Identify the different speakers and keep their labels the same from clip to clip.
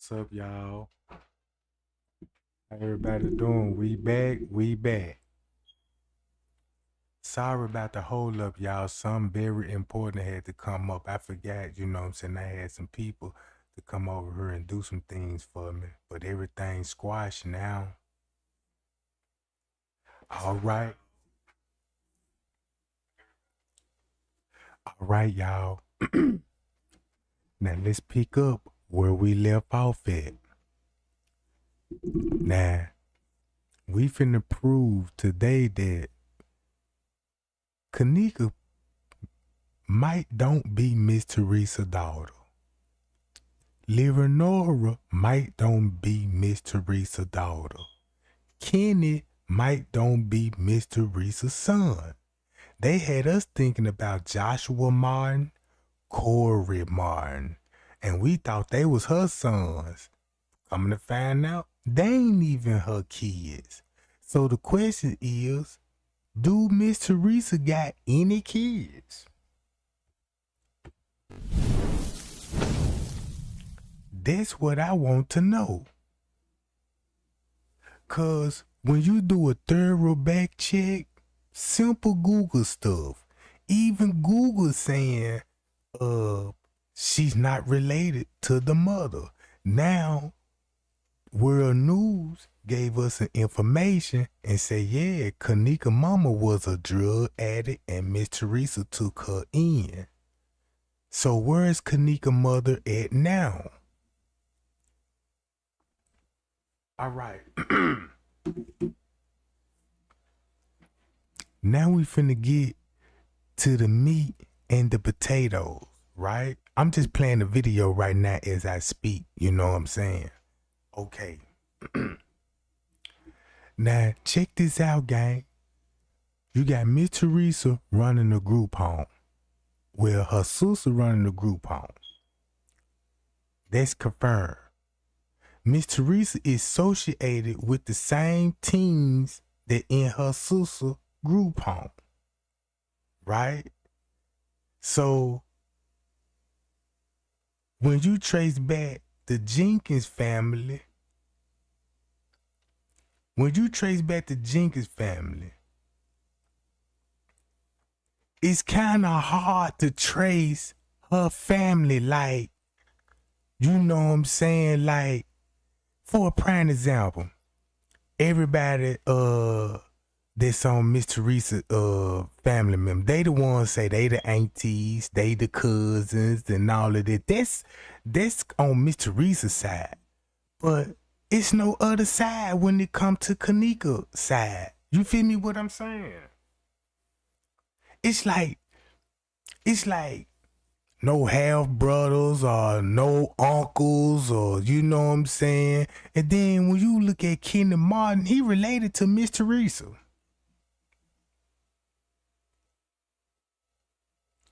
Speaker 1: What's up, y'all? How everybody doing? We back. Sorry about the hold up, y'all. Something very important had to come up. I forgot, you know what I'm saying? I had some people to come over here and do some things for me, but everything's squashed now. All right. All right, y'all. Now let's pick up where we left off at. Now, we finna prove today that Kenneka might don't be Miss Teresa's daughter. Leonora might don't be Miss Teresa's daughter. Kenny might don't be Miss Teresa's son. They had us thinking about Joshua Martin, Corey Martin, and we thought they was her sons. Coming to find out, they ain't even her kids. So the question is, do Miss Teresa got any kids? That's what I want to know. Cause when you do a thorough back check, simple Google stuff, even Google saying she's not related to the mother. Now World News gave us some information and said, yeah, Kenneka mama was a drug addict and Miss Teresa took her in. So where's Kenneka mother at now? All right. Now we finna get to the meat and the potatoes, right? I'm just playing the video right now as I speak. You know what I'm saying? Okay. Now, check this out, gang. You got Miss Teresa running the group home. Well, her sister running the group home. That's confirmed. Miss Teresa is associated with the same teens that in her sister group home. Right? So, when you trace back the Jenkins family, it's kind of hard to trace her family. Like, you know what I'm saying? Like, for a prime example, everybody that's on Miss Teresa family member, they the ones say they the aunties, they the cousins and all of that. That's on Miss Teresa's side. But it's no other side when it comes to Kenneka side. You feel me what I'm saying? It's like no half brothers or no uncles, or you know what I'm saying? And then when you look at Kenny Martin, he related to Miss Teresa.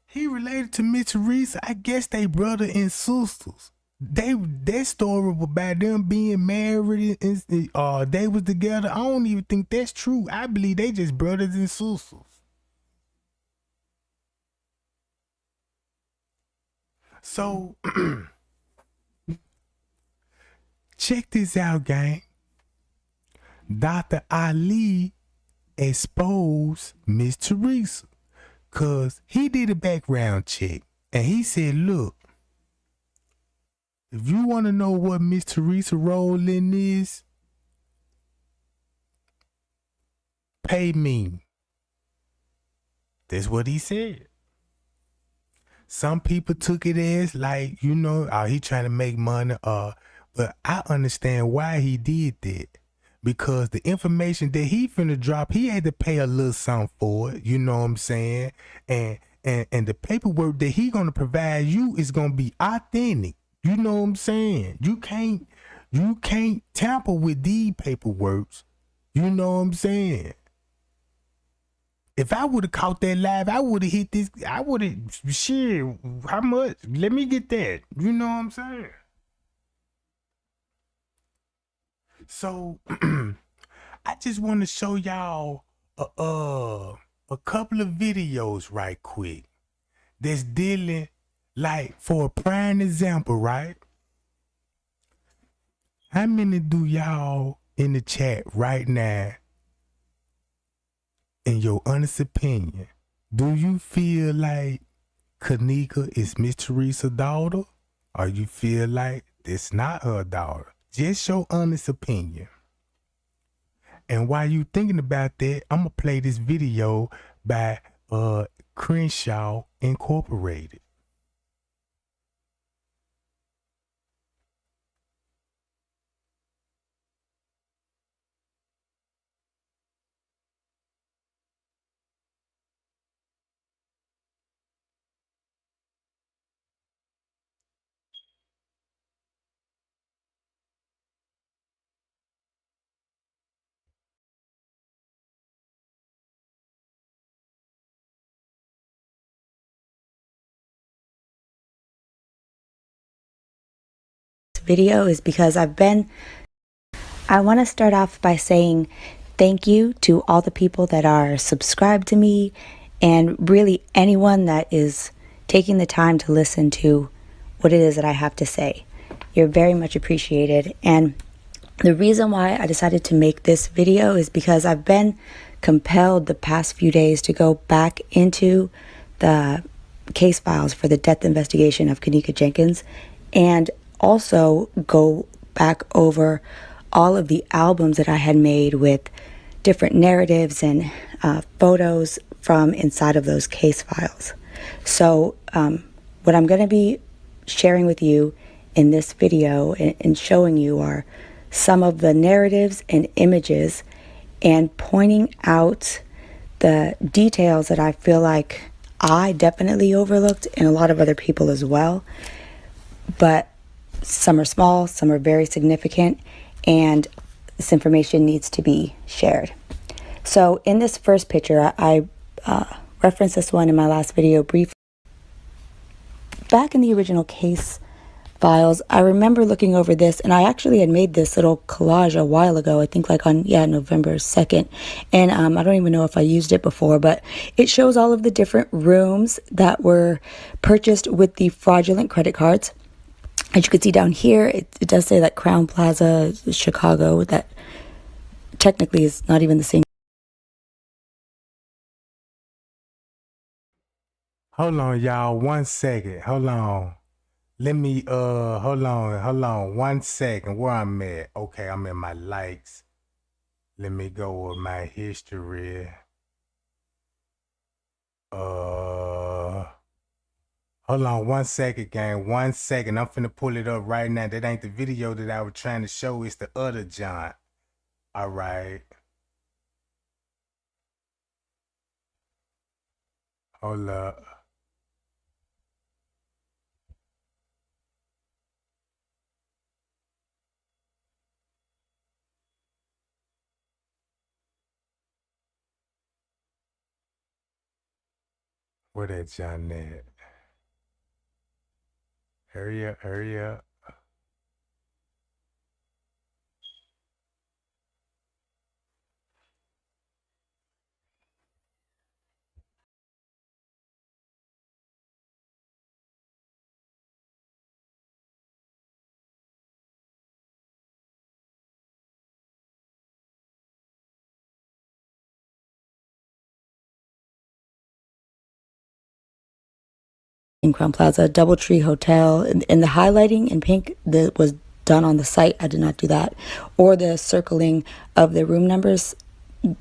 Speaker 1: He related to Miss Teresa. I guess they brother and sisters. That story about them being married and they was together. I don't even think that's true. I believe they just brothers and sisters. So check this out, gang. Dr. Ali exposed Miss Teresa because he did a background check and he said, look, if you want to know what Miss Teresa role in is, pay me. That's what he said. Some people took it as like, you know, he trying to make money, but I understand why he did that. Because the information that he finna drop, he had to pay a little something for it, you know what I'm saying? And the paperwork that he gonna provide you is gonna be authentic. You know what I'm saying? You can't tamper with these paperworks. You know what I'm saying? If I would have caught that live, I would have hit this. I would have, shit, how much? Let me get that. You know what I'm saying? So, I just want to show y'all a couple of videos right quick that's dealing, like, for a prime example, right? How many do y'all in the chat right now, in your honest opinion, do you feel like Kenneka is Miss Teresa's daughter? Or you feel like it's not her daughter? Just your honest opinion. And while you thinking about that, I'm gonna play this video by Crenshaw Incorporated.
Speaker 2: Video is because I want to start off by saying thank you to all the people that are subscribed to me, and really anyone that is taking the time to listen to what it is that I have to say. You're very much appreciated. And the reason why I decided to make this video is because I've been compelled the past few days to go back into the case files for the death investigation of Kenneka Jenkins, and also go back over all of the albums that I had made with different narratives and photos from inside of those case files. So what I'm going to be sharing with you in this video and showing you are some of the narratives and images, and pointing out the details that I feel like I definitely overlooked, and a lot of other people as well. But some are small, some are very significant, and this information needs to be shared. So in this first picture, I referenced this one in my last video briefly. Back in the original case files, I remember looking over this, and I actually had made this little collage a while ago, I think like on November 2nd, and I don't even know if I used it before, but it shows all of the different rooms that were purchased with the fraudulent credit cards. As you can see down here, it does say that Crown Plaza, Chicago, that technically is not even the same.
Speaker 1: Hold on, y'all, 1 second. Hold on. Let me hold on 1 second. Where I'm at. Okay, I'm in my likes. Let me go with my history. Hold on 1 second, gang. 1 second. I'm finna pull it up right now. That ain't the video that I was trying to show. It's the other John. All right. Hold up. Where that John at? Hurry up, hurry up.
Speaker 2: In Crown Plaza, Doubletree Hotel, and the highlighting in pink that was done on the site, I did not do that. Or the circling of the room numbers,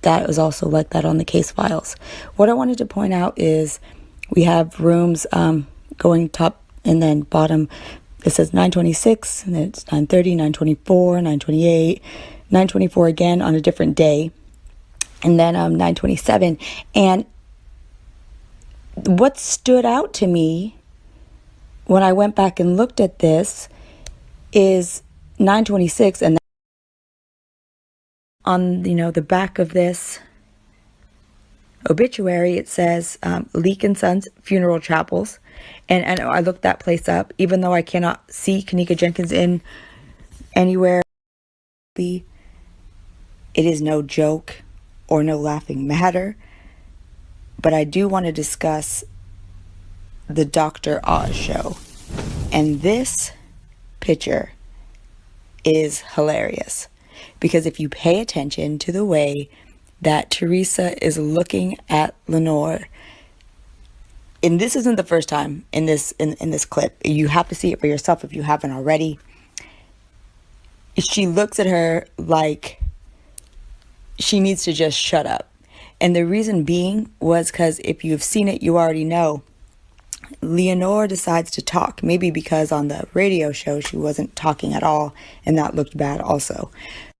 Speaker 2: that was also like that on the case files. What I wanted to point out is we have rooms going top and then bottom. It says 926, and then it's 930, 924, 928, 924 again on a different day, and then 927. And what stood out to me when I went back and looked at this is 926, and on the back of this obituary it says Leak and Sons Funeral Chapels, and I looked that place up, even though I cannot see Kenneka Jenkins in anywhere. It is no joke or no laughing matter. But I do want to discuss the Dr. Oz show. And this picture is hilarious. Because if you pay attention to the way that Teresa is looking at Lenore, and this isn't the first time in this clip. You have to see it for yourself if you haven't already. She looks at her like she needs to just shut up. And the reason being was because if you've seen it, you already know. Leonore decides to talk, maybe because on the radio show she wasn't talking at all, and that looked bad also.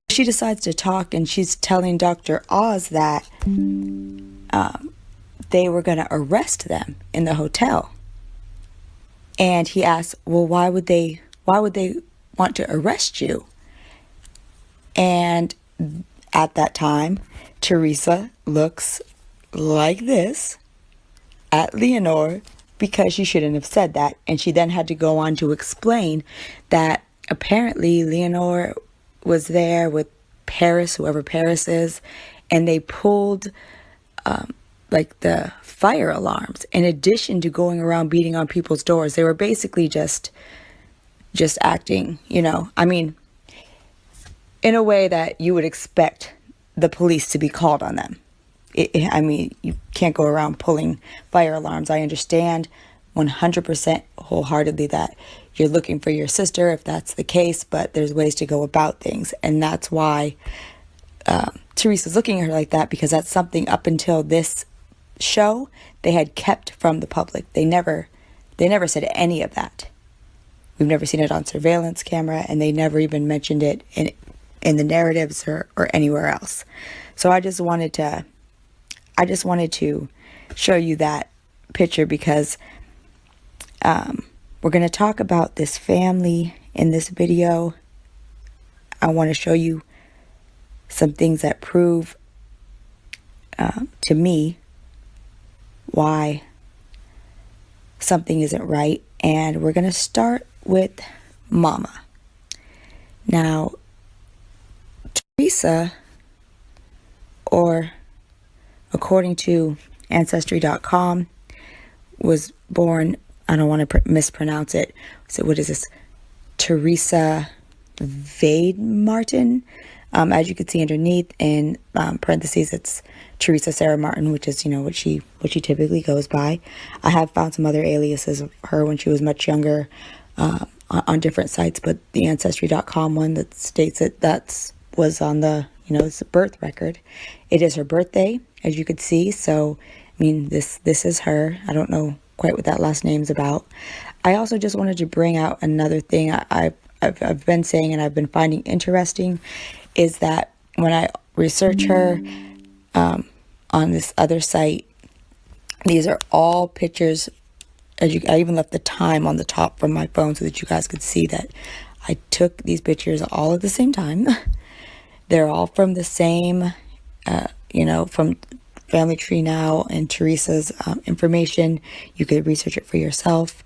Speaker 2: She decides to talk, and she's telling Dr. Oz that they were going to arrest them in the hotel. And he asks, well, why would they want to arrest you? And at that time, Teresa looks like this at Leonore, because she shouldn't have said that. And she then had to go on to explain that apparently Leonore was there with Paris, whoever Paris is, and they pulled like the fire alarms. In addition to going around beating on people's doors, they were basically just acting, I mean, in a way that you would expect the police to be called on them. I mean, you can't go around pulling fire alarms. I understand 100% wholeheartedly that you're looking for your sister, if that's the case, but there's ways to go about things. And that's why Teresa's looking at her like that, because that's something up until this show they had kept from the public. They never said any of that. We've never seen it on surveillance camera, and they never even mentioned it in the narratives or anywhere else. So I just wanted to show you that picture, because we're going to talk about this family in this video. I want to show you some things that prove to me why something isn't right. And we're going to start with Mama. Now, Teresa, or according to Ancestry.com, was born, I don't want to mispronounce it. So what is this? Teresa Vade Martin. As you can see underneath in parentheses, it's Teresa Sarah Martin, which is, what she typically goes by. I have found some other aliases of her when she was much younger on different sites, but the Ancestry.com one that states that was on the, it's a birth record. It is her birthday, as you could see. So, I mean, this is her. I don't know quite what that last name's about. I also just wanted to bring out another thing I've been saying and I've been finding interesting, is that when I research her on this other site, these are all pictures. I even left the time on the top from my phone so that you guys could see that I took these pictures all at the same time. They're all from the same, from Family Tree Now and Teresa's information. You could research it for yourself.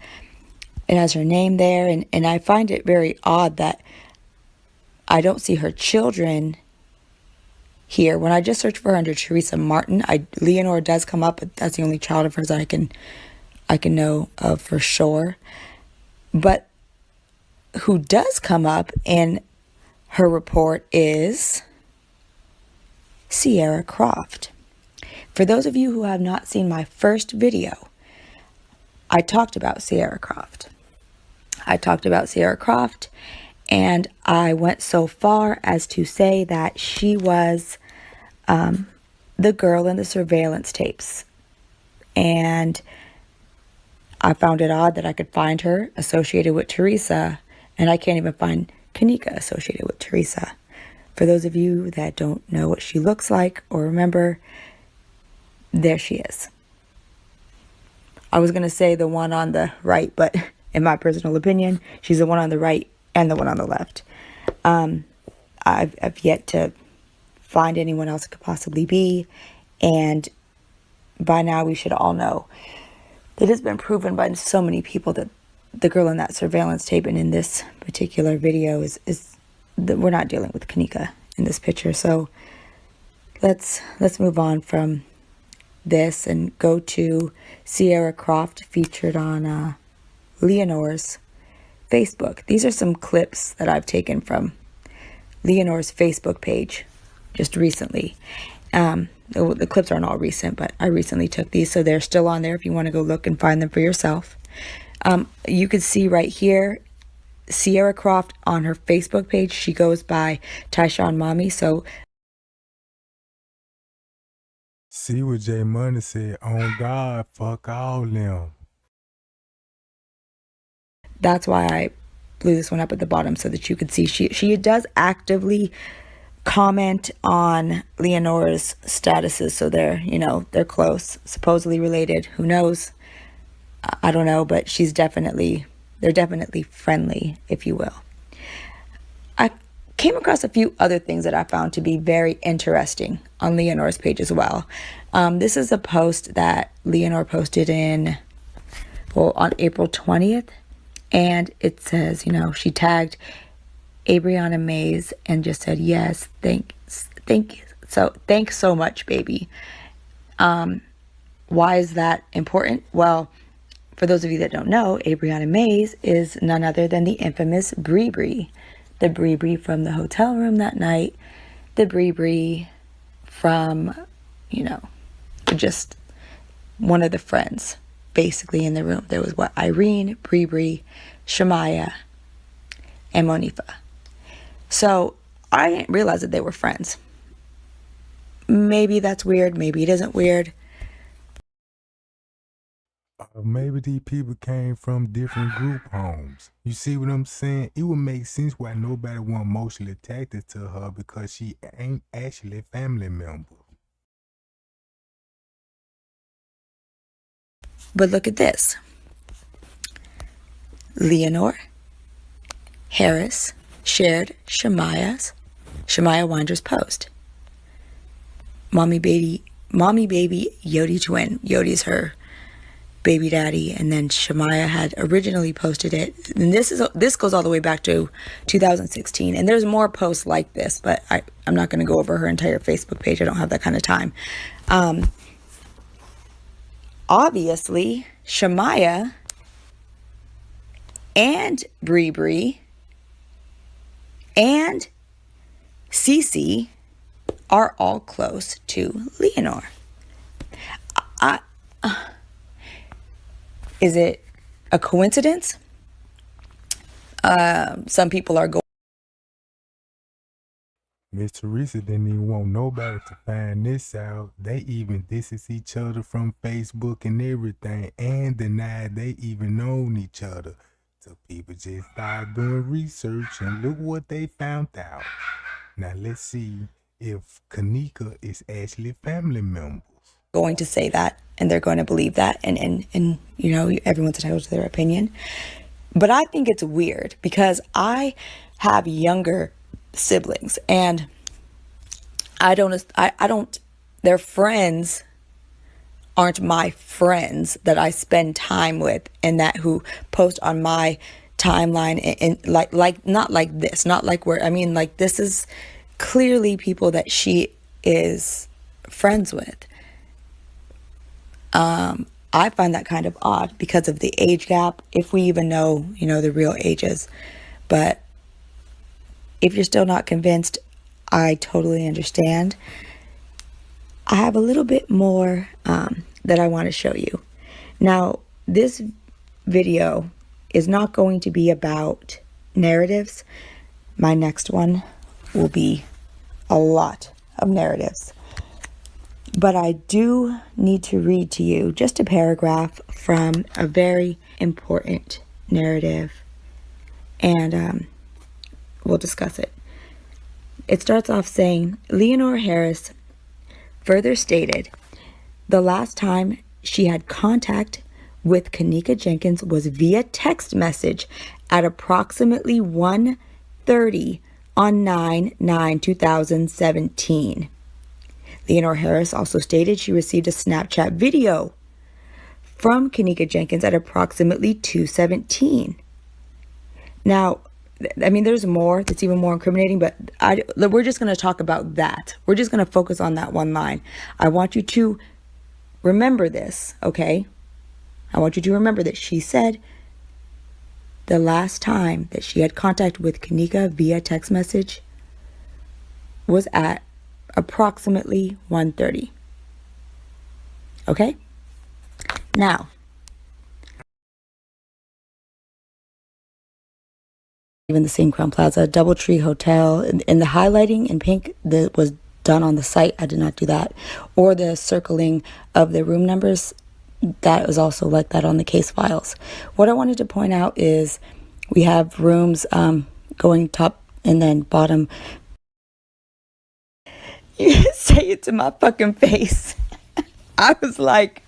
Speaker 2: It has her name there, and I find it very odd that I don't see her children here. When I just search for her under Teresa Martin, Leonore does come up, but that's the only child of hers that I can know of for sure. But who does come up in her report is Sierra Croft. For those of you who have not seen my first video, I talked about Sierra Croft. And I went so far as to say that she was the girl in the surveillance tapes. And I found it odd that I could find her associated with Teresa, and I can't even find Kenneka associated with Teresa. For those of you that don't know what she looks like or remember, there she is. I was going to say the one on the right, but in my personal opinion, she's the one on the right and the one on the left. I've yet to find anyone else it could possibly be, and by now we should all know it has been proven by so many people that the girl in that surveillance tape and in this particular video is that we're not dealing with Kenneka in this picture. So let's move on from this and go to Sierra Croft, featured on Leonore's Facebook. These are some clips that I've taken from Leonore's Facebook page just recently. The clips aren't all recent, but I recently took these, so they're still on there if you want to go look and find them for yourself. You can see right here, Sierra Croft on her Facebook page, she goes by Tyshawn Mommy. So
Speaker 1: see what J Money said, on God, fuck all them.
Speaker 2: That's why I blew this one up at the bottom so that you could see she does actively comment on Leonore's statuses, so they're close, supposedly related. Who knows? I don't know, but they're definitely friendly, if you will. I came across a few other things that I found to be very interesting on Leonore's page as well. This is a post that Leonore posted on April 20th, and it says, she tagged Abriana Mays and just said, yes, thanks so much, baby. Why is that important? Well, for those of you that don't know, Abriana Mays is none other than the infamous Bree. The Bree from the hotel room that night. The Bree from, just one of the friends basically in the room. There was Irene, Bree, Shamaya, and Monifa. So I didn't realize that they were friends. Maybe that's weird. Maybe it isn't weird.
Speaker 1: Maybe these people came from different group homes. You see what I'm saying? It would make sense why nobody was emotionally attached to her, because she ain't actually a family member.
Speaker 2: But look at this. Leonore Harris shared Shamaya Winder's post. Mommy baby Yodi twin. Yodi's her baby daddy, and then Shamaya had originally posted it, and this goes all the way back to 2016, and there's more posts like this, but I'm not going to go over her entire Facebook page. I don't have that kind of time. Obviously Shamaya and Bree and Cece are all close to Leonore. Is it a coincidence? Some people are going.
Speaker 1: Miss Teresa didn't even want nobody to find this out. They even distance each other from Facebook and everything, and denied they even known each other. So people just started doing research, and look what they found out. Now let's see if Kenneka is actually family members.
Speaker 2: Going to say that, and they're going to believe that, and everyone's entitled to their opinion. But I think it's weird because I have younger siblings, and I don't their friends aren't my friends that I spend time with and that who post on my timeline, and like not like this, not like where, I mean, like, this is clearly people that she is friends with. I find that kind of odd because of the age gap, if we even know, the real ages. But if you're still not convinced, I totally understand. I have a little bit more that I want to show you. Now, this video is not going to be about narratives. My next one will be a lot of narratives. But I do need to read to you just a paragraph from a very important narrative, and we'll discuss it. It starts off saying, Leonore Harris further stated, the last time she had contact with Kenneka Jenkins was via text message at approximately 1:30 on 9/9/2017. Leonore Harris also stated she received a Snapchat video from Kenneka Jenkins at approximately 2:17. Now, I mean, there's more that's even more incriminating, but we're just going to talk about that. We're just going to focus on that one line. I want you to remember this, okay? I want you to remember that she said the last time that she had contact with Kenneka via text message was at approximately 1:30. Okay? Now, even the same Crown Plaza, Doubletree Hotel, and the highlighting in pink that was done on the site, I did not do that. Or the circling of the room numbers, that was also like that on the case files. What I wanted to point out is we have rooms going top and then bottom. You say it to my fucking face. I was like,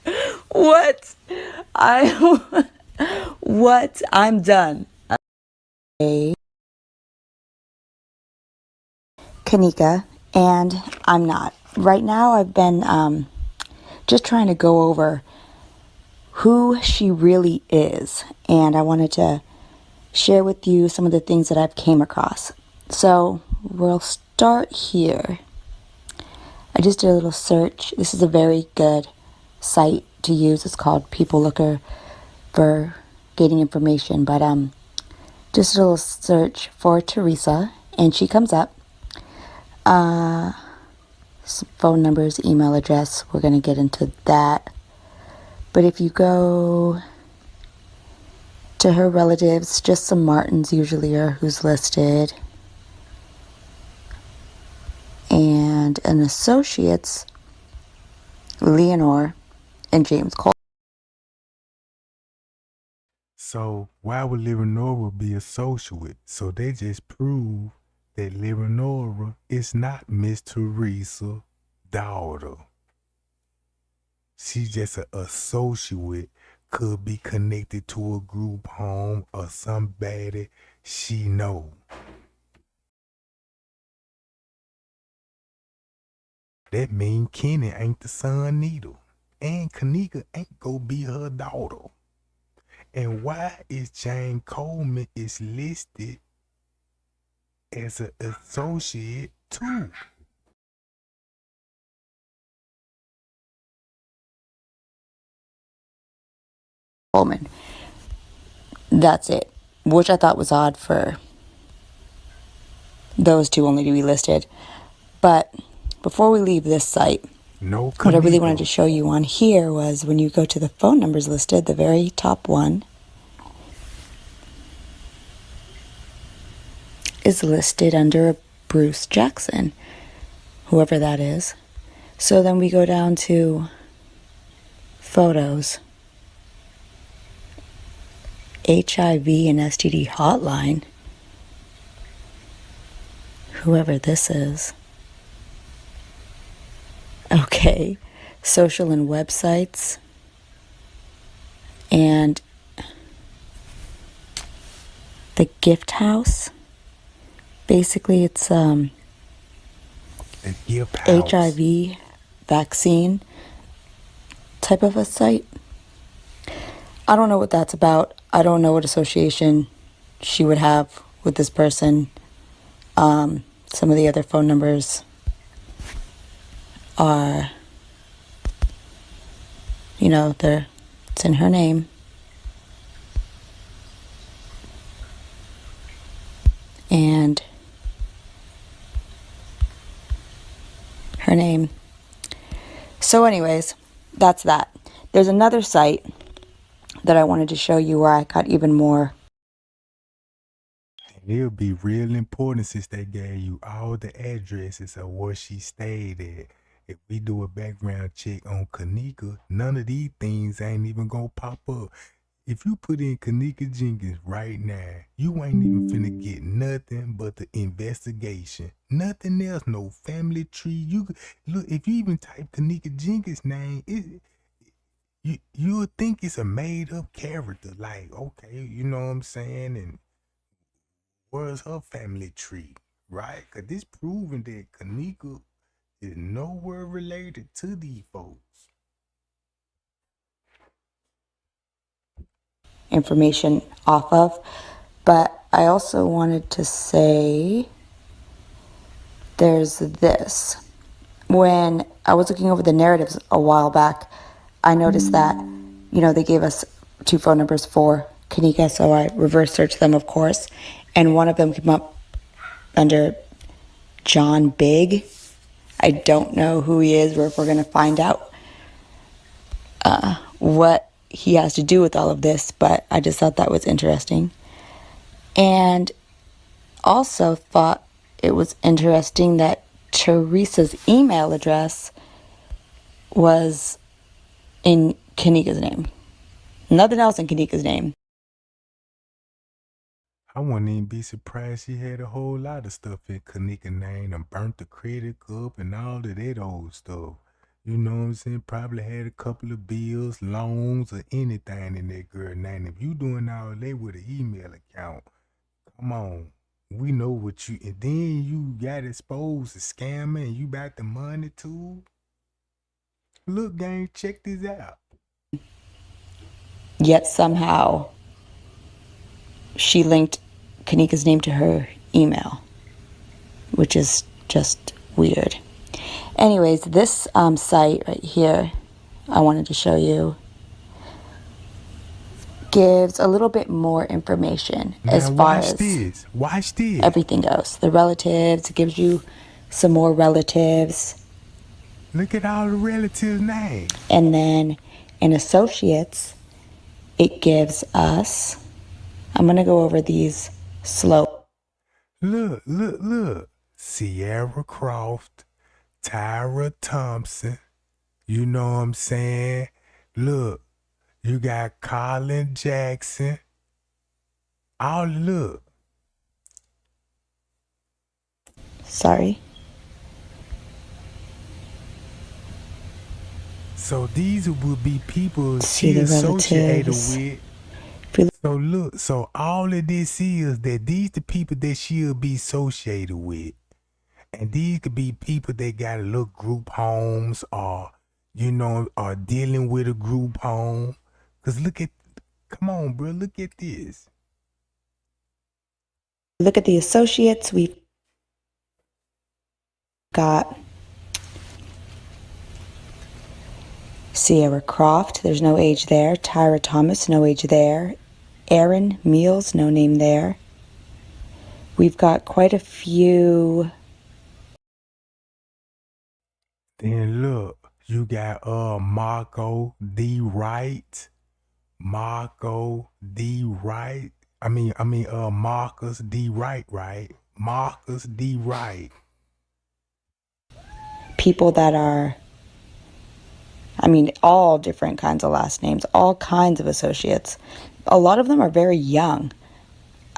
Speaker 2: what? What? I'm done. Kenneka, and I'm not. Right now, I've been just trying to go over who she really is, and I wanted to share with you some of the things that I've came across. So we'll start here. I just did a little search. This is a very good site to use. It's called People Looker for getting information, but just a little search for Teresa, and she comes up. Some phone numbers, email address. We're going to get into that. But if you go to her relatives, just some Martins usually are who's listed. And an associates, Leonore and James Cole.
Speaker 1: So why would Leonora be associate? So they just prove that Leonora is not Miss Teresa's daughter. She's just an associate, could be connected to a group home or somebody she know. That mean Kenny ain't the son neither. And Kenneka ain't gonna be her daughter. And why is Jane Coleman is listed as an associate too?
Speaker 2: Coleman. That's it. Which I thought was odd for those two only to be listed. But before we leave this site, what I really wanted to show you on here was when you go to the phone numbers listed, the very top one is listed under Bruce Jackson, whoever that is. So then we go down to photos, HIV and STD hotline, whoever this is. Okay, social and websites, and the gift house. Basically, it's
Speaker 1: The gift house.
Speaker 2: HIV vaccine type of a site. I don't know what that's about. I don't know what association she would have with this person. Some of the other phone numbers are, it's in her name. And her name. So anyways, that's that. There's another site that I wanted to show you where I got even more.
Speaker 1: It'll be real important since they gave you all the addresses of where she stayed at. If we do a background check on Kenneka, none of these things ain't even gonna pop up. If you put in Kenneka Jenkins right now, you ain't even finna get nothing but the investigation. Nothing else, no family tree. You look, if you even type Kenneka Jenkins name, you'll think it's a made up character. Like, okay, you know what I'm saying? And where's her family tree, right? Because this proving that Kenneka is nowhere related to these folks.
Speaker 2: Information off of. But I also wanted to say there's this. When I was looking over the narratives a while back, I noticed that, they gave us two phone numbers for Kenneka, so I reverse searched them, of course, and one of them came up under John Big. I don't know who he is or if we're going to find out what he has to do with all of this, but I just thought that was interesting. And also thought it was interesting that Teresa's email address was in Kenneka's name. Nothing else in Kenneka's name.
Speaker 1: I wouldn't even be surprised she had a whole lot of stuff in Kenneka's name and burnt the credit up and all of that old stuff. You know what I'm saying? Probably had a couple of bills, loans, or anything in that girl name. If you doing all that with an email account, come on. We know what you, and then you got exposed as scamming and you got the money too. Look, gang, check this out.
Speaker 2: Yet somehow she linked Kenneka's name to her email, which is just weird. Anyways, this site right here I wanted to show you gives a little bit more information as far as
Speaker 1: Watch this.
Speaker 2: everything goes. The relatives, it gives you some more relatives.
Speaker 1: Look at all the relatives' names.
Speaker 2: And then in associates, it gives us, I'm going to go over these slow.
Speaker 1: Look. Sierra Croft, Tyra Thompson. You know what I'm saying? Look, you got Colin Jackson. All look.
Speaker 2: Sorry.
Speaker 1: So these would be people
Speaker 2: See
Speaker 1: she
Speaker 2: the
Speaker 1: associated
Speaker 2: relatives.
Speaker 1: with. So look, so all of this is that these the people that she'll be associated with. And these could be people that got a little group homes or, you know, are dealing with a group home. Cause come on, bro, look at this.
Speaker 2: Look at the associates. We've got Sierra Croft, there's no age there. Tyra Thomas, no age there. Aaron Meals, no name there. We've got quite a few.
Speaker 1: Then look, you got Marco D. Wright. Marco D. Wright. Marcus D. Wright, right? Marcus D. Wright.
Speaker 2: People that are, all different kinds of last names, all kinds of associates. A lot of them are very young.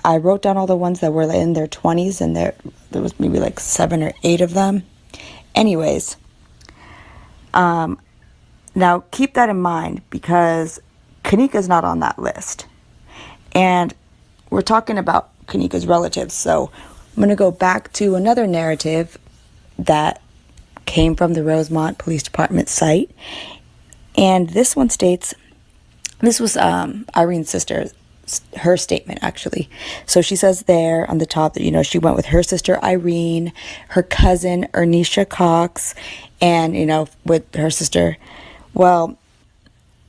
Speaker 2: I wrote down all the ones that were in their 20s, and there was maybe like 7 or 8 of them. Anyways, now keep that in mind because Kenneka's not on that list. And we're talking about Kenneka's relatives. So I'm going to go back to another narrative that came from the Rosemont Police Department site. And this one states, this was Irene's sister, her statement actually. So she says there on the top that, she went with her sister Irene, her cousin Ernisha Cox, and, with her sister. Well,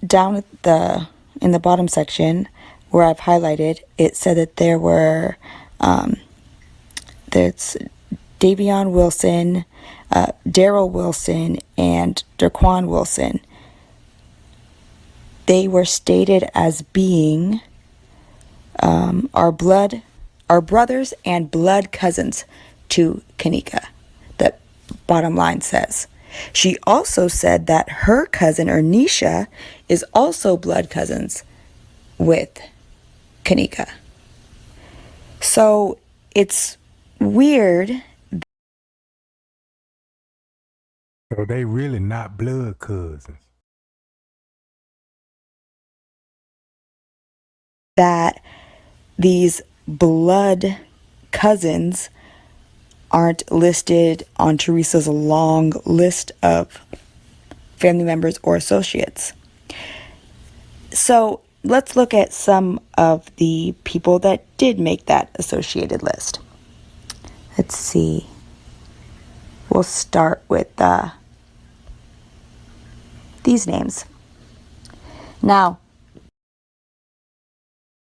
Speaker 2: down at in the bottom section where I've highlighted, it said that there were, there's Davion Wilson, Daryl Wilson, and Daquan Wilson. They were stated as being our brothers and blood cousins to Kenneka, the bottom line says. She also said that her cousin Ernisha is also blood cousins with Kenneka. So it's weird.
Speaker 1: So they really not blood cousins.
Speaker 2: That these blood cousins aren't listed on Teresa's long list of family members or associates. So let's look at some of the people that did make that associated list. Let's see. We'll start with these names. Now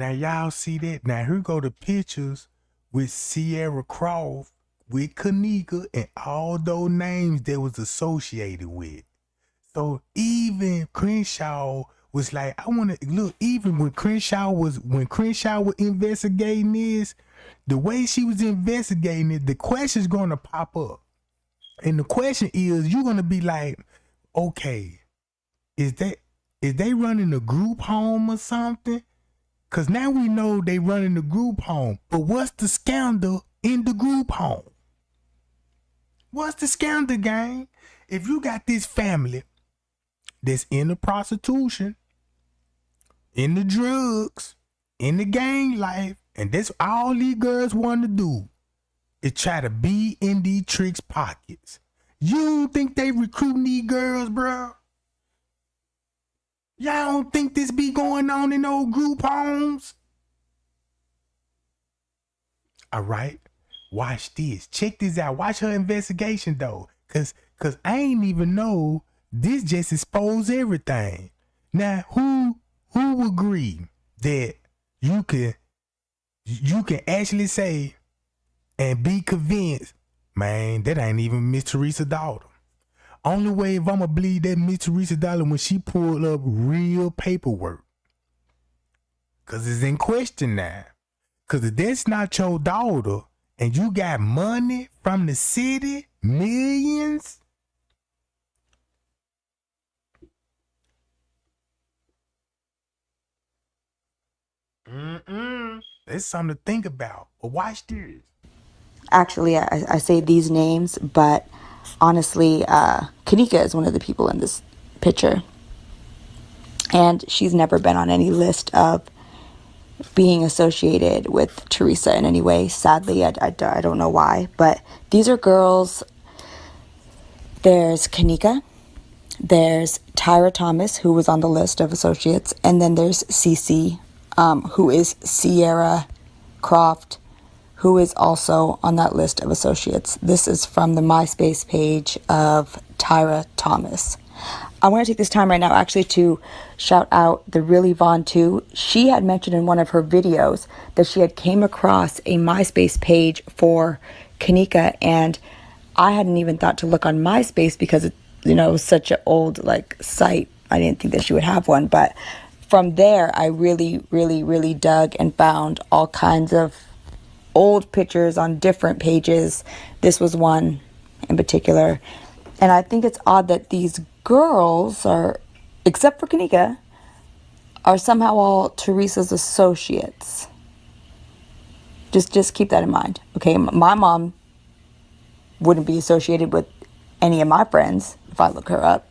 Speaker 1: y'all see that? Now here go the pictures with Sierra Croft with Kenneka and all those names that was associated with. So even Crenshaw was like, I want to look. Even when Crenshaw was investigating this, the way she was investigating it, the question's gonna pop up, and the question is, you're gonna be like, okay, is they running a group home or something? Cause now we know they running the group home, but what's the scandal in the group home? What's the scandal, gang? If you got this family that's in the prostitution, in the drugs, in the gang life, and that's all these girls want to do is try to be in these tricks' pockets. You don't think they recruiting these girls, bro? Y'all don't think this be going on in old group homes? All right, watch this. Check this out. Watch her investigation though, cause I ain't even know this just exposed everything. Now, who agree that you can actually say and be convinced, man, that ain't even Miss Teresa's daughter? Only way if I'ma believe that Miss Teresa's daughter when she pulled up real paperwork. Cause it's in question now. Cause if that's not your daughter and you got money from the city, millions, that's something to think about. But watch this.
Speaker 2: Actually, I say these names, but honestly, Kenneka is one of the people in this picture. And she's never been on any list of being associated with Teresa in any way. Sadly, I don't know why. But these are girls. There's Kenneka. There's Tyra Thomas, who was on the list of associates. And then there's Cece, who is Sierra Croft, who is also on that list of associates. This is from the MySpace page of Tyra Thomas. I want to take this time right now actually to shout out the Really Vaughn too. She had mentioned in one of her videos that she had came across a MySpace page for Kenneka, and I hadn't even thought to look on MySpace because it, was such an old site. I didn't think that she would have one, but from there I really, really, really dug and found all kinds of old pictures on different pages. This was one in particular. And I think it's odd that these girls are, except for Kenneka, are somehow all Teresa's associates. Just keep that in mind. Okay, my mom wouldn't be associated with any of my friends if I look her up.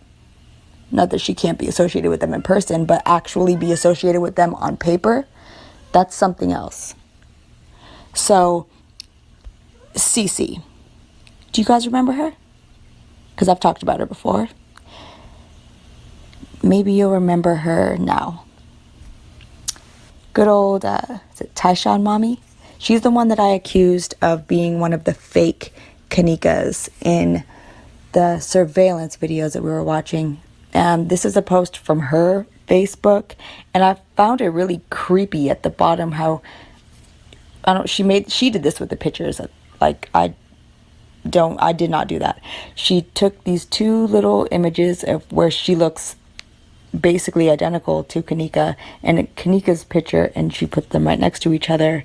Speaker 2: Not that she can't be associated with them in person, but actually be associated with them on paper, that's something else. So, Cece, do you guys remember her? Because I've talked about her before. Maybe you'll remember her now. Good old, is it Tyshawn Mommy? She's the one that I accused of being one of the fake Kennekas in the surveillance videos that we were watching. This is a post from her Facebook, and I found it really creepy at the bottom how, she did this with the pictures. I did not do that. She took these two little images of where she looks basically identical to Kenneka and Kenneka's picture, and she put them right next to each other.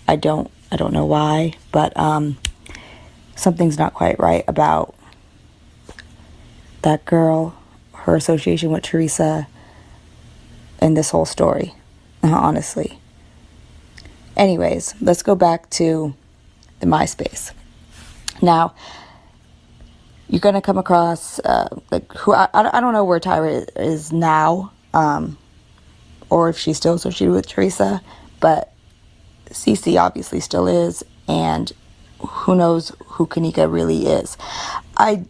Speaker 2: I don't know why, but something's not quite right about that girl, her association with Teresa, and this whole story, honestly. Anyways, let's go back to the MySpace. Now, you're going to come across, I don't know where Tyra is now, or if she's still associated with Teresa, but Cece obviously still is, and who knows who Kenneka really is. I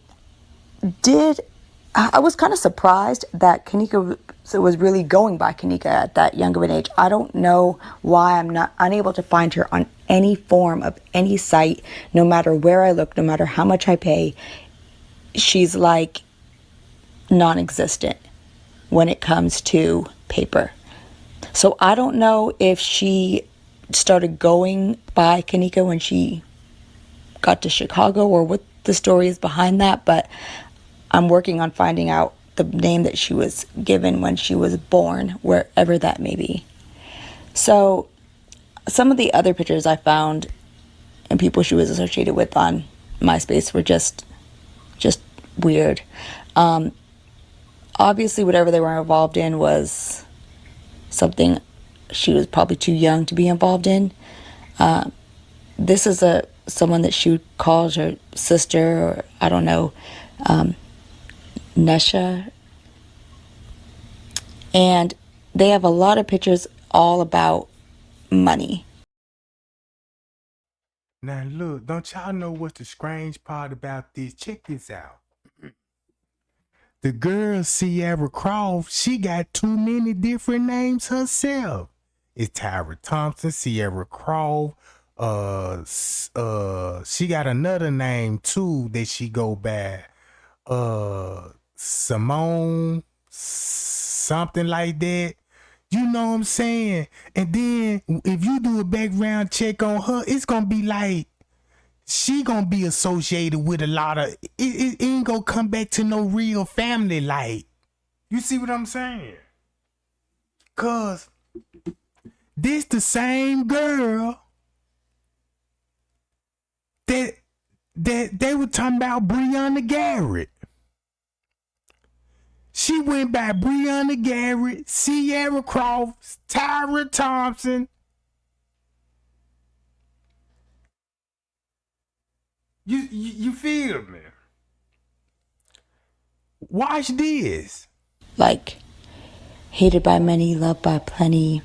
Speaker 2: was kind of surprised that Kenneka was really going by Kenneka at that young of an age. I don't know why I'm not unable to find her on any form of any site, no matter where I look, no matter how much I pay. She's like non-existent when it comes to paper. So I don't know if she started going by Kenneka when she got to Chicago or what the story is behind that, but I'm working on finding out the name that she was given when she was born, wherever that may be. So some of the other pictures I found and people she was associated with on MySpace were just weird. Obviously, whatever they were involved in was something she was probably too young to be involved in. This is someone that she calls her sister, or I don't know, Nesha. And they have a lot of pictures all about money.
Speaker 1: Now look, don't y'all know what's the strange part about this? Check this out. The girl Sierra Croft, she got too many different names herself. It's Tyra Thompson, Sierra Croft. She got another name too that she go by. Simone, something like that. You know what I'm saying? And then if you do a background check on her, it's gonna be like she gonna be associated with a lot of it ain't gonna come back to no real family. Like, you see what I'm saying? Cause this the same girl that they were talking about, Breonna Garrett. She went by Breonna Garrett, Sierra Croft, Tyra Thompson. You feel me? Watch this.
Speaker 2: Like, hated by many, loved by plenty.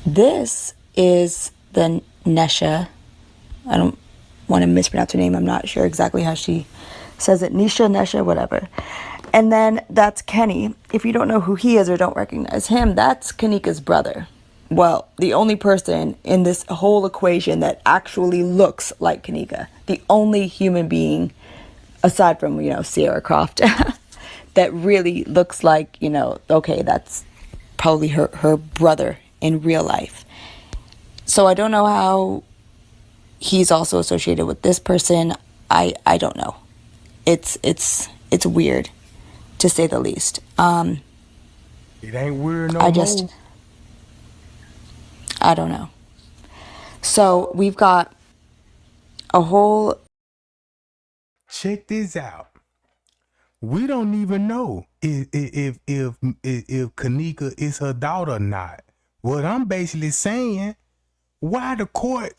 Speaker 2: This is the Nesha. I don't want to mispronounce her name. I'm not sure exactly how she says it. Nesha, whatever. And then that's Kenny. If you don't know who he is or don't recognize him, that's Kenneka's brother. Well, the only person in this whole equation that actually looks like Kenneka. The only human being, aside from, Sierra Croft, that really looks like, okay, that's probably her brother in real life. So I don't know how he's also associated with this person. I don't know. It's weird, to say the least.
Speaker 1: It ain't weird no more.
Speaker 2: I don't know. So we've got a whole.
Speaker 1: Check this out. We don't even know if Kenneka is her daughter or not. What I'm basically saying, why the court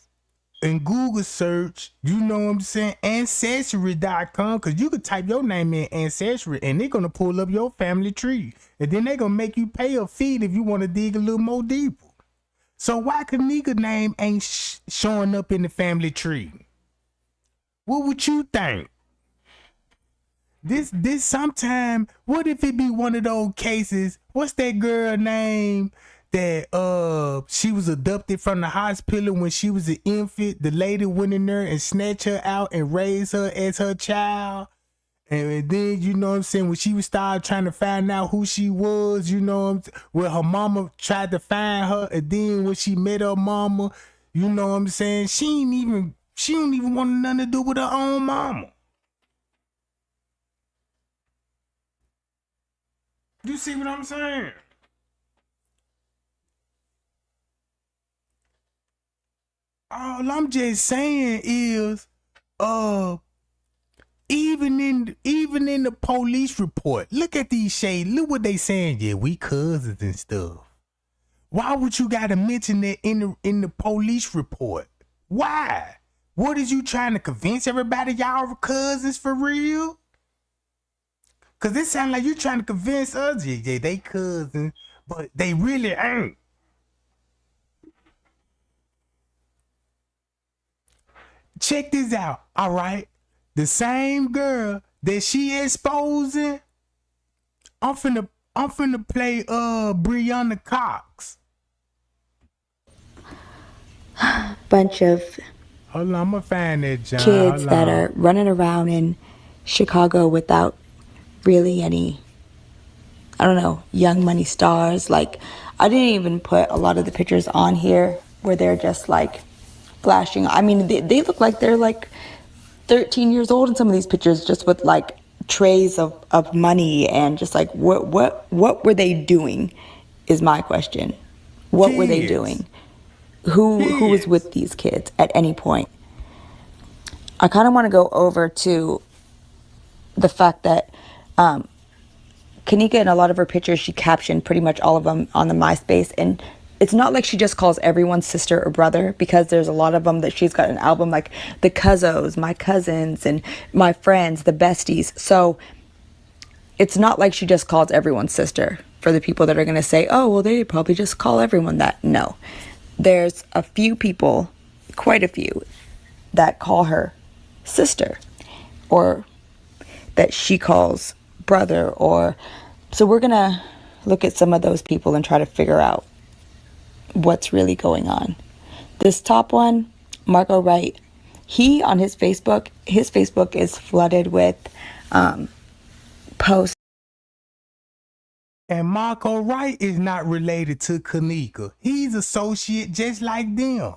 Speaker 1: and Google search, you know what I'm saying, Ancestry.com, because you could type your name in Ancestry and they're going to pull up your family tree. And then they're going to make you pay a fee if you want to dig a little more deeper. So why Kenneka's name ain't showing up in the family tree? What would you think? This sometime, what if it be one of those cases? What's that girl name that she was adopted from the hospital when she was an infant? The lady went in there and snatched her out and raised her as her child. And then, you know what I'm saying, when she was started trying to find out who she was, you know what I'm saying, where her mama tried to find her, and then when she met her mama, you know what I'm saying, she don't even want nothing to do with her own mama. You see what I'm saying? All I'm just saying is, even in the police report, look at these shades. Look what they saying. Yeah, we cousins and stuff. Why would you gotta mention that in the police report? Why? What is you trying to convince everybody y'all cousins for real? Cause it sound like you trying to convince us, yeah, they cousins, but they really ain't. Check this out, all right? The same girl that she exposing, I'm finna play Breonna Cox.
Speaker 2: Bunch of
Speaker 1: Hold on, I'm gonna find that, John.
Speaker 2: kids that are running around in Chicago without really any, I don't know, young money stars. Like, I didn't even put a lot of the pictures on here where they're just like flashing. I mean, they look like they're like 13 years old in some of these pictures, just with like trays of money, and just like what were they doing is my question. What were they
Speaker 1: Kids.
Speaker 2: doing? Who was
Speaker 1: Kids.
Speaker 2: with these kids at any point? I kind of want to go over to the fact that Kenneka, in a lot of her pictures, she captioned pretty much all of them on the MySpace. And it's not like she just calls everyone sister or brother, because there's a lot of them that she's got an album like the Cuzzos, my cousins, and my friends, the besties. So it's not like she just calls everyone sister, for the people that are going to say, oh, well, they probably just call everyone that. No. There's a few people, quite a few, that call her sister, or that she calls brother. Or so we're gonna look at some of those people and try to figure out what's really going on. This top one, Marco Wright, he on his Facebook is flooded with posts.
Speaker 1: And Marco Wright is not related to Kenneka. He's associate just like them.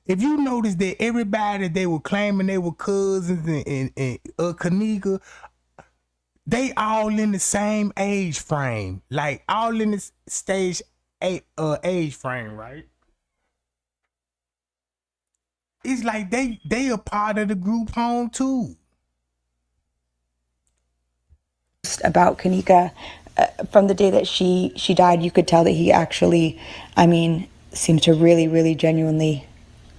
Speaker 1: If you notice that everybody they were claiming they were cousins and Kenneka, they all in the same age frame. Like all in this age frame, right? It's like they a part of the group home too.
Speaker 2: About Kenneka, from the day that she died, you could tell that he actually, I mean, seemed to really, really genuinely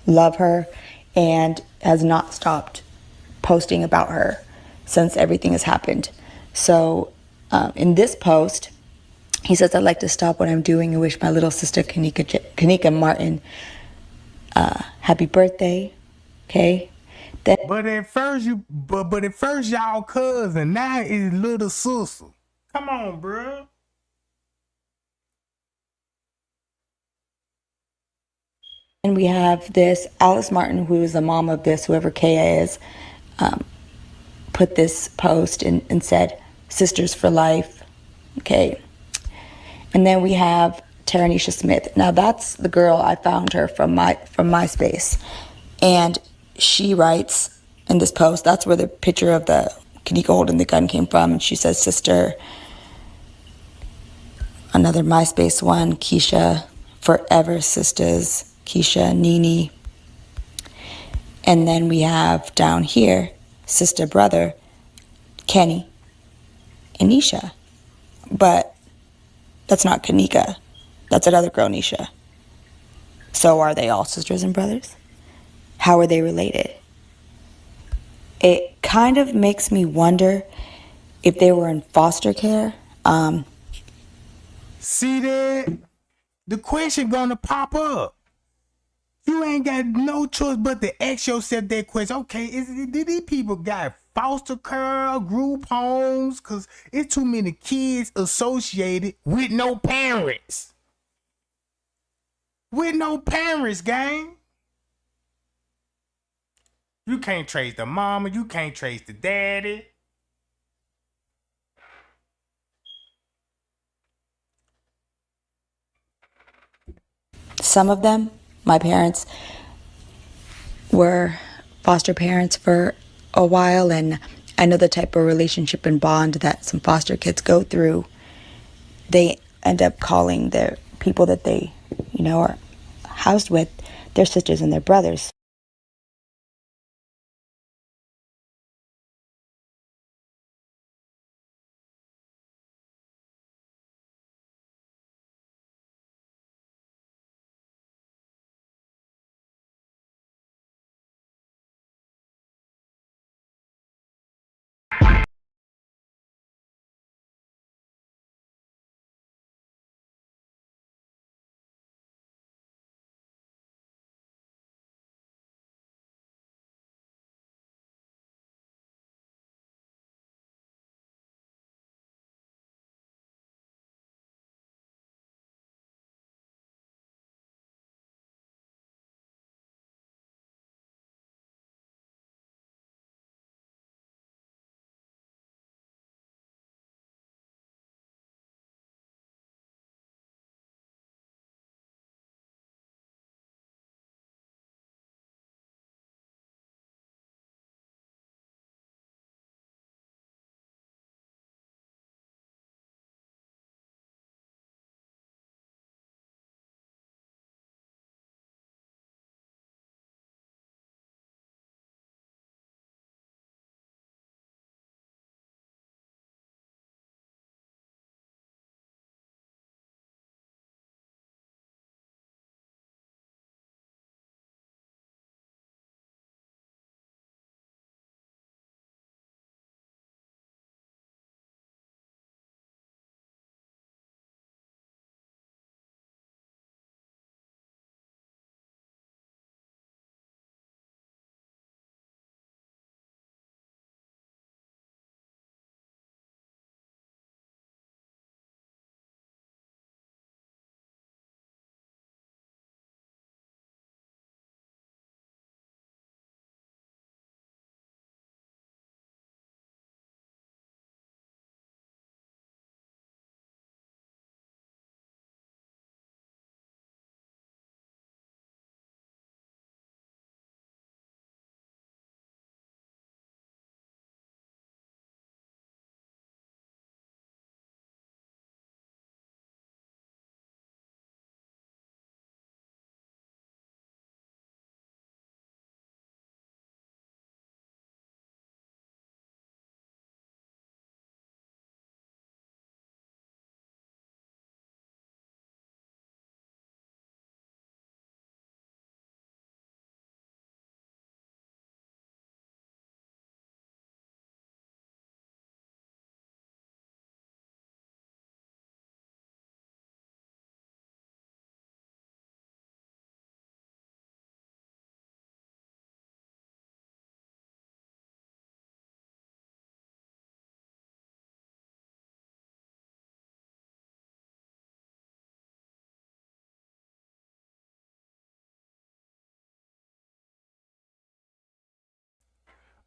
Speaker 2: love her, and has not stopped posting about her since everything has happened. So in this post, he says, I'd like to stop what I'm doing and wish my little sister Kenneka Martin happy birthday. Okay. Then
Speaker 1: But at first y'all cousin. Now it's little sister. Come on, bruh.
Speaker 2: and we have this Alice Martin, who is the mom of this, whoever Kaya is, put this post and said, Sisters for Life. Okay. And then we have Taranisha Smith. Now that's the girl, I found her from MySpace. And she writes in this post, that's where the picture of the Kenneka holding the gun came from. And she says, sister. Another MySpace one, Keisha, Forever Sisters, Keisha, Nene. And then we have down here, sister, brother, Kenny, and Nisha. But that's not Kenneka. That's another girl, Nisha. So are they all sisters and brothers? How are they related? It kind of makes me wonder if they were in foster care.
Speaker 1: See that? The question gonna pop up. You ain't got no choice but to ask yourself that question. Okay, did these people got foster care, group homes? Cause it's too many kids associated with no parents. With no parents, gang. You can't trace the mama, you can't trace the daddy.
Speaker 2: Some of them, my parents, were foster parents for a while, and I know the type of relationship and bond that some foster kids go through. They end up calling their people that they, are housed with, their sisters and their brothers.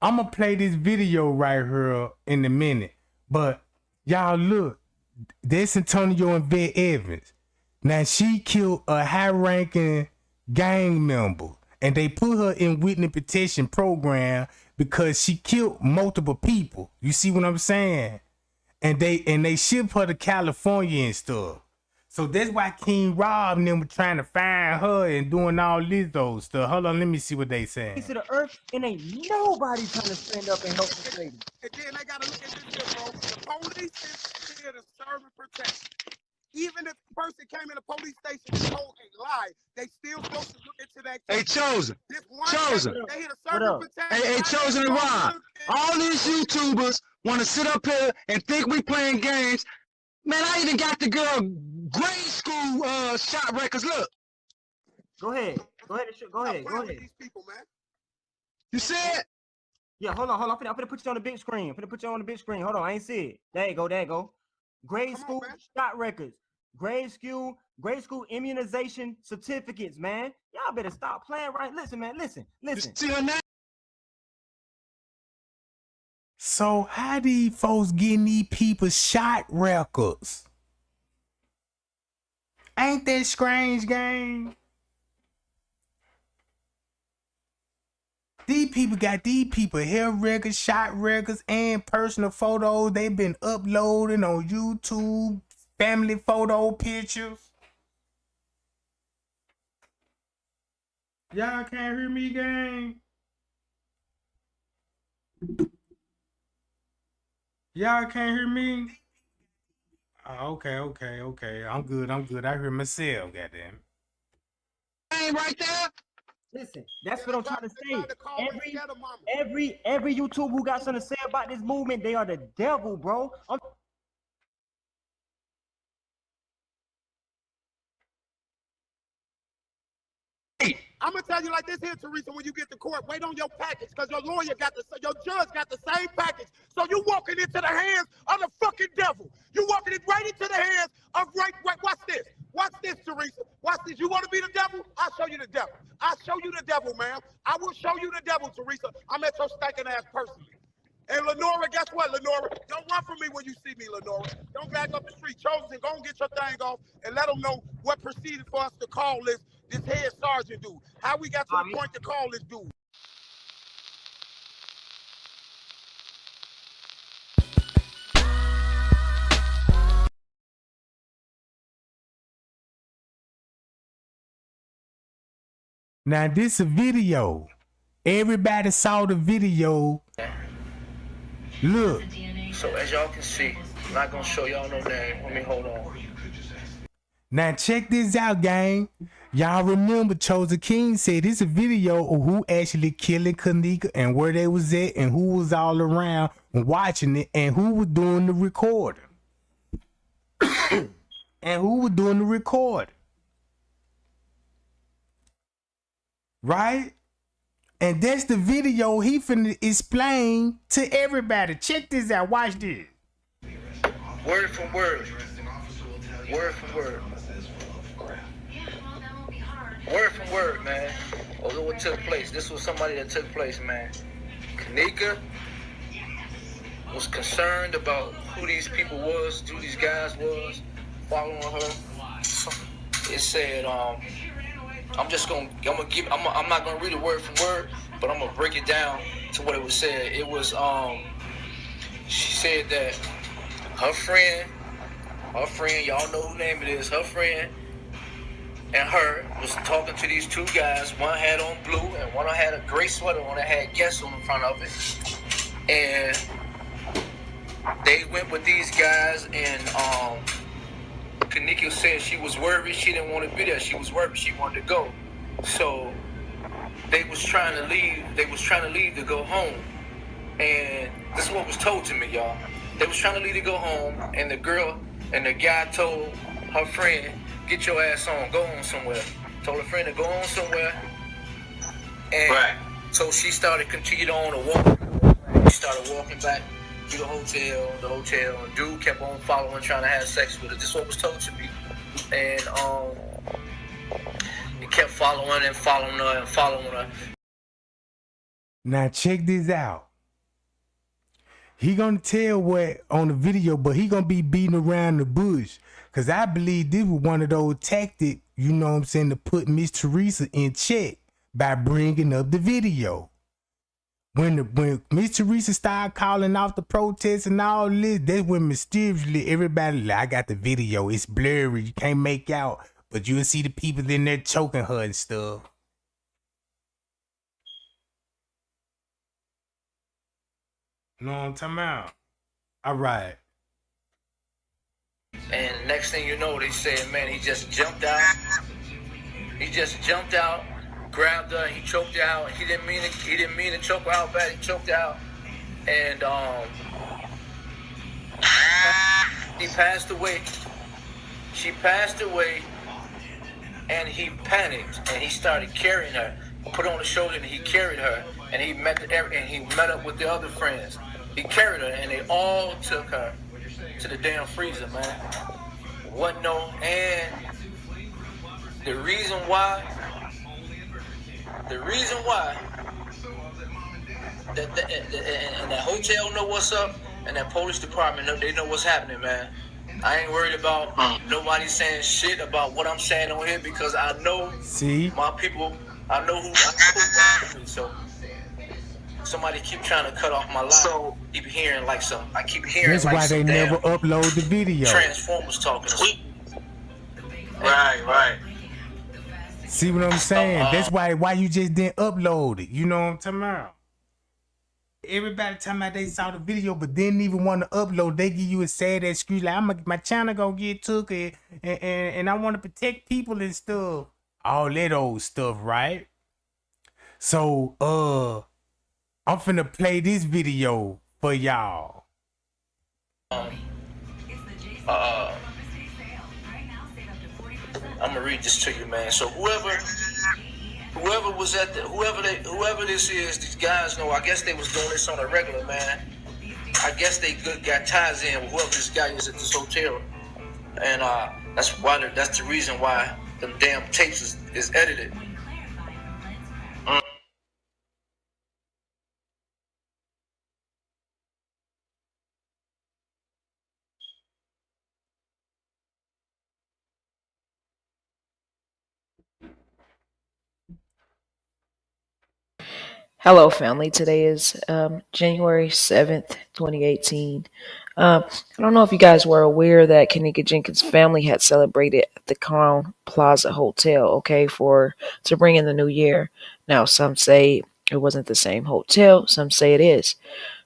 Speaker 1: I'm gonna play this video right here in a minute. But y'all look, this Antonio and Vet Evans. Now she killed a high-ranking gang member, and they put her in witness protection program because she killed multiple people. You see what I'm saying? And they ship her to California and stuff. So that's why King Rob and them were trying to find her and doing all this old stuff. Hold on, let me see what they saying.
Speaker 3: To the earth, and ain't nobody trying to stand up and help this lady.
Speaker 4: And then they gotta look at this here, bro. The police is here to serve and protect. Even if the person came in the police station and told a lie, they still supposed to look into that case.
Speaker 5: Hey, Chosen.
Speaker 4: This one
Speaker 5: Chosen.
Speaker 4: case, they here to serve and protect.
Speaker 5: Hey, Chosen and Rob. All these YouTubers want to sit up here and think we playing games. Man, I even got the girl grade school shot records. Look.
Speaker 3: Go ahead. Go ahead. Go ahead.
Speaker 4: These people, man.
Speaker 5: You see it?
Speaker 3: Yeah, hold on. I'm finna put you on the big screen. Hold on, I ain't see it. There you go. Grade school shot records. Grade school immunization certificates, man. Y'all better stop playing right. Listen, man. Listen.
Speaker 5: You see her now?
Speaker 1: So how these folks getting these people shot records? Ain't that strange, gang? These people got hair records, shot records, and personal photos they've been uploading on YouTube, family photo pictures. Y'all can't hear me, gang? Y'all can't hear me? Oh, okay. I'm good. I hear myself, goddamn.
Speaker 5: Ain't right there.
Speaker 3: Listen, that's what I'm trying to say. Every YouTube who got something to say about this movement, they are the devil, bro.
Speaker 4: I'm gonna tell you like this here, Teresa. When you get to court, wait on your package, cause your lawyer got your judge got the same package. So you walking into the hands of the fucking devil. You walking it right into the hands of right. Watch this, Teresa. Watch this. You want to be the devil? I'll show you the devil. I'll show you the devil, ma'am. I will show you the devil, Teresa. I'm at your stinking ass personally. And Lenora, guess what, Lenora? Don't run from me when you see me, Lenora. Don't back up the street. Chosen, go and get your thing off and let them know what proceeded for us to call this head sergeant dude. How we got to the point to call this dude.
Speaker 1: Now this a video. Everybody saw the video. Look.
Speaker 6: So as y'all can see, I'm not gonna show y'all no name. Let me hold on.
Speaker 1: Now check this out, gang. Y'all remember Chosen King said it's a video of who actually killing Kenneka and where they was at and who was all around watching it and who was doing the recording. Right? And that's the video he finna explain to everybody. Check this out. Watch this.
Speaker 6: Word for word. Word for word. Word for word, man. Although what took place, this was somebody that took place, man. Kenneka was concerned about who these people was, who these guys was, following her. It said, I'm not gonna read it word for word, but I'm gonna break it down to what it was said. It was, she said that her friend, y'all know who name it is, her friend and her was talking to these two guys. One had on blue and one had a gray sweater on that had guests on the front of it. And they went with these guys, and Kenneka said she was worried. She didn't want to be there. She was worried. She wanted to go. So they was trying to leave. They was trying to leave to go home. And this is what was told to me, y'all. They was trying to leave to go home, and the girl and the guy told her friend, "Get your ass on, go on somewhere." Told her friend to go on somewhere. And so she continued on to walk. She started walking back to the hotel, and dude kept on following, trying to have sex with her. This is what was told to me. And he kept following her.
Speaker 1: Now check this out. He gonna tell what on the video, but he gonna be beating around the bush. Cause I believe this was one of those tactics, you know what I'm saying, to put Miss Teresa in check by bringing up the video. When Miss Teresa started calling off the protests and all this, that's when mysteriously everybody like, I got the video, it's blurry, you can't make out, but you'll see the people in there choking her and stuff. You know what I'm talking about? All right.
Speaker 6: And next thing you know, they said, man, he just jumped out. He just jumped out, grabbed her, he choked her out. He didn't mean to choke her out bad. He choked her out, and he passed away. She passed away, and he panicked and he started carrying her. Put her on the shoulder and he carried her, and he met up with the other friends. He carried her, and they all took her to the damn freezer, man. What no? And the reason why and that hotel know what's up, and that police department they know what's happening, man. I ain't worried about nobody saying shit about what I'm saying on here, because I know my people. I know who rides me. So somebody keep trying to cut off my life. So I keep hearing
Speaker 1: That's why they never upload the video.
Speaker 6: Transformers talking.
Speaker 5: Right.
Speaker 1: See what I'm saying? That's why you just didn't upload it. You know what I'm talking about? Everybody talking about they saw the video but didn't even want to upload. They give you a sad excuse like my channel gonna get took and I want to protect people and stuff. All that old stuff, right? So I'm finna play this video for y'all.
Speaker 6: I'm gonna read this to you, man. So whoever was at whoever this is, these guys know. I guess they was doing this on a regular, man. I guess they got ties in with whoever this guy is at this hotel, and that's the reason why them damn tapes is edited.
Speaker 7: Hello, family. Today is January 7th, 2018. I don't know if you guys were aware that Kenneka Jenkins' family had celebrated at the Crown Plaza Hotel, to bring in the new year. Now, some say it wasn't the same hotel. Some say it is.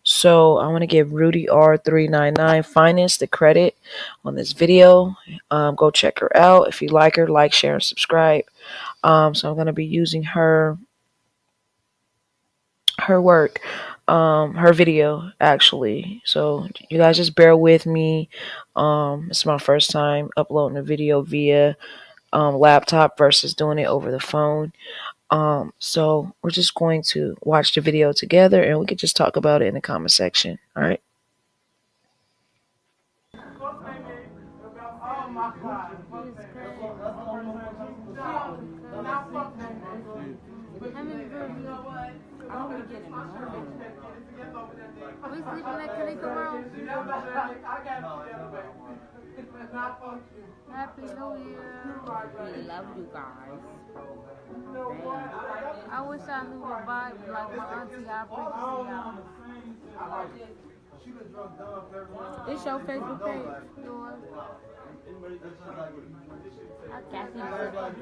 Speaker 7: So I want to give Rudy R399 Finance the credit on this video. Go check her out. If you like her, like, share, and subscribe. So I'm going to be using her work, her video actually. So you guys just bear with me. It's my first time uploading a video via laptop versus doing it over the phone. So we're just going to watch the video together and we can just talk about it in the comment section. All right.
Speaker 8: We sleeping at Kenneka room. Happy New Year. We love you guys. Damn. I wish I knew the vibe like my auntie. I appreciate y'all. This your Facebook page? Yours? Kathy That's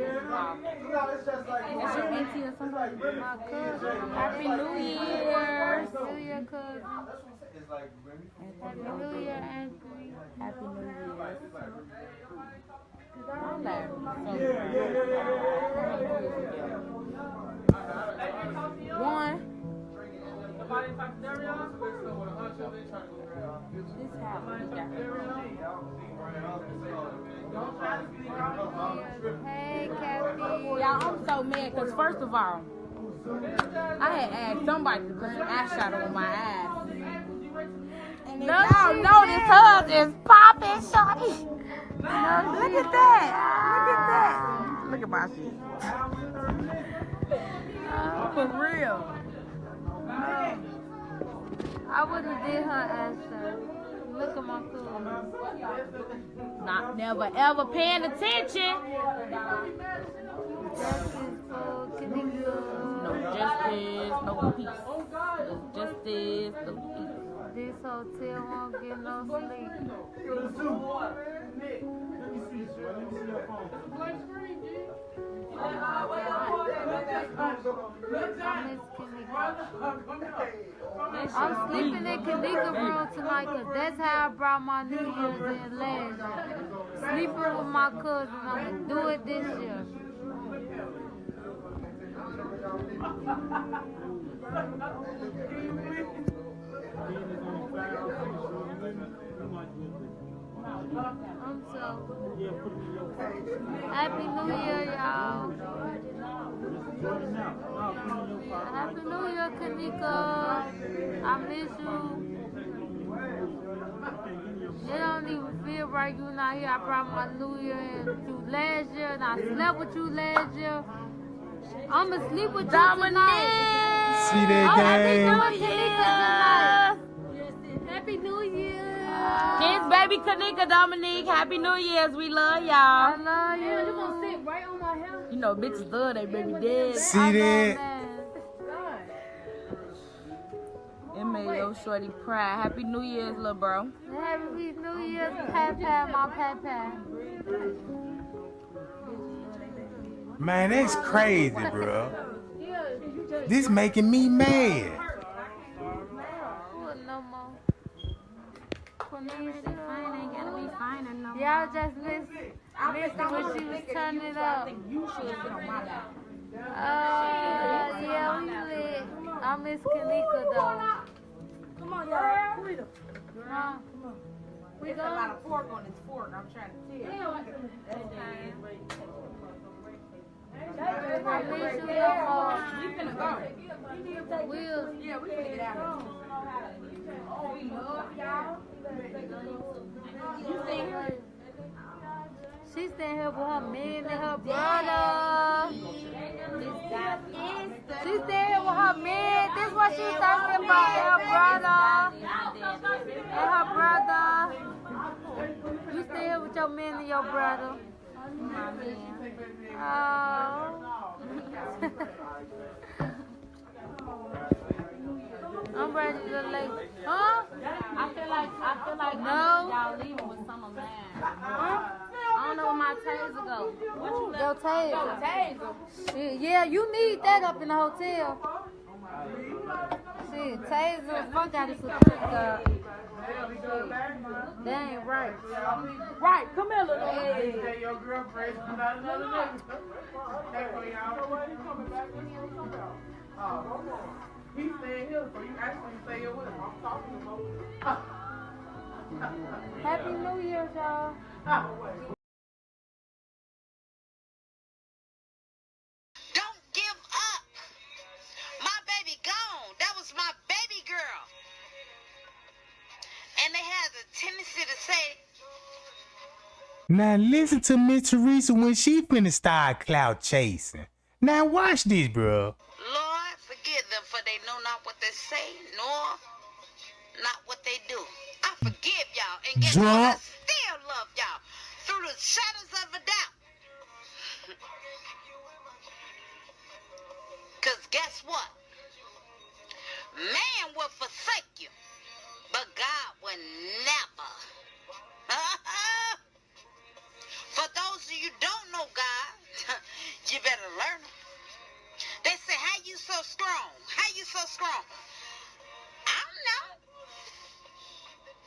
Speaker 8: your auntie or somebody? My cousin. Happy New Year. New Year, cousin. Happy New Year, Anthony. Happy New Year. One. Hey, Kathy. Y'all, I'm so mad because first of all, I had asked somebody to put some eyeshadow on my eyes. And if y'all notice, hers is popping, shorty. Look at that. Look at that. Look at my shit. For real. I wouldn't have did her ass shot. Look at my cousin. Not never ever paying attention. Justice for Kenneka. No justice, no peace. Justice, no peace. This hotel won't get no sleep. I'm sleeping in Kenneka room tonight because that's how I brought my New Year's in last year. Sleeping with my cousins. I'm going to do it this year. I'm so Happy New Year, y'all. Happy New Year, Kenneka. I miss you. It don't even feel right you not here. I brought my New Year in with you last year, and I slept with you last year. I'ma sleep with you tonight.
Speaker 1: See that game?
Speaker 8: Happy New Year.
Speaker 9: Kids, baby Kenneka, Dominique, Happy New Year's. We love y'all.
Speaker 8: I love you. You gonna sit right on my head?
Speaker 9: You know, bitches love they baby dead.
Speaker 1: See that?
Speaker 9: It made your shorty proud. Happy New Year's, little bro.
Speaker 8: Happy New Year's, Pat, my Pat.
Speaker 1: Man, that's crazy, bro. This making me mad.
Speaker 8: No more.
Speaker 9: Y'all
Speaker 8: Y'all just missed when she was turning it up. Yeah, we lit. I miss Kenneka though.
Speaker 9: Come on, y'all.
Speaker 8: Huh? We
Speaker 9: There's a lot of pork on this fork. I'm trying to tell.
Speaker 8: I miss you, Moma.
Speaker 9: We finna go.
Speaker 8: Will.
Speaker 9: Yeah, we finna get out of here. Oh, we love y'all. You see her?
Speaker 8: She staying here with her man and her brother. She staying here with her man. This is what she was talking about. And her brother. You stay here with your man and your brother. My man. Oh. I'm ready to lay. Huh?
Speaker 9: I feel like
Speaker 8: No.
Speaker 9: y'all leaving with some of mine. I don't know where my taser go.
Speaker 8: Your taser.
Speaker 9: Taser.
Speaker 8: Shit, yeah, you need that up in the hotel. Shit, taser, fuck out of security guard. That ain't right.
Speaker 9: Right, come here, little
Speaker 8: Hey.
Speaker 10: He's staying here, so you actually stay here with him. I'm talking to him.
Speaker 8: Happy New Year, y'all.
Speaker 11: Don't give up. My baby gone. That was my baby girl. And they had the tendency to say,
Speaker 1: Now listen to Miss Teresa when she finna start clout chasing. Now watch this, bro.
Speaker 11: Lord, forgive them, for they know not what they say, nor not what they do. I forgive y'all, and guess what? I
Speaker 1: Drop.
Speaker 11: still love y'all through the shadows of a doubt. Because guess what? Man will forsake you, but God will never. For those of you who don't know God, you better learn him. They say, how you so strong? How you so strong? I don't know.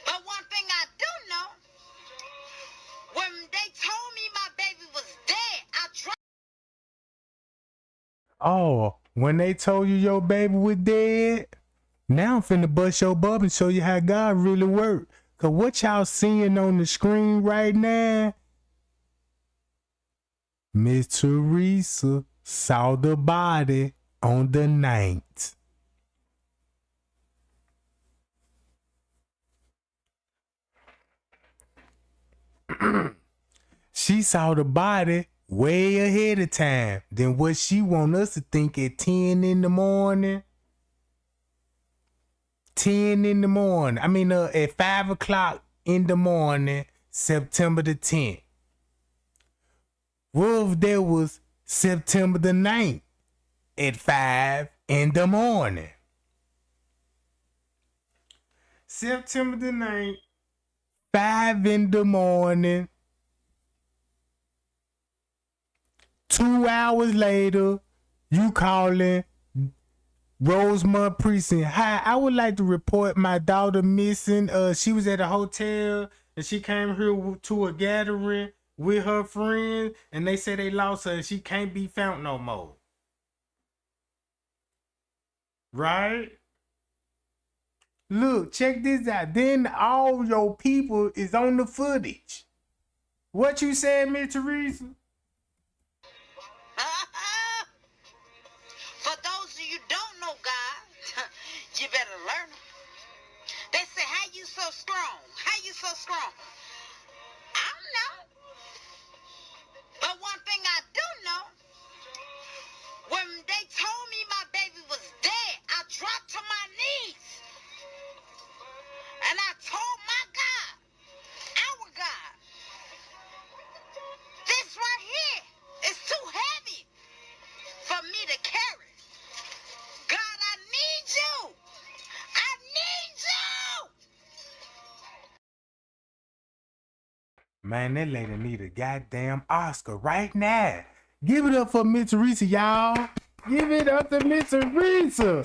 Speaker 11: But one thing I do know, when they told me my baby was dead, I dropped.
Speaker 1: Oh, when they told you your baby was dead, now I'm finna bust your bub and show you how God really work. Cause what y'all seeing on the screen right now, Miss Teresa saw the body on the 9th. She saw the body way ahead of time than what she want us to think at 10 in the morning. 10 in the morning. I mean, at 5 o'clock in the morning, September the 10th. What if there was September the 9th at 5 in the morning? September the 9th, 5 in the morning. 2 hours later, you calling Rosemont Precinct. Hi, I would like to report my daughter missing. She was at a hotel and she came here to a gathering with her friends, and they said they lost her and she can't be found no more. Right? Look, check this out. Then all your people is on the footage. What you said, Miss Teresa?
Speaker 11: For those of you who don't know God, you better learn him. They say, how you so strong? How you so strong? I don't know. But one thing I do know, when they told me my baby was dead, I dropped to my knees. And I told my God, our God, this right here is too heavy for me to carry. God, I need you. I need you.
Speaker 1: Man, that lady need a goddamn Oscar right now. Give it up for Miss Teresa, y'all. Give it up to Miss Teresa.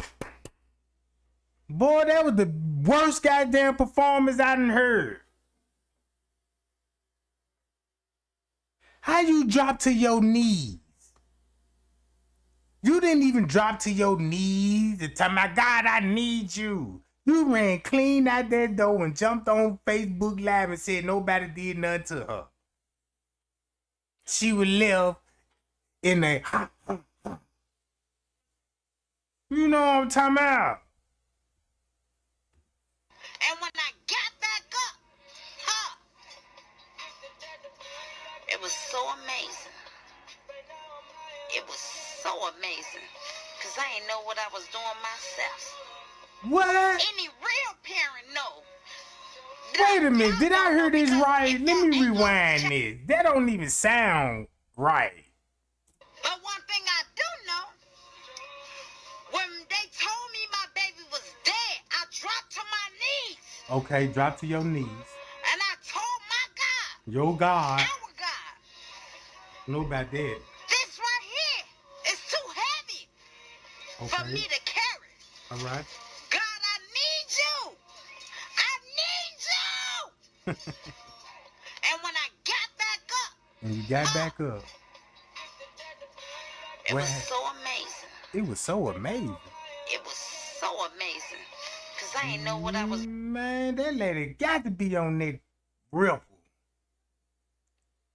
Speaker 1: Boy, that was the worst goddamn performance I done heard. How you drop to your knees? You didn't even drop to your knees and tell my God, I need you. You ran clean out that door and jumped on Facebook Live and said nobody did nothing to her. She would live in a... You know what I'm talking about.
Speaker 11: And when I got back up, it was so amazing. It was so amazing. Because I didn't know what I was doing myself.
Speaker 1: What?
Speaker 11: Any real parent know.
Speaker 1: Wait a minute, did I hear this right? Let me rewind this. That don't even sound right.
Speaker 11: But one thing I do know, when they told me my baby was dead, I dropped to my knees.
Speaker 1: Okay, drop to your knees.
Speaker 11: And I told my God,
Speaker 1: Your God.
Speaker 11: our God,
Speaker 1: Know about that.
Speaker 11: this right here is too heavy for me to carry.
Speaker 1: All right.
Speaker 11: God, I need you. I need you. And when I got back up,
Speaker 1: And you got back up.
Speaker 11: it was so amazing.
Speaker 1: It was so amazing.
Speaker 11: It was so amazing. Because I didn't know what I was...
Speaker 1: Man, that lady got to be on that ripple.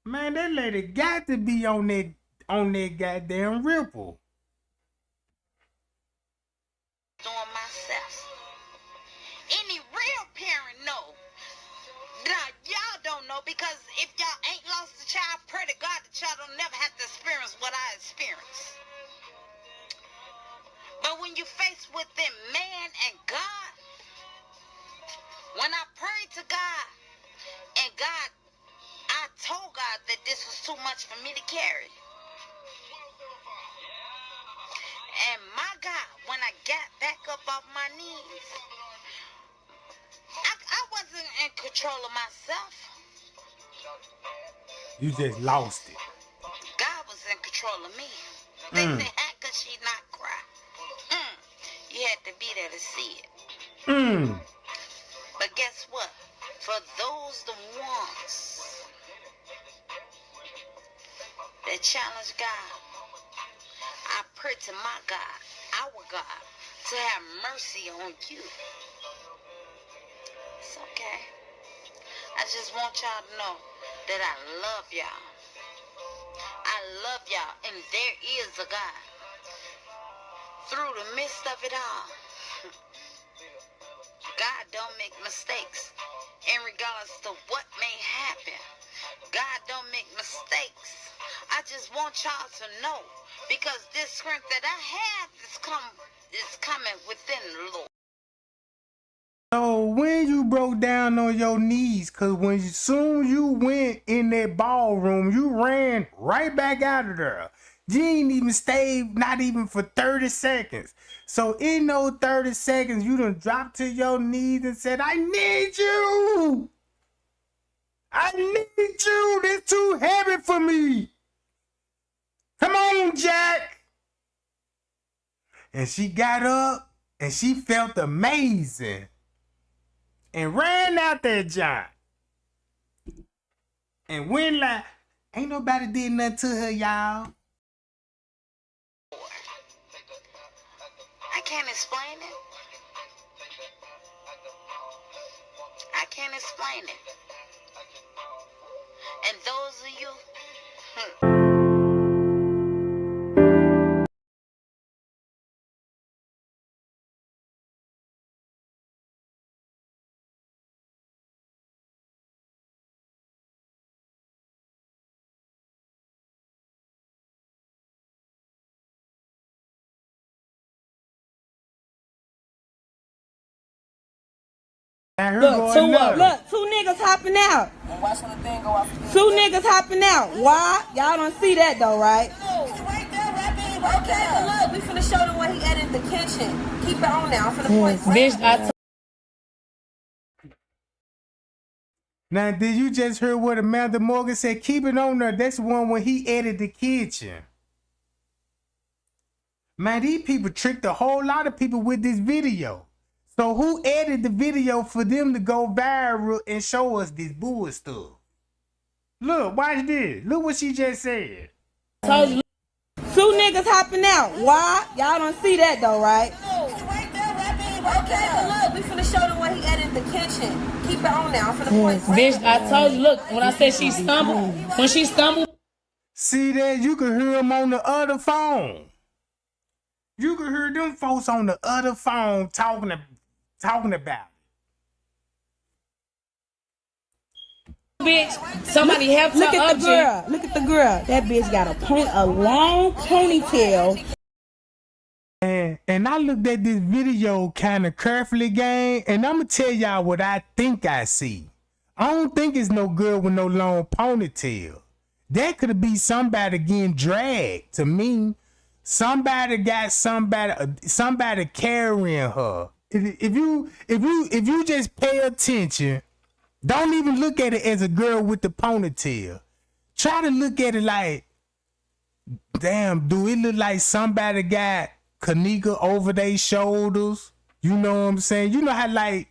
Speaker 1: Man, that lady got to be on that goddamn ripple.
Speaker 11: Doing myself. Any real parent know. Now, y'all don't know, because if y'all ain't lost a child, pray to God the child don't never have to experience what I experienced. But when you face within man and God, when I prayed to God, and God, I told God that this was too much for me to carry. And my God, when I got back up off my knees, I wasn't in control of myself.
Speaker 1: You just lost it.
Speaker 11: God was in control of me. They said, how could she not cry? You had to be there to see it. But guess what? For those the ones that challenge God, I pray to my God, our God, to have mercy on you. It's okay. I just want y'all to know that I love y'all. I love y'all, and there is a God. Through the midst of it all, God don't make mistakes. In regards to what may happen, God don't make mistakes. I just want y'all to know, because this strength that I have is coming within the Lord.
Speaker 1: So when you broke down on your knees, cause when soon you went in that ballroom, you ran right back out of there. You ain't even stayed, not even for 30 seconds. So in those 30 seconds, you done dropped to your knees and said, I need you. I need you. This too heavy for me. Come on, Jack. And she got up and she felt amazing. And ran out there, John. And went like, ain't nobody did nothing to her, y'all.
Speaker 11: I can't explain it. I can't explain it. And those of you,
Speaker 8: Look, two niggas hopping out. Two niggas hopping out. Why? Y'all don't see that though, right?
Speaker 9: Okay, but look, we finna show them what he added in the kitchen. Keep it on now. I'm finna point.
Speaker 7: Bitch,
Speaker 1: Now, did you just hear what Amanda Morgan said? Keep it on there. That's the one when he edited the kitchen. Man, these people tricked a whole lot of people with this video. So who edited the video for them to go viral and show us this bull stuff? Look, watch this. Look what she just said.
Speaker 8: Told you. Two niggas hopping out. Why? Y'all don't see that though, right?
Speaker 9: Okay, but look, we finna show them what he added in the kitchen. Keep it on now. I'm finna point.
Speaker 7: bitch, I told you, look, when I said she stumbled, when she stumbled.
Speaker 1: See that? You can hear them on the other phone. You can hear them folks on the other phone talking about it.
Speaker 7: Bitch, somebody help
Speaker 8: Look
Speaker 7: her
Speaker 8: at
Speaker 7: up,
Speaker 8: the girl. Look at the girl. That bitch got a long ponytail.
Speaker 1: And I looked at this video kind of carefully, gang, and I'm gonna tell y'all what I think I see. I don't think it's no girl with no long ponytail. That could be somebody getting dragged. To me, somebody got somebody carrying her. If you just pay attention, don't even look at it as a girl with the ponytail. Try to look at it like, damn, do it look like somebody got Kenneka over their shoulders? You know what I'm saying? You know how, like,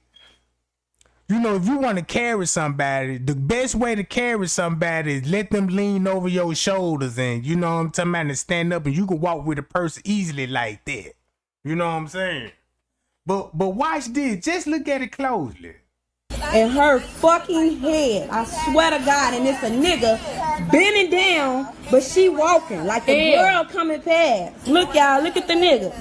Speaker 1: you know, if you want to carry somebody, the best way to carry somebody is let them lean over your shoulders, and you know what I'm talking about, and stand up, and you can walk with a person easily like that. You know what I'm saying? But watch this. Just look at it closely.
Speaker 8: In her fucking head, I swear to God, and it's a nigga bending down, but she walking like a girl coming past. Look, y'all, look at the nigga.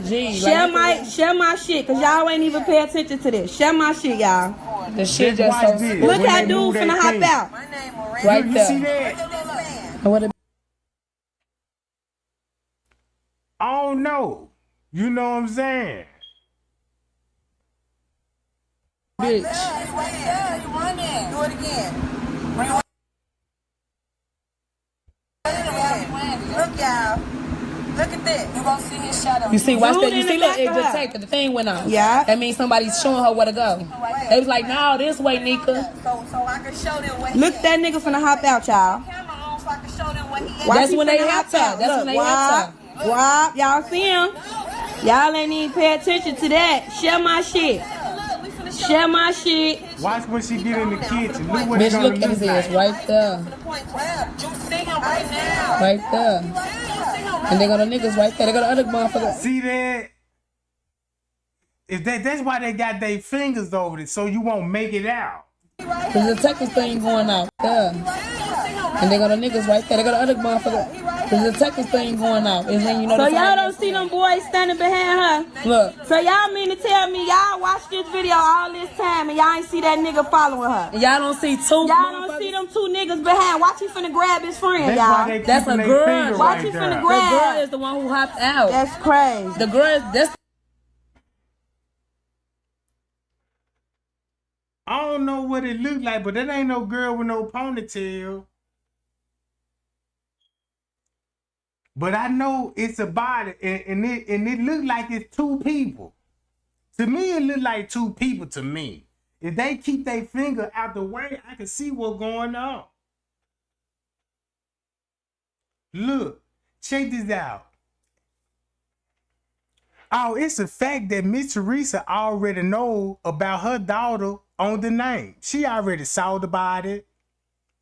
Speaker 8: Share my shit, cause y'all ain't even pay attention to this. Share my shit, y'all.
Speaker 7: The shit just so
Speaker 1: this.
Speaker 8: Look how dude finna hop out.
Speaker 7: Right
Speaker 1: you
Speaker 7: there.
Speaker 1: See that? I don't know. You know what I'm saying?
Speaker 7: Bitch.
Speaker 9: Do it again. Look, y'all. Look at this. You gonna see his shadow.
Speaker 7: You see, watch
Speaker 8: Dude
Speaker 7: that. You
Speaker 8: in
Speaker 7: see,
Speaker 8: the
Speaker 7: look,
Speaker 8: back
Speaker 7: it
Speaker 8: of
Speaker 7: just
Speaker 8: her.
Speaker 7: take the thing went off.
Speaker 8: Yeah.
Speaker 7: That means somebody's showing her where to go. They was like, no, this way, Nika.
Speaker 9: So I can show them what he
Speaker 8: Look, that nigga finna hop out, y'all.
Speaker 9: camera on so I can show them what he
Speaker 7: That's
Speaker 8: he
Speaker 7: when they
Speaker 8: finna
Speaker 7: helped
Speaker 8: hop
Speaker 7: her.
Speaker 8: out.
Speaker 7: That's
Speaker 8: Look,
Speaker 7: when they helped her.
Speaker 8: Why? Y'all see him? Y'all ain't even pay attention to that. Share my shit. Share my shit.
Speaker 1: Watch when she get in the kitchen. Look what it's
Speaker 7: Bitch,
Speaker 1: gonna
Speaker 7: look at
Speaker 1: look
Speaker 7: this
Speaker 1: like.
Speaker 7: right there.
Speaker 9: You see him right now.
Speaker 7: Right there. And they go the niggas right there. They go the other motherfucker.
Speaker 1: See that? That's why they got their fingers over it, so you won't make it out.
Speaker 7: There's a Texas thing going out there. And they go the niggas right there. They go the other motherfucker. There's a Texas thing going out. Is when you know.
Speaker 8: So y'all don't see them boys standing behind her?
Speaker 7: Look.
Speaker 8: So y'all mean to tell me y'all watched this video all this time and y'all ain't see that nigga following her?
Speaker 7: Y'all don't see two.
Speaker 8: Y'all don't see them two niggas behind. Watch he finna grab his friend,
Speaker 1: That's why
Speaker 8: y'all.
Speaker 1: they
Speaker 7: That's
Speaker 1: keeping
Speaker 7: a
Speaker 1: their
Speaker 7: girl.
Speaker 1: finger
Speaker 8: Watch
Speaker 1: right
Speaker 8: he
Speaker 1: there.
Speaker 8: finna
Speaker 7: The
Speaker 8: grab.
Speaker 7: girl is the one who hopped out.
Speaker 8: That's crazy.
Speaker 7: The girl. That's.
Speaker 1: I don't know what it looked like, but that ain't no girl with no ponytail. But I know it's a body, and it looked like it's two people. To me, it looked like two people to me. If they keep their finger out the way, I can see what's going on. Look, check this out. Oh, it's a fact that Miss Teresa already know about her daughter on the name. She already saw the body.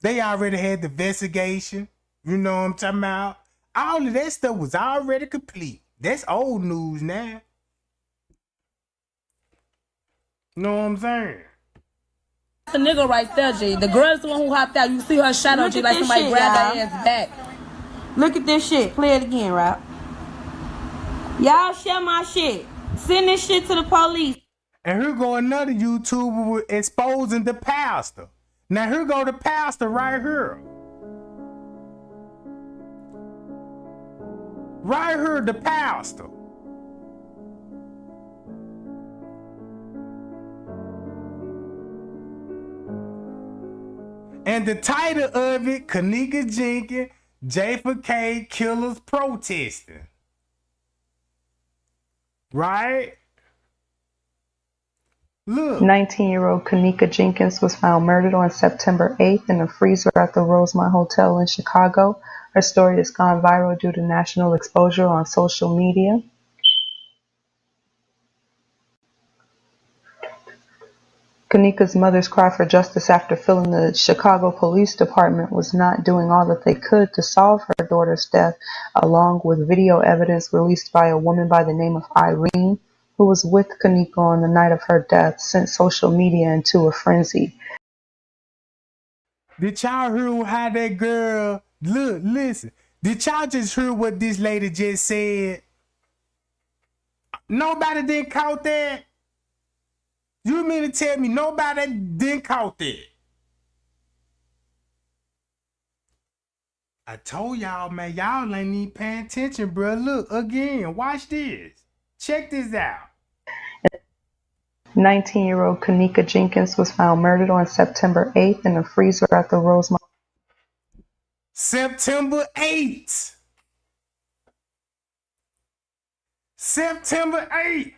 Speaker 1: They already had the investigation. You know what I'm talking about? All of that stuff was already complete. That's old news now. You know what I'm saying?
Speaker 8: That's a nigga right there, G. The girl's the one who hopped out. You see her shadow, G, like somebody grabbed her ass back. Look at this shit. Play it again, Rob. Y'all share my shit. Send this shit to the police.
Speaker 1: And here go another YouTuber exposing the pastor. Now here go the pastor right here. Right here, the pastor. And the title of it, Kenneka Jenkins, J4K killers protesting. Right? Look.
Speaker 12: 19-year-old Kenneka Jenkins was found murdered on September 8th in a freezer at the Rosemont Hotel in Chicago. Her story has gone viral due to national exposure on social media. Kenneka's mother's cry for justice after feeling the Chicago Police Department was not doing all that they could to solve her daughter's death, along with video evidence released by a woman by the name of Irene, who was with Kenneka on the night of her death, sent social media into a frenzy.
Speaker 1: Did y'all hear how that girl, look, listen, did y'all just hear what this lady just said? Nobody didn't count that? You mean to tell me nobody didn't count that? I told y'all, man, y'all ain't even paying attention, bro. Look, again, watch this. Check this out.
Speaker 12: 19-year-old Kenneka Jenkins was found murdered on September 8th in a freezer at the Rosemont.
Speaker 1: September 8th. September 8th.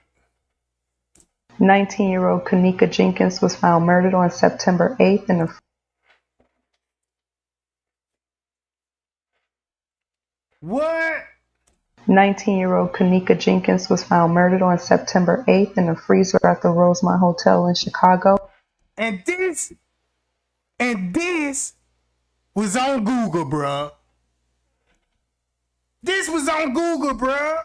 Speaker 12: 19-year-old Kenneka Jenkins was found murdered on September 8th in a
Speaker 1: What?
Speaker 12: 19-year-old Kenneka Jenkins was found murdered on September 8th in a freezer at the Rosemont Hotel in Chicago.
Speaker 1: And this was on Google, bruh. This was on Google, bruh.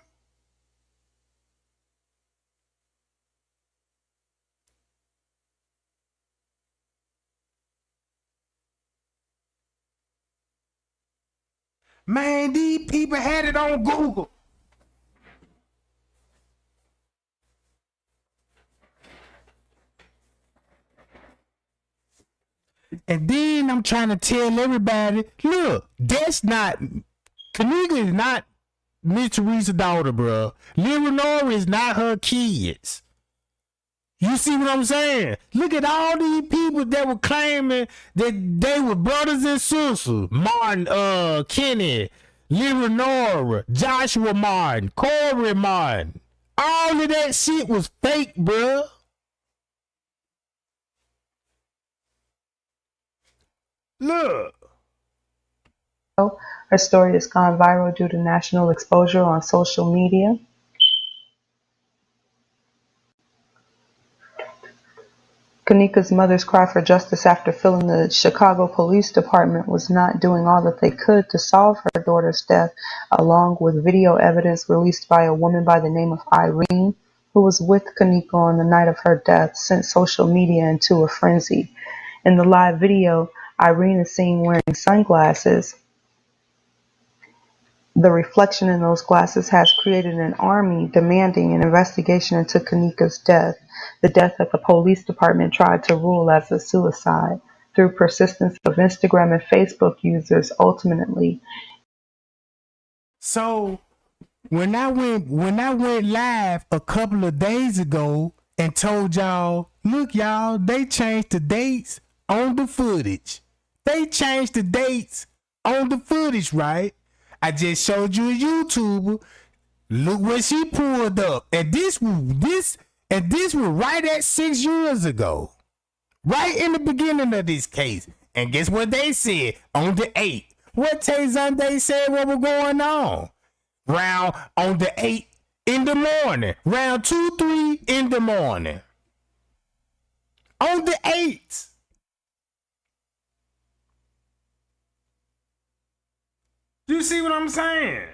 Speaker 1: Man, these people had it on Google. And then I'm trying to tell everybody, look, that's not, Kenneka is not Miss Teresa's daughter, bro. Leonora is not her kids. You see what I'm saying? Look at all these people that were claiming that they were brothers and sisters. Martin, Kenny, Leonora, Joshua Martin, Corey Martin. All of that shit was fake, bro. Look.
Speaker 12: Her story has gone viral due to national exposure on social media. Kenneka's mother's cry for justice after feeling the Chicago Police Department was not doing all that they could to solve her daughter's death, along with video evidence released by a woman by the name of Irene, who was with Kenneka on the night of her death, sent social media into a frenzy. In the live video, Irene is seen wearing sunglasses. The reflection in those glasses has created an army demanding an investigation into Kenneka's death, the death that the police department tried to rule as a suicide. Through persistence of Instagram and Facebook users, ultimately.
Speaker 1: So when I went live a couple of days ago and told y'all Look, y'all, they changed the dates on the footage. They changed the dates on the footage, right? I just showed you a YouTuber. Look what she pulled up. And this was right at 6 years ago. Right in the beginning of this case. And guess what they said on the 8th? What Tay said what was going on? Round on the 8th in the morning. Round 2, 3 in the morning. On the 8th. You see what I'm saying?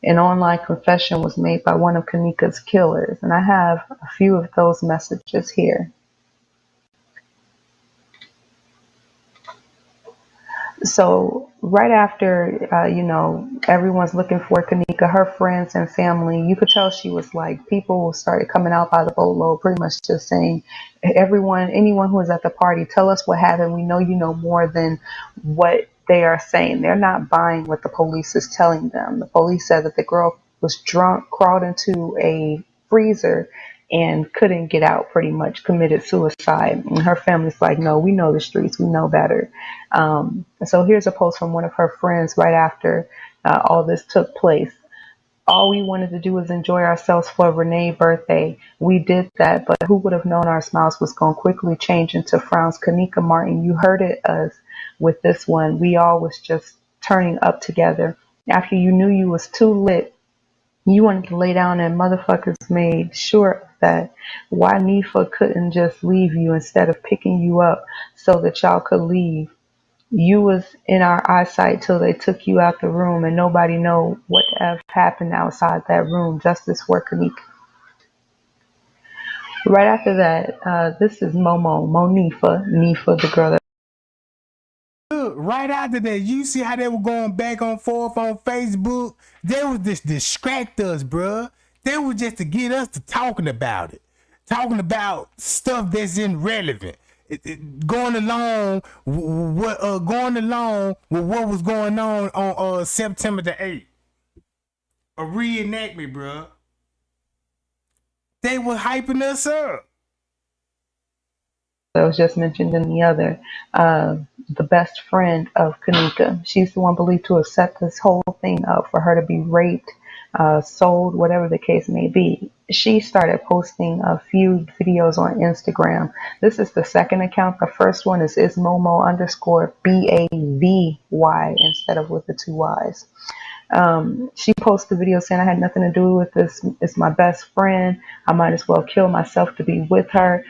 Speaker 12: An online confession was made by one of Kenneka's killers, and I have a few of those messages here. So right after, everyone's looking for Kenneka, her friends and family, you could tell she was like, people started coming out by the boatload, pretty much just saying, anyone who was at the party, tell us what happened. We know you know more than what they are saying. They're not buying what the police is telling them. The police said that the girl was drunk, crawled into a freezer, and couldn't get out, pretty much committed suicide. And her family's like, no, we know the streets, we know better. So here's a post from one of her friends right after all this took place. All we wanted to do was enjoy ourselves for Renee's birthday. We did that, but who would have known our smiles was going to quickly change into frowns. Kenneka Martin, you heard it us with this one. We all was just turning up together. After you knew you was too lit, you wanted to lay down, and motherfuckers made sure of that. Why Nifa couldn't just leave you instead of picking you up so that y'all could leave. You was in our eyesight till they took you out the room, and nobody know what the F happened outside that room. Justice for Kenneka. Right after that, this is Nifa, the girl that.
Speaker 1: Look, right after that, you see how they were going back and forth on Facebook? They was just distract us, bruh. They was just to get us to talking about it. Talking about stuff that's irrelevant. Going along with what was going on September the 8th. A reenactment, bruh. They were hyping us up.
Speaker 12: That was just mentioned in the other, the best friend of Kenneka. She's the one believed to have set this whole thing up for her to be raped, sold, whatever the case may be. She started posting a few videos on Instagram. This is the second account. The first one is Momo_BAVY instead of with the two Y's. She posted a video saying, I had nothing to do with this. It's my best friend. I might as well kill myself to be with her.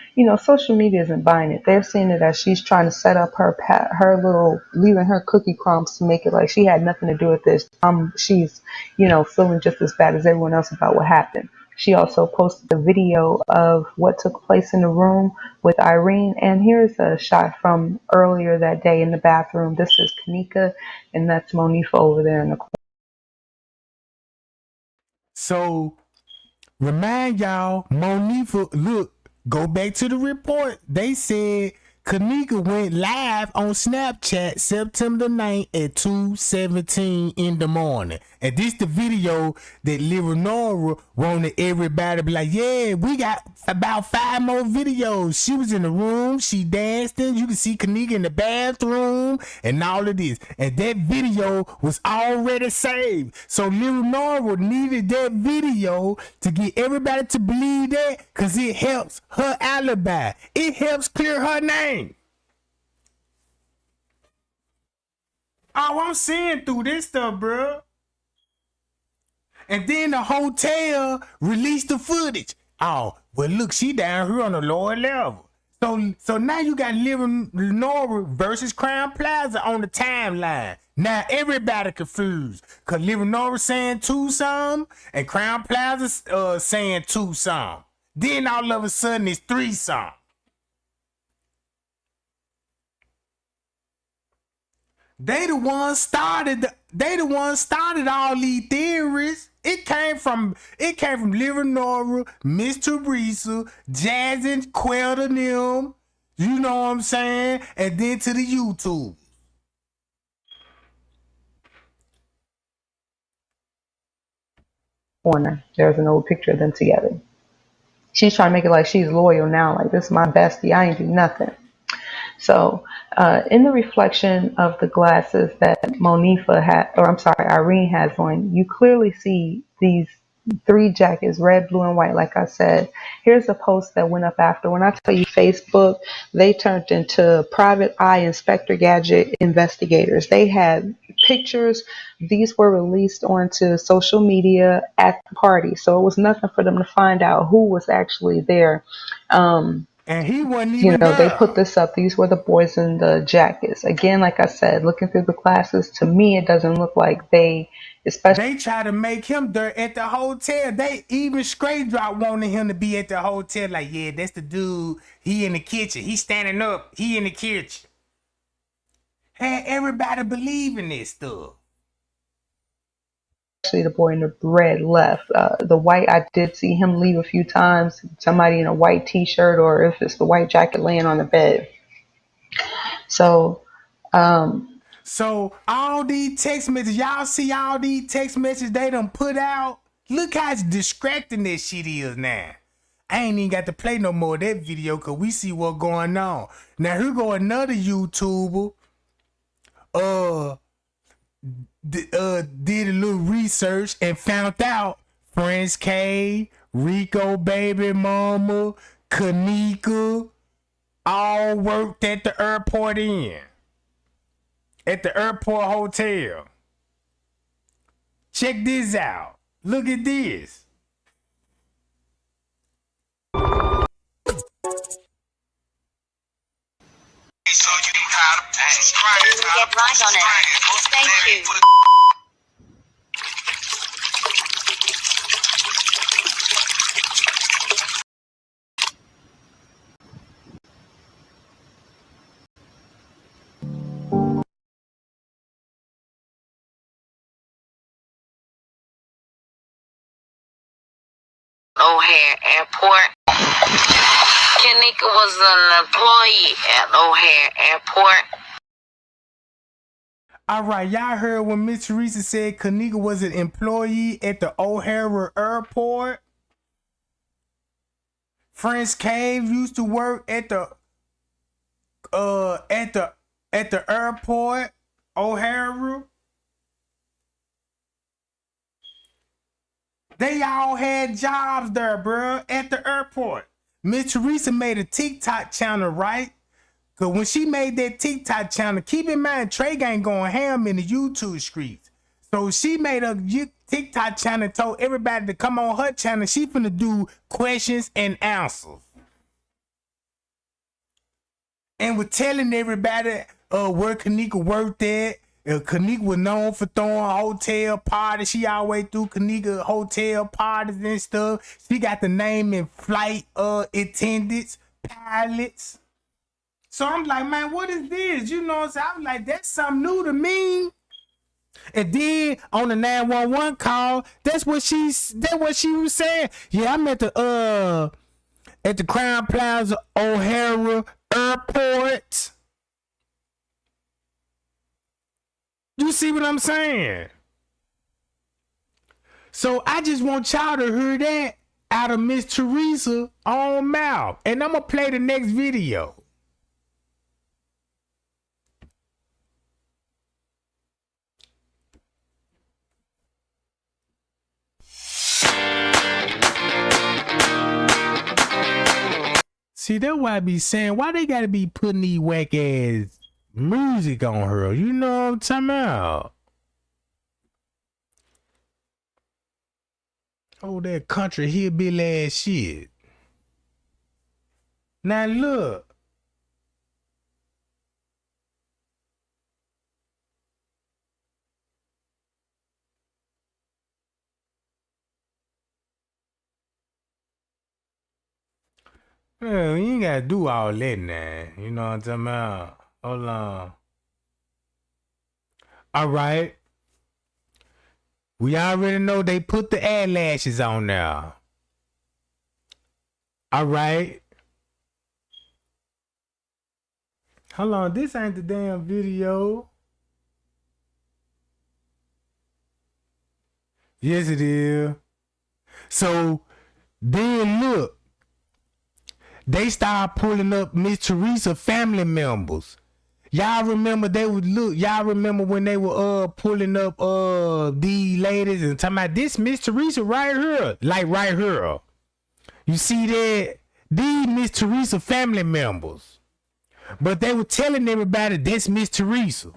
Speaker 12: Social media isn't buying it. They're seeing it as she's trying to set up her little, leaving her cookie crumbs to make it like she had nothing to do with this. She's, feeling just as bad as everyone else about what happened. She also posted a video of what took place in the room with Irene. And here's a shot from earlier that day in the bathroom. This is Kenneka, and that's Monifa over there in the corner.
Speaker 1: So, remind y'all, Monifa, look, go back to the report. They said Kenneka went live on Snapchat September 9th at 2:17 in the morning. And this the video that Leonora wanted everybody to be like, yeah, we got about 5 more videos. She was in the room, she danced in, you can see Kenneka in the bathroom and all of this. And that video was already saved. So Leonora needed that video to get everybody to believe that because it helps her alibi. It helps clear her name. Oh, I'm seeing through this stuff, bro. And then the hotel released the footage. Oh, well, look, she down here on the lower level. So now you got Leonora versus Crown Plaza on the timeline. Now everybody confused. Cause Leonora saying 2 something and Crown Plaza saying 2 something. Then all of a sudden it's 3 something. They the ones started all these theories. It came from Leonora, Miss Teresa, Jazz and Quell to them. You know what I'm saying? And then to the YouTube.
Speaker 12: on her. There's an old picture of them together. She's trying to make it like she's loyal now, like this is my bestie, I ain't do nothing. So in the reflection of the glasses that Irene has on, you clearly see these 3 jackets, red, blue, and white, like I said. Here's a post that went up after. When I tell you Facebook, they turned into private eye Inspector Gadget investigators. They had pictures. These were released onto social media at the party. So it was nothing for them to find out who was actually there.
Speaker 1: And he wasn't even
Speaker 12: They
Speaker 1: there.
Speaker 12: put this up. These were the boys in the jackets. Again, like I said, looking through the glasses, to me, it doesn't look like they, especially.
Speaker 1: They try to make him there at the hotel. They even straight drop wanting him to be at the hotel. Like, yeah, that's the dude. He in the kitchen. He standing up. He in the kitchen. Had everybody believing this stuff.
Speaker 12: Actually, the boy in the red left. The white, I did see him leave a few times. Somebody in a white t-shirt, or if it's the white jacket laying on the bed. So
Speaker 1: all these text messages, y'all see all these text messages they done put out? Look how distracting that shit is now. I ain't even got to play no more of that video because we see what's going on. Now here go another YouTuber. Did a little research and found out Friends K, Rico Baby Mama, Kenneka all worked at the airport at the airport hotel. Check this out. Look at this.
Speaker 13: So you know how to
Speaker 11: Get right on it. Thank you. O'Hare Airport. Kenneka was an employee at O'Hare Airport.
Speaker 1: All right, y'all heard when Miss Teresa said Kenneka was an employee at the O'Hare Airport. Friends Cave used to work at the airport, O'Hare. They all had jobs there, bro, at the airport. Miss Teresa made a TikTok channel, right? Cause when she made that TikTok channel, keep in mind Trey Gang going ham in the YouTube streets. So she made a TikTok channel, told everybody to come on her channel. She finna do questions and answers. And was telling everybody where Kenneka worked at. Kenneka was known for throwing hotel parties. She always threw Kenneka hotel parties and stuff. She got the name in flight attendants, pilots. So I'm like, man, what is this? You know, so I'm like, that's something new to me. And then on the 911 call, that's what she was saying. Yeah, I'm at the Crown Plaza O'Hare Airport. You see what I'm saying? So I just want y'all to hear that out of Miss Teresa own mouth. And I'm gonna play the next video. See, that's why I be saying, why they gotta be putting these whack ass music on her? You know what I'm talking about? Oh, that country hillbilly ass shit. Now look. Well, you ain't gotta do all that now. You know what I'm talking about? Hold on. All right. We already know they put the eyelashes on there. All right. Hold on. This ain't the damn video. Yes, it is. So then look, they started pulling up Miss Teresa family members. Y'all remember y'all remember when they were pulling up these ladies and talking about this Miss Teresa right here. Like right here. You see that? These Miss Teresa family members. But they were telling everybody this Miss Teresa.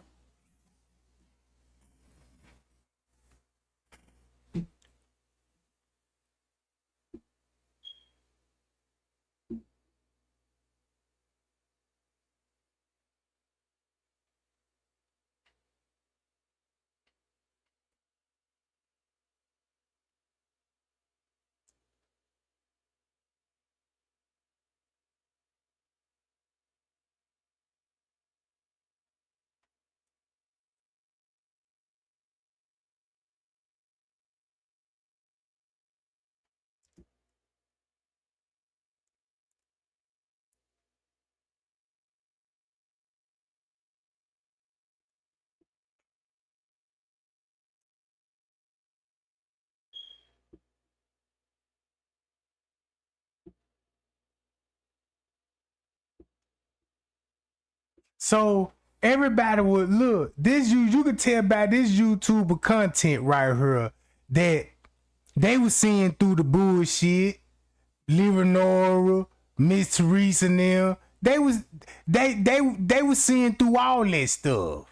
Speaker 1: So everybody would look. This you could tell by this YouTuber content right here that they was seeing through the bullshit. Leonora, Miss Teresa and them. They was seeing through all that stuff.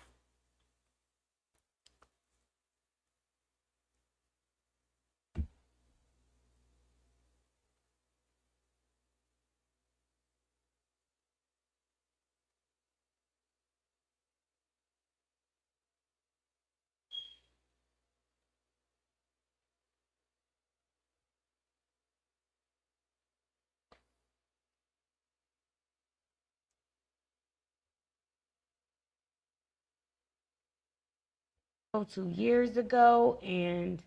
Speaker 8: Oh, 2 years ago, and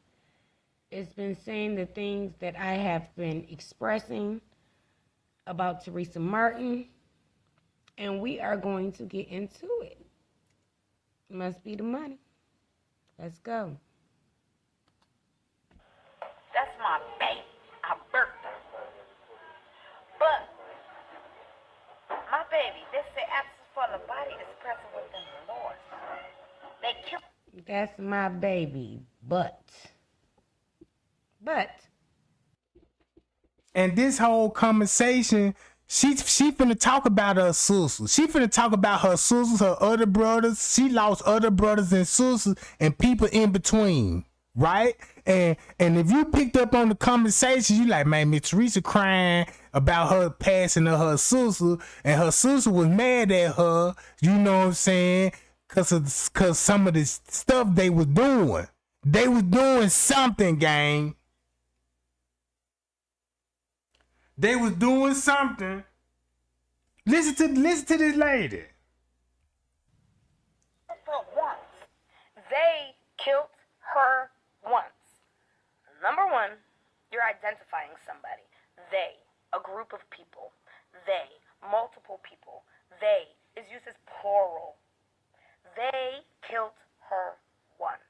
Speaker 8: it's been saying the things that I have been expressing about Teresa Martin, and we are going to get into it. Must be the money. Let's go.
Speaker 11: That's my baby. I birthed her. But my baby, they say absence from the body is present within the Lord. They kill.
Speaker 8: That's my baby, but.
Speaker 1: And this whole conversation, she finna talk about her sisters. She finna talk about her sisters, her other brothers. She lost other brothers and sisters and people in between, right? And if you picked up on the conversation, you like, man, Miss Teresa crying about her passing of her sister, and her sister was mad at her. You know what I'm saying? Cause some of the stuff they was doing. They was doing something, gang. They was doing something. Listen to this lady.
Speaker 11: Once. They killed her once. Number one, you're identifying somebody. They, a group of people. They, multiple people. They is used as plural. They killed her once.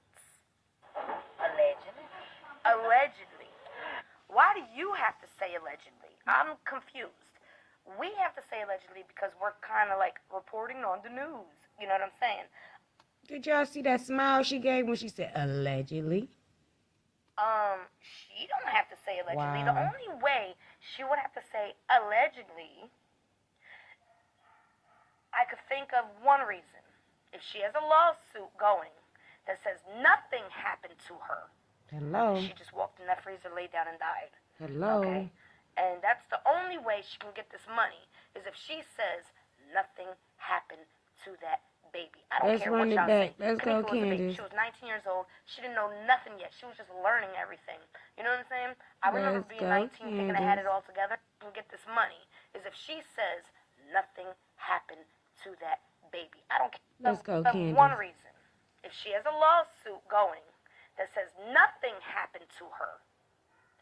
Speaker 11: Allegedly. Allegedly. Why do you have to say allegedly? I'm confused. We have to say allegedly because we're kind of like reporting on the news. You know what I'm saying?
Speaker 8: Did y'all see that smile she gave when she said allegedly?
Speaker 11: She don't have to say allegedly.
Speaker 8: Wow.
Speaker 11: The only way she would have to say allegedly, I could think of one reason. If she has a lawsuit going that says nothing happened to her.
Speaker 8: Hello.
Speaker 11: She just walked in that freezer, laid down, and died.
Speaker 8: Hello.
Speaker 11: Okay? And that's the only way she can get this money, is if she says nothing happened to that baby. I don't care what y'all say.
Speaker 8: Let's go,
Speaker 11: Kenneka was a baby.
Speaker 8: Candace.
Speaker 11: She was 19 years old. She didn't know nothing yet. She was just learning everything. You know what I'm saying? I remember
Speaker 8: Let's
Speaker 11: being
Speaker 8: go,
Speaker 11: 19 thinking I had it
Speaker 8: Candace.
Speaker 11: all together. And get this money, is if she says nothing happened to that baby. I don't care.
Speaker 8: Let's go,
Speaker 11: For
Speaker 8: Candace.
Speaker 11: one reason. If she has a lawsuit going that says nothing happened to her,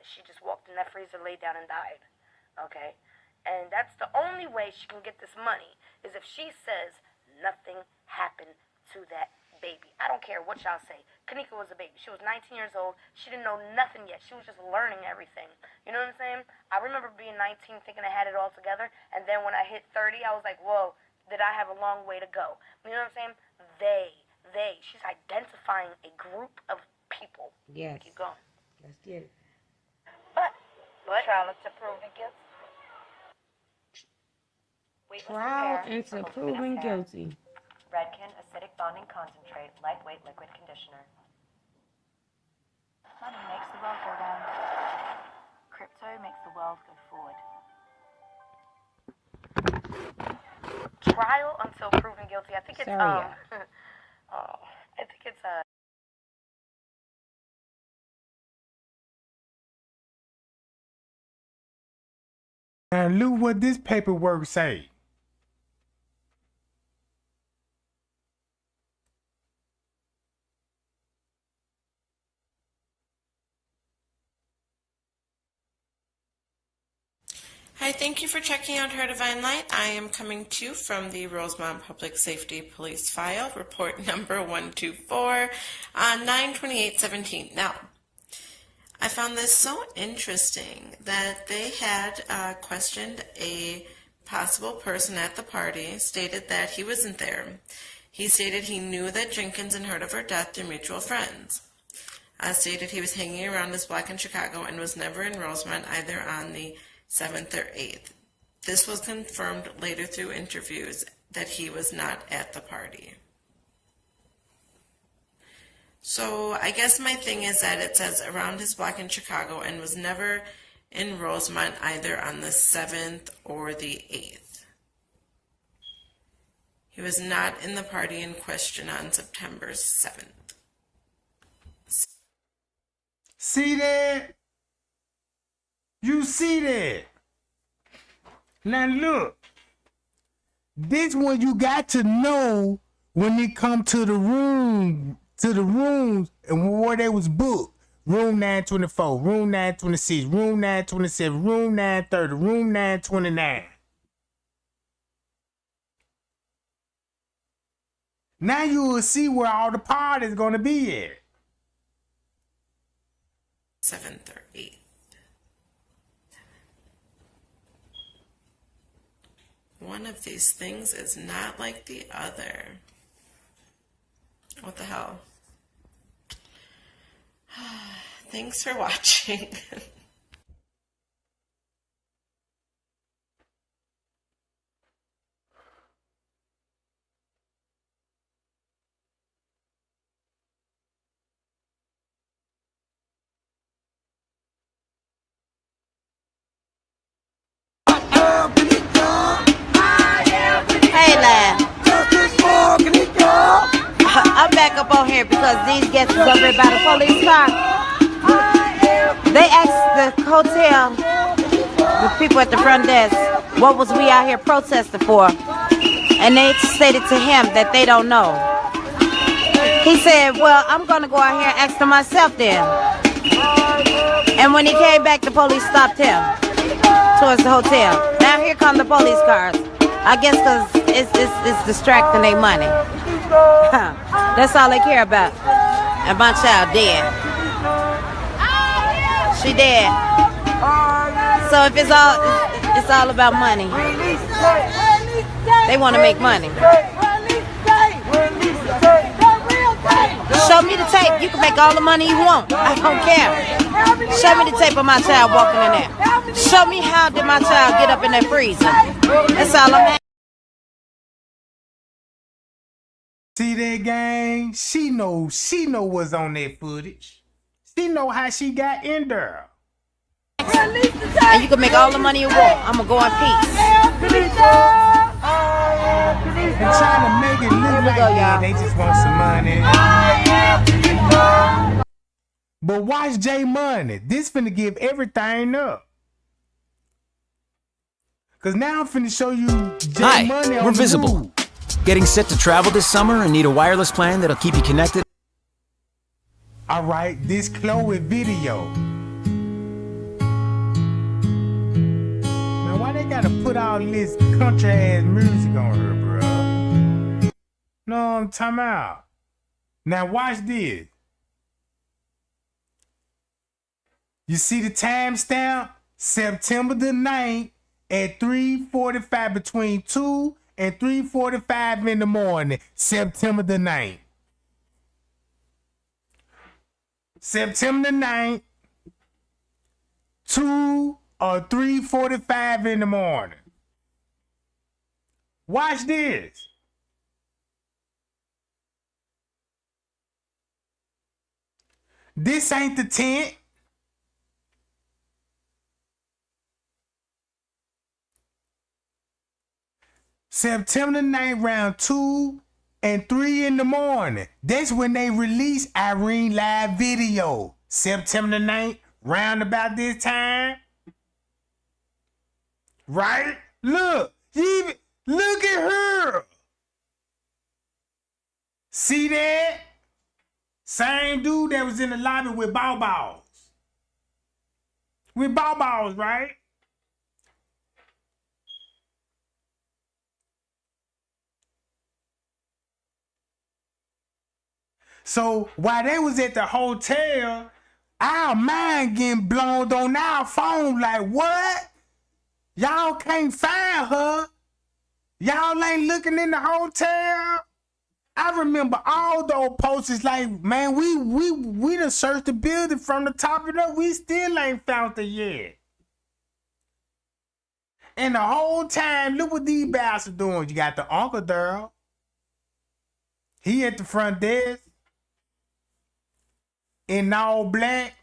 Speaker 11: that she just walked in that freezer, laid down, and died. Okay? And that's the only way she can get this money, is if she says nothing happened to that
Speaker 9: baby. I don't care what y'all say. Kenneka was a baby. She was 19 years old. She didn't know nothing yet. She was just learning everything. You know what I'm saying? I remember being 19 thinking I had it all together. And then when I hit 30, I was like, whoa, did I have a long way to go? You know what I'm saying? They. She's identifying a group of people.
Speaker 8: Yes.
Speaker 9: Keep going.
Speaker 8: Let's get it.
Speaker 9: But trial to proven guilty.
Speaker 8: Trial into proven guilty.
Speaker 14: Redken acidic bonding concentrate, lightweight liquid conditioner. Money makes the world go round. Crypto makes the world go forward.
Speaker 9: Trial until proven guilty. I think it's I think it's
Speaker 1: And look what this paperwork say.
Speaker 15: Hi, thank you for checking out Her Divine Light. I am coming to you from the Rosemont Public Safety Police file, report number 124 on 9/28/17. Now, I found this so interesting that they had questioned a possible person at the party, stated that he wasn't there. He stated he knew that Jenkins and heard of her death through mutual friends. Stated he was hanging around his block in Chicago and was never in Rosemont either on the 7th or 8th. This was confirmed later through interviews that he was not at the party. So I guess my thing is that it says around his block in Chicago and was never in Rosemont either on the 7th or the 8th. He was not in the party in question on September 7th.
Speaker 1: See that? You see that? Now look, this one you got to know when it come to the rooms and where they was booked. Room 924, room 926, room 927, room 930, room 929. Now you will see where all the parties gonna be at.
Speaker 15: 7th or 8th. One of these things is not like the other. What the hell? Thanks for watching.
Speaker 16: Hey, lad. I'm back up on here because these guests is over by the police car. They asked the hotel, the people at the front desk, what was we out here protesting for? And they stated to him that they don't know. He said, well, I'm going to go out here and ask them myself then. And when he came back, the police stopped him towards the hotel. Now here come the police cars. I guess because it's distracting their money. That's all they care about. And my child dead. She dead. So if it's all about money. They want to make money. Show me the tape. You can make all the money you want. I don't care. Show me the tape of my child walking in there. Show me how did my child get up in that freezer. That's all I'm asking.
Speaker 1: See that, gang? She know what's on that footage. She know how she got in there.
Speaker 16: And you can make all the money you want. I'm gonna go in peace.
Speaker 1: And trying to make it look like that they just want some money. But watch J Money. This finna give everything up. Cause now I'm finna show you J Money on
Speaker 17: we're
Speaker 1: the
Speaker 17: Visible.
Speaker 1: move.
Speaker 17: Getting set to travel this summer and need a wireless plan that'll keep you connected?
Speaker 1: Alright, this Chloe video. Now why they gotta put all this country ass music on her, bro? No, I'm talking about. Now watch this. You see the timestamp? September the 9th at 3:45, between 2 and 3:45 in the morning. September the 9th. September the 9th, 2 or 3:45 in the morning. Watch this. This ain't the tent. September 9th, around 2 and 3 in the morning. That's when they release Irene live video. September 9th, round about this time. Right? Look at her. See that? Same dude that was in the lobby with Balls. With Balls, right? So while they was at the hotel, our mind getting blown on our phone like, what? Y'all can't find her. Y'all ain't looking in the hotel. I remember all those posters like, man, we done searched the building from the top of it up. We still ain't found her yet. And the whole time, look what these bastards doing. You got the uncle there. He at the front desk. In all black.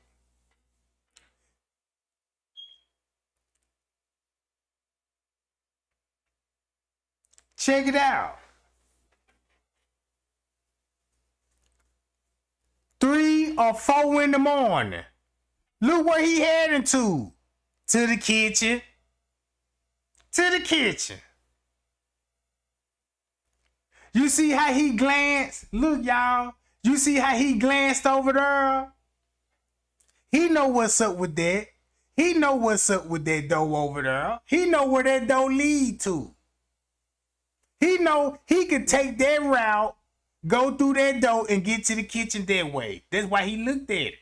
Speaker 1: Check it out. 3 or 4 in the morning. Look where he heading to. To the kitchen. To the kitchen. You see how he glanced? Look, y'all. You see how he glanced over there? He know what's up with that. He know what's up with that door over there. He know where that door lead to. He know he could take that route, go through that door, and get to the kitchen that way. That's why he looked at it.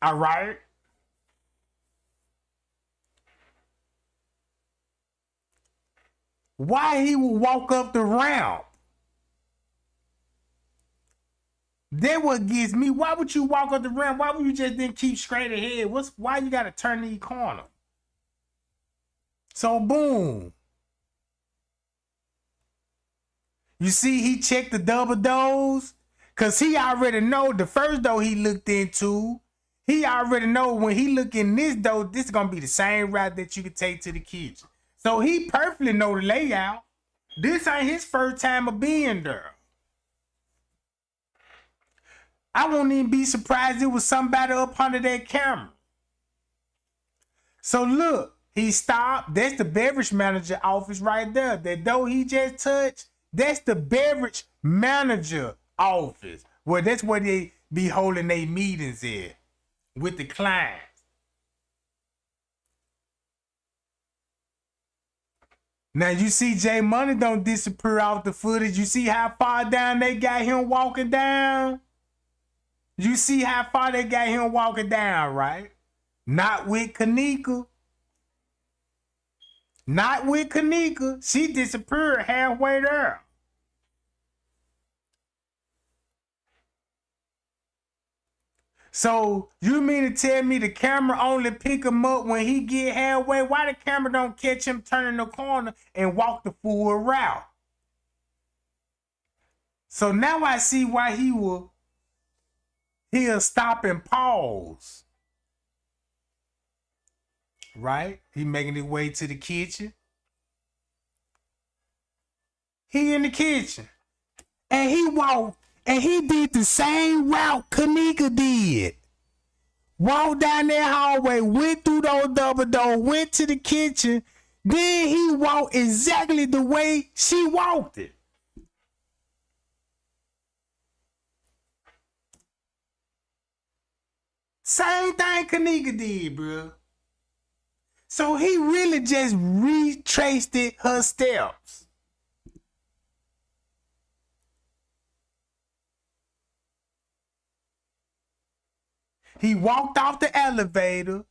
Speaker 1: All right? Why he would walk up the ramp? That what gets me. Why would you walk up the ramp? Why would you just then keep straight ahead? Why you gotta turn the corner? So boom. You see he checked the double doors? Cause he already know the first door he looked into. He already know when he look in this door, this is gonna be the same route that you could take to the kitchen. So he perfectly know the layout. This ain't his first time of being there. I won't even be surprised it was somebody up under that camera. So look, he stopped. That's the beverage manager office right there. That door he just touched, that's the beverage manager office. Well, that's where they be holding their meetings at with the clients. Now you see J Money don't disappear off the footage. You see how far down they got him walking down? You see how far they got him walking down, right? Not with Kenneka. Not with Kenneka. She disappeared halfway there. So you mean to tell me the camera only pick him up when he get halfway? Why the camera don't catch him turning the corner and walk the full route? So now I see why he'll stop and pause. Right? He making his way to the kitchen. He in the kitchen. And he walked and he did the same route Kenneka did. Walked down that hallway, went through those double doors, went to the kitchen. Then he walked exactly the way she walked it. Same thing Kenneka did, bro. So he really just retraced her steps. He walked off the elevator,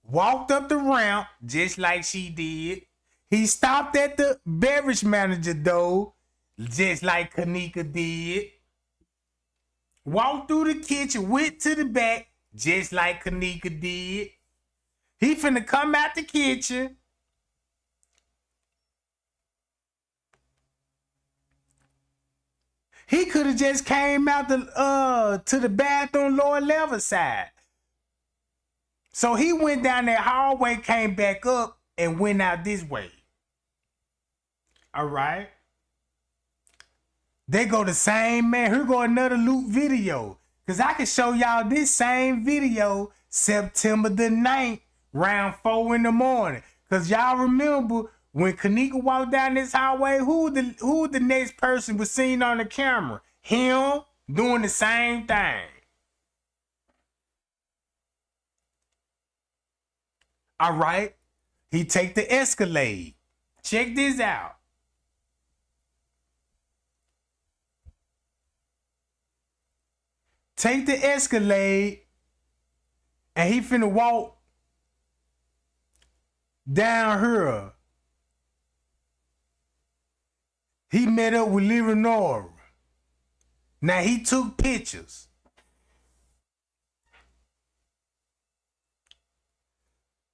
Speaker 1: walked up the ramp just like she did. He stopped at the beverage manager door just like Kenneka did. Walked through the kitchen, went to the back just like Kenneka did. He finna come out the kitchen. He could have just came out to the bathroom lower level side. So he went down that hallway, came back up, and went out this way. All right. They go the same man. Here go another loop video. Because I can show y'all this same video September the 9th, around 4 in the morning. Because y'all remember when Kenneka walked down this highway, who the next person was seen on the camera? Him doing the same thing. All right. He take the Escalade. Check this out. Take the Escalade and he finna walk down here. He met up with Leonora. Now he took pictures.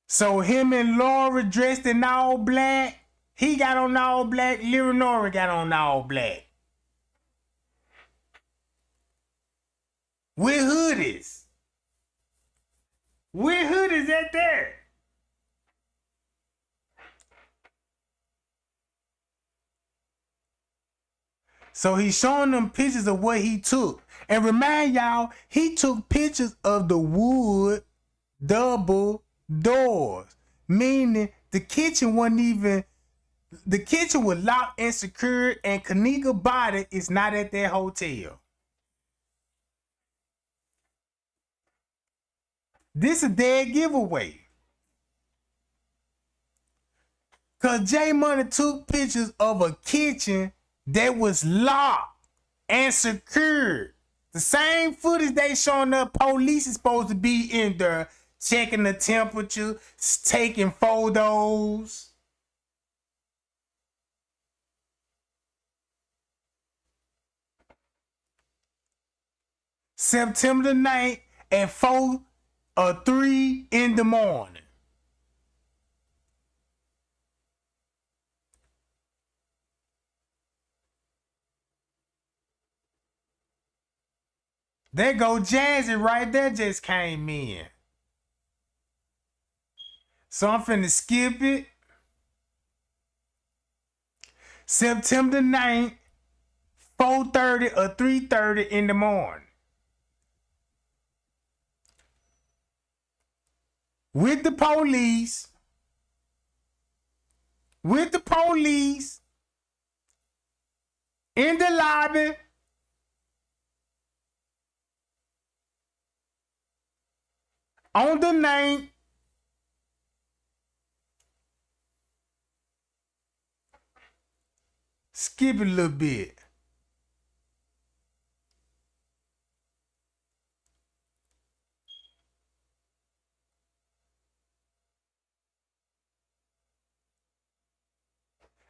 Speaker 1: So him and Laura dressed in all black. He got on all black. Leonora got on all black. With hoodies. With hoodies at there. So he's showing them pictures of what he took. And remind y'all, he took pictures of the wood double doors. Meaning the kitchen wasn't even, the kitchen was locked and secured, and Kenneka's body is not at that hotel. This a dead giveaway. Cause J Money took pictures of a kitchen that was locked and secured. The same footage they showing the police is supposed to be in there, checking the temperature, taking photos. September the 9th at 4 or 3 in the morning. There go Jazzy right there, just came in. So I'm finna skip it. September 9th, 4:30 or 3:30 in the morning. With the police. With the police. In the lobby. On the 9th. Skip it a little bit.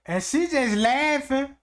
Speaker 1: And she just laughing.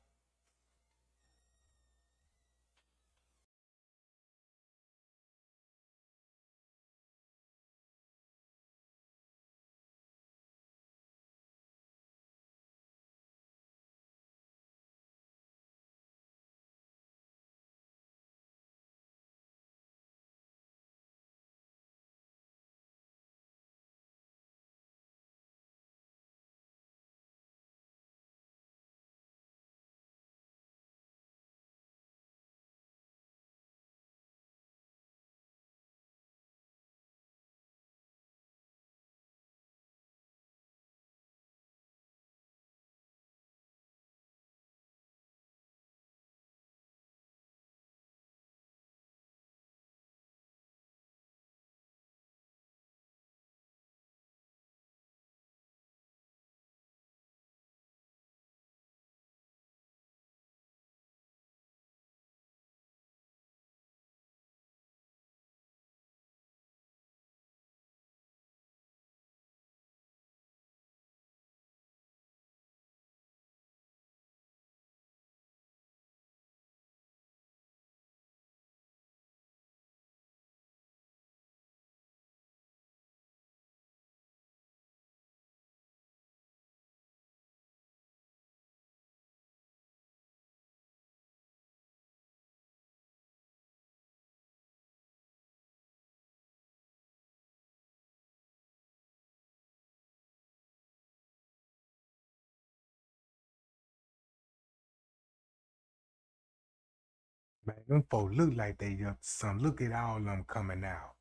Speaker 1: Man, them folks look like they up to something. Look at all of them coming out.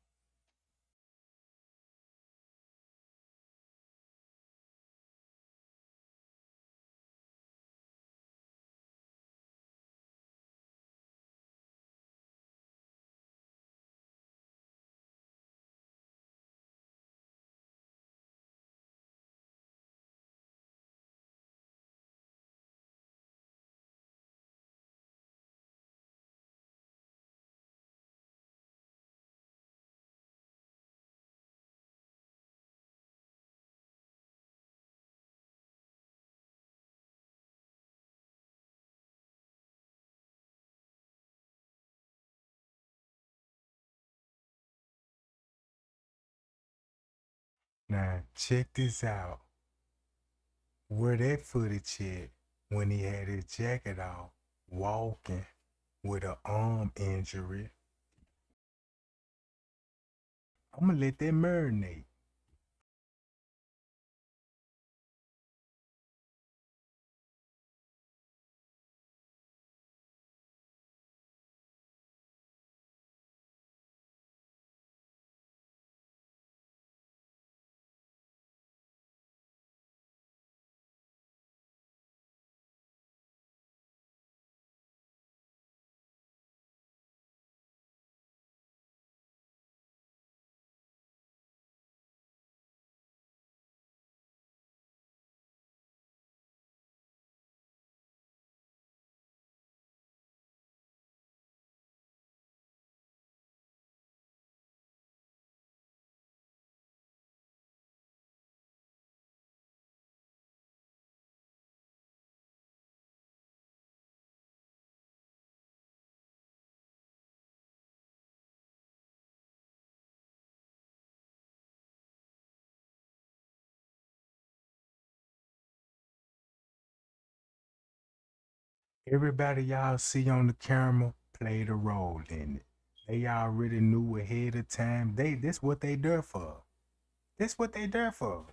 Speaker 1: Now, check this out. Where that footage at when he had his jacket off, walking with an arm injury. I'm gonna let that marinate. Everybody y'all see on the camera played a role in it. They already knew ahead of time. This what they there for. This what they there for.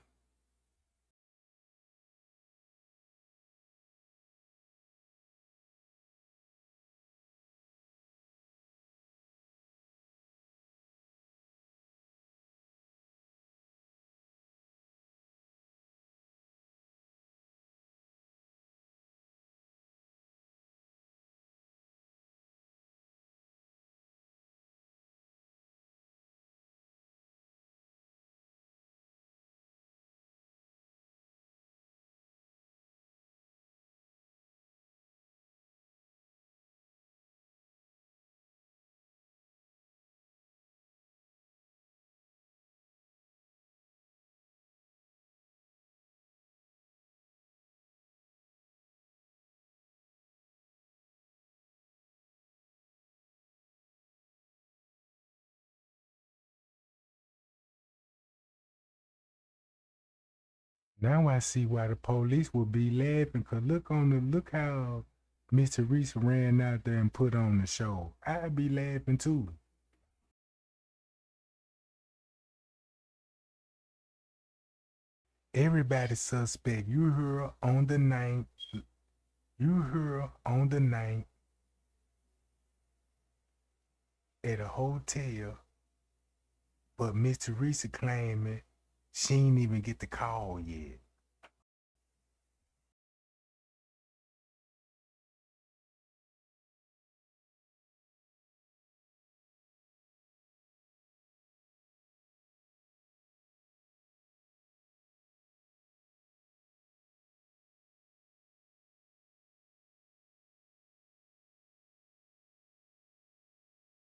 Speaker 1: Now I see why the police would be laughing. Cause look how Mr. Reese ran out there and put on the show. I'd be laughing too. Everybody suspect. You heard on the ninth. You heard on the ninth at a hotel, but Miss Teresa claiming she ain't even get the call yet.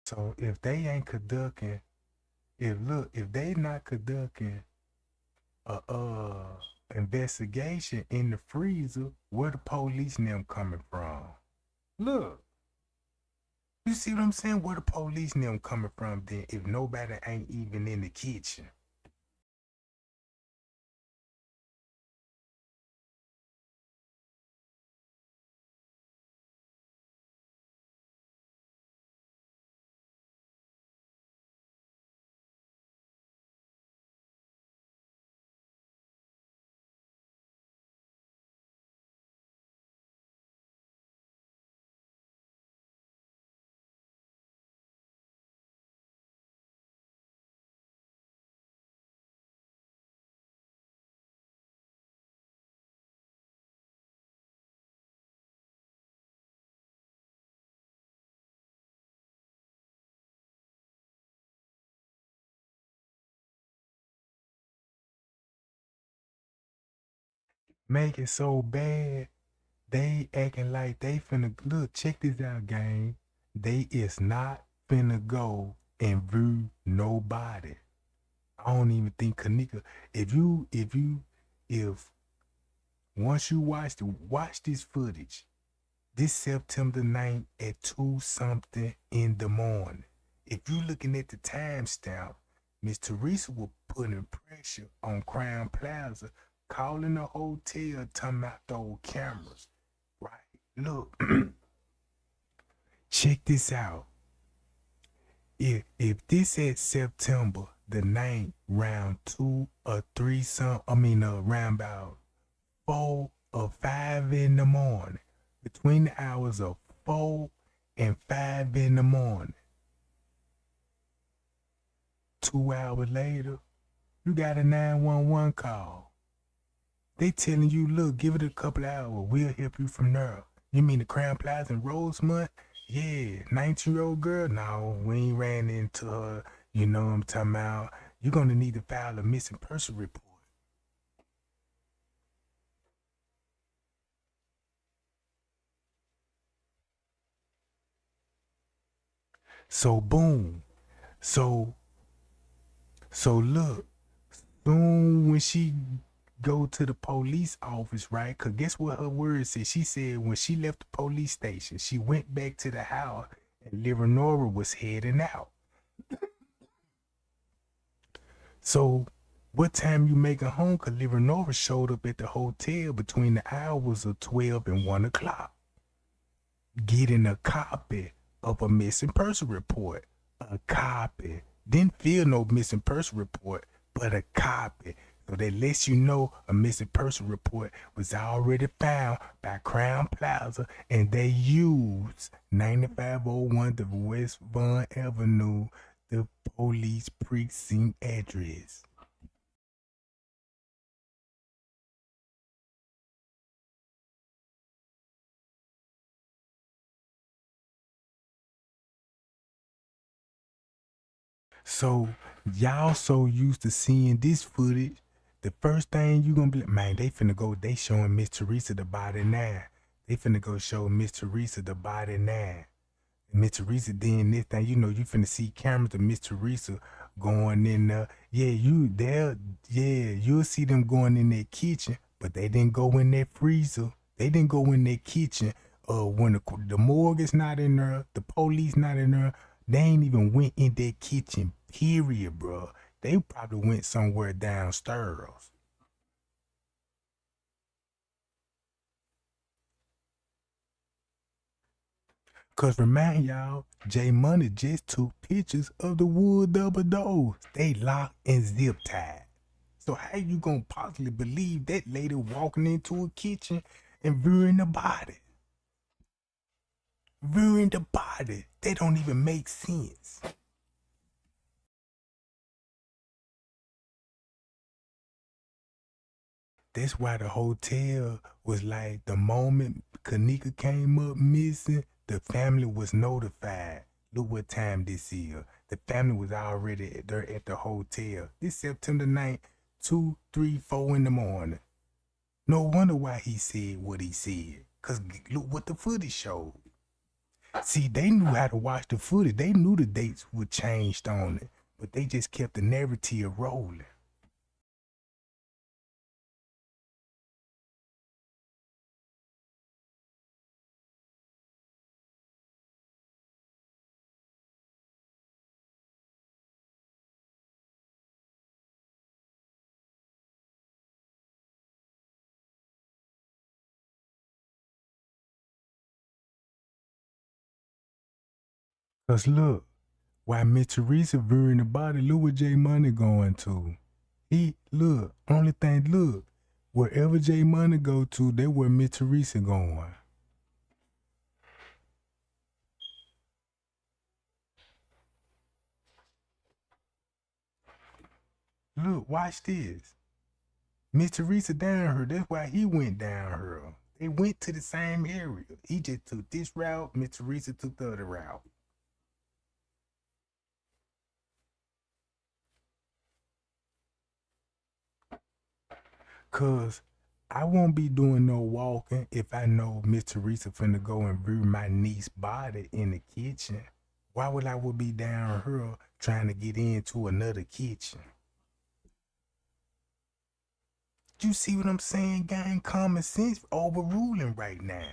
Speaker 1: So if they ain't conducting, if they not conducting a investigation in the freezer, where the police and them coming from? Look, you see what I'm saying? Where the police and them coming from then if nobody ain't even in the kitchen? make it so bad. They acting like they finna look. Check this out, gang. They is not finna go and view nobody. I don't even think Kenneka. If once you watch this footage, this September 9th at 2 something in the morning. If you looking at the timestamp, Miss Teresa was putting pressure on Crown Plaza, calling the hotel, talking about those cameras. Right? Look, check this out. If this at September the 9th, round 2 or 3 round about 4 or 5 in the morning, between the hours of 4 and 5 in the morning, 2 hours later, you got a 911 call. They telling you, look, give it a couple hours. We'll help you from there. You mean the Crown Plaza in Rosemont? Yeah, 19-year-old girl? No, we ain't ran into her. You know what I'm talking about? You're going to need to file a missing person report. So, boom. So look, soon when she go to the police office, right? Because guess what her words said? She said when she left the police station, she went back to the house and Leonora was heading out. So what time you making home? Because Leonora showed up at the hotel between the hours of 12 and 1 o'clock, getting a copy of a missing person report. A copy. Didn't feel no missing person report, but a copy. So that lets you know a missing person report was already found by Crown Plaza and they used 9501 the West Vaughn Avenue, the police precinct address. So y'all so used to seeing this footage, the first thing you gonna be like, man, they finna go, they showing Miss Teresa the body now. They finna go show Miss Teresa the body now. Miss Teresa doing this thing, you know, you finna see cameras of Miss Teresa going in there. You'll see them going in their kitchen, but they didn't go in their freezer. They didn't go in their kitchen. When the morgue is not in there, the police not in there, they ain't even went in their kitchen, period, bro. They probably went somewhere downstairs. Cause remind y'all, J Money just took pictures of the wood double doors. They locked and zip tied. So how you gonna possibly believe that lady walking into a kitchen and viewing the body? Viewing the body. They don't even make sense. That's why the hotel was like the moment Kenneka came up missing, the family was notified. Look what time this is. The family was already there at the hotel. This September 9th, 2, 3, 4 in the morning. No wonder why he said what he said. Cause look what the footage showed. See, they knew how to watch the footage. They knew the dates were changed on it. But they just kept the narrative rolling. Cause look, while Miss Teresa viewing the body, look what J Money going to. Only thing, look, wherever J Money go to, they where Miss Teresa going. Look, watch this. Miss Teresa down her. That's why he went down her. They went to the same area. He just took this route. Miss Teresa took the other route. Cause I won't be doing no walking if I know Miss Teresa finna go and rear my niece's body in the kitchen. Why would I would be down here trying to get into another kitchen? You see what I'm saying, gang? Common sense overruling right now.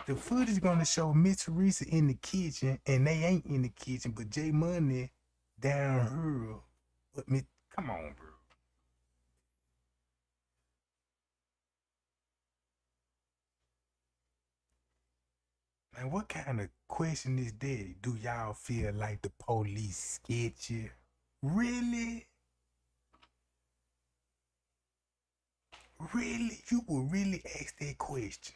Speaker 1: The footage gonna show Miss Teresa in the kitchen, and they ain't in the kitchen, but J Money down here. But me, come on, bro. Man, what kind of question is that? Do y'all feel like the police sketchy? Really? Really? You would really ask that question?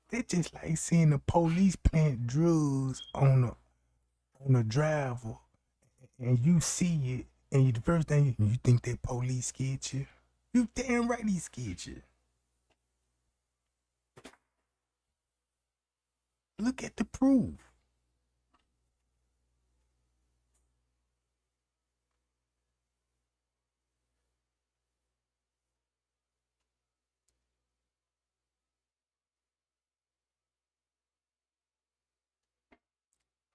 Speaker 1: That's just like seeing the police plant drugs on a driver, and you see it, and the first thing you think that police sketchy. You damn right he sketchy. Look at the proof.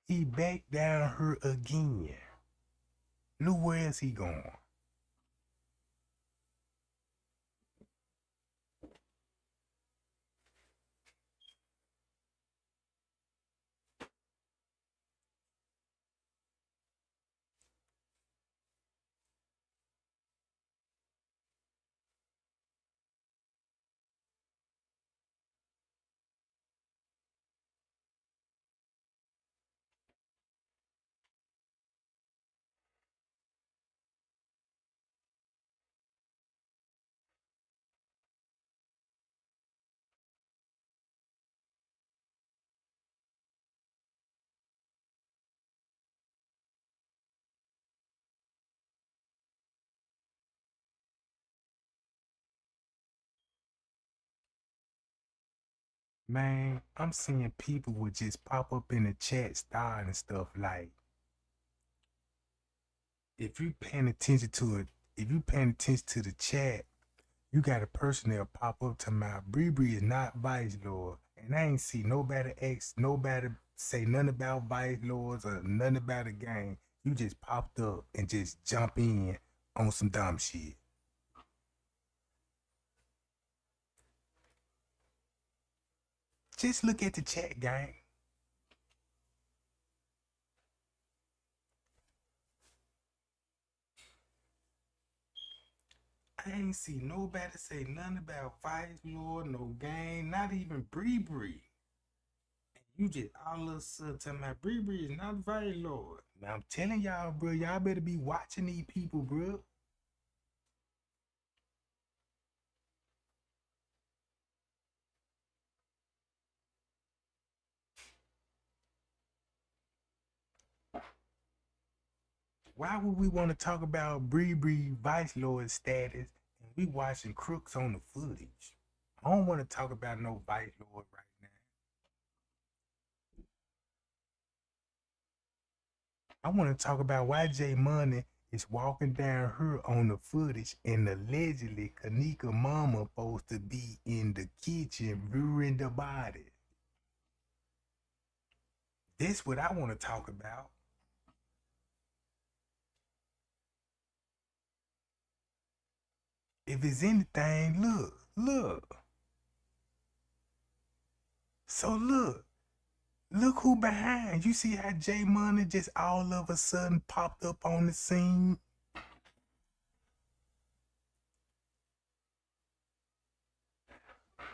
Speaker 1: He back down her again. Look where is he going? Man, I'm seeing people would just pop up in the chat starting stuff like, if you paying attention to it, if you paying attention to the chat, you got a person that'll pop up to my Bree is not Vice Lord. And I ain't see nobody say nothing about Vice Lords or nothing about the game. You just popped up and just jump in on some dumb shit. Just look at the chat, gang. I ain't see nobody say nothing about Vice Lord, no game, not even Bree. You just all of a sudden telling my Bree is not Vice Lord. Now I'm telling y'all, bro, y'all better be watching these people, bro. Why would we want to talk about Bree Vice Lord status and we watching crooks on the footage? I don't want to talk about no Vice Lord right now. I want to talk about why J Money is walking down her on the footage and allegedly Kenneka mama supposed to be in the kitchen rearing the body. That's what I want to talk about. If it's anything, look. So look who behind. You see how J Money just all of a sudden popped up on the scene?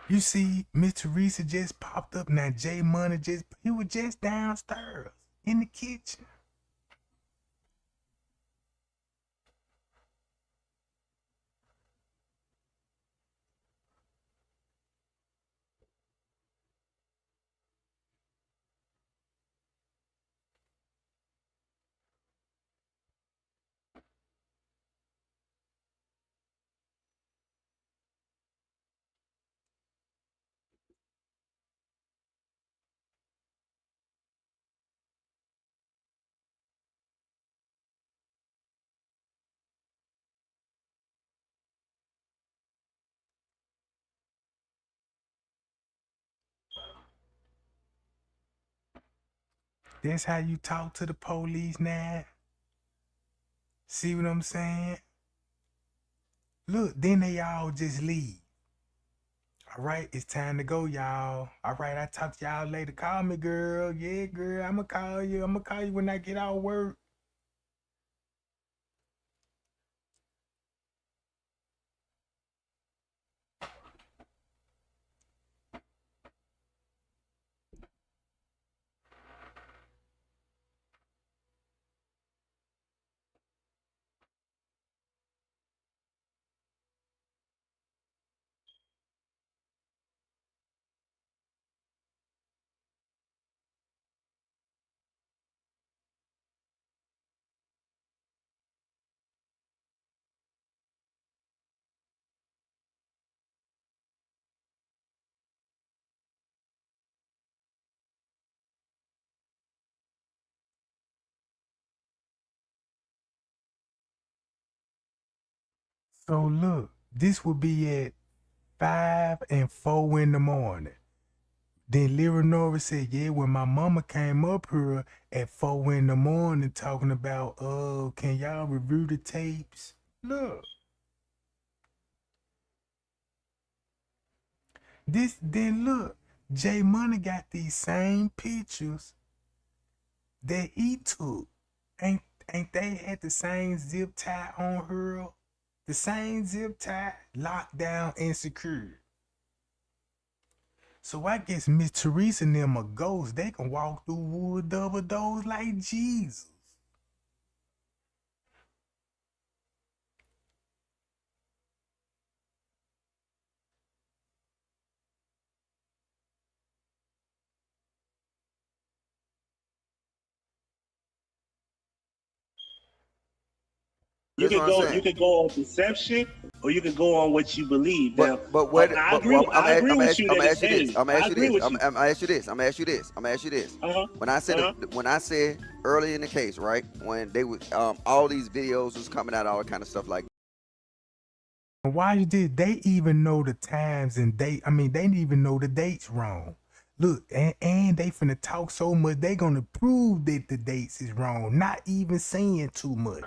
Speaker 1: You see Miss Teresa just popped up. Now J Money he was just downstairs in the kitchen. That's how you talk to the police now. See what I'm saying? Look, then they all just leave. All right, it's time to go, y'all. All right, I talk to y'all later. Call me, girl. Yeah, girl, I'ma call you. I'ma call you when I get out of work. So look, this will be at 5 and 4 in the morning. Then Lyra Nova said, yeah, when my mama came up here at 4 in the morning talking about, can y'all review the tapes? Look. Then look, J Money got these same pictures that he took. Ain't they had the same zip tie on her? The same zip tie, locked down and secured. So I guess Miss Teresa and them are ghosts. They can walk through wood double doors like Jesus.
Speaker 18: You
Speaker 19: That's
Speaker 18: could
Speaker 19: what I'm
Speaker 18: go.
Speaker 19: saying.
Speaker 18: You could go on perception, or you could go on what you believe. Now,
Speaker 19: But what?
Speaker 18: I agree. I agree with you
Speaker 19: I'm
Speaker 18: that
Speaker 19: gonna
Speaker 18: it's
Speaker 19: ask you this.
Speaker 18: dangerous.
Speaker 19: I'm gonna
Speaker 18: I
Speaker 19: ask you
Speaker 18: agree
Speaker 19: this.
Speaker 18: with
Speaker 19: I'm
Speaker 18: you.
Speaker 19: gonna ask you this. I'm gonna ask you this. I'm gonna ask you this. When I said early in the case, right, when they would all these videos was coming out, all that kind of stuff like.
Speaker 1: Why you did they even know the times and date? I mean, they didn't even know the dates wrong. Look, and they finna talk so much, they gonna prove that the dates is wrong, not even saying too much.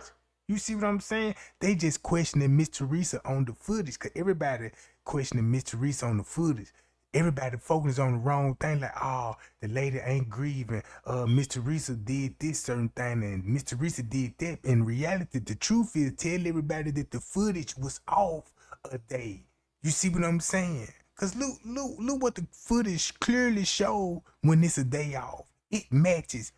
Speaker 1: You see what I'm saying? They just questioning Miss Teresa on the footage, cause everybody questioning Miss Teresa on the footage. Everybody focus on the wrong thing, like, oh, the lady ain't grieving. Miss Teresa did this certain thing, and Miss Teresa did that. In reality, the truth is, tell everybody that the footage was off a day. You see what I'm saying? Cause look what the footage clearly showed when it's a day off. It matches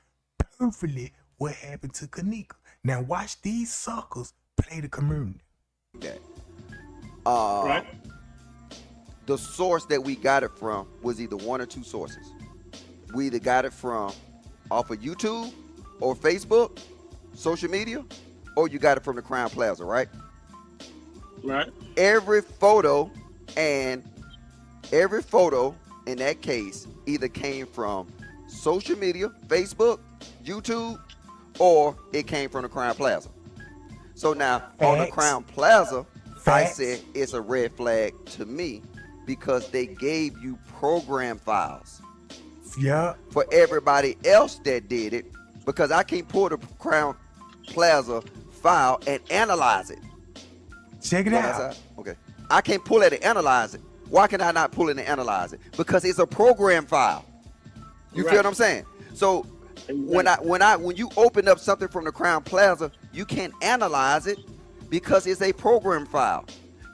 Speaker 1: perfectly what happened to Kenneka. Now watch these suckers play the community.
Speaker 18: Right.
Speaker 19: The source that we got it from was either one or two sources. We either got it from off of YouTube or Facebook, social media, or you got it from the Crown Plaza, right?
Speaker 18: Right.
Speaker 19: Every photo in that case either came from social media, Facebook, YouTube, or it came from the Crown Plaza. So now on the Crown Plaza, I said it's a red flag to me because they gave you program files.
Speaker 1: Yeah.
Speaker 19: For everybody else that did it, because I can't pull the Crown Plaza file and analyze it.
Speaker 1: Check it out.
Speaker 19: Okay. I can't pull it and analyze it. Why can I not pull it and analyze it? Because it's a program file. You feel what I'm saying? So when you open up something from the Crown Plaza, you can't analyze it because it's a program file.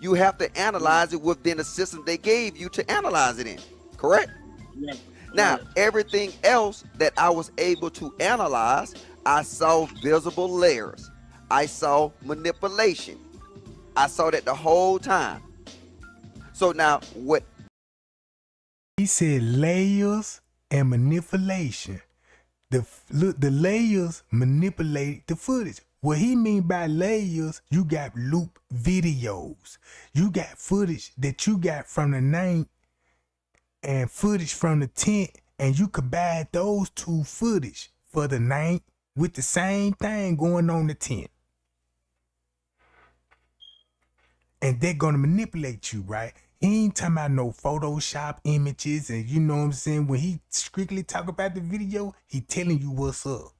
Speaker 19: You have to analyze it within the system they gave you to analyze it in. Correct?
Speaker 18: Yeah.
Speaker 19: Now, everything else that I was able to analyze, I saw visible layers. I saw manipulation. I saw that the whole time. So now what?
Speaker 1: He said layers and manipulation. The layers manipulate the footage. What he mean by layers, you got loop videos. You got footage that you got from the night and footage from the tent, and you combine those two footage for the night with the same thing going on the tent. and they're gonna manipulate you, right? He ain't talking about no Photoshop images, and you know what I'm saying? When he strictly talk about the video, he telling you what's up.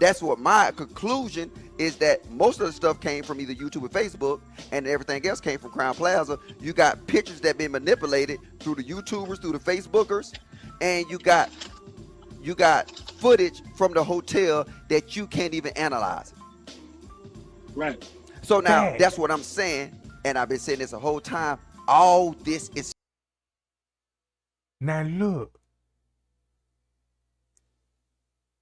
Speaker 19: That's what my conclusion is, that most of the stuff came from either YouTube or Facebook, and everything else came from Crown Plaza. You got pictures that been manipulated through the YouTubers, through the Facebookers, and you got footage from the hotel that you can't even analyze.
Speaker 18: Right.
Speaker 19: So now that's what I'm saying, and I've been saying this the whole time. All this is.
Speaker 1: Now look,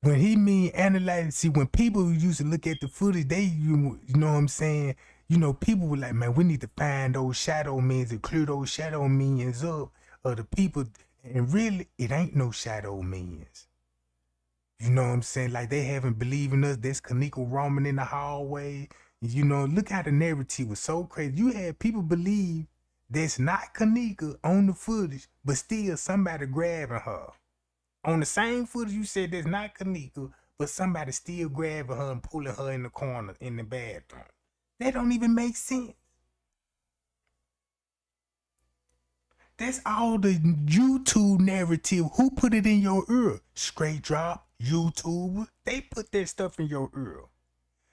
Speaker 1: when he mean analyze, see, when people used to look at the footage, they you know what I'm saying. You know, people were like, man, we need to find those shadow minions and clear those shadow minions up of the people. And really, it ain't no shadow minions. You know what I'm saying? Like, they haven't believed in us. There's Kenneka roaming in the hallway. You know, look how the narrative was so crazy. You had people believe there's not Kenneka on the footage, but still somebody grabbing her. On the same footage, you said there's not Kenneka, but somebody still grabbing her and pulling her in the corner in the bathroom. That don't even make sense. That's all the YouTube narrative. Who put it in your ear? Straight Drop, YouTuber. They put that stuff in your ear.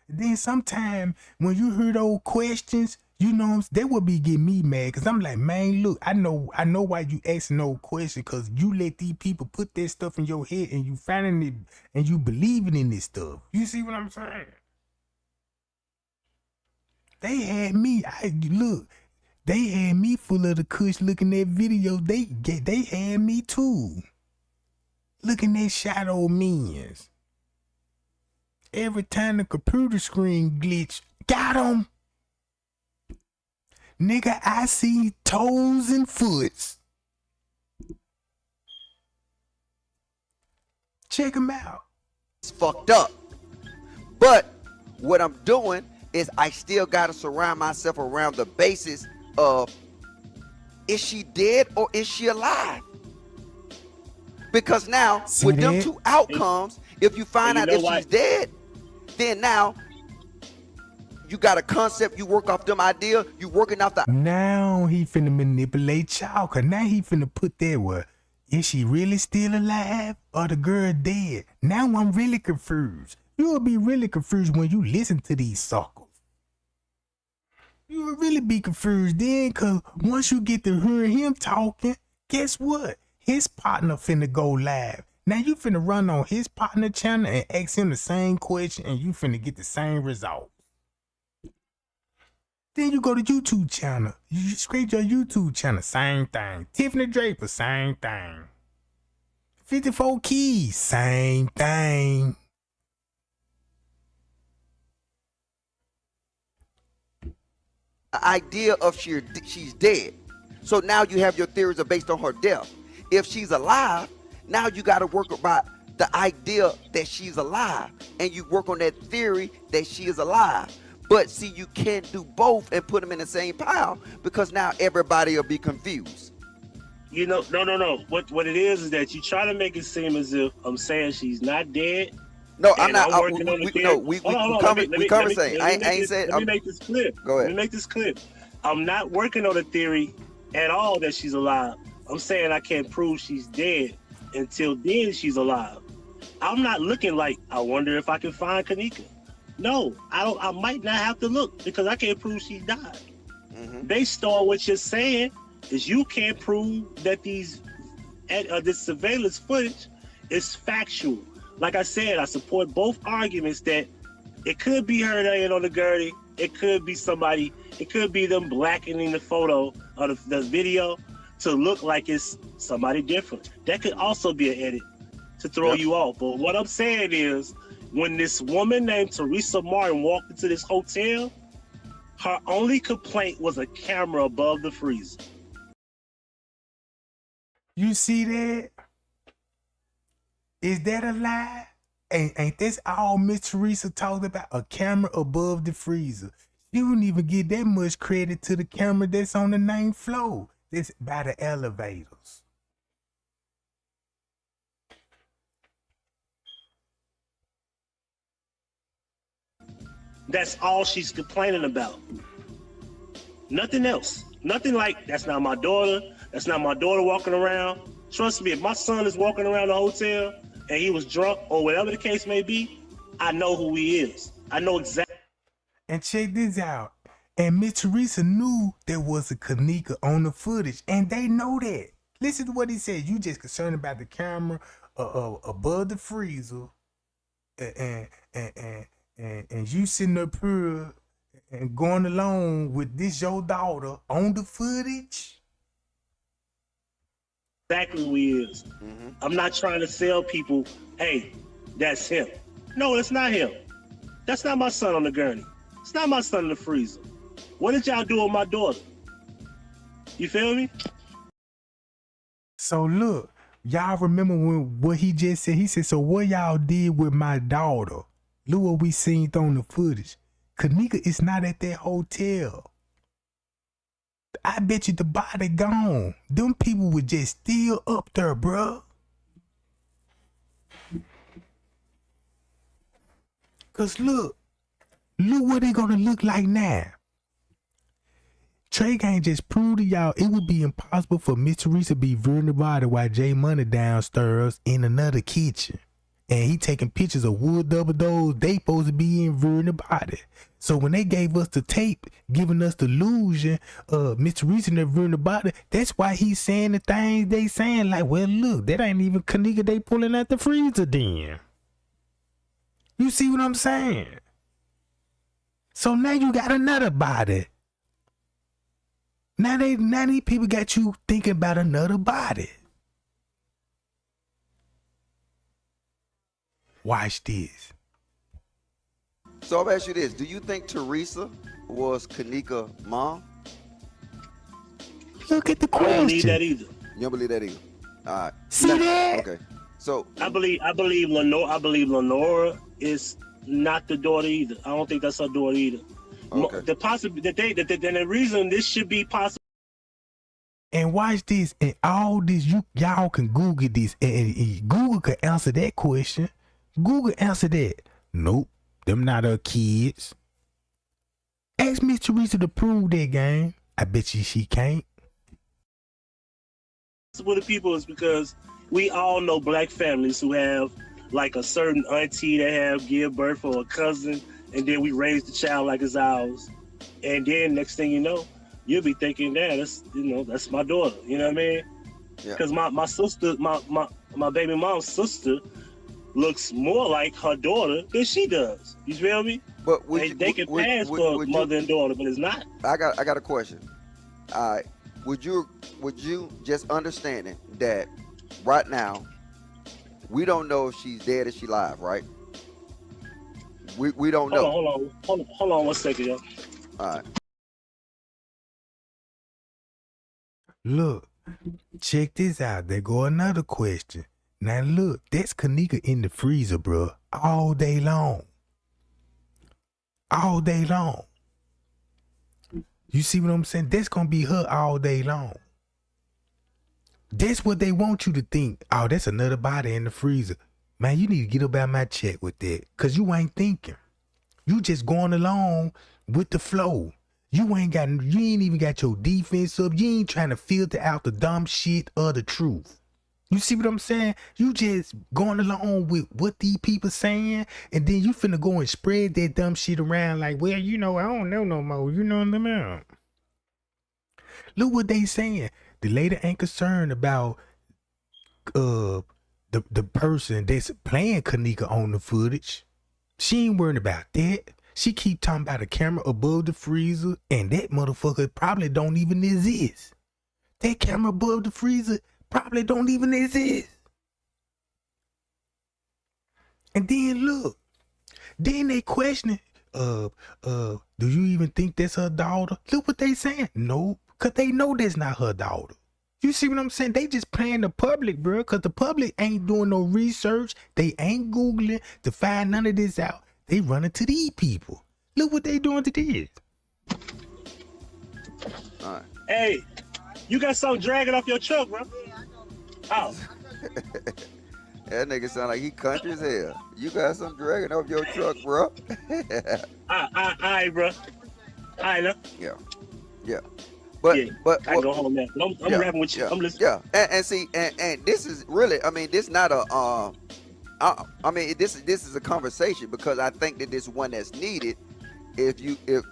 Speaker 1: Then sometime when you hear those questions, you know, they would be getting me mad, because I'm like, man, look, I know why you asking no question, because you let these people put that stuff in your head and you finding it and you believing in this stuff. You see what I'm saying? They had me, they had me full of the kush looking at videos. They had me too. Looking at shadow minions. Every time the computer screen glitch, got them. Nigga, I see toes and foots. Check them out.
Speaker 19: It's fucked up. But what I'm doing is I still got to surround myself around the basis of, is she dead or is she alive? Because now, with them two outcomes, if you find out if she's dead, then now you got a concept, you work off them idea, you working off the.
Speaker 1: Now he finna manipulate y'all, cause now he finna put that word. Is she really still alive or the girl dead? Now I'm really confused. You'll be really confused when you listen to these suckers. You will really be confused then, cause once you get to hear him talking, guess what? His partner finna go live. Now you finna run on his partner channel and ask him the same question, and you finna get the same result. Then you go to YouTube channel. You scrape your YouTube channel, same thing. Tiffany Draper, same thing. 54 Keys, same thing.
Speaker 19: Idea of she's dead. So now you have your theories are based on her death. If she's alive, now you got to work about the idea that she's alive, and you work on that theory that she is alive. But see, you can't do both and put them in the same pile, because now everybody will be confused.
Speaker 18: You know, no. What it is that you try to make it seem as if I'm saying she's not dead.
Speaker 19: No, I'm not. We conversate. I ain't said.
Speaker 18: Let me make this clear.
Speaker 19: Go ahead.
Speaker 18: Let me make this clear. I'm not working on a theory at all that she's alive. I'm saying I can't prove she's dead until then she's alive. I'm not looking like, I wonder if I can find Kenneka. No, I don't. I might not have to look because I can't prove she died. Based on what you're saying, is you can't prove that this surveillance footage is factual. Like I said, I support both arguments that it could be her laying on the gurney. It could be somebody. It could be them blackening the photo or the video to look like it's somebody different. That could also be an edit to throw you off. But what I'm saying is, when this woman named Teresa Martin walked into this hotel, her only complaint was a camera above the freezer.
Speaker 1: You see that? Is that a lie? Ain't this all Miss Teresa talked about? A camera above the freezer. You wouldn't even give that much credit to the camera that's on the 9th floor. That's by the elevators.
Speaker 18: That's all she's complaining about. Nothing else. Nothing like, that's not my daughter. That's not my daughter walking around. Trust me, if my son is walking around the hotel and he was drunk or whatever the case may be, I know who he is. I know exactly.
Speaker 1: And check this out. And Miss Teresa knew there was a Kenneka on the footage, and they know that. Listen to what he said. You just concerned about the camera above the freezer, and you sitting up here and going along with this your daughter on the footage.
Speaker 18: Exactly who he is. I'm not trying to sell people, hey, that's him. No, it's not him. That's not my son on the gurney. It's not my son in the freezer. What did y'all do with my daughter? You feel me?
Speaker 1: So look, y'all remember what he just said? He said, so what y'all did with my daughter? Look what we seen on the footage. Kenneka is not at that hotel. I bet you the body gone. Them people were just still up there, bruh. Cause look what they gonna look like now. Trey Gang just proved to y'all it would be impossible for Miss Teresa to be viewing the body while Jay Money downstairs in another kitchen. And he taking pictures of wood double doors they supposed to be in viewing the body. So when they gave us the tape, giving us the illusion of Miss Teresa in there viewing the body, that's why he's saying the things they saying like, well, look, that ain't even Kenneka they pulling out the freezer then. You see what I'm saying? So now you got another body. Now these people got you thinking about another body. Watch this.
Speaker 19: So I'll ask you this. Do you think Teresa was Kenneka's mom?
Speaker 1: Look at the question.
Speaker 18: I don't believe that either.
Speaker 19: You don't believe that either? All right.
Speaker 1: See that?
Speaker 19: Okay. So
Speaker 18: I believe Lenora is not the daughter either. I don't think that's her daughter either.
Speaker 19: Okay.
Speaker 18: The reason this should be possible.
Speaker 1: And watch this, and all this, y'all can Google this, and Google can answer that question. Google answer that. Nope, them not her kids. Ask Miss Teresa to prove that, gang. I bet you she can't.
Speaker 18: With the people is because we all know black families who have like a certain auntie that give birth or a cousin, and then we raise the child like it's ours. And then next thing you know, you'll be thinking, that's my daughter. You know what I mean? Because my sister, my baby mom's sister looks more like her daughter than she does. You feel me?
Speaker 19: But
Speaker 18: they can pass for mother and daughter, but it's not.
Speaker 19: I got a question. All right. Would you just understanding that right now we don't know if she's dead or she alive, right? We don't know.
Speaker 18: Hold on 1 second, yo.
Speaker 19: All right.
Speaker 1: Look, check this out. There go another question. Now look, that's Kenneka in the freezer, bro, all day long. All day long. You see what I'm saying? That's gonna be her all day long. That's what they want you to think. Oh, that's another body in the freezer. Man, you need to get up out my check with that. Cause you ain't thinking. You just going along with the flow. You ain't even got your defense up. You ain't trying to filter out the dumb shit or the truth. You see what I'm saying? You just going along with what these people saying, and then you finna go and spread that dumb shit around like, well, I don't know no more. You know what I mean? Look what they saying. The lady ain't concerned about the person that's playing Kenneka on the footage. She ain't worried about that. She keep talking about a camera above the freezer, and that motherfucker probably don't even exist. That camera above the freezer probably don't even exist. And then look, then they questioning, do you even think that's her daughter? Look what they saying. No, cause they know that's not her daughter. You see what I'm saying? They just playing the public, bro, cause the public ain't doing no research. They ain't Googling to find none of this out. They running to these people. Look what they doing to this.
Speaker 19: All right.
Speaker 18: Hey, you got something dragging off your truck, bro. Oh.
Speaker 19: That nigga sound like he country as hell. You got some dragging off your truck, bro.
Speaker 18: All right, bro. All right, now.
Speaker 19: Yeah. Yeah. But
Speaker 18: Yeah,
Speaker 19: but
Speaker 18: I
Speaker 19: what,
Speaker 18: go home on that. But I'm
Speaker 19: yeah,
Speaker 18: rapping with you.
Speaker 19: yeah,
Speaker 18: I'm listening.
Speaker 19: yeah. And see, and this is really, I mean, this not a I mean, this is a conversation because I think that this is one that's needed. If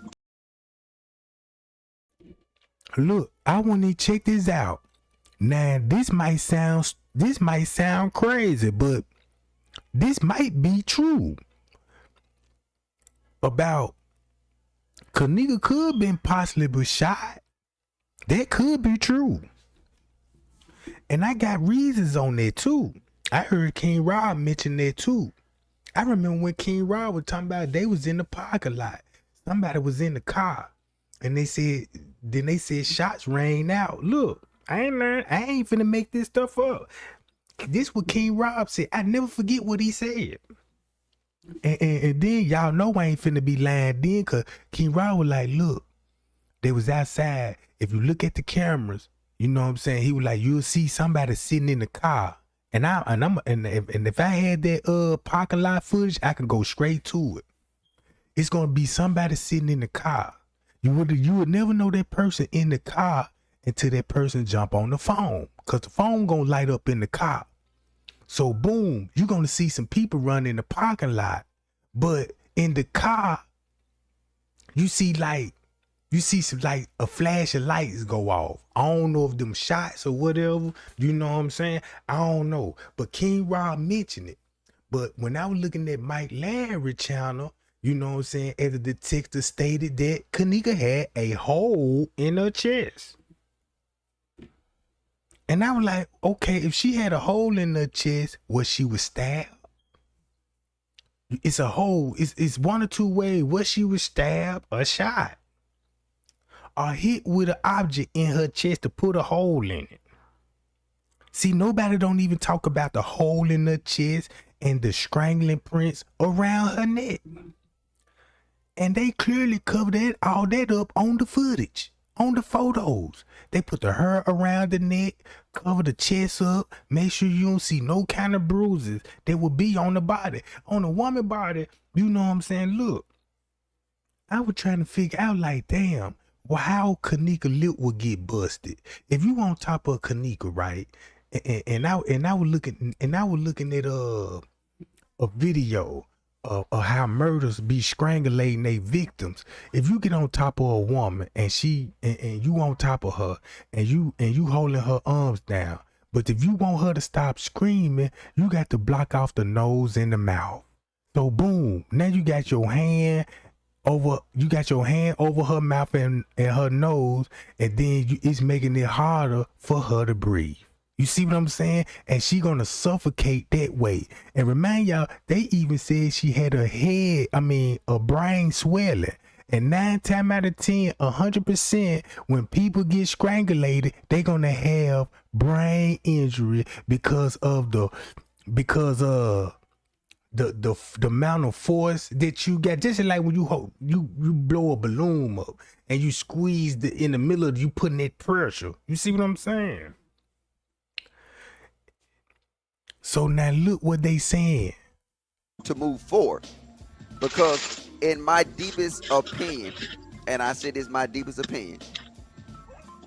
Speaker 1: Look, I want to check this out. Now, this might sound crazy, but this might be true. About Kenneka could been possibly shot. That could be true. And I got reasons on that too. I heard King Rob mention that too. I remember when King Rob was talking about they was in the parking lot. Somebody was in the car. And they said shots rained out. Look, I ain't finna make this stuff up. This what King Rob said. I never forget what he said. And then y'all know I ain't finna be lying then, cause King Rob was like, look, they was outside. If you look at the cameras, you know what I'm saying? He was like, you'll see somebody sitting in the car. And if I had that parking lot footage, I can go straight to it. It's gonna be somebody sitting in the car. You would never know that person in the car until that person jump on the phone. Cause the phone gonna light up in the car. So boom, you're gonna see some people run in the parking lot. But in the car, you see some like a flash of lights go off. I don't know if them shots or whatever, you know what I'm saying? I don't know. But King Rob mentioned it. But when I was looking at Mike Larry channel, you know what I'm saying, as the detective stated that Kenneka had a hole in her chest. And I was like, okay, if she had a hole in her chest, was she was stabbed? It's a hole. It's one or two ways. Was she was stabbed or shot? Or hit with an object in her chest to put a hole in it. See, nobody don't even talk about the hole in her chest and the strangling prints around her neck. And they clearly covered all that up on the footage, on the photos. They put the hair around the neck, cover the chest up, make sure you don't see no kind of bruises that would be on the body. On a woman body, you know what I'm saying? Look, I was trying to figure out like, damn, well, how Kenneka lip would get busted. If you on top of Kenneka, right? And I was looking at a video of how murders be strangulating their victims. If you get on top of a woman and you on top of her and you holding her arms down, but if you want her to stop screaming, you got to block off the nose and the mouth. So boom, now you got your hand over her mouth and her nose, and then it's making it harder for her to breathe. You see what I'm saying? And she gonna suffocate that way. And remind y'all, they even said she had a brain swelling. And 9 times out of 10, 100%, when people get strangulated, they gonna have brain injury because the amount of force that you got. Just like when you blow a balloon up and you squeeze in the middle of you putting that pressure. You see what I'm saying? So now look what they saying.
Speaker 19: To move forward, because in my deepest opinion, and I said it's my deepest opinion,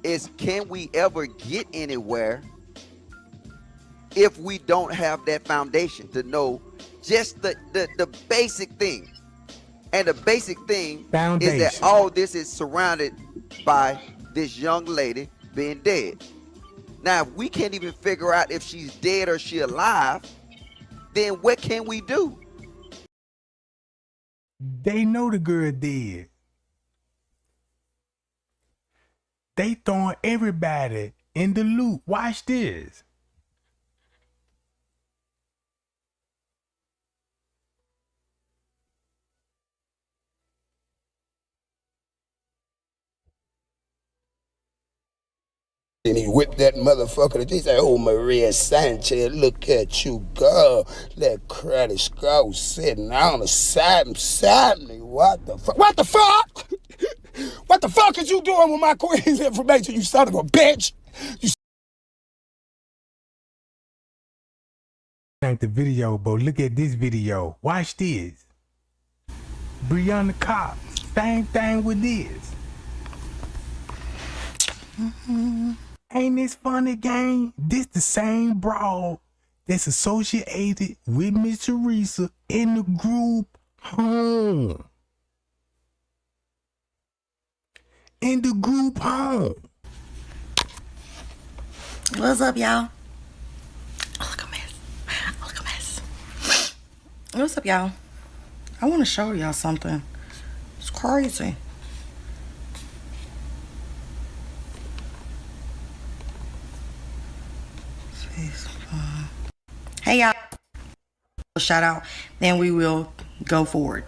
Speaker 19: is can we ever get anywhere if we don't have that foundation to know just the basic thing? And the basic thing is that all this is surrounded by this young lady being dead. Now, if we can't even figure out if she's dead or she alive, then what can we do?
Speaker 1: They know the girl dead. They throwing everybody in the loop. Watch this.
Speaker 20: And he whipped that motherfucker. He said, oh, Maria Sanchez, look at you, girl. That credit score sitting on the side beside me. What the fuck? What the fuck? What the fuck is you doing with my queen's information, you son of a bitch?
Speaker 1: Ain't the video, but look at this video. Watch this. Brianna Cox. Same thing with this. Ain't this funny, gang? This the same broad that's associated with Miss Teresa in the group home. In the group home.
Speaker 16: What's up, y'all? Oh, look a mess. Oh, look a mess. What's up, y'all? I want to show y'all something. It's crazy. Hey, y'all. Shout out. Then we will go forward.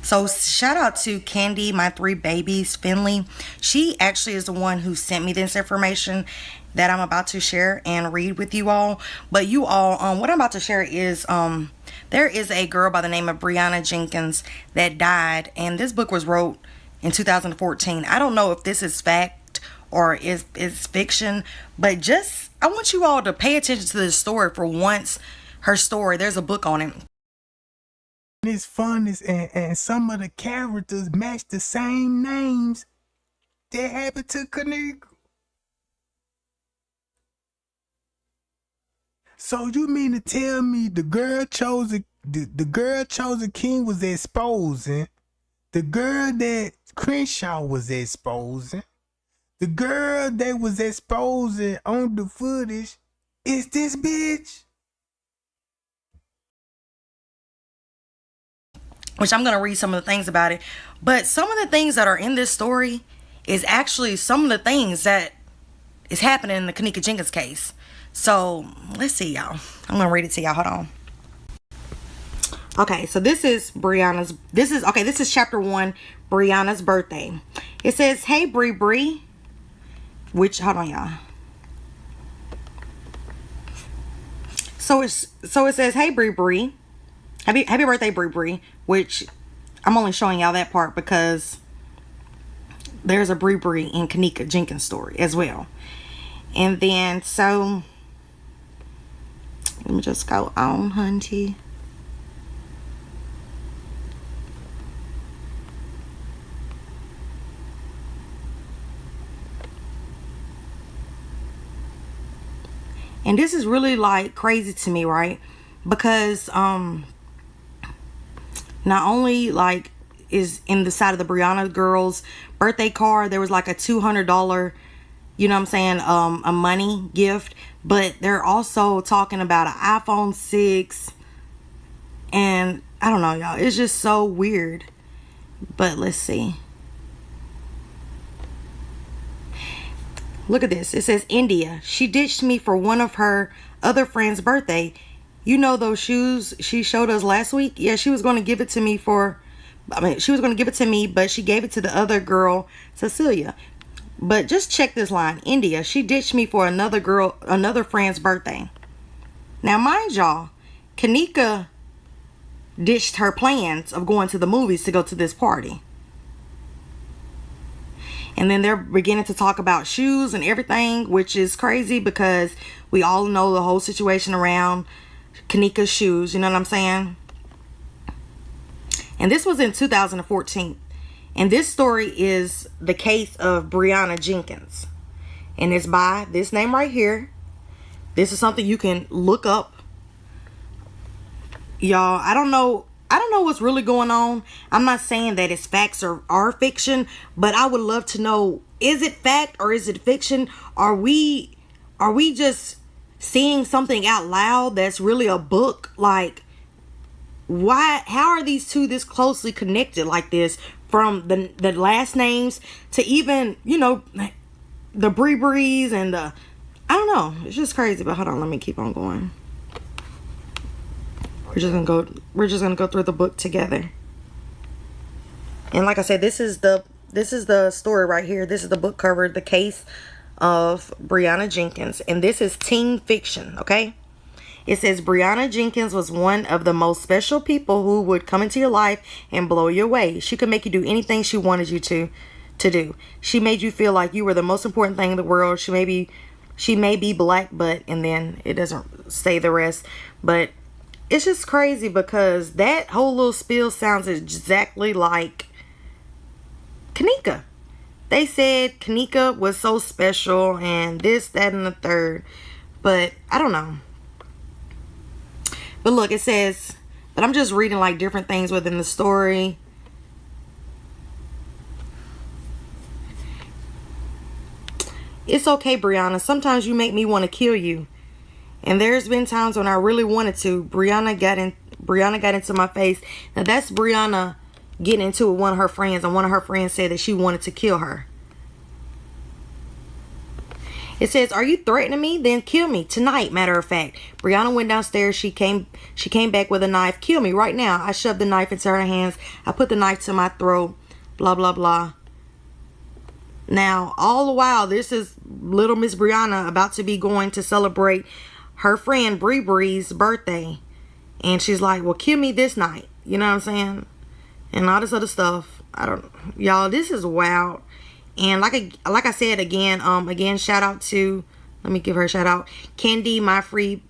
Speaker 16: So shout out to Candy, my 3 babies, Finley. She actually is the one who sent me this information that I'm about to share and read with you all. But you all, what I'm about to share is there is a girl by the name of Brianna Jenkins that died, and this book was wrote in 2014. I don't know if this is fact or is fiction, but just I want you all to pay attention to this story for once. Her story, there's a book on it.
Speaker 1: It's fun and some of the characters match the same names that happened to Kenneka. So you mean to tell me the girl chosen king was exposing, the girl that Crenshaw was exposing, the girl that was exposing on the footage is this bitch?
Speaker 16: Which I'm going to read some of the things about it. But some of the things that are in this story is actually some of the things that is happening in the Kenneka Jenkins case. So, let's see, y'all. I'm going to read it to y'all. Hold on. Okay, so this is this is chapter 1, Brianna's birthday. It says, "Hey, Bree." Which, hold on, y'all. So it says, "Hey, Bree. Happy birthday, Bree," which I'm only showing y'all that part because there's a Bree in Kenneka Jenkins story as well. And then, so let me just go on, hunty. And this is really like crazy to me, right? Because not only like is in the side of the Brianna girls birthday card, there was like a $200, you know what I'm saying, a money gift, but they're also talking about an iPhone 6, and I don't know, y'all, it's just so weird. But let's see. Look at this. It says, "India, she ditched me for one of her other friend's birthday. You know those shoes she showed us last week? Yeah, she was going to give it to me but she gave it to the other girl, Cecilia. But just check this line. India, she ditched me for another friend's birthday." Now, mind y'all, Kenneka ditched her plans of going to the movies to go to this party. And then they're beginning to talk about shoes and everything, which is crazy because we all know the whole situation around Kenneka's shoes, you know what I'm saying? And this was in 2014. And this story is the case of Brianna Jenkins. And it's by this name right here. This is something you can look up. Y'all, I don't know what's really going on. I'm not saying that it's facts or are fiction, but I would love to know, is it fact or is it fiction? Are we just seeing something out loud that's really a book? Like, how are these two this closely connected like this, from the last names to even, you know, the Brees and the, I don't know, it's just crazy. But hold on, let me keep on going. We're just gonna go through the book together. And like I said, this is the story right here. This is the book cover, The Case of Brianna Jenkins, and this is teen fiction, okay? It says, "Brianna Jenkins was one of the most special people who would come into your life and blow you away. She could make you do anything she wanted you to do. She made you feel like you were the most important thing in the world. She may be black, but," and then it doesn't say the rest, but it's just crazy because that whole little spiel sounds exactly like Kenneka. they said Kenneka was so special and this, that, and the third. But I don't know. But look, it says, but I'm just reading like different things within the story. It's okay, Brianna. Sometimes you make me want to kill you. And there's been times when I really wanted to. Brianna got into my face. Now that's Brianna getting into it with one of her friends, and one of her friends said that she wanted to kill her. It says, "Are you threatening me? Then kill me tonight." Matter of fact, Brianna went downstairs. She came back with a knife. "Kill me right now." I shoved the knife into her hands. I put the knife to my throat. Blah blah blah. Now, all the while, this is little Miss Brianna about to be going to celebrate her friend Bree's birthday, and she's like, "Well, kill me this night." You know what I'm saying? And all this other stuff. Y'all, this is wild. And like I said again, shout out to, let me give her a shout out, Candy, my free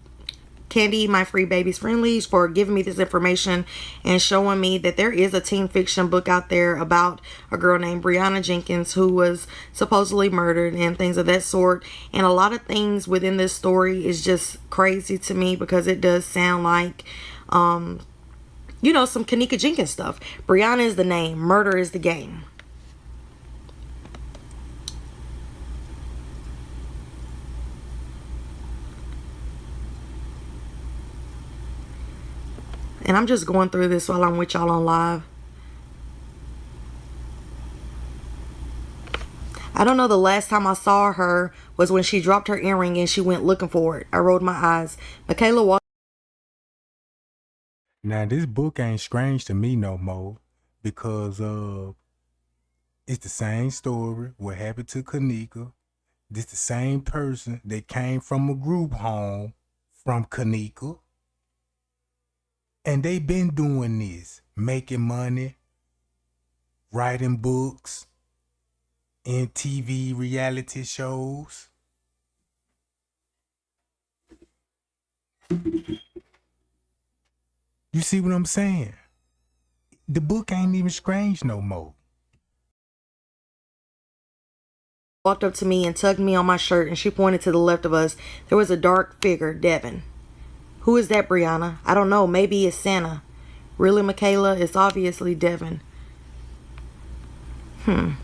Speaker 16: baby's friendlies, for giving me this information and showing me that there is a teen fiction book out there about a girl named Brianna Jenkins who was supposedly murdered and things of that sort. And a lot of things within this story is just crazy to me because it does sound like some Kenneka Jenkins stuff. Brianna is the name, murder is the game. And I'm just going through this while I'm with y'all on live. I don't know, the last time I saw her was when she dropped her earring and she went looking for it. I rolled my eyes. Michaela walked.
Speaker 1: Now this book ain't strange to me no more because it's the same story. What happened to Kenneka? This the same person that came from a group home from Kenneka. And they been doing this, making money, writing books, in TV reality shows. You see what I'm saying? The book ain't even strange no more.
Speaker 16: Walked up to me and tugged me on my shirt, and she pointed to the left of us. There was a dark figure, Devin. "Who is that, Brianna?" "I don't know. Maybe it's Santa." "Really, Michaela? It's obviously Devin." A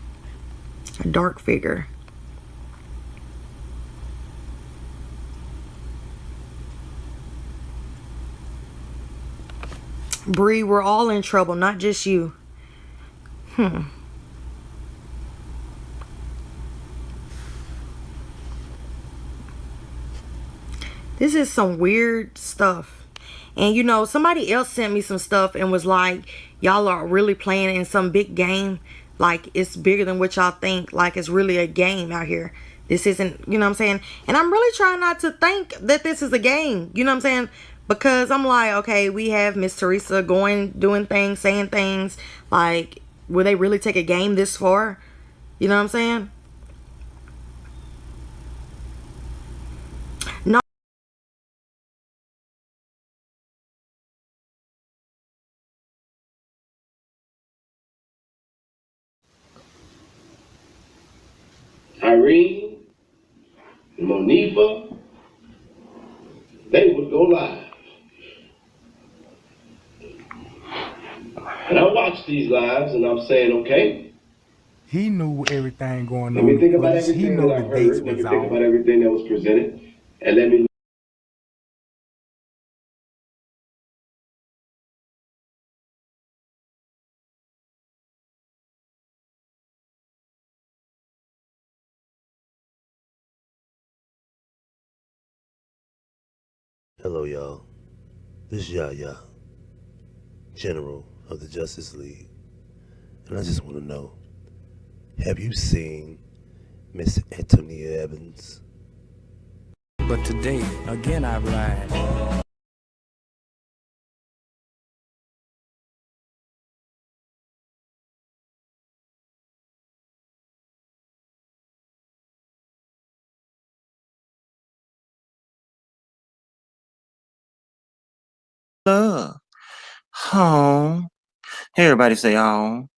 Speaker 16: dark figure. "Bree, we're all in trouble, not just you." This is some weird stuff. And somebody else sent me some stuff and was like, "Y'all are really playing in some big game. Like, it's bigger than what y'all think. Like, it's really a game out here. This isn't," you know what I'm saying? And I'm really trying not to think that this is a game. You know what I'm saying? Because I'm like, okay, we have Miss Teresa doing things, saying things. Like, will they really take a game this far? You know what I'm saying? No.
Speaker 21: Irene, Monifa, they would go live. And I watch these lives and I'm saying, okay.
Speaker 1: He knew everything going
Speaker 21: Let
Speaker 1: on.
Speaker 21: me think about
Speaker 1: He
Speaker 21: everything
Speaker 1: know
Speaker 21: that
Speaker 1: the
Speaker 21: I've
Speaker 1: dates
Speaker 21: heard. Let me
Speaker 1: was
Speaker 21: think
Speaker 1: off.
Speaker 21: about everything that was presented. And let me.
Speaker 22: Hello, y'all. This is Yaya, General of the Justice League. And I just want to know, have you seen Miss Antonia Evans?
Speaker 17: But today, again I ride.
Speaker 23: Love. Home. Everybody say home.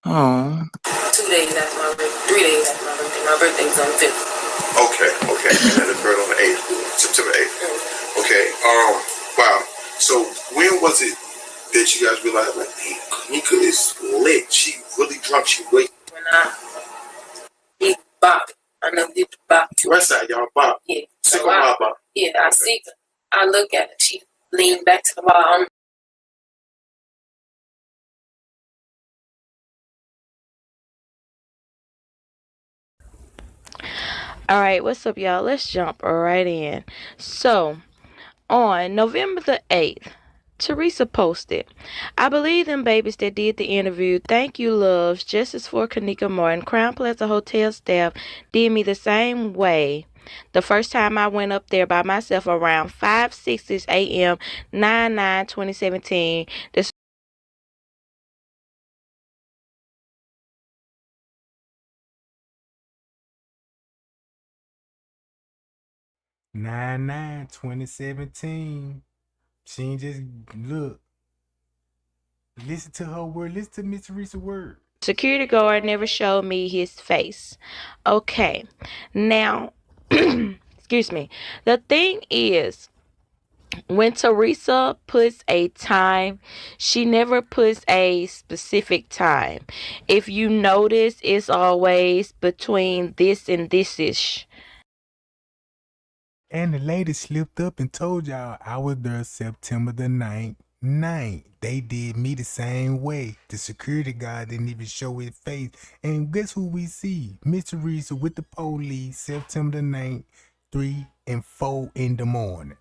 Speaker 23: Home.
Speaker 24: 2 days after my birthday.
Speaker 2: 3 days after my birthday. My birthday's on the 5th.
Speaker 3: Okay. And then the bird on the 8th, September 8th. Okay. Wow. So when was it that you guys realized, like, man, Kenneka is lit. She really drunk. She wait.
Speaker 2: When I eat bop, I know you bop.
Speaker 3: West side, y'all bop.
Speaker 2: Yeah.
Speaker 3: Sick
Speaker 2: So
Speaker 3: on bop.
Speaker 2: yeah, I see her. I look at her. She leaned back to the wall.
Speaker 7: All right, what's up, y'all? Let's jump right in. So, on November the 8th, Teresa posted, I believe them babies that did the interview. Thank you, loves. Justice for Kenneka Martin. Crown Plaza Hotel staff did me the same way the first time I went up there by myself around 5:06 a.m. 9/9/2017. The
Speaker 1: 9/9/2017. She ain't just look. Listen to her word. Listen to Miss Teresa's word.
Speaker 7: security guard never showed me his face. Okay, now, excuse me. The thing is, when Teresa puts a time, she never puts a specific time. If you notice, it's always between this and this-ish.
Speaker 1: And the lady slipped up and told y'all I was there September the 9th. They did me the same way. The security guard didn't even show his face. And guess who we see? Miss Teresa with the police September the 9th, 3 and 4 in the morning.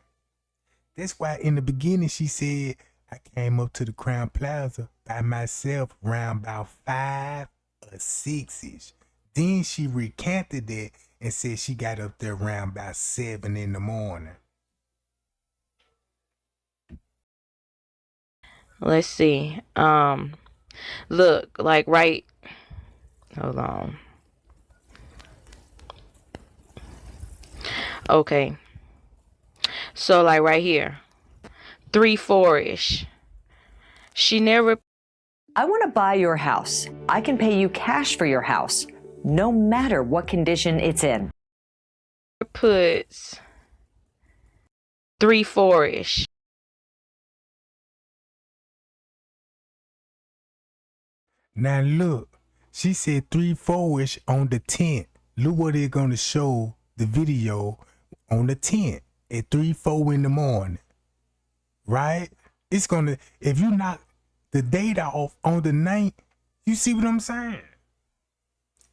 Speaker 1: That's why in the beginning she said I came up to the Crown Plaza by myself around about 5 or 6-ish. Then she recanted that and said she got up there around about 7 in the morning.
Speaker 7: Let's see. Look, like right. Hold on. Okay. So like right here, 3-4-ish. She never.
Speaker 23: I want to buy your house. I can pay you cash for your house, no matter what condition it's in.
Speaker 7: Puts 3-4-ish.
Speaker 1: Now look, she said 3-4-ish on the 10th. Look what they're gonna show the video on the 10th at 3-4 in the morning. Right? It's gonna, if you knock the date off on the 9th, you see what I'm saying?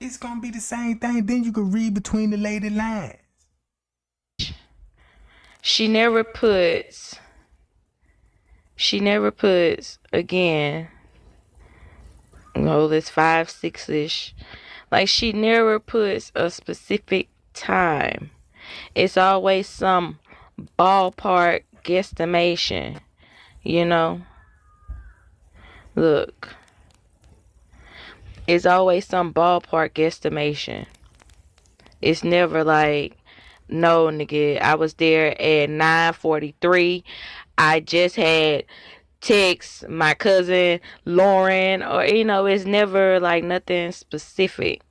Speaker 1: It's gonna be the same thing. Then you can read between the lady lines.
Speaker 7: She never puts again. No, this 5-6-ish. Like she never puts a specific time. It's always some ballpark guesstimation, you know. Look, it's always some ballpark guesstimation. It's never like, no, nigga, I was there at 9:43. I just had text my cousin Lauren, or you know, it's never like nothing specific,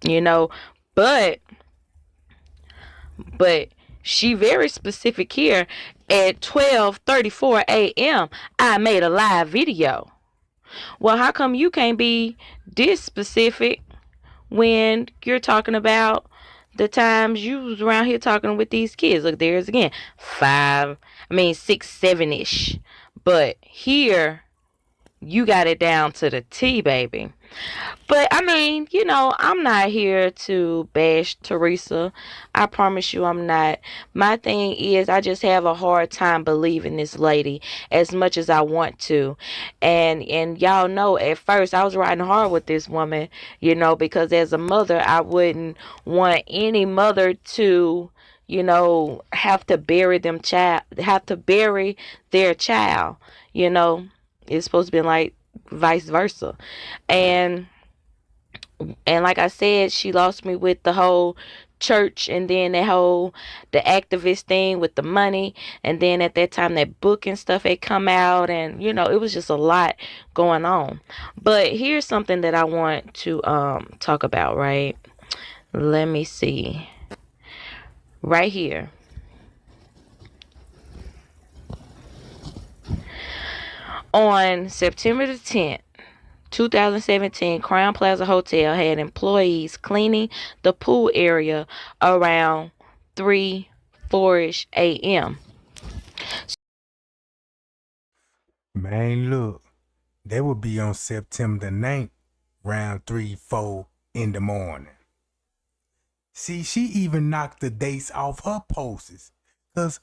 Speaker 7: you know. But she very specific here. At 12:34 a.m. I made a live video. Well, how come you can't be this specific when you're talking about the times you was around here talking with these kids? Look, there's again 6, 7-ish. But here, you got it down to the T, baby. But I mean, you know, I'm not here to bash Teresa. I promise you I'm not. My thing is, I just have a hard time believing this lady as much as I want to. And y'all know, at first I was riding hard with this woman, you know, because as a mother, I wouldn't want any mother to, you know, have to bury their child, you know. It's supposed to be like vice versa. And like I said, she lost me with the whole church, and then the activist thing with the money, and then at that time that book and stuff had come out, and it was just a lot going on. But here's something that I want to talk about, right? Let me see. Right here. On September the 10th, 2017, Crown Plaza Hotel had employees cleaning the pool area around 3-4ish a.m.
Speaker 1: Man, look, they would be on September the 9th, around 3-4 in the morning. See, she even knocked the dates off her posts. Cause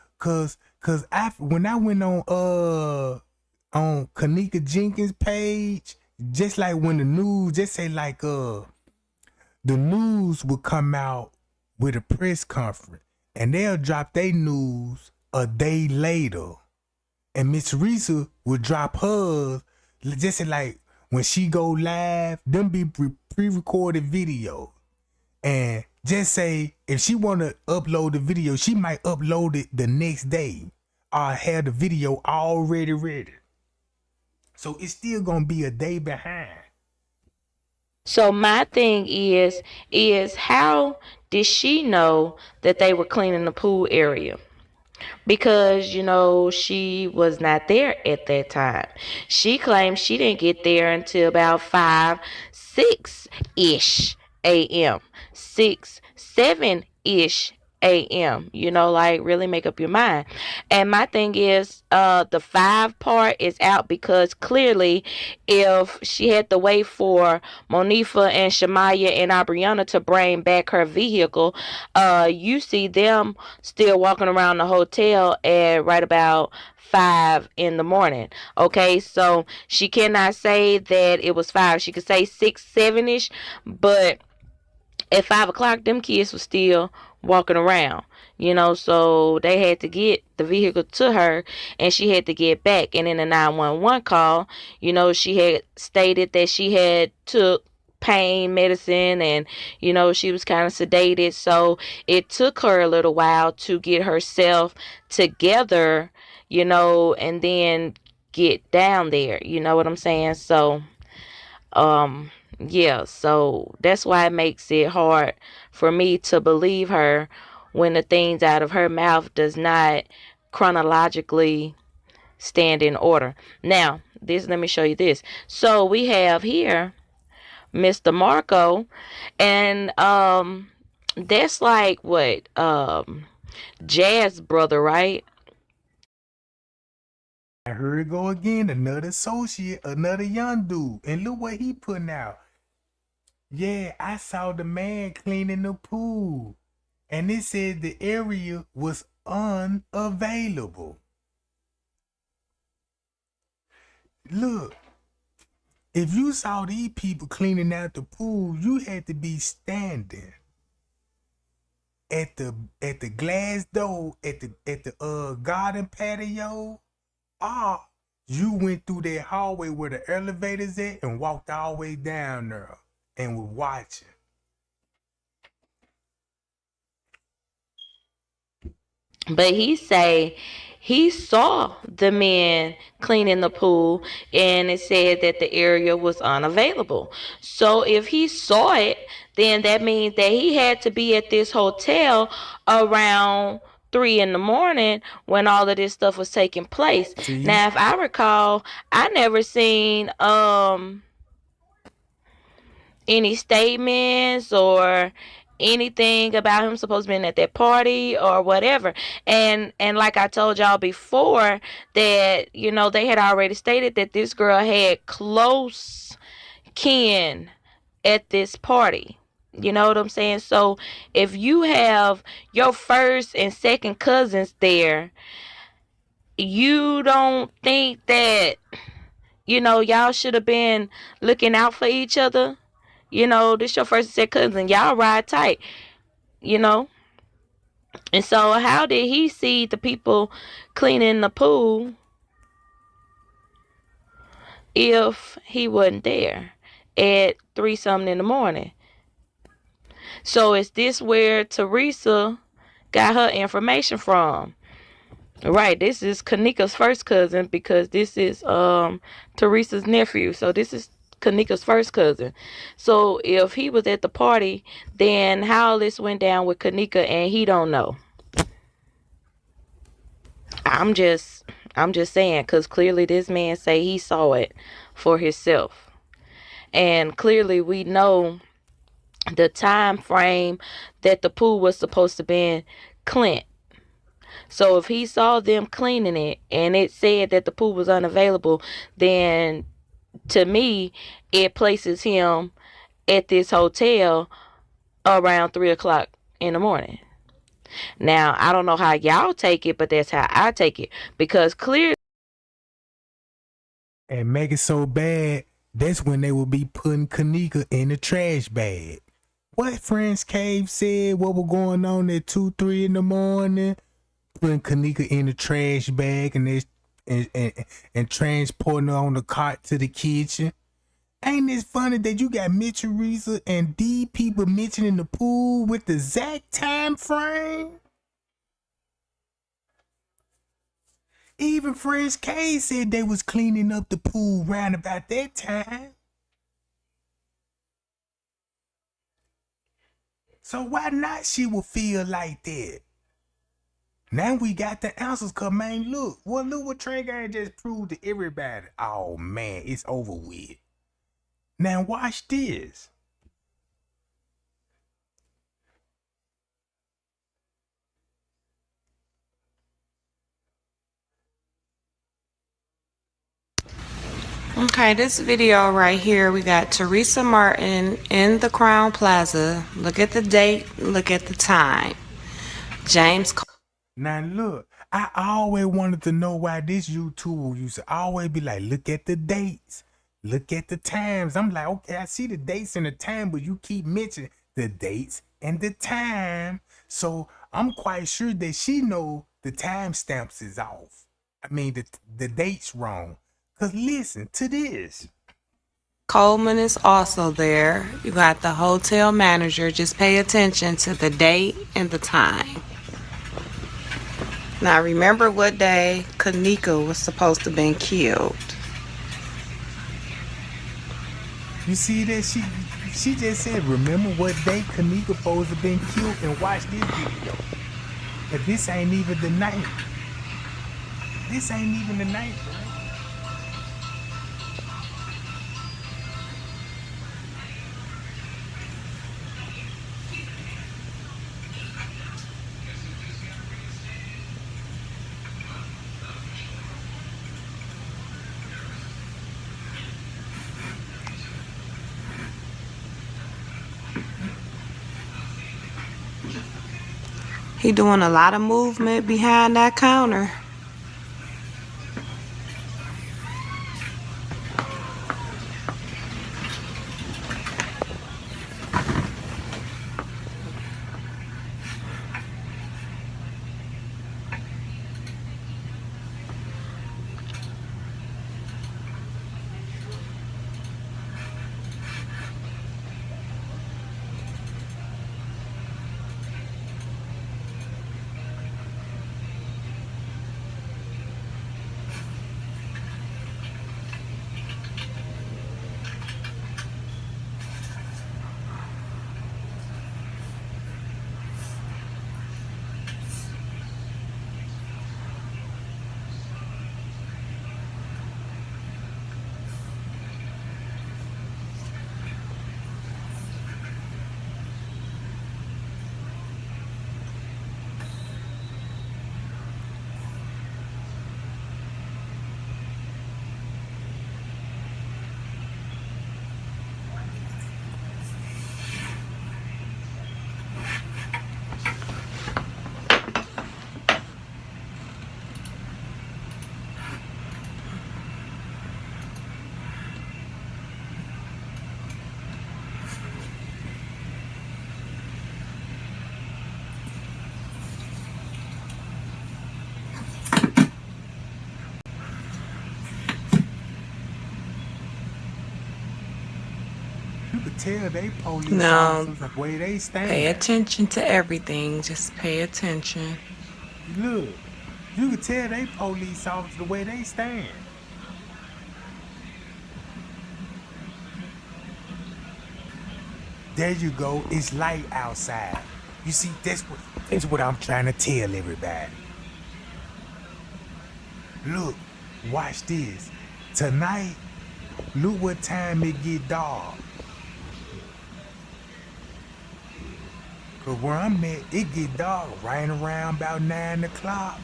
Speaker 1: when I went on Kenneka Jenkins page, just like when the news, just say like the news would come out with a press conference and they'll drop their news a day later. And Miss Risa would drop hers, just say like when she go live, them be pre-recorded video. And just say if she want to upload the video, she might upload it the next day or have the video already ready. So it's still gonna be a day behind.
Speaker 7: So my thing is how did she know that they were cleaning the pool area? Because she was not there at that time. She claims she didn't get there until about 5-6 ish a.m. 6-7 ish a.m. Like really make up your mind. And my thing is the 5 part is out because clearly if she had to wait for Monifa and Shamaya and Abriana to bring back her vehicle, you see them still walking around the hotel at right about 5 in the morning. Okay, so she cannot say that it was 5. She could say 6-7 ish, but at 5 o'clock, them kids were still walking around, so they had to get the vehicle to her and she had to get back. And in the 911 call, she had stated that she had took pain medicine and, she was kind of sedated. So it took her a little while to get herself together, and then get down there. You know what I'm saying? So, yeah, so that's why it makes it hard for me to believe her when the things out of her mouth does not chronologically stand in order. Now, let me show you this. So we have here Mr. Marco, and that's like what Jazz brother, right?
Speaker 1: I heard it go again, another associate, another young dude. And look what he putting out. Yeah, I saw the man cleaning the pool. And it said the area was unavailable. Look, if you saw these people cleaning out the pool, you had to be standing at the glass door at the garden patio. Or you went through that hallway where the elevator's at and walked all the way down there and was watching.
Speaker 7: But he say he saw the men cleaning the pool and it said that the area was unavailable. So if he saw it, then that means that he had to be at this hotel around 3 in the morning when all of this stuff was taking place. Now, if I recall, I never seen any statements or anything about him supposed to be at that party or whatever. And like I told y'all before that, they had already stated that this girl had close kin at this party. You know what I'm saying? So if you have your first and second cousins there, you don't think that, y'all should have been looking out for each other? This your first and second cousin. Y'all ride tight, And so how did he see the people cleaning the pool if he wasn't there at 3 something in the morning? So is this where Teresa got her information from? Right, this is Kenneka's first cousin because this is Teresa's nephew. So this is Kenneka's first cousin. So if he was at the party, then how this went down with Kenneka and he don't know. I'm just saying, because clearly this man say he saw it for himself. And clearly we know the time frame that the pool was supposed to be cleaned. So if he saw them cleaning it and it said that the pool was unavailable, then to me, it places him at this hotel around 3 o'clock in the morning. Now, I don't know how y'all take it, but that's how I take it. Because clearly,
Speaker 1: and make it so bad, that's when they will be putting Kenneka in the trash bag. What Friends Cave said, what was going on at 2, 3 in the morning, putting Kenneka in the trash bag and transporting her on the cart to the kitchen. Ain't it funny that you got Mitch Teresa and D people mentioning the pool with the exact time frame? Even Friends K said they was cleaning up the pool round about that time. So why not she will feel like that? Now we got the answers, cause man, look what Trey Gang just proved to everybody. Oh man, it's over with. Now watch this.
Speaker 4: Okay, this video right here, we got Teresa Martin in the Crown Plaza. Look at the date, look at the time. James.
Speaker 1: Now look, I always wanted to know why this YouTuber used to always be like, look at the dates, look at the times. I'm like, okay, I see the dates and the time, but you keep mentioning the dates and the time. So I'm quite sure that she know the timestamps is off. I mean, the date's wrong. Cause listen to this.
Speaker 4: Coleman is also there. You got the hotel manager. Just pay attention to the date and the time. Now remember what day Kenneka was supposed to have been killed.
Speaker 1: You see that she just said, remember what day Kenneka supposed to have been killed, and watch this video. But this ain't even the night. This ain't even the night, bro.
Speaker 4: He doing a lot of movement behind that counter.
Speaker 1: tell they police
Speaker 4: No,
Speaker 1: officers the way they stand.
Speaker 4: pay attention to everything. Just pay attention.
Speaker 1: Look, you can tell they police officers the way they stand. There you go. It's light outside. You see, that's what I'm trying to tell everybody. Look, watch this. Tonight, look what time it get dark. Cause where I'm at, it get dark right around about 9 o'clock.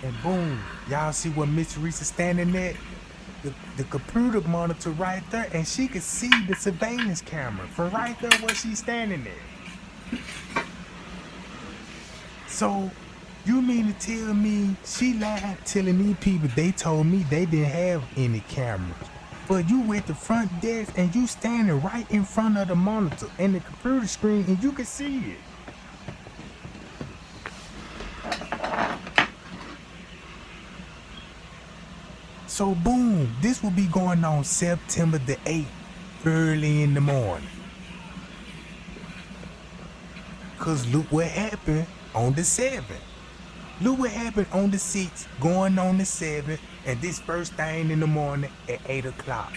Speaker 1: And boom, y'all see where Miss Teresa standing there? The computer monitor right there, and she could see the surveillance camera from right there where she's standing there. So, you mean to tell me she lied telling these people they told me they didn't have any cameras? But you at the front desk and you standing right in front of the monitor and the computer screen and you can see it. So boom, this will be going on September the 8th, early in the morning. Cause look what happened on the 7th. Look what happened on the 6th, going on the 7th, and this first thing in the morning at 8 o'clock.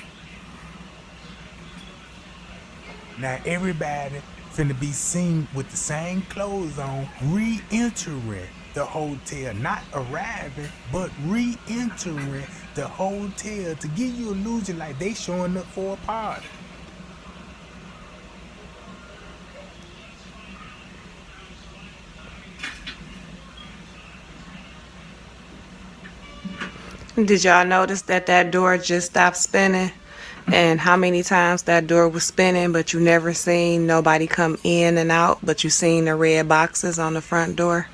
Speaker 1: Now everybody finna be seen with the same clothes on, re-entering the hotel. Not arriving, but re-entering the hotel to give you illusion like they showing up for a party.
Speaker 4: Did y'all notice that door just stopped spinning? And how many times that door was spinning, but you never seen nobody come in and out, but you seen the red boxes on the front door?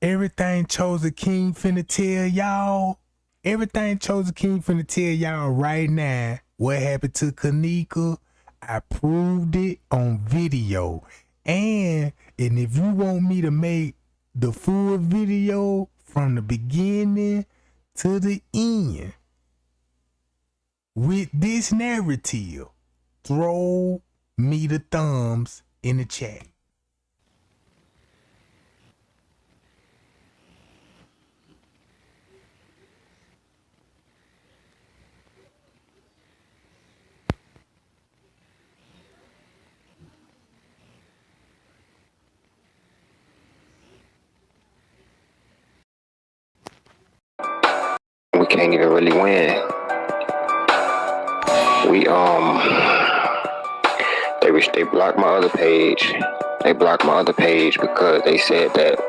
Speaker 1: Everything Chosen King finna tell y'all. Everything Chosen King finna tell y'all right now. What happened to Kenneka? I proved it on video. And if you want me to make the full video from the beginning to the end with this narrative, throw me the thumbs in the chat.
Speaker 5: We can't even really win. They blocked my other page. They blocked my other page because they said that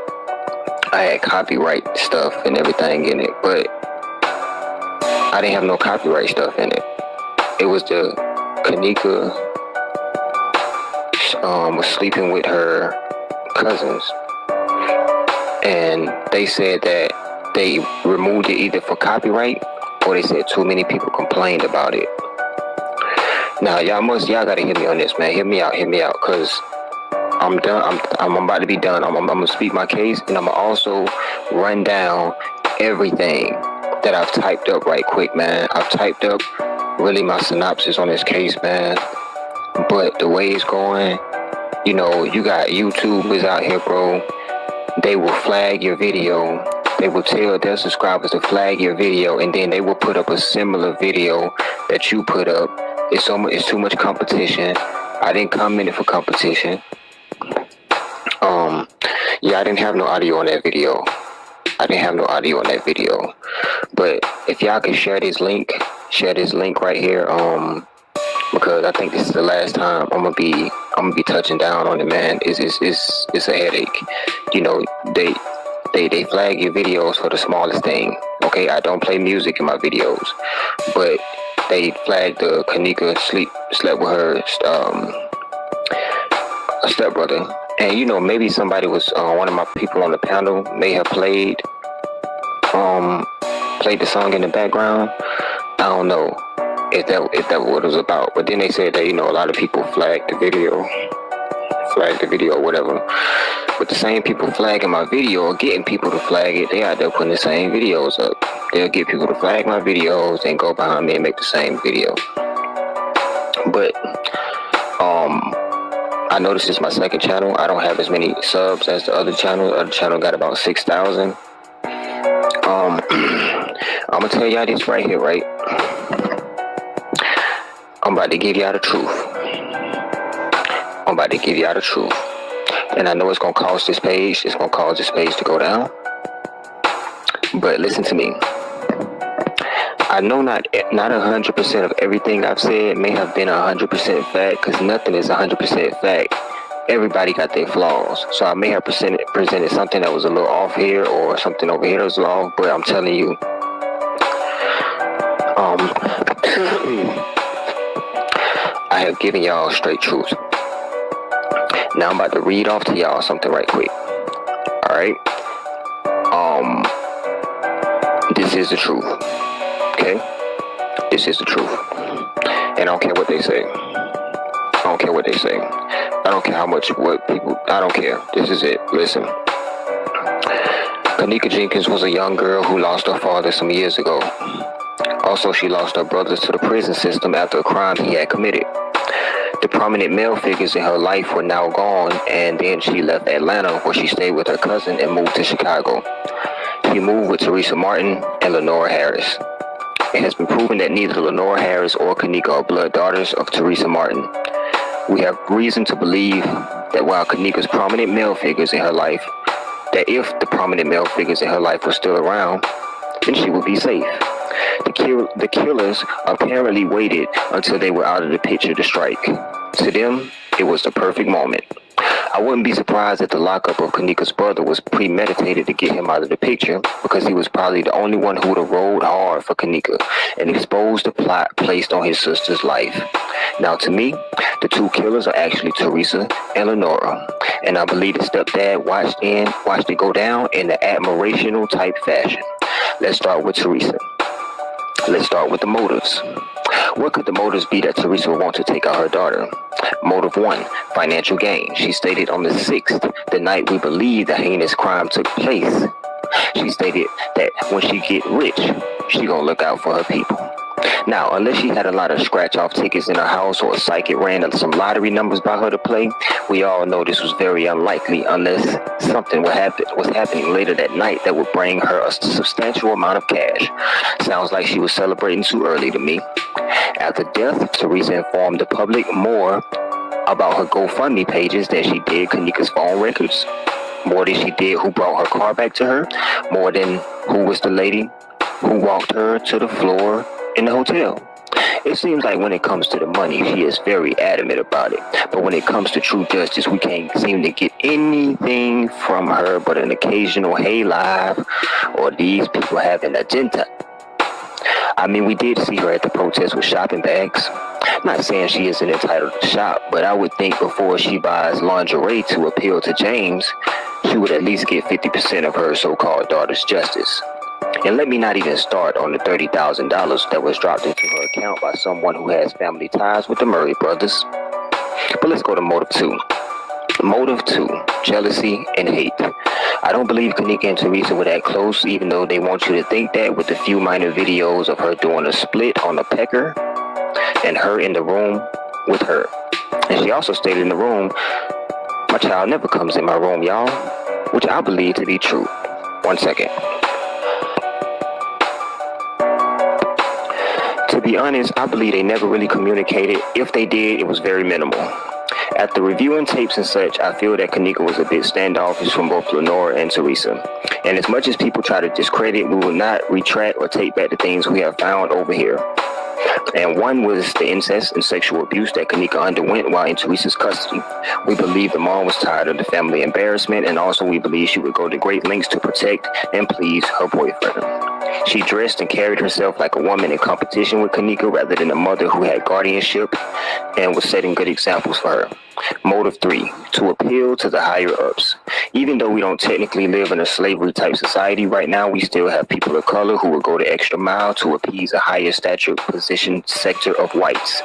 Speaker 5: I had copyright stuff and everything in it, but I didn't have no copyright stuff in it. It was the Kenneka was sleeping with her cousins, and they said that they removed it either for copyright or they said too many people complained about it. Now y'all gotta hear me on this, man. Hear me out, cause I'm done. I'm about to be done. I'm gonna speak my case, and I'm gonna also run down everything that I've typed up right quick, man. I've typed up really my synopsis on this case, man. But the way it's going, you know, you got YouTubers out here, bro. They will flag your video. They will tell their subscribers to flag your video, and then they will put up a similar video that you put up. It's too much competition. I didn't come in it for competition. Yeah, I didn't have no audio on that video. But if y'all can share this link, share this link right here. Because I think this is the last time I'm gonna be touching down on it, man. It's a headache. You know, they flag your videos for the smallest thing. Okay, I don't play music in my videos, but they flagged the Kenneka slept with her stepbrother. And you know, maybe somebody was one of my people on the panel may have played the song in the background. I don't know if that what it was about. But then they said that, you know, a lot of people flagged the video or whatever. But the same people flagging my video or getting people to flag it, they out there putting the same videos up. They'll get people to flag my videos and go behind me and make the same video. But I know this is my second channel. I don't have as many subs as the other channel. The other channel got about 6,000. I'm gonna tell y'all this right here, right? I'm about to give y'all the truth. And I know it's gonna cost this page. It's gonna cause this page to go down. But listen to me. I know not 100% of everything I've said may have been 100% fact, because nothing is 100% fact. Everybody got their flaws. So I may have presented something that was a little off here, or something over here that was off, but I'm telling you, I have given y'all straight truth. Now I'm about to read off to y'all something right quick. Alright? This is the truth. Okay? This is the truth. And I don't care what they say. I don't care. I don't care. This is it. Listen. Kenneka Jenkins was a young girl who lost her father some years ago. Also, she lost her brothers to the prison system after a crime he had committed. The prominent male figures in her life were now gone, and then she left Atlanta, where she stayed with her cousin and moved to Chicago. She moved with Teresa Martin and Lenora Harris. It has been proven that neither Lenora Harris or Kenneka are blood daughters of Teresa Martin. We have reason to believe that while Kenneka's prominent male figures in her life, that if the prominent male figures in her life were still around, then she would be safe. The killers apparently waited until they were out of the picture to strike. To them, it was the perfect moment. I wouldn't be surprised if the lockup of Kenneka's brother was premeditated to get him out of the picture, because he was probably the only one who would have rolled hard for Kenneka and exposed the plot placed on his sister's life. Now, to me, the two killers are actually Teresa and Lenora, and I believe the stepdad watched it go down in an admirational type fashion. Let's start with Teresa. Let's start with the motives. What could the motives be that Teresa would want to take out her daughter? Motive 1, financial gain. She stated on the 6th, the night we believe the heinous crime took place. She stated that when she get rich, she gonna look out for her people. Now, unless she had a lot of scratch-off tickets in her house, or a psychic ran some lottery numbers by her to play, we all know this was very unlikely, unless something was happening later that night that would bring her a substantial amount of cash. Sounds like she was celebrating too early to me. After death, Teresa informed the public more about her GoFundMe pages than she did Kenneka's phone records, more than she did who brought her car back to her, more than who was the lady who walked her to the floor in the hotel. It seems like when it comes to the money, she is very adamant about it. But when it comes to true justice, we can't seem to get anything from her but an occasional "Hey live" or "These people have an agenda." I mean, we did see her at the protest with shopping bags. Not saying she isn't entitled to shop, but I would think before she buys lingerie to appeal to James, she would at least get 50% of her so-called daughter's justice. And let me not even start on the $30,000 that was dropped into her account by someone who has family ties with the Murray brothers. But let's go to motive 2. Motive 2, jealousy and hate. I don't believe Kenneka and Teresa were that close, even though they want you to think that with the few minor videos of her doing a split on a pecker and her in the room with her. And she also stayed in the room. My child never comes in my room, y'all, which I believe to be true. 1 second. To be honest, I believe they never really communicated. If they did, it was very minimal. After reviewing tapes and such, I feel that Kenneka was a bit standoffish from both Lenora and Teresa. And as much as people try to discredit, we will not retract or take back the things we have found over here. And one was the incest and sexual abuse that Kenneka underwent while in Teresa's custody. We believe the mom was tired of the family embarrassment, and also we believe she would go to great lengths to protect and please her boyfriend. She dressed and carried herself like a woman in competition with Kenneka rather than a mother who had guardianship and was setting good examples for her. Motive 3, to appeal to the higher ups. Even though we don't technically live in a slavery type society right now, we still have people of color who will go the extra mile to appease a higher stature position sector of whites.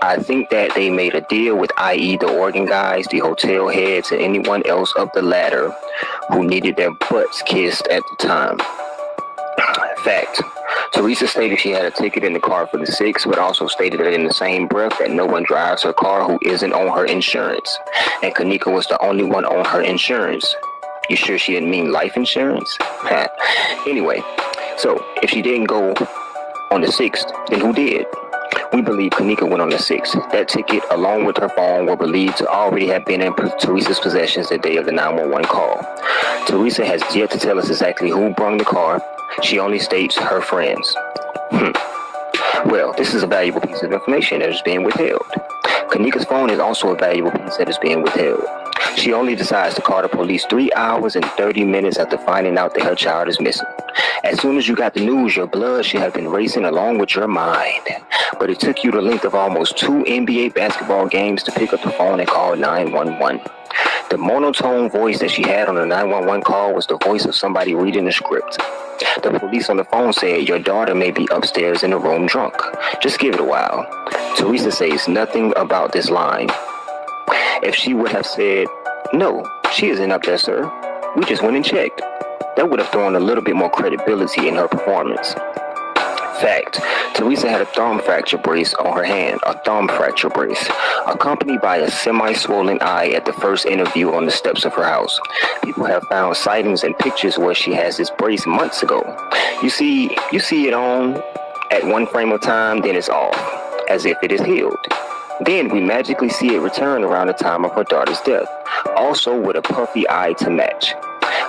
Speaker 5: I think that they made a deal with, i.e. the organ guys, the hotel heads, and anyone else up the ladder who needed their butts kissed at the time. Fact. Teresa stated she had a ticket in the car for the 6, but also stated that in the same breath that no one drives her car who isn't on her insurance. And Kenneka was the only one on her insurance. You sure she didn't mean life insurance? Anyway, so if she didn't go on the 6th, then who did? We believe Kenneka went on the 6th. That ticket, along with her phone, were believed to already have been in Teresa's possessions the day of the 911 call. Teresa has yet to tell us exactly who brung the car. She only states her friends. Well, this is a valuable piece of information that is being withheld. Kenneka's phone is also a valuable piece that is being withheld. She only decides to call the police 3 hours and 30 minutes after finding out that her child is missing. As soon as you got the news, your blood should have been racing along with your mind. But it took you the length of almost 2 NBA basketball games to pick up the phone and call 911. The monotone voice that she had on the 911 call was the voice of somebody reading a script. The police on the phone said, your daughter may be upstairs in the room drunk. Just give it a while. Teresa says nothing about this line. If she would have said, no, she isn't up there, sir. We just went and checked. That would have thrown a little bit more credibility in her performance. Fact, Teresa had a thumb fracture brace on her hand, a thumb fracture brace, accompanied by a semi-swollen eye at the first interview on the steps of her house. People have found sightings and pictures where she has this brace months ago. You see it on at one frame of time, then it's off, as if it is healed. Then we magically see it return around the time of her daughter's death, also with a puffy eye to match.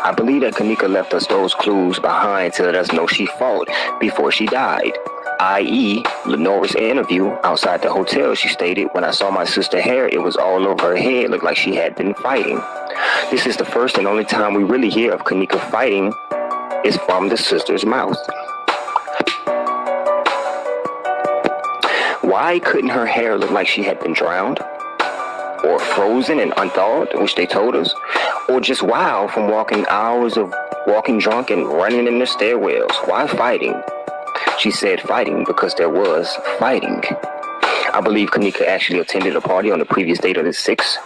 Speaker 5: I believe that Kenneka left us those clues behind to let us know she fought before she died. I.e., Lenora's interview outside the hotel, she stated, when I saw my sister's hair, it was all over her head, looked like she had been fighting. This is the first and only time we really hear of Kenneka fighting is from the sister's mouth. Why couldn't her hair look like she had been drowned? Or frozen and unthawed, which they told us? Or just wild from walking hours of walking drunk and running in the stairwells? Why fighting? She said fighting because there was fighting. I believe Kenneka actually attended a party on the previous date of the 6th,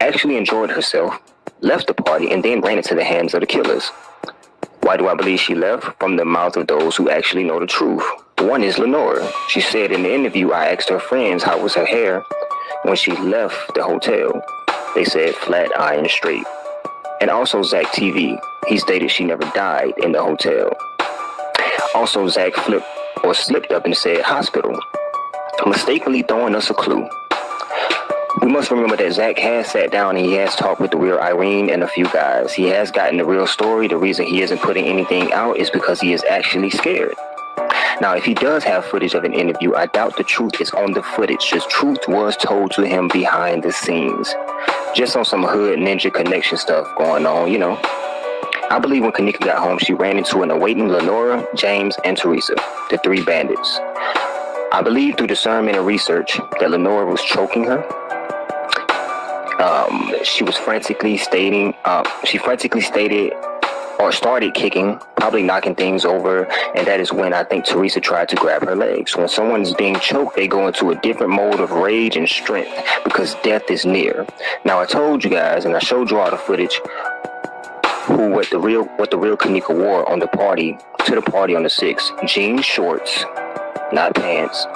Speaker 5: actually enjoyed herself, left the party, and then ran into the hands of the killers. Why do I believe she left? From the mouth of those who actually know the truth. One is Lenora. She said in the interview, I asked her friends how was her hair when she left the hotel. They said flat iron straight. And also Zach TV. He stated she never died in the hotel. Also Zach slipped up and said hospital, mistakenly throwing us a clue. We must remember that Zach has sat down and he has talked with the real Irene and a few guys. He has gotten the real story. The reason he isn't putting anything out is because he is actually scared. Now, if he does have footage of an interview, I doubt the truth is on the footage. The truth was told to him behind the scenes. Just on some hood ninja connection stuff going on, you know. I believe when Kenneka got home, she ran into an awaiting Lenora, James, and Teresa, the 3 bandits. I believe through discernment and research that Lenora was choking her. She frantically stated or started kicking, probably knocking things over, and that is when I think Teresa tried to grab her legs. When someone is being choked, they go into a different mode of rage and strength because death is near. Now, I told you guys, and I showed you all the footage, what the real Kenneka wore on the party on the 6th. Jean shorts, not pants,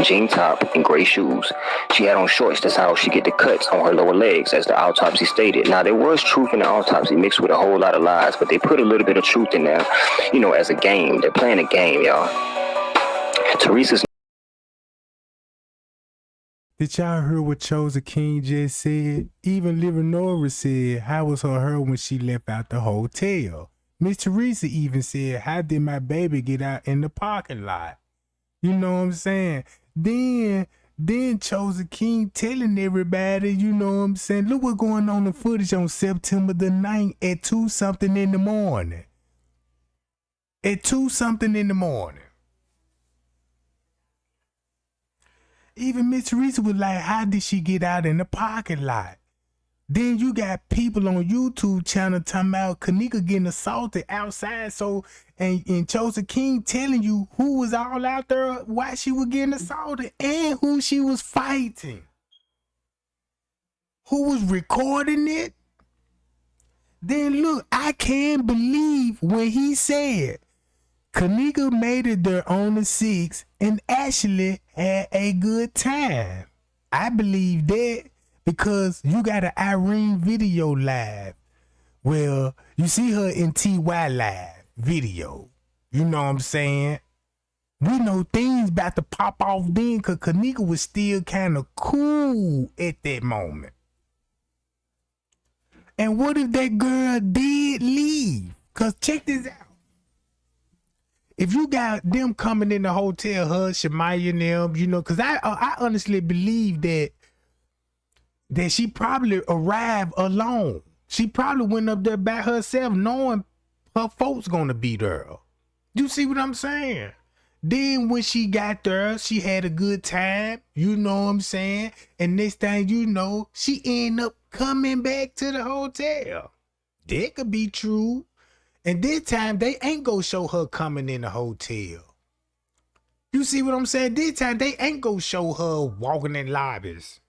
Speaker 5: jean top, and gray shoes. She had on shorts. That's how she get the cuts on her lower legs, as the autopsy stated. Now, there was truth in the autopsy mixed with a whole lot of lies, but they put a little bit of truth in there, you know, as a game. They're playing a game, y'all. Teresa's...
Speaker 1: Did y'all hear what Chosen King just said? Even Lenora said, how was her hair when she left out the hotel? Miss Teresa even said, how did my baby get out in the parking lot? You know what I'm saying? Then Chosen King telling everybody, you know what I'm saying? Look what's going on in footage on September the 9th at 2-something in the morning. At 2-something in the morning. Even Miss Teresa was like, how did she get out in the parking lot? Then you got people on YouTube channel talking about Kenneka getting assaulted outside. So, and Chosen King telling you who was all out there, why she was getting assaulted, and who she was fighting. Who was recording it. Then look, I can't believe when he said Kenneka made it there on the 6th and actually had a good time. I believe that. Because you got an Irene video live. Well, you see her in TY live video. You know what I'm saying? We know things about to pop off then because Kenneka was still kind of cool at that moment. And what if that girl did leave? Because check this out. If you got them coming in the hotel, her, Shemaya and them, you know, because I honestly believe that she probably arrived alone. She probably went up there by herself knowing her folks gonna be there. You see what I'm saying? Then when she got there, she had a good time. You know what I'm saying? And next thing you know, she ended up coming back to the hotel. That could be true. And this time, they ain't gonna show her coming in the hotel. You see what I'm saying? This time, they ain't gonna show her walking in lobbies.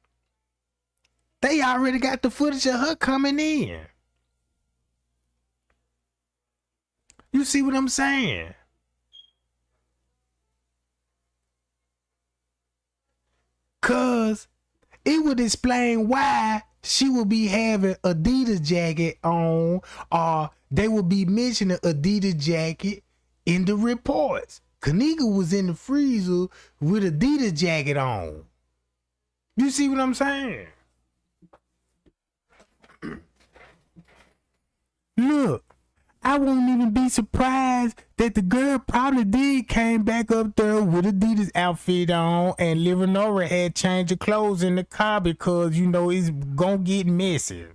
Speaker 1: They already got the footage of her coming in. You see what I'm saying? Cause it would explain why she would be having Adidas jacket on, or they would be mentioning Adidas jacket in the reports. Kenneka was in the freezer with Adidas jacket on. You see what I'm saying? Look, I won't even be surprised that the girl probably did came back up there with Adidas outfit on and Leonora had changed her clothes in the car because, you know, it's gonna get messy.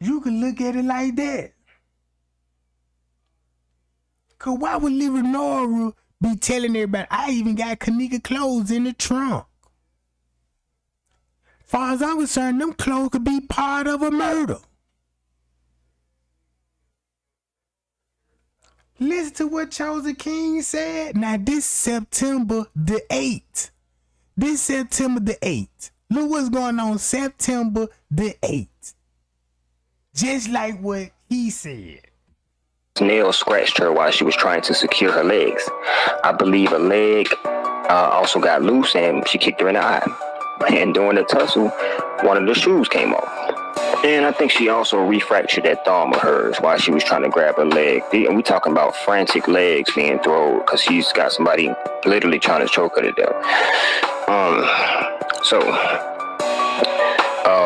Speaker 1: You can look at it like that. Cause why would Leonora be telling everybody, I even got Kenneka clothes in the trunk? Far as I'm concerned, them clothes could be part of a murder. Listen to what Chosen King said. Now, this September the 8th. This September the 8th. Look what's going on September the 8th. Just like what he said.
Speaker 5: Nail scratched her while she was trying to secure her legs. I believe a leg also got loose and she kicked her in the eye. And during the tussle, one of the shoes came off. And I think she also refractured that thumb of hers while she was trying to grab her leg. And we talking about frantic legs being thrown because she's got somebody literally trying to choke her to death.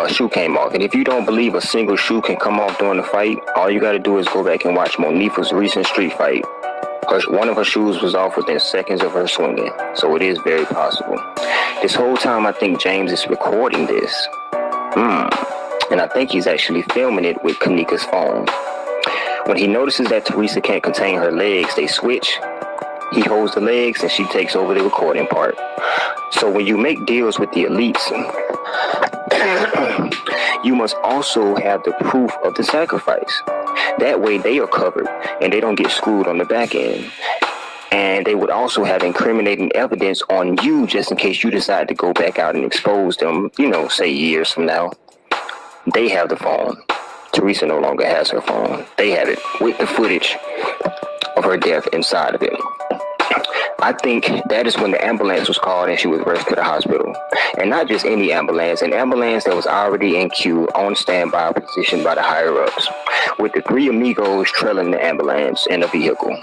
Speaker 5: Shoe came off. And if you don't believe a single shoe can come off during the fight, all you got to do is go back and watch Monifa's recent street fight. One of her shoes was off within seconds of her swinging, so it is very possible. This whole time, I think James is recording this. And I think he's actually filming it with Kenneka's phone. When he notices that Teresa can't contain her legs, they switch. He holds the legs and she takes over the recording part. So when you make deals with the elites, you must also have the proof of the sacrifice. That way they are covered and they don't get screwed on the back end. And they would also have incriminating evidence on you just in case you decide to go back out and expose them, you know, say years from now. They have the phone. Teresa no longer has her phone. They have it with the footage of her death inside of it. I think that is when the ambulance was called and she was rushed to the hospital. And not just any ambulance, an ambulance that was already in queue on standby position by the higher-ups, with the three amigos trailing the ambulance in a vehicle.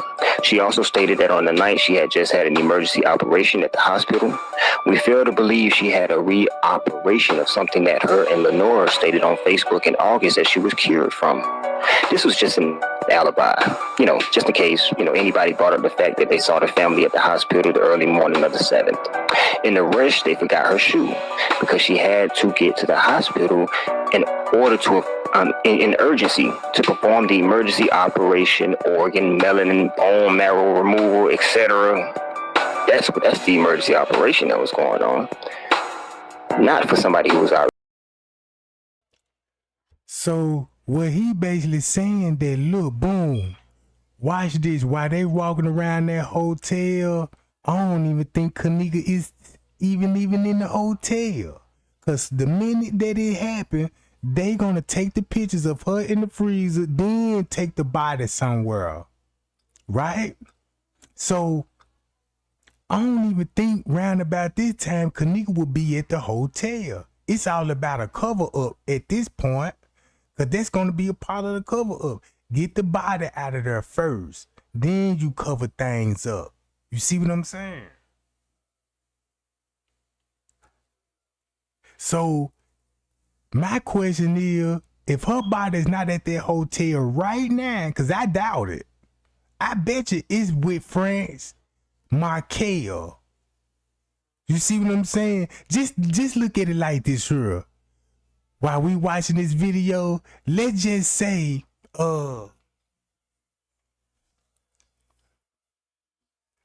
Speaker 5: She also stated that on the night she had just had an emergency operation at the hospital. We fail to believe she had a re-operation of something that her and Lenora stated on Facebook in August that she was cured from. This was just an alibi, just in case, anybody brought up the fact that they saw the family at the hospital the early morning of the 7th. In the rush, they forgot her shoe because she had to get to the hospital in order to, in urgency, to perform the emergency operation, organ, melanin, bone marrow removal, etc. That's the emergency operation that was going on. Not for somebody who was out.
Speaker 1: So what he basically saying that, look, boom, watch this, while they walking around that hotel, I don't even think Kenneka is even in the hotel. Cause the minute that it happened, they gonna take the pictures of her in the freezer, then take the body somewhere. Right? So I don't even think round about this time Kenneka will be at the hotel. It's all about a cover up at this point. Cause that's gonna be a part of the cover up. Get the body out of there first. Then you cover things up. You see what I'm saying? So my question is, if her body's not at that hotel right now, cause I doubt it, I bet you it's with France Markel. You see what I'm saying? Just look at it like this here. While we watching this video, let's just say,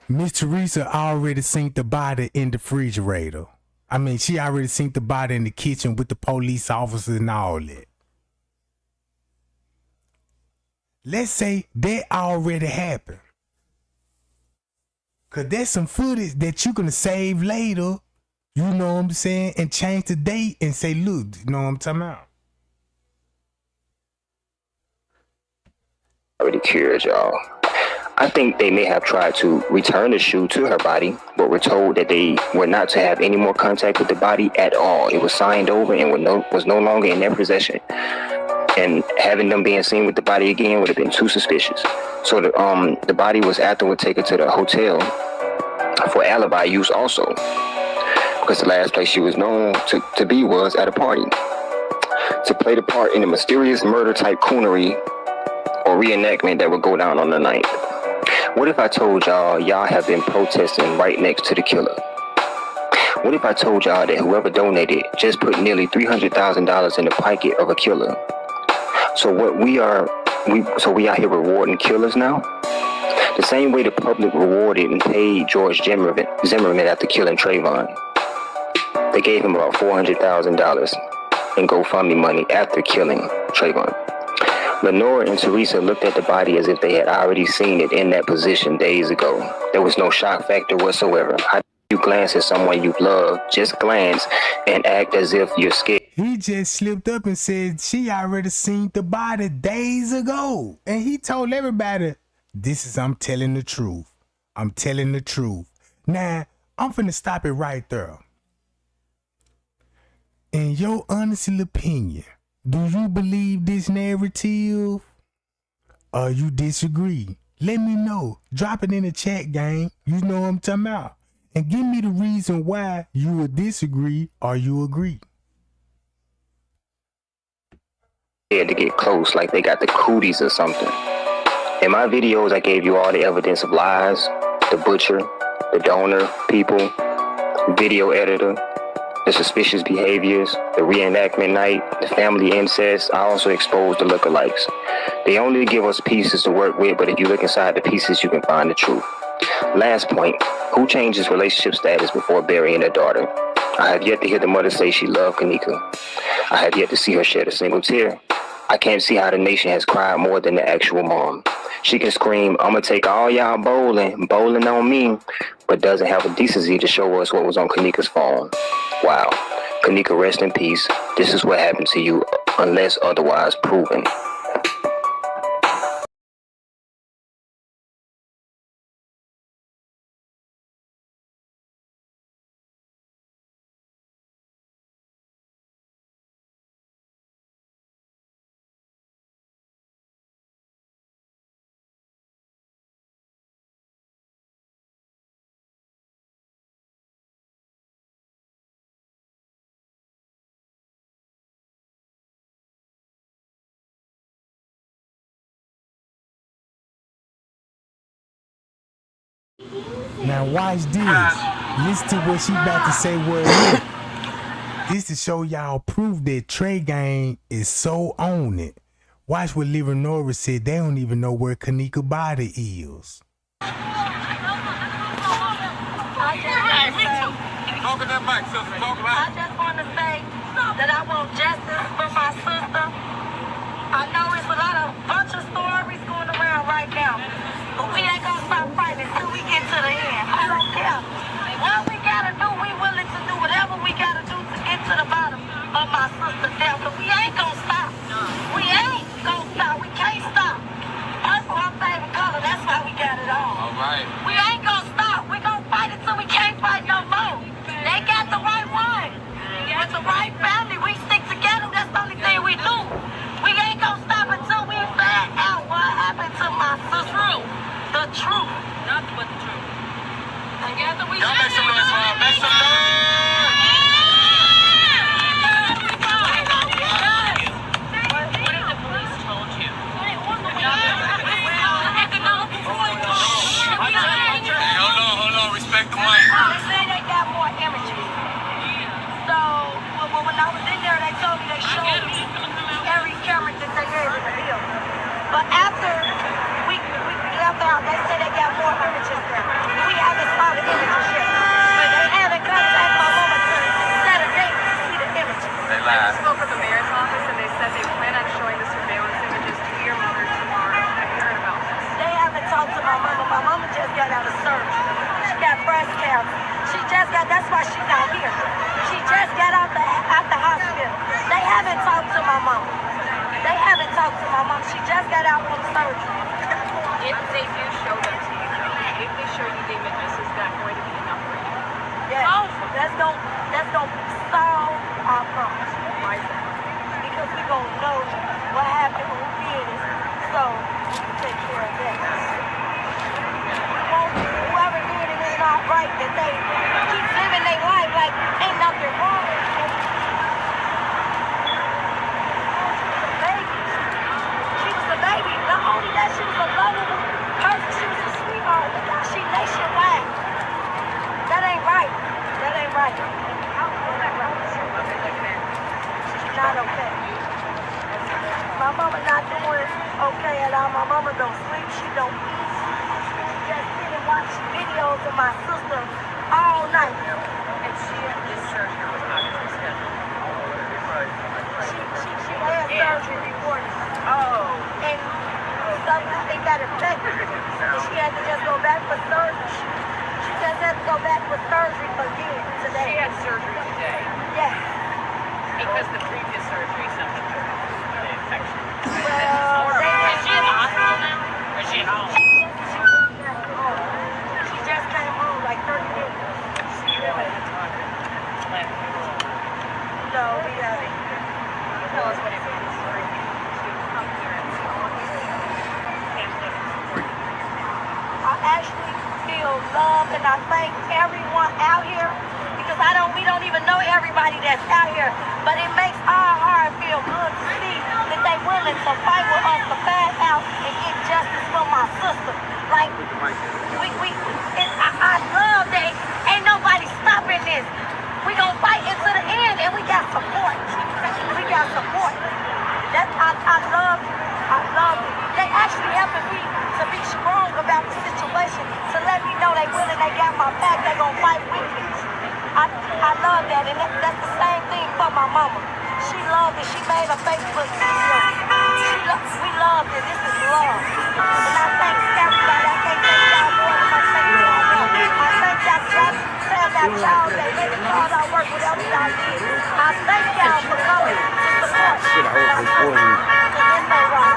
Speaker 1: Miss Teresa already seen the body in the refrigerator. I mean, she already seen the body in the kitchen with the police officers and all that. Let's say that already happened. Cause there's some footage that you're gonna save later, you know what I'm saying, and change the date and say, look, you know what I'm talking about?
Speaker 5: Already cured, y'all. I think they may have tried to return the shoe to her body, but were told that they were not to have any more contact with the body at all. It was signed over and was no longer in their possession. And having them being seen with the body again would have been too suspicious. So the body was afterward taken to the hotel for alibi use also, because the last place she was known to be was at a party. To play the part in a mysterious murder type coonery or reenactment that would go down on the night. What if I told y'all have been protesting right next to the killer? What if I told y'all that whoever donated just put nearly $300,000 in the pocket of a killer? So we are here rewarding killers now? The same way the public rewarded and paid George Zimmerman after killing Trayvon. They gave him about $400,000 in GoFundMe money after killing Trayvon. Lenore and Teresa looked at the body as if they had already seen it in that position days ago. There was no shock factor whatsoever. How do you glance at someone you love, just glance and act as if you're scared?
Speaker 1: He just slipped up and said she already seen the body days ago. And he told everybody, I'm telling the truth. I'm telling the truth. Now, I'm finna stop it right there. In your honest opinion, do you believe this narrative or you disagree? Let me know. Drop it in the chat, gang. You know what I'm talking about. And give me the reason why you would disagree or you agree.
Speaker 5: To get close, like they got the cooties or something. In my videos, I gave you all the evidence of lies, the butcher, the donor, people, video editor, the suspicious behaviors, the reenactment night, the family incest. I also exposed the lookalikes. They only give us pieces to work with, but if you look inside the pieces, you can find the truth. Last point, who changes relationship status before burying their daughter? I have yet to hear the mother say she loved Kenneka. I have yet to see her shed a single tear. I can't see how the nation has cried more than the actual mom. She can scream, "I'ma take all y'all bowling on me," but doesn't have a decency to show us what was on Kenneka's phone. Wow. Kenneka, rest in peace. This is what happened to you unless otherwise proven.
Speaker 1: Now watch this. Listen to what she about to say word here. This to show y'all proof that Trey Gang is so on it. Watch what Liver Norris said. They don't even know where Kenneka body is.
Speaker 11: I just want to say that I want justice for my sister. I know it's a lot of bunch of stories going around right now, but we ain't gonna stop fighting until we get to the end. I don't care. What we gotta do, we willing to do whatever we gotta do to get to the bottom of my sister's death. But we ain't gonna stop. We ain't gonna stop. We can't stop. Purple our favorite color. That's why we got it on. All right. We ain't gonna stop. We gonna fight until we can't fight no more. They got the right one. With the right family, we stick together. That's the only thing we do. We ain't gonna stop until we find out what happened to my sister. The truth. Nothing but the truth. Together we stand. Y'all make some noise for her. Make some Hold on, respect the mic. They say they got more images. So, when I was in there, they told me they showed me every camera that they gave in the field. But after we left out, they said they got more images there. We haven't saw the images yet. But they haven't contacted my mama to set a date to see the images. They lied. I spoke with the mayor's office and they said they plan on showing the surveillance images to your mother tomorrow. Have you heard about this? They haven't talked to my mama. My mama just got out of surgery. She got breast cancer. She just got, that's why she's not here. She just got out the hospital. They haven't talked to my mama. They haven't talked to my mom. She just got out from surgery. If they do show them to you, if they show you the images, is that going to be enough for you? Yes. Oh. That's going to solve our problem. Why is that? Because we're going to know what happened, who did it, so we can take care of that. We want whoever did it is not right, that they keep living their life like ain't nothing wrong. Baby, not only that, she was a lovable person, she was a sweetheart. Look how she nationwide. That ain't right. That ain't right. She's not okay. My mama not doing okay at all. My mama don't sleep, she don't eat. She just sit and watch videos of my sister all night. And she had this surgery was not scheduled. She had surgery reported. Oh. And something got affected. She had to just go back for surgery. She just had to go back for surgery again today. She had surgery today? Yes. Because the previous surgery, something was wrong with the infection. Well, is she in the hospital now? Or is she at home? She just came home like 30 minutes. So you haven't had time to plan a funeral? No, we haven't. Tell us what it means for you to come here and see all of these family and support you. I actually feel love and I thank everyone out here because we don't even know everybody that's out here, but it makes our heart feel good to see that they willing to fight with us to find out and get justice for my sister. Like, I love that ain't nobody stopping this. We gonna fight into the end and we got support. We got support. I love it. They actually helping me to be strong about the situation, to let me know they willing, they got my back, they gonna fight with me. I love that, and that's the same thing for my mama. She loved it. She made a Facebook video. We love it. This is love. And I thank everybody. I can't thank y'all more than I thank y'all now. I thank y'all. Tell that y'all day. Maybe y'all out work, whatever y'all did. I thank y'all for coming to support. Shit, I was recording. This ain't right.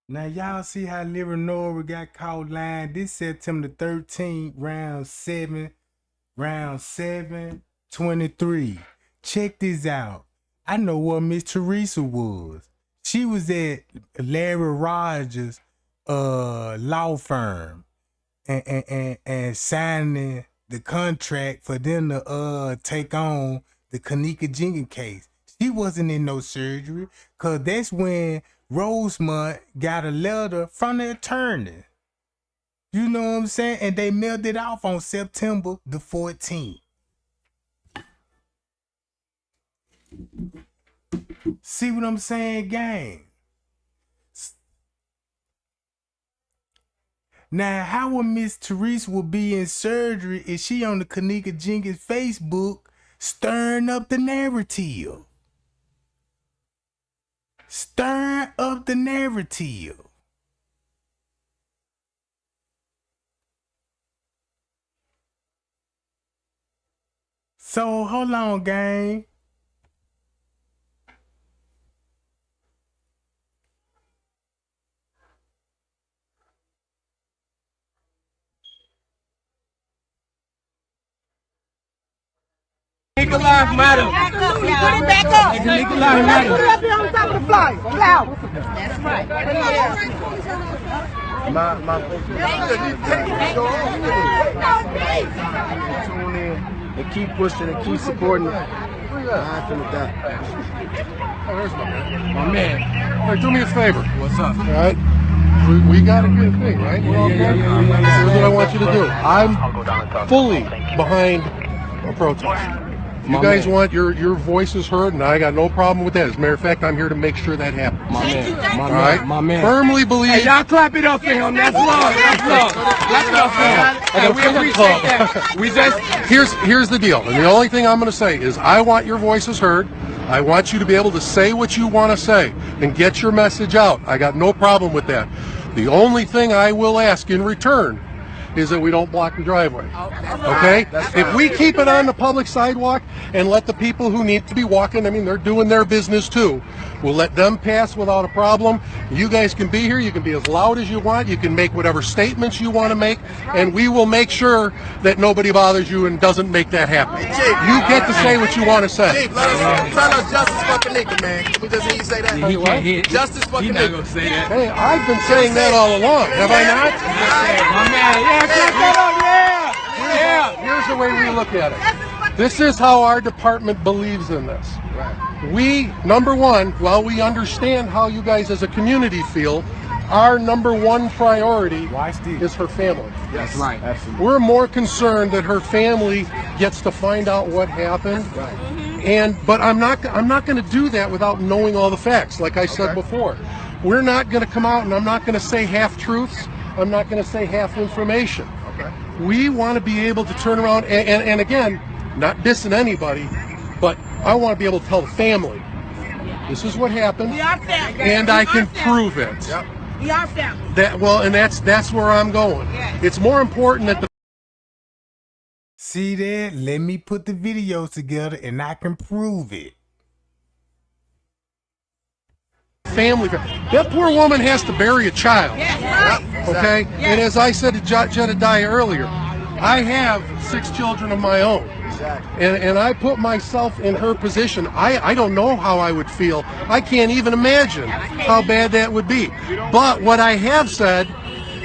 Speaker 1: Now y'all see how Nora got caught lying. This September 13th, round 7:23. Check this out. I know what Miss Teresa was. She was at Larry Rogers' law firm and signing the contract for them to take on the Kenneka Jenkins case. She wasn't in no surgery, cause that's when Rosemont got a letter from the attorney. You know what I'm saying? And they mailed it off on September the 14th. See what I'm saying, gang? Now, how would Miss Teresa will be in surgery if she on the Kenneka Jenkins Facebook stirring up the narrative? Stirring up the narrative. So, hold on, gang.
Speaker 6: Kenneka life matter.
Speaker 8: Put it back up.
Speaker 6: Kenneka life matter.
Speaker 8: Put it up here on top of the flyer. Loud. That's right.
Speaker 6: Tune in and keep pushing and keep supporting. I'm finna die.
Speaker 10: Oh, there's my man. Hey, do me a favor.
Speaker 6: What's up?
Speaker 10: All right? We got a good thing, right? We're all good? Here's what I want you to do. I'm fully behind a protest. You guys want your voices heard, and I got no problem with that. As a matter of fact, I'm here to make sure that happens.
Speaker 6: My man.
Speaker 10: All right?
Speaker 6: My man.
Speaker 10: Firmly believe.
Speaker 6: Hey, y'all clap it up for him. That's love. That's love. Clap it up for him. Hey, we appreciate that. We just...
Speaker 10: Here's the deal, and the only thing I'm going to say is I want your voices heard. I want you to be able to say what you want to say and get your message out. I got no problem with that. The only thing I will ask in return is that we don't block the driveway. Okay? If we keep it on the public sidewalk and let the people who need to be walking, I mean, they're doing their business too. We'll let them pass without a problem. You guys can be here. You can be as loud as you want. You can make whatever statements you want to make, and we will make sure that nobody bothers you and doesn't make that happen. You get to say what you want to say.
Speaker 6: Chief, let us tell us justice for Kenneka, man. Can we just hear you say that?
Speaker 10: He can't hear.
Speaker 6: Justice for Kenneka. He's not going to say that.
Speaker 10: Hey, I've been saying that all along. Have I not?
Speaker 6: My man,
Speaker 10: Here's the way we look at it. This is how our department believes in this. We, number one, while we understand how you guys as a community feel, our number one priority is her family.
Speaker 6: That's right. Absolutely.
Speaker 10: We're more concerned that her family gets to find out what happened. But I'm not going to do that without knowing all the facts. Like I said before, we're not going to come out and I'm not going to say half truths. I'm not going to say half information. We want to be able to turn around and again, not dissing anybody, but I want to be able to tell the family, this is what happened, and I can prove it. That's where I'm going. It's more important that the
Speaker 1: See there? Let me put the videos together and I can prove it.
Speaker 10: family. That poor woman has to bury a child. Okay? And as I said to Jedediah earlier, I have 6 children of my own. And I put myself in her position. I don't know how I would feel. I can't even imagine how bad that would be. But what I have said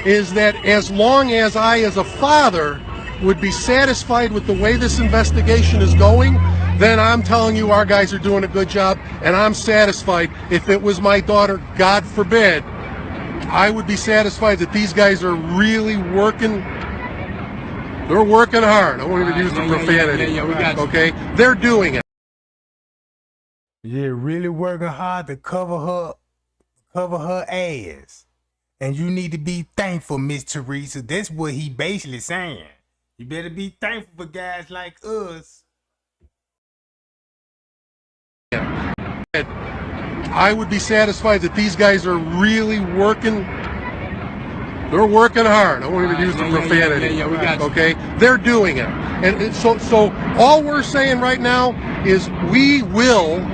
Speaker 10: is that as long as I, as a father, would be satisfied with the way this investigation is going, then I'm telling you our guys are doing a good job, and I'm satisfied. If it was my daughter, God forbid, I would be satisfied that these guys are really working. They're working hard. I won't even use the profanity. Okay? They're doing it.
Speaker 1: Yeah, really working hard to cover her ass. And you need to be thankful, Miss Teresa. That's what he basically saying. You better be thankful for guys like us.
Speaker 10: I would be satisfied that these guys are really working. They're working hard. I won't even use the profanity. Okay? They're doing it. And so all we're saying right now is we will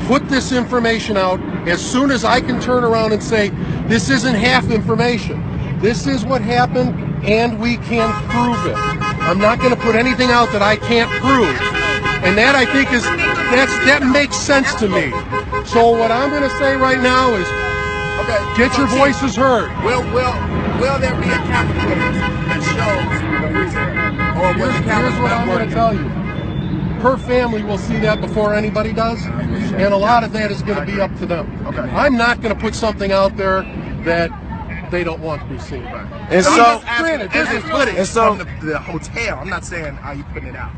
Speaker 10: put this information out As soon as I can turn around and say, this isn't half information, this is what happened, and we can prove it. I'm not going to put anything out that I can't prove. And that, I think, that makes sense to me. So what I'm going to say right now is, get your voices heard.
Speaker 6: Will there be a camera footage that shows the reason? Or will the cameras
Speaker 10: Here's what I'm going to tell you. Her family will see that before anybody does, and a lot of that is going to be up to them. I'm not going to put something out there that they don't want to be seen.
Speaker 6: And so,
Speaker 10: granted, there's
Speaker 6: and
Speaker 10: footage
Speaker 6: so the hotel. I'm not saying how you putting it out.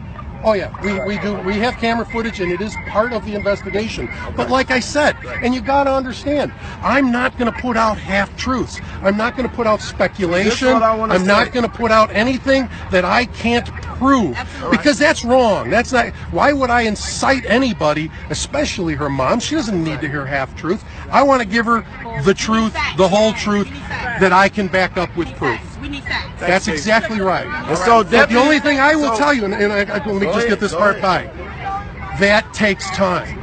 Speaker 10: Oh yeah, we do. We have camera footage, and it is part of the investigation. But like I said, and you got to understand, I'm not going to put out half truths. I'm not going to put out speculation. I'm not going to put out anything that I can't prove, because that's wrong. That's not. Why would I incite anybody, especially her mom? She doesn't need to hear half truth. I want to give her the truth, the whole truth, that I can back up with proof. That's exactly right.
Speaker 6: And so
Speaker 10: the only thing I will tell you, and let me just get this part by, that takes time.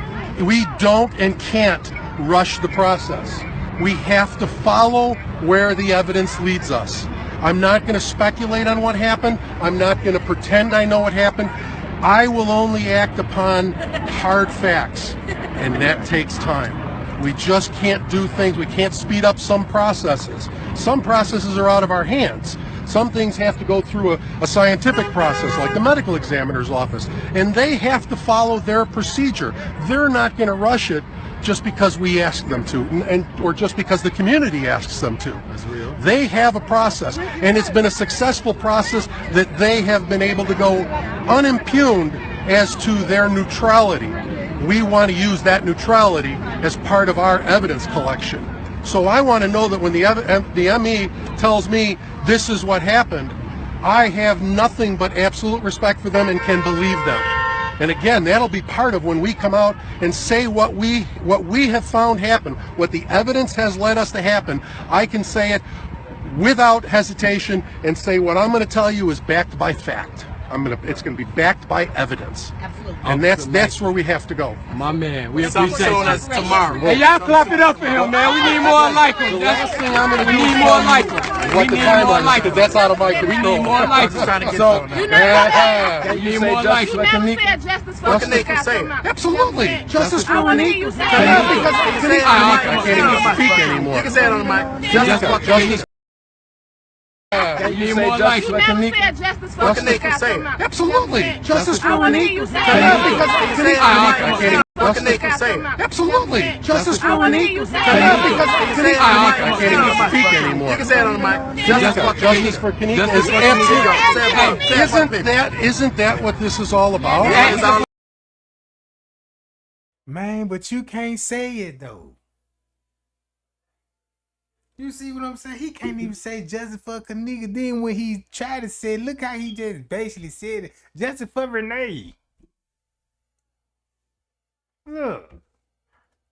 Speaker 10: We don't and can't rush the process. We have to follow where the evidence leads us. I'm not going to speculate on what happened. I'm not going to pretend I know what happened. I will only act upon hard facts, and that takes time. We just can't do things. We can't speed up some processes. Some processes are out of our hands. Some things have to go through a scientific process, like the medical examiner's office, and they have to follow their procedure. They're not going to rush it just because we ask them to, or just because the community asks them to. That's real. They have a process, and it's been a successful process that they have been able to go unimpugned as to their neutrality. We want to use that neutrality as part of our evidence collection. So I want to know that when the ME tells me this is what happened, I have nothing but absolute respect for them and can believe them. And again, that'll be part of when we come out and say what we have found happen, what the evidence has led us to happen. I can say it without hesitation and say what I'm going to tell you is backed by fact. It's going to be backed by evidence. Absolutely. And that's where we have to go.
Speaker 6: My man, we appreciate you. Tomorrow. Hey, y'all clap it up for him, man. We need more like him.
Speaker 10: The last thing I'm going to do
Speaker 6: is more like him.
Speaker 10: What the timeline is, because that's out of my control.
Speaker 6: We need more like him.
Speaker 10: So,
Speaker 6: we need more like him.
Speaker 8: Justice for
Speaker 10: Kenneka say it. Absolutely. Justice for Kenneka.
Speaker 6: I
Speaker 10: can't even speak anymore.
Speaker 6: You can say it on the mic. Justice. You need more like
Speaker 8: justice for
Speaker 6: Kenneka say it.
Speaker 10: Absolutely. Justice for Kenneka.
Speaker 6: Kenneka say it.
Speaker 10: Absolutely. Justice for Kenneka.
Speaker 6: I
Speaker 10: can't even speak anymore.
Speaker 6: You can say it on the mic.
Speaker 10: Justice for Kenneka is absolutely. Isn't that what this is all about?
Speaker 1: Man, but you can't say it though. You see what I'm saying? He can't even say justice for Kenneka. Then when he tried to say it, look how he just basically said it. Justice for Renee. Look.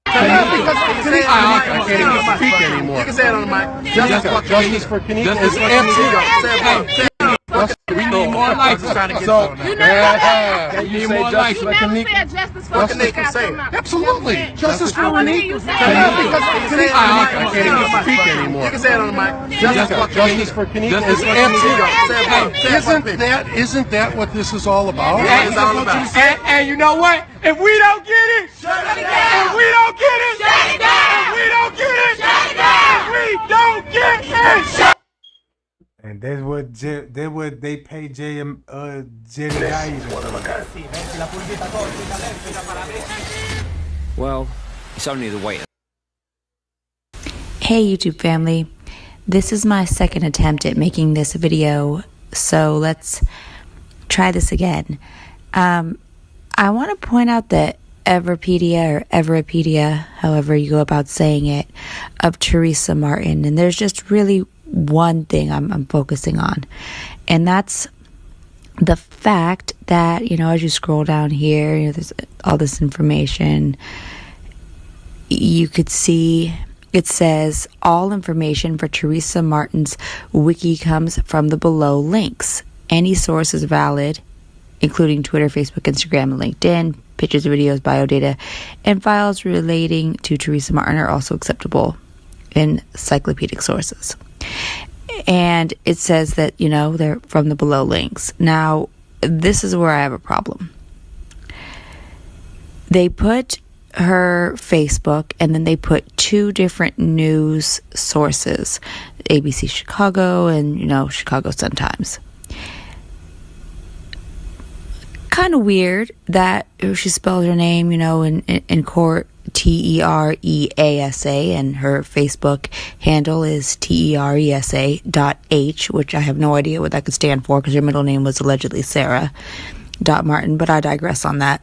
Speaker 10: I can't even speak anymore.
Speaker 6: You can say it on the mic.
Speaker 10: Justice for Kenneka is absolutely.
Speaker 6: We need more like him.
Speaker 10: So,
Speaker 6: you need more like him.
Speaker 8: Justice for
Speaker 6: Kenneka say it.
Speaker 10: Absolutely. Justice for Kenneka.
Speaker 6: I
Speaker 10: can't even speak anymore.
Speaker 6: You can say it on the mic.
Speaker 10: Justice for Kenneka is absolutely. Isn't that what this is all about?
Speaker 6: And you know what? If we don't get it, if we don't get it, if we don't get it, if we don't get it.
Speaker 1: And that's what they pay Jedediah.
Speaker 17: Well, it's only the way.
Speaker 12: Hey YouTube family, this is my second attempt at making this video, so let's try this again. I want to point out that Everipedia, however you go about saying it, of Teresa Martin, and there's just really one thing I'm focusing on, and that's the fact that, as you scroll down here, there's all this information. You could see it says all information for Teresa Martin's wiki comes from the below links. Any source is valid, including Twitter, Facebook, Instagram, and LinkedIn. pictures, videos, biodata, and files relating to Teresa Martin are also acceptable in encyclopedic sources. And it says that, they're from the below links. Now, this is where I have a problem. They put her Facebook, and then they put two different news sources, ABC Chicago and, Chicago Sun-Times. Kind of weird that she spelled her name, in court, Tereasa, and her Facebook handle is Teresa.h, which I have no idea what that could stand for because her middle name was allegedly Sarah Martin, but I digress on that.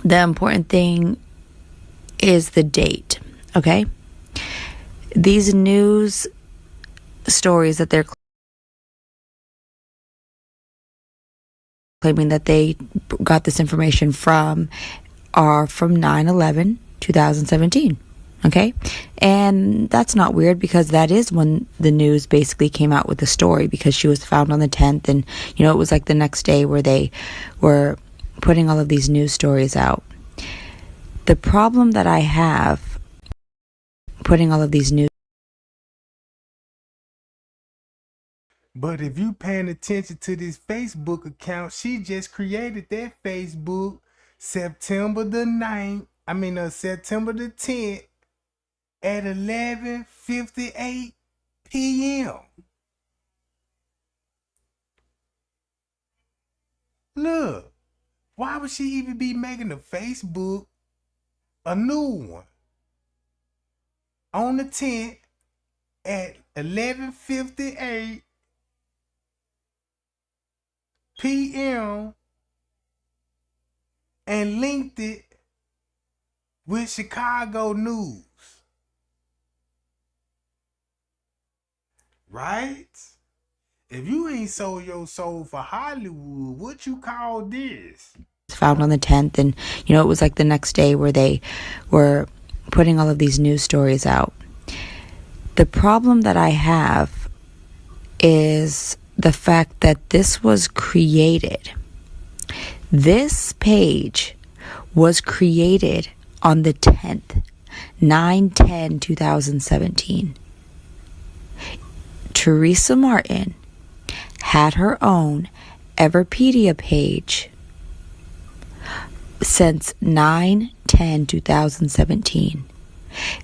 Speaker 12: The important thing is the date, okay? These news stories that they're claiming that they got this information from are from 9/11/2017, okay? And that's not weird because that is when the news basically came out with the story, because she was found on the 10th, and it was like the next day where they were putting all of these news stories out. The problem that I have putting all of these news.
Speaker 1: But if you paying attention to this Facebook account, she just created that Facebook September the 10th at 11:58 p.m. Look, why would she even be making a Facebook a new one on the 10th at 11:58 p.m. and linked it with Chicago news? Right? If you ain't sold your soul for Hollywood, what you call this?
Speaker 12: Found on the 10th, and it was like the next day where they were putting all of these news stories out. The problem that I have is the fact that this was created. This page was created on the 10th, 9/10/2017. Teresa Martin had her own Everpedia page since 9/10/2017,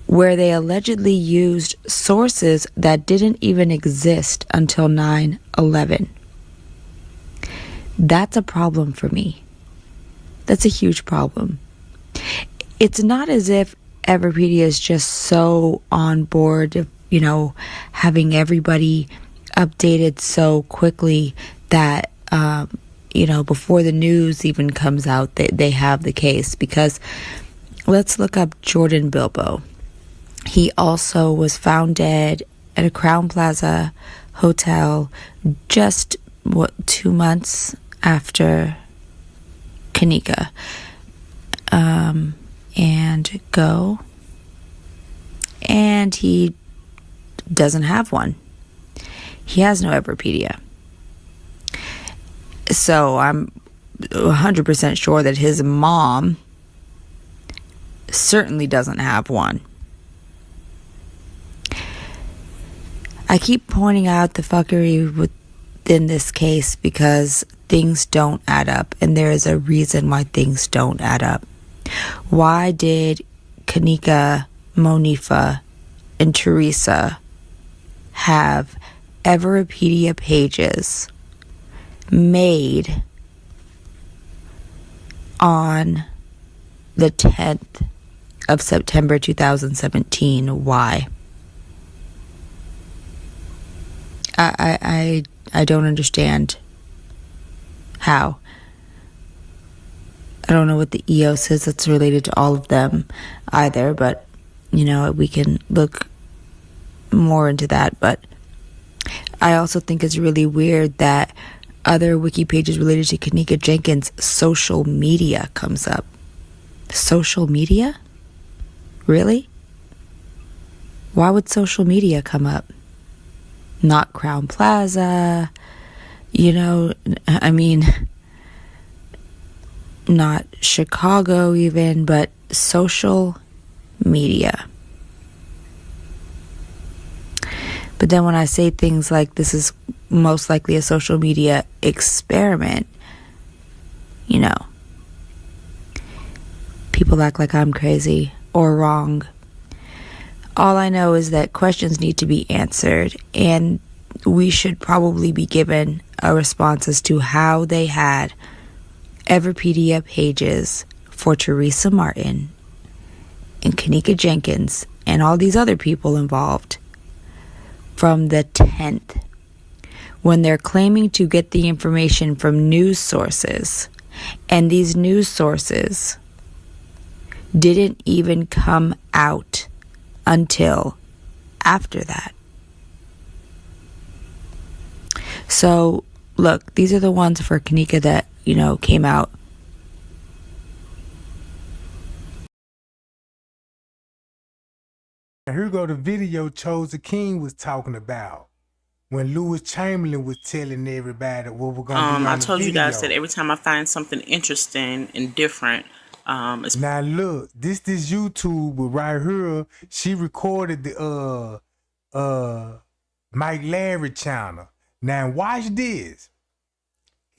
Speaker 12: where they allegedly used sources that didn't even exist until 9/11. That's a problem for me. That's a huge problem. It's not as if Everpedia is just so on board of, having everybody updated so quickly that, before the news even comes out, they have the case. Because let's look up Jordan Bilbo. He also was found dead at a Crowne Plaza hotel just, 2 months after Kenneka. And he doesn't have one. He has no Everpedia. So I'm 100% sure that his mom certainly doesn't have one. I keep pointing out the fuckery within this case because things don't add up, and there is a reason why things don't add up. Why did Kenneka, Monifa, and Teresa have Everpedia pages made on the 10th of September 2017? Why? I don't understand how. I don't know what the EOS is that's related to all of them either, but we can look more into that. But I also think it's really weird that other wiki pages related to Kenneka Jenkins' social media comes up. Social media? Really? Why would social media come up? Not Crowne Plaza, not Chicago even, but social media. But then when I say things like this is most likely a social media experiment, you know, people act like I'm crazy or wrong. All I know is that questions need to be answered, and we should probably be given a response as to how they had Everpedia pages for Teresa Martin and Kenneka Jenkins and all these other people involved from the 10th, when they're claiming to get the information from news sources, and these news sources didn't even come out until after that. So, look, these are the ones for Kenneka that, you know, came out.
Speaker 1: And here go the video Chosen King was talking about when Lewis Chamberlain was telling everybody what we're gonna be on the video.
Speaker 9: I told you guys that every time I find something interesting and different, it's
Speaker 1: now look, this YouTuber right here, she recorded the Mike Larry channel. Now watch this.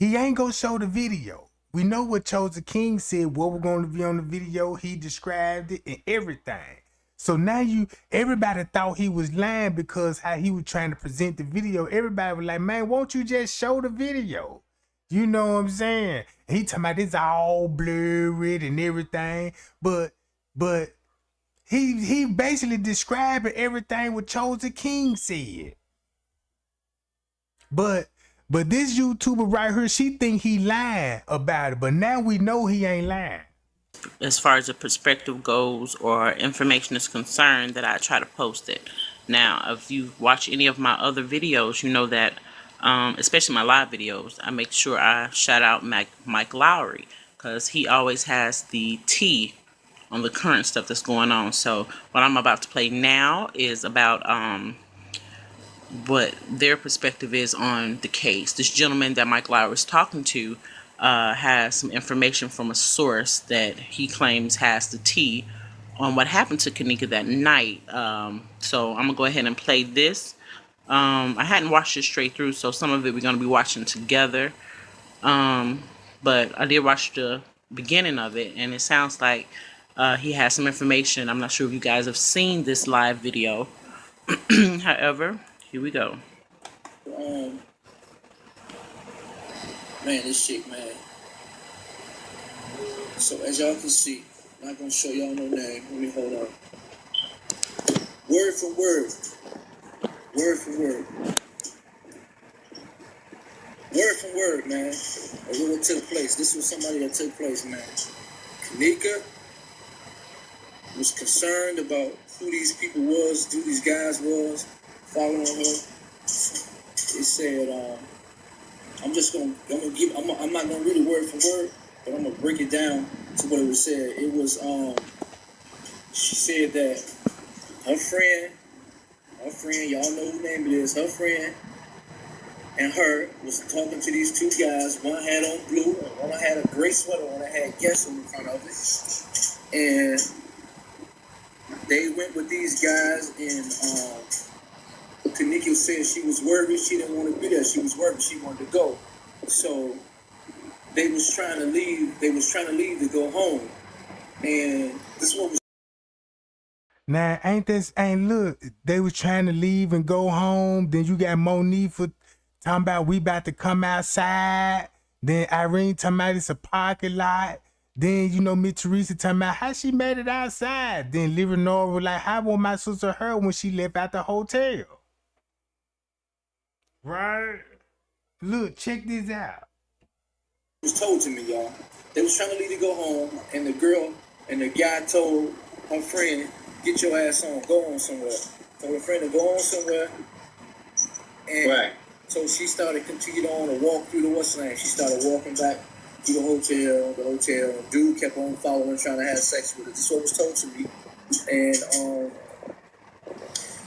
Speaker 1: He ain't gonna show the video. We know what Chosen King said, what we're gonna be on the video. He described it and everything. So now everybody thought he was lying because how he was trying to present the video. Everybody was like, man, won't you just show the video? You know what I'm saying? And he talking about this all blurred and everything. But he basically describing everything what Chosen King said. But this YouTuber right here, she think he lying about it. But now we know he ain't lying.
Speaker 9: As far as the perspective goes or information is concerned, that I try to post it. Now, if you watch any of my other videos, you know that, especially my live videos, I make sure I shout out Mike Lowry, because he always has the tea on the current stuff that's going on. So what I'm about to play now is about what their perspective is on the case. This gentleman that Mike Lowry is talking to has some information from a source that he claims has the tea on what happened to Kenneka that night. So I'm gonna go ahead and play this. I hadn't watched it straight through, so some of it we're gonna be watching together. But I did watch the beginning of it, and it sounds like he has some information. I'm not sure if you guys have seen this live video. However, here we go.
Speaker 13: Man, this shit, man. So as y'all can see, I'm not gonna show y'all no name. Let me hold on. Word for word. Word for word. Word for word, man. Of what took place. This was somebody that took place, man. Kenneka was concerned about who these people was, who these guys was, following her. They said, I'm not gonna read it word for word, but I'm gonna break it down to what it was said. It was, she said that her friend, y'all know who name it is, her friend and her was talking to these two guys. One had on blue, and one had a gray sweater, one had guess in front of it. And they went with these guys, and Kenneka said she was worried. She didn't want to be there. She was worried. She wanted to go. So they was trying to leave. They was trying to leave to go home. And this one was.
Speaker 1: Now, look, they was trying to leave and go home. Then you got Monique for talking about we about to come outside. Then Irene talking about it's a parking lot. Then, you know, Miss Teresa talking about how she made it outside. Then Leonora was like, how was my sister her when she left out the hotel? Right? Look, check this out.
Speaker 13: It was told to me, y'all. They was trying to leave to go home, and the girl and the guy told her friend, get your ass on, go on somewhere. Told her friend to go on somewhere. And right. So she started continued on to walk through the what's name. She started walking back to the hotel. Dude kept on following, trying to have sex with her. This is what was told to me. And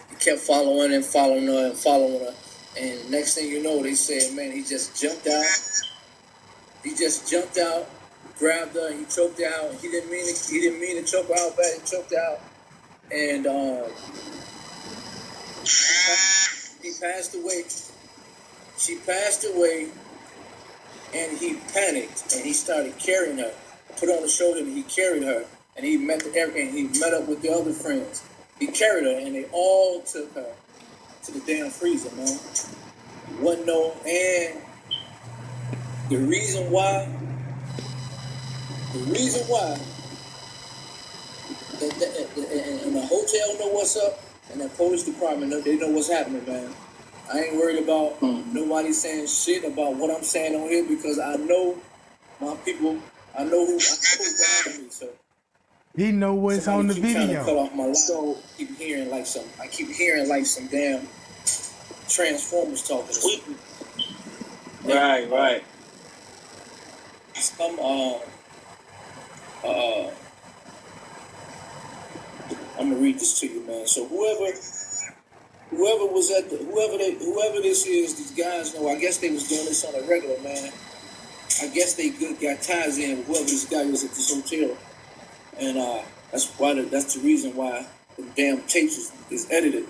Speaker 13: he kept following her. And next thing you know, they said, man, he just jumped out. grabbed her and he choked her out. He didn't mean to choke her out bad. He choked her out, and he passed away. She passed away, and he panicked and he started carrying her. Put her on the shoulder and he carried her, and he met up with the other friends. He carried her, and they all took her to the damn freezer, man. Wasn't no, and the reason why, and the hotel know what's up, and the police department they know what's happening, man. I ain't worried about nobody saying shit about what I'm saying on here because I know my people. I know who's behind me. So
Speaker 1: he know what's on the video.
Speaker 13: Trying to cut off my life. So I keep hearing like some damn Transformers talking.
Speaker 14: Right.
Speaker 13: I'm gonna read this to you, man. So whoever this is, these guys know. I guess they was doing this on a regular, man. I guess they got ties in with whoever this guy is at this hotel, and that's the reason why the damn tapes is edited.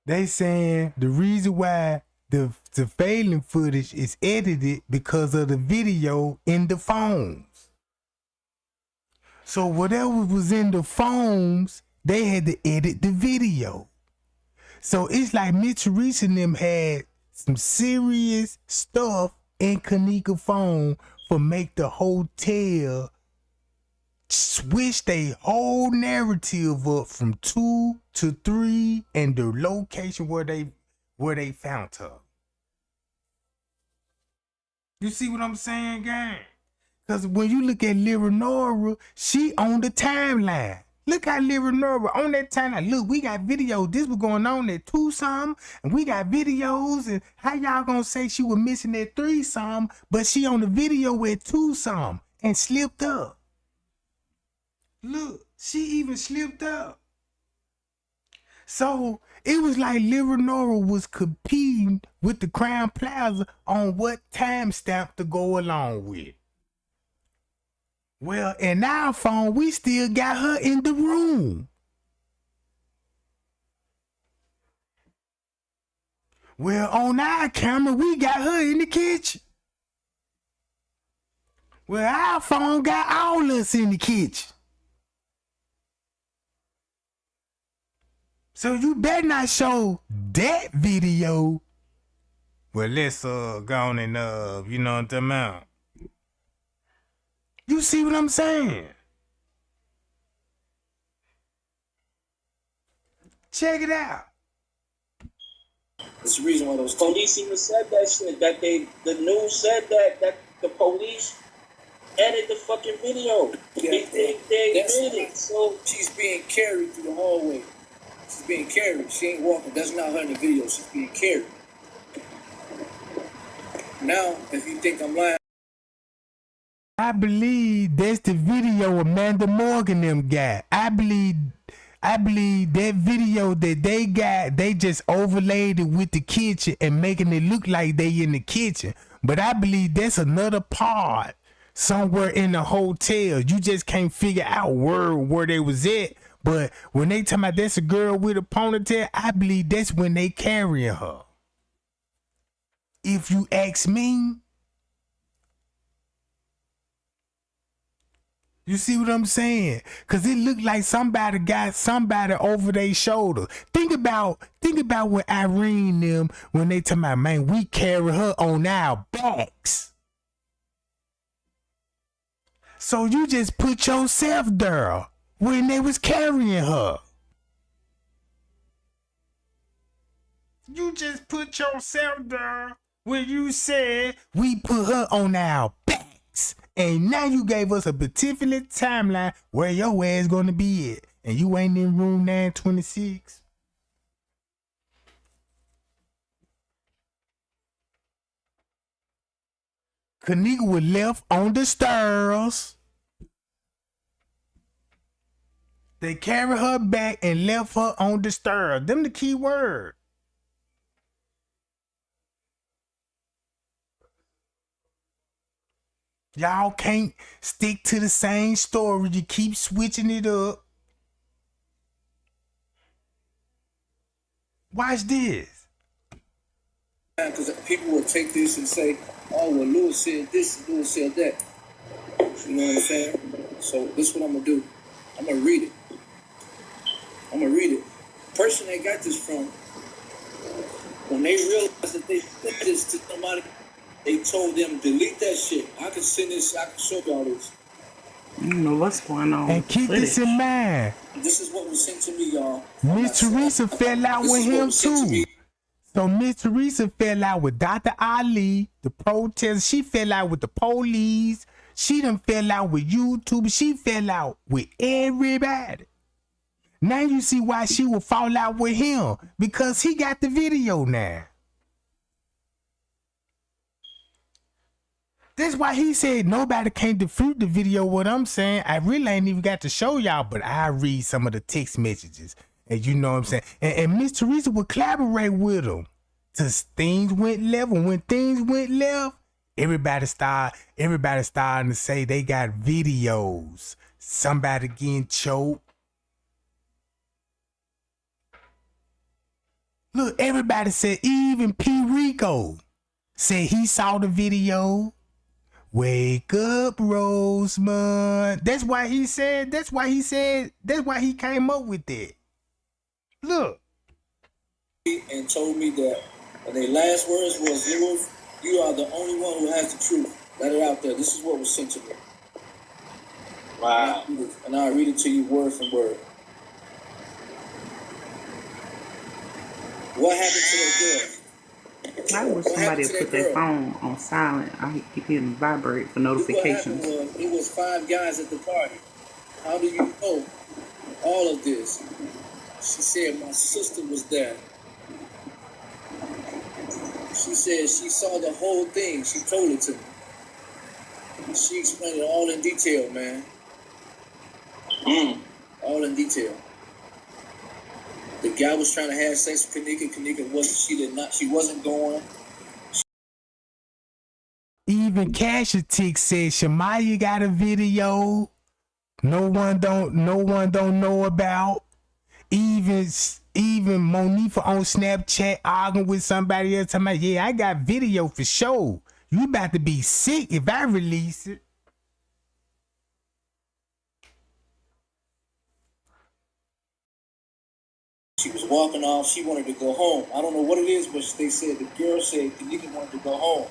Speaker 1: They saying the reason why the surveillance footage is edited because of the video in the phones. So whatever was in the phones, they had to edit the video. So it's like Miss Teresa and them had some serious stuff in Kenneka phone for make the hotel switch their whole narrative up from 2 to 3 and the location where they found her. You see what I'm saying, gang? Because when you look at Lyra Nora, she on the timeline. Look how Lyra Nora on that timeline. Look, we got videos. This was going on at 2 something, and we got videos. And how y'all gonna say she was missing at 3 something, but she on the video at 2 something and slipped up? Look, she even slipped up. So it was like Lyra Nora was competing with the Crown Plaza on what timestamp to go along with. Well, in our phone, we still got her in the room. Well, on our camera, we got her in the kitchen. Well, our phone got all us in the kitchen. So you better not show that video. Well, let's go on and you know what I'm talking about. You see what I'm saying? Check it out.
Speaker 13: That's the reason why those
Speaker 14: police even said that shit. That the news said that the police edited the fucking video. They did it. So
Speaker 13: she's being carried through the hallway. She's being carried. She ain't walking. That's not her in the video. She's being carried. Now, if you think I'm lying,
Speaker 1: I believe that's the video Amanda Morgan them got. I believe that video that they got, they just overlaid it with the kitchen and making it look like they in the kitchen. But I believe that's another part somewhere in the hotel. You just can't figure out where they was at. But when they talking about that's a girl with a ponytail, I believe that's when they carrying her. If you ask me. You see what I'm saying? Cause it looked like somebody got somebody over their shoulder. Think about what Irene them when they talking about, man, we carry her on our backs. So you just put yourself there when they was carrying her. You just put yourself there when you said we put her on our backs. And now you gave us a particular timeline where your ass gonna be at. And you ain't in room 926. Kenneka was left on the stairs. They carried her back and left her on the stairs. Them the key word. Y'all can't stick to the same story. You keep switching it up. Watch this.
Speaker 13: Because people will take this and say, oh, well, Lewis said this and Lewis said that. You know what I'm saying? So this is what I'm going to do. I'm going to read it. The person they got this from, when they realized that they sent this to somebody, they told them, delete that shit. I can send this, I can show y'all this.
Speaker 9: I don't know what's going on.
Speaker 1: And keep this in mind.
Speaker 13: This is what was sent to me, y'all.
Speaker 1: Miss Teresa fell out with him too. So Miss Teresa fell out with Dr. Ali, the protest. She fell out with the police. She done fell out with YouTube. She fell out with everybody. Now you see why she would fall out with him. Because he got the video now. That's why he said nobody can defute the video. What I'm saying, I really ain't even got to show y'all, but I read some of the text messages. And you know what I'm saying? And Miss Teresa would collaborate with him. Till things went left. And when things went left, everybody starting to say they got videos. Somebody getting choked. Look, everybody said, even P. Rico said he saw the video. Wake up, Rosemond. That's why he came up with that. Look.
Speaker 13: And told me that their last words was, Lewis, you are the only one who has the truth. Let it out there. This is what was sent to me. Wow. And I'll read it to you word for word. What happened to that girl?
Speaker 9: I wish somebody would put their phone on silent. I keep hearing vibrate for notifications.
Speaker 13: What happened was, it was 5 guys at the party. How do you know all of this? She said my sister was there. She said she saw the whole thing. She told it to me. She explained it all in detail, man. All in detail. The guy was trying to have sex with Kenneka. Kenneka wasn't. She wasn't going.
Speaker 1: Even Cashatik said Shamaya got a video. No one don't know about. Even Monifa on Snapchat arguing with somebody else. Talking about, yeah, I got video for sure. You about to be sick if I release it.
Speaker 13: She was walking off. She wanted to go home. I don't know what it is, but they said, the girl said Kenneka wanted to go home.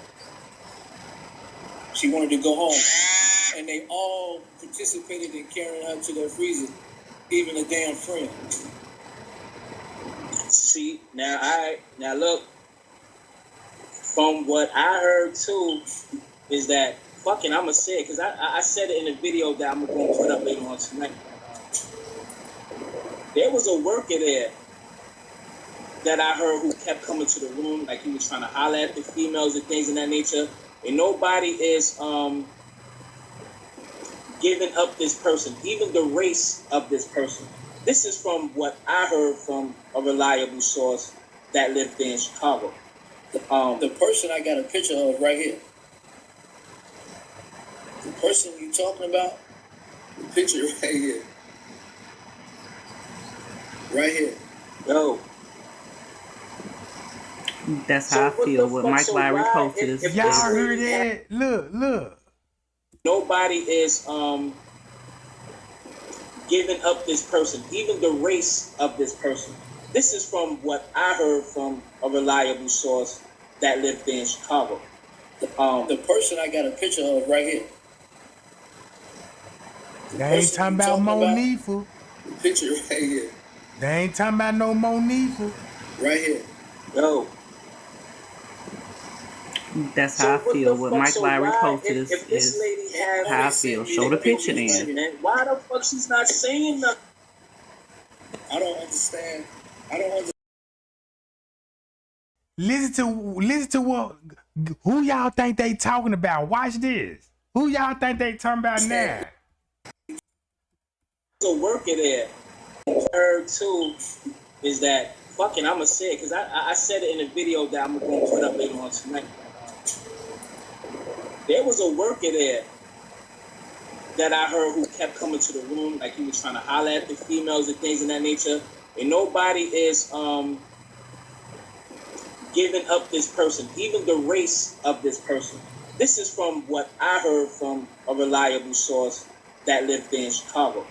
Speaker 13: She wanted to go home. And they all participated in carrying her to their freezer. Even a damn friend.
Speaker 14: See, now look, from what I heard too, is that fucking I'ma say it, because I said it in a video that I'm going to put up later on tonight. There was a worker there that I heard who kept coming to the room, like he was trying to holler at the females and things of that nature. And nobody is giving up this person, even the race of this person. This is from what I heard from a reliable source that lived there in Chicago.
Speaker 13: The person I got a picture of right here. The person you talking about, the picture right here. Right here.
Speaker 14: Yo.
Speaker 9: That's how I feel with Mike Lowry posted.
Speaker 1: Y'all heard that? Look.
Speaker 14: Nobody is giving up this person, even the race of this person. This is from what I heard from a reliable source that lived there in Chicago.
Speaker 13: The person I got a picture of right here.
Speaker 1: They ain't talking about Monifa.
Speaker 13: The picture right here.
Speaker 1: They ain't talking about no Monifa.
Speaker 13: Right here.
Speaker 14: Yo.
Speaker 9: That's how I feel with Mike Lowry posted. If this lady has how I feel. Show the picture then.
Speaker 14: Why the fuck she's not saying nothing?
Speaker 13: I don't understand.
Speaker 1: Listen to what, who y'all think they talking about? Watch this. Who y'all think they talking about now?
Speaker 14: There's a worker there. Heard too is that fucking I'ma say it, because I said it in a video that I'm going to put up later on tonight. There was a worker there that I heard who kept coming to the room, like he was trying to holler at the females and things of that nature. And nobody is giving up this person, even the race of this person. This is from what I heard from a reliable source that lived there in Chicago.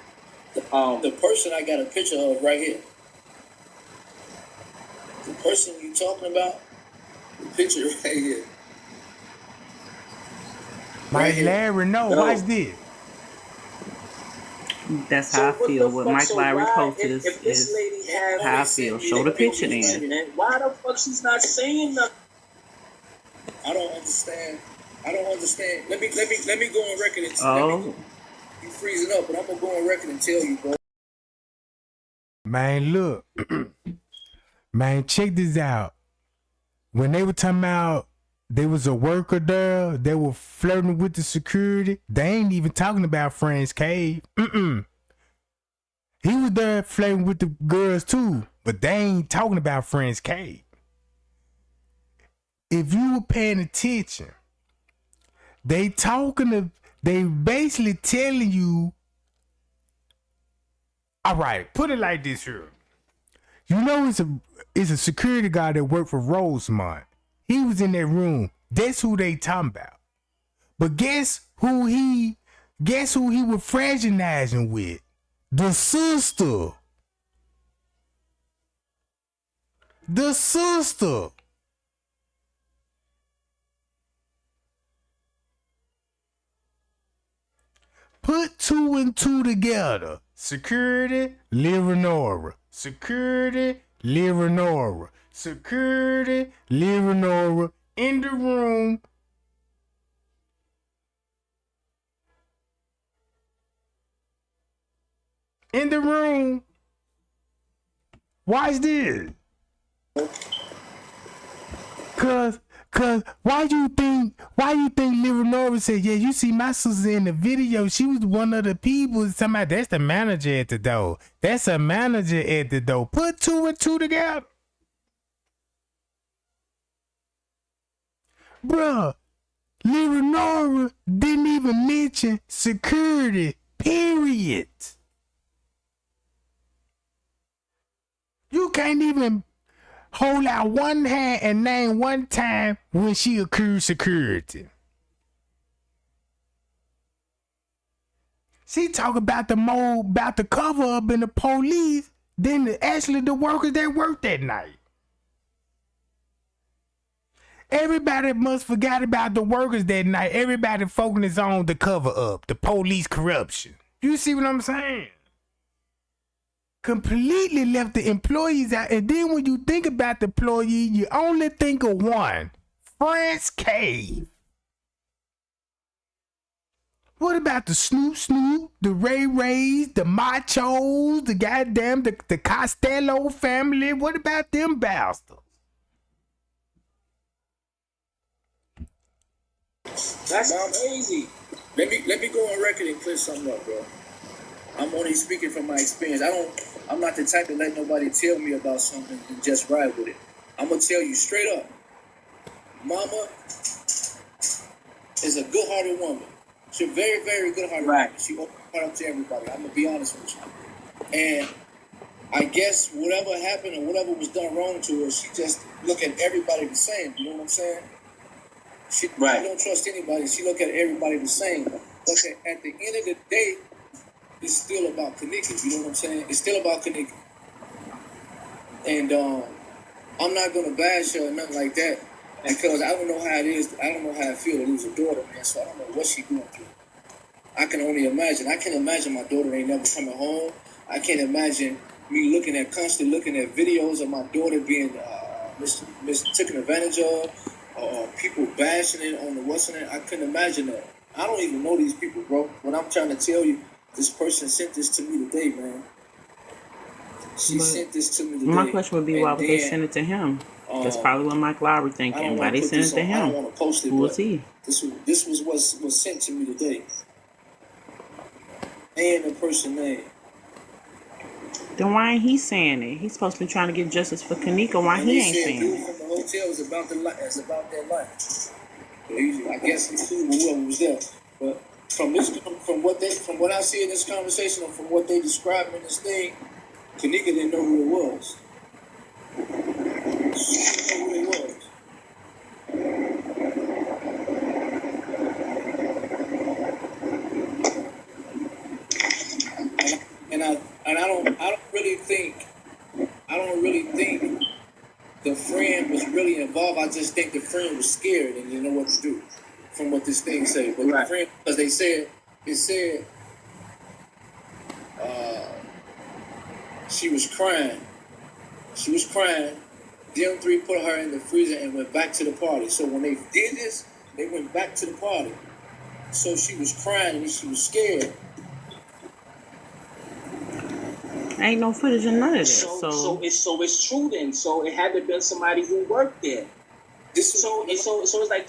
Speaker 13: The person I got a picture of right here. The person you talking about, the picture right here.
Speaker 1: Mike Larry, no, watch this.
Speaker 9: That's how I feel. What Mike Larry posted is how I feel. Show the picture then.
Speaker 14: Why the fuck she's not saying nothing?
Speaker 13: I don't understand. Let me go on record and you freezing up, but I'm gonna go on record and tell you, bro.
Speaker 1: Man, look. Man, check this out. When they were talking about there was a worker there, they were flirting with the security. They ain't even talking about Friend's Cave. He was there flirting with the girls too, but they ain't talking about Friend's Cave. If you were paying attention, they basically telling you, all right, put it like this here. You know it's a security guard that worked for Rosemont. He was in that room. That's who they talking about. But guess who he was fraternizing with? The sister. The sister. Put 2 and 2 together. Security, Leonora. Security, Leonora. Security, Leonora. In the room. In the room. Watch this. Cause why you think Leonora said, yeah, you see my sister in the video, she was one of the people. Somebody, that's the manager at the door. That's a manager at the door. Put 2 and 2 together. Bruh, Leonora didn't even mention security, period. You can't even hold out one hand and name one time when she accused security. She talk about the cover up in the police, then actually the workers that worked that night. Everybody must forgot about the workers that night. Everybody focused on the cover up, the police corruption. You see what I'm saying? Completely left the employees out. And then when you think about the employee, you only think of one. Friend's Cave. What about the Snoop, the Ray, the Machos, the goddamn, the Costello family? What about them bastards?
Speaker 14: That's crazy.
Speaker 13: Let me go on record and clear something up, bro. I'm only speaking from my experience. I'm not the type to let nobody tell me about something and just ride with it. I'm gonna tell you straight up. Mama is a good-hearted woman. She's a very, very good-hearted woman. She opens her heart up to everybody. I'm gonna be honest with you. And I guess whatever happened or whatever was done wrong to her, she just look at everybody the same. You know what I'm saying? She don't trust anybody. She look at everybody the same. But at the end of the day, it's still about Kenneka. You know what I'm saying? It's still about Kenneka. And I'm not gonna bash her or nothing like that because I don't know how it is. I don't know how I feel to lose a daughter, man. So I don't know what she's going through. I can only imagine. I can imagine my daughter ain't never coming home. I can't imagine me constantly looking at videos of my daughter being taken advantage of. People bashing it on the Western end. I couldn't imagine that. I don't even know these people, bro. What I'm trying to tell you, this person sent this to me today, man. She sent this to me today.
Speaker 9: My question would be, why would they send it to him? That's probably what Mike Lowry thinking. Why they send it to him?
Speaker 13: I don't want to post it.
Speaker 9: Who was he?
Speaker 13: This was what was sent to me today. And the person name.
Speaker 9: Then why ain't he saying it? He's supposed to be trying to get justice for Kenneka. Why he ain't saying it?
Speaker 13: From the hotel is about their life. I guess he sued whoever was there. But from what I see in this conversation, or from what they described in this thing, Kenneka didn't know who it was. She didn't know who it was. And I don't really think the friend was really involved. I just think the friend was scared and didn't know what to do, from what this thing said. But the friend, because it said she was crying. She was crying. Them three put her in the freezer and went back to the party. So when they did this, they went back to the party. So she was crying and she was scared.
Speaker 9: Ain't no footage of none of that.
Speaker 14: So it's true then. So it had to have been somebody who worked there. It's like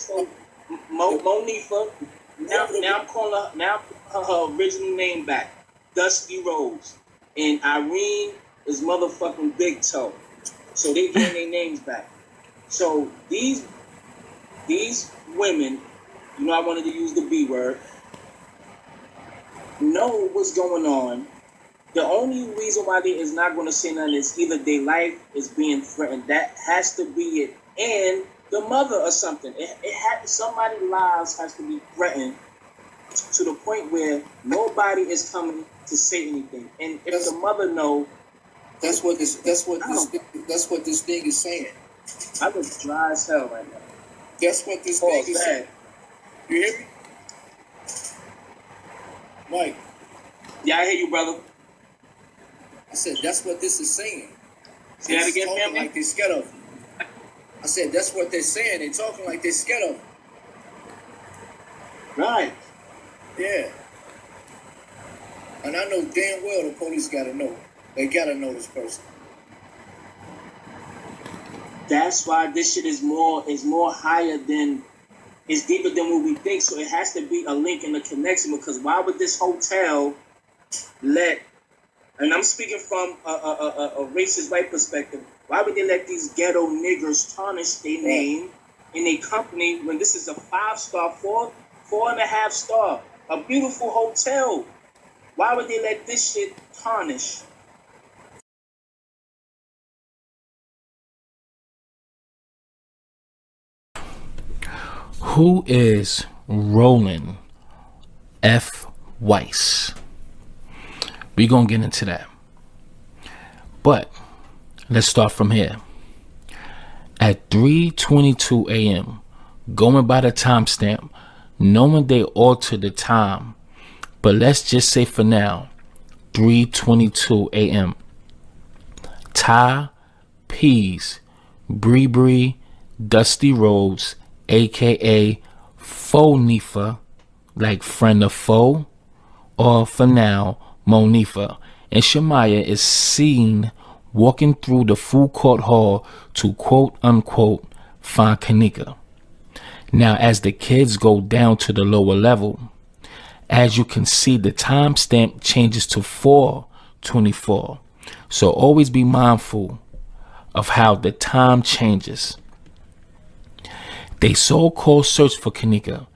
Speaker 14: Monifa. Now I'm calling her original name back. Dusty Rose. And Irene is motherfucking Big Toe. So they getting their names back. So these women, I wanted to use the B word, know what's going on. The only reason why they is not going to say nothing is either their life is being threatened. That has to be it. And the mother or something. Somebody's lives has to be threatened to the point where nobody is coming to say anything. And if the mother know,
Speaker 13: that's what this thing is saying.
Speaker 14: I was dry as hell right now.
Speaker 13: That's what this thing is saying. You hear me? Mike.
Speaker 14: Yeah, I hear you, brother.
Speaker 13: I said, that's what this is saying.
Speaker 14: Say that again, family?
Speaker 13: Like they're scared of him. I said, that's what they're saying. They're talking like they're scared of him.
Speaker 14: Right.
Speaker 13: Yeah. And I know damn well the police got to know. They got to know this person.
Speaker 14: That's why this shit is more higher than, it's deeper than what we think. So it has to be a link and a connection, because why would this hotel let, and I'm speaking from a racist white perspective, why would they let these ghetto niggers tarnish their name in a company when this is a 5-star, 4.5 star, a beautiful hotel? Why would they let this shit tarnish?
Speaker 15: Who is Roland F. Weiss? We're going to get into that. But let's start from here. At 3:22 a.m., going by the timestamp, knowing they altered the time, but let's just say for now, 3:22 a.m., Ty Pease, Bree, Dusty Rhodes, aka Phonifa, like friend of foe, or for now, Monifa, and Shamaya is seen walking through the food court hall to quote unquote find Kenneka. Now, as the kids go down to the lower level, as you can see, the timestamp changes to 4:24. So always be mindful of how the time changes. They so-called search for Kenneka.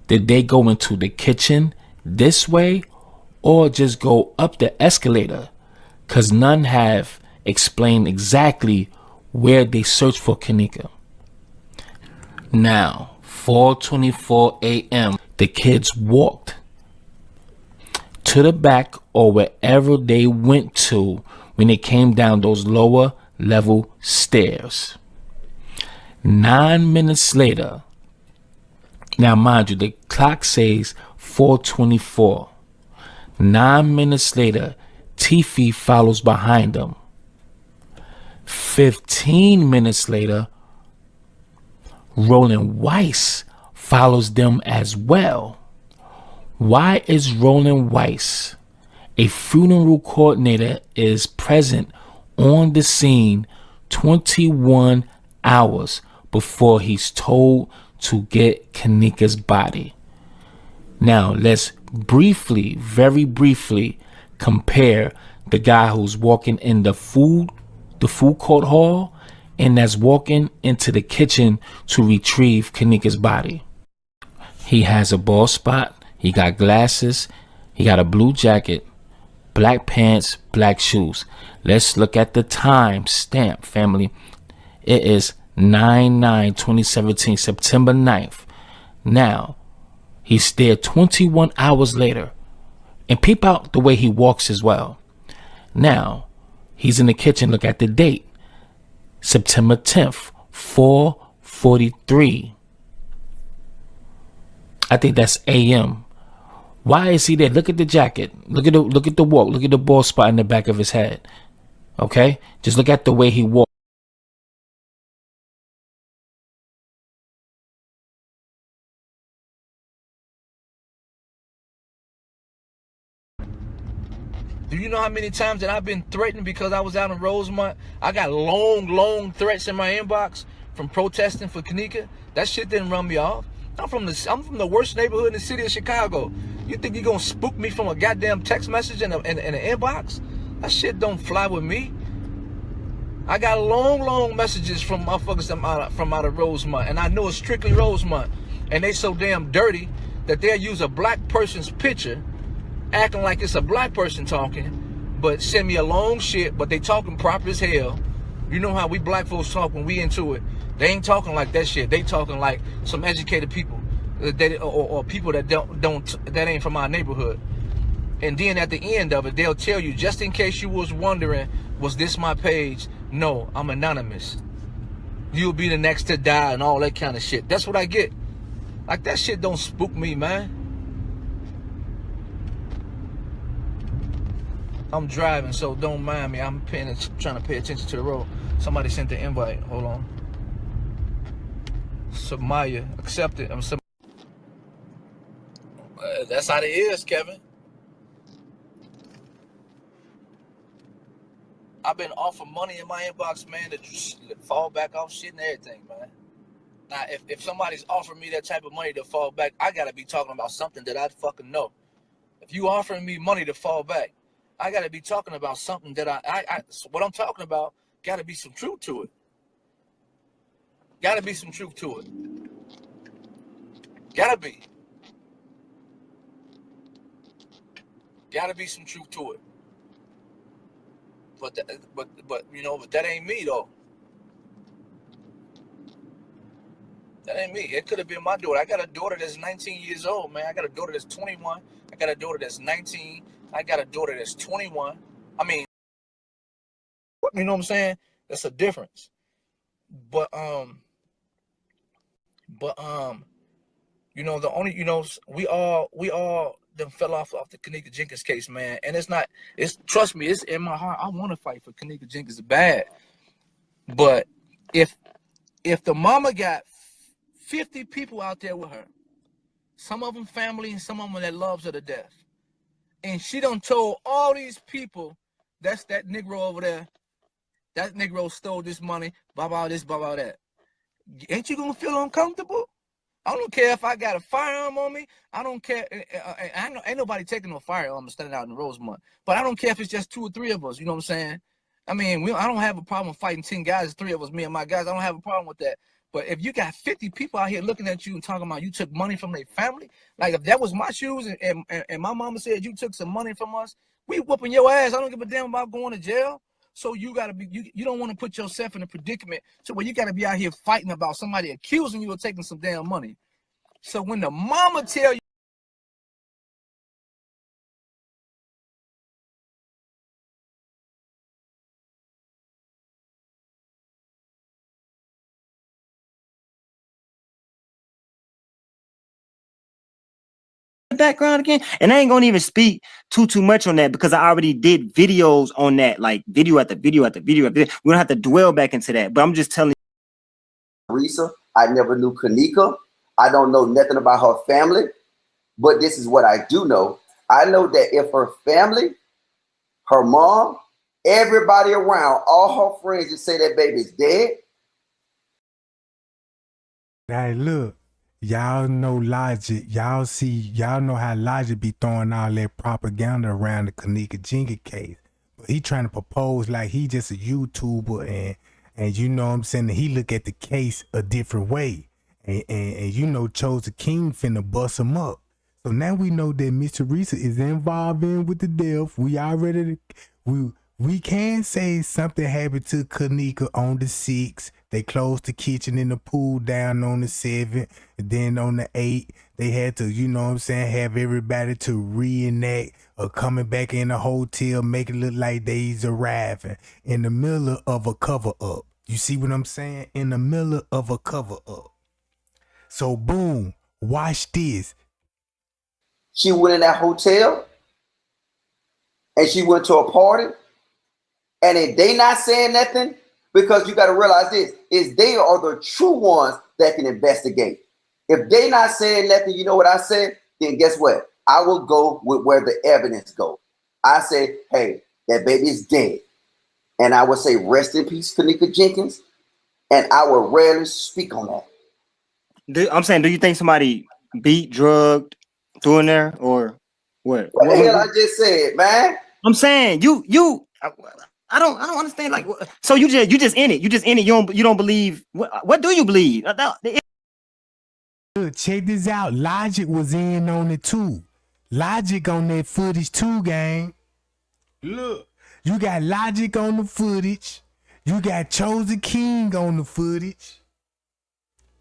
Speaker 15: Did they go into the kitchen this way or just go up the escalator? Because none have explained exactly where they searched for Kenneka. Now, 4:24 a.m., the kids walked to the back or wherever they went to when they came down those lower level stairs. 9 minutes later, now mind you, the clock says 4:24. 9 minutes later, Tiffy follows behind them. 15 minutes later, Roland Weiss follows them as well. Why is Roland Weiss, a funeral coordinator, is present on the scene 21 hours before he's told to get Kenneka's body? Now, let's very briefly compare the guy who's walking in the food court hall and that's walking into the kitchen to retrieve Kenneka's body. He has a bald spot. He got glasses. He got a blue jacket, black pants, black shoes. Let's look at the time stamp, family. It is 9/9/2017, September 9th. Now, he's there 21 hours later. And peep out the way he walks as well. Now, he's in the kitchen. Look at the date. September 10th, 4:43. I think that's AM. Why is he there? Look at the jacket. Look at the walk. Look at the bald spot in the back of his head. Okay? Just look at the way he walks.
Speaker 18: Do you know how many times that I've been threatened because I was out in Rosemont? I got long threats in my inbox from protesting for Kenneka. That shit didn't run me off. I'm from the worst neighborhood in the city of Chicago. You think you gonna spook me from a goddamn text message in an inbox? That shit don't fly with me. I got long messages from motherfuckers from out of Rosemont, and I know it's strictly Rosemont, and they so damn dirty that they'll use a black person's picture, acting like it's a black person talking, but send me a long shit, but they talking proper as hell. You know how we black folks talk when we into it. They ain't talking like that shit. They talking like some educated people, or people that that ain't from our neighborhood. And then at the end of it, they'll tell you, just in case you was wondering, was this my page? No, I'm anonymous. You'll be the next to die and all that kind of shit. That's what I get. Like, that shit don't spook me, man. I'm driving, so don't mind me. I'm trying to pay attention to the road. Somebody sent the invite. Hold on. Samaya, accept it. That's how it is, Kevin. I've been offered money in my inbox, man, to fall back off shit and everything, man. Now, if somebody's offering me that type of money to fall back, I gotta be talking about something that I fucking know. If you offering me money to fall back, I gotta be talking about something that what I'm talking about gotta be some truth to it. Gotta be some truth to it. Gotta be. Gotta be some truth to it. But you know, but that ain't me though. That ain't me. It could have been my daughter. I got a daughter that's 19 years old, man. I got a daughter that's 21. I got a daughter that's 19. I got a daughter that's 21. I mean, you know what I'm saying? That's a difference. But you know, we all them fell off the Kenneka Jenkins case, man. And trust me, it's in my heart. I want to fight for Kenneka Jenkins bad. But if the mama got 50 people out there with her, some of them family and some of them that loves her to death, and she done told all these people, that's that Negro over there, that Negro stole this money, blah, blah, this, blah, blah, that. Ain't you gonna feel uncomfortable? I don't care if I got a firearm on me. I don't care. Ain't nobody taking no firearm standing out in Rosemont. But I don't care if it's just 2 or 3 of us. You know what I'm saying? I mean, I don't have a problem fighting 10 guys, 3 of us, me and my guys. I don't have a problem with that. But if you got 50 people out here looking at you and talking about you took money from their family, like if that was my shoes and my mama said you took some money from us, we whooping your ass. I don't give a damn about going to jail. So you gotta be, you don't want to put yourself in a predicament to where you gotta be out here fighting about somebody accusing you of taking some damn money. So when the mama tell you,
Speaker 19: background again, and I ain't gonna even speak too much on that because I already did videos on that, like video after video after video after video. We don't have to dwell back into that, but I'm just telling you.
Speaker 20: Risa, I never knew Kenneka. I don't know nothing about her family, but this is what I do know. I know that if her family, her mom, everybody around, all her friends just say that baby's dead.
Speaker 1: Hey, look. Y'all know Logic. Y'all know how Logic be throwing all that propaganda around the Kenneka Jenkins case. But he trying to propose like he just a YouTuber and you know what I'm saying, he look at the case a different way. And you know, Chose the King finna bust him up. So now we know that Miss Teresa is involved in with the death. We can say something happened to Kenneka on the 6th. They closed the kitchen and the pool down on the 7th. And then on the 8th, they had to, you know what I'm saying, have everybody to reenact or coming back in the hotel, make it look like they's arriving in the middle of a cover-up. You see what I'm saying? In the middle of a cover-up. So boom, watch this.
Speaker 20: She went in that hotel and she went to a party. And if they not saying nothing, because you got to realize this, is they are the true ones that can investigate. If they not saying nothing, you know what I said? Then guess what? I will go with where the evidence go. I say, hey, that baby is dead. And I would say, rest in peace, Kenneka Jenkins. And I will rarely speak on that.
Speaker 19: I'm saying, do you think somebody beat, drugged, threw in there, or what?
Speaker 20: What the hell I just said, man?
Speaker 19: I'm saying I don't understand. Like, so you just in it. You just in it. You don't believe. What do you believe?
Speaker 1: Look, check this out. Logic was in on it too. Logic on that footage too, gang. Look, you got Logic on the footage. You got Chosen King on the footage.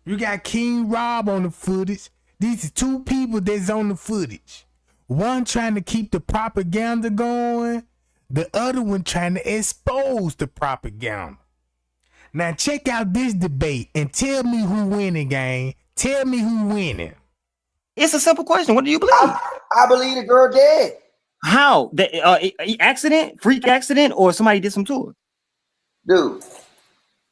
Speaker 1: You got King Rob on the footage. These are two people that's on the footage. One trying to keep the propaganda going. The other one trying to expose the propaganda. Now check out this debate and tell me who winning, gang. Tell me who winning.
Speaker 19: It's a simple question. What do you believe?
Speaker 20: I believe the girl dead.
Speaker 19: How? Accident? Freak accident? Or somebody did some to her?
Speaker 20: Dude,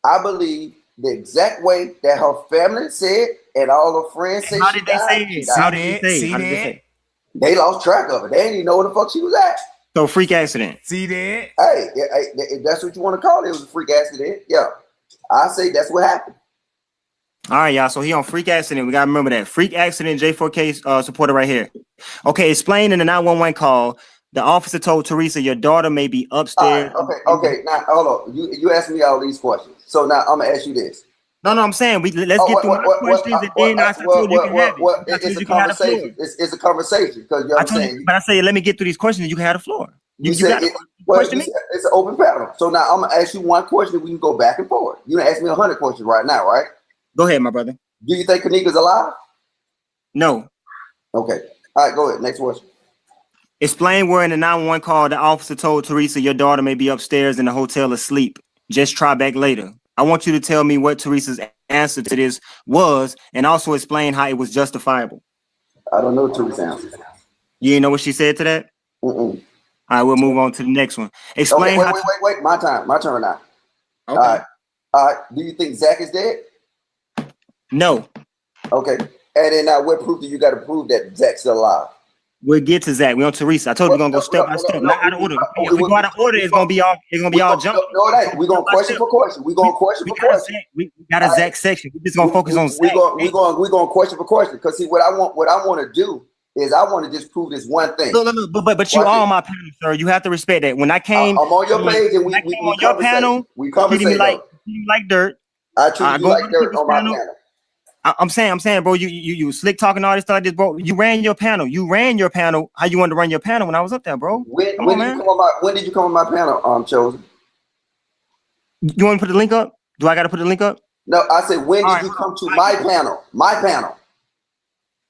Speaker 20: I believe the exact way that her family said and all her friends said.
Speaker 19: How did they say it? How did they say?
Speaker 20: They lost track of it. They didn't even know where the fuck she was at.
Speaker 19: So freak accident.
Speaker 1: See that?
Speaker 20: Hey, if that's what you want to call it, it was a freak accident. Yeah, I say that's what happened.
Speaker 19: All right, y'all. So he on freak accident. We gotta remember that freak accident. J4K supporter right here. Okay, explain in the 911 call. The officer told Teresa, "Your daughter may be upstairs."
Speaker 20: Right, okay. Now hold on. You asked me all these questions. So now I'm gonna ask you this.
Speaker 19: No, I'm saying let's get through my questions and then I told you can have it.
Speaker 20: It's a conversation. It's a conversation because you know what I'm saying.
Speaker 19: But I say let me get through these questions and you can have the floor.
Speaker 20: It's an open panel. So now I'm gonna ask you one question. We can go back and forth. You ask me 100 questions right now, right?
Speaker 19: Go ahead, my brother.
Speaker 20: Do you think Kenneka's alive?
Speaker 19: No.
Speaker 20: Okay. All right. Go ahead. Next question.
Speaker 19: Explain where in the 911 call the officer told Teresa your daughter may be upstairs in the hotel asleep. Just try back later. I want you to tell me what Teresa's answer to this was, and also explain how it was justifiable.
Speaker 20: I don't know Teresa's answer.
Speaker 19: You didn't know what she said to that?
Speaker 20: All
Speaker 19: right, we'll move on to the next one. Explain.
Speaker 20: Okay, wait. My turn now.
Speaker 19: Okay.
Speaker 20: All right. Do you think Zach is dead?
Speaker 19: No.
Speaker 20: Okay. And then now, what proof do you got to prove that Zach's still alive?
Speaker 19: We'll get to Zach. We on Teresa. I told you we're gonna go step by step, not out of order. If we go out of order, it's gonna be all jump.
Speaker 20: No, it ain't. We're gonna question for question. We
Speaker 19: got a Zach section. We're just gonna focus on Zach.
Speaker 20: We're gonna question for question. Because see, what I want to do is I want to just prove this one thing.
Speaker 19: No, but you are on my panel, sir. You have to respect that. When I came,
Speaker 20: I'm on your page, and we
Speaker 19: on your panel.
Speaker 20: We treating
Speaker 19: me like dirt.
Speaker 20: I treat you like dirt on my panel.
Speaker 19: I'm saying, bro, you slick talking all this stuff like this, bro. You ran your panel. How you wanted to run your panel when I was up there, bro?
Speaker 20: When did you come on my panel, Chosen?
Speaker 19: You want to put the link up? Do I got to put the link up?
Speaker 20: No, I said, when did you come to my panel? My panel.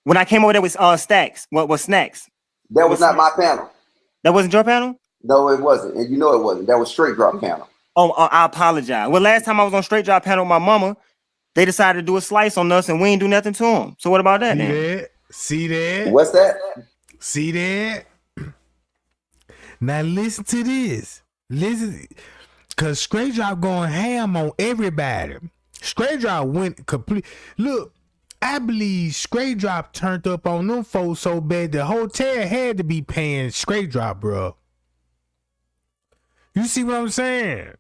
Speaker 19: When I came over there with Stacks, what was Snacks?
Speaker 20: That was not my panel.
Speaker 19: That wasn't your panel?
Speaker 20: No, it wasn't. And you know it wasn't. That was Straight Drop panel.
Speaker 19: Oh, I apologize. Well, last time I was on Straight Drop panel with my mama, they decided to do a slice on us and we ain't do nothing to them. So what about that, then?
Speaker 1: See that?
Speaker 20: What's that?
Speaker 1: See that? Now listen to this. Listen, because Straight Drop going ham on everybody. Straight Drop went complete. Look, I believe Straight Drop turned up on them folks so bad the hotel had to be paying Straight Drop, bro. You see what I'm saying?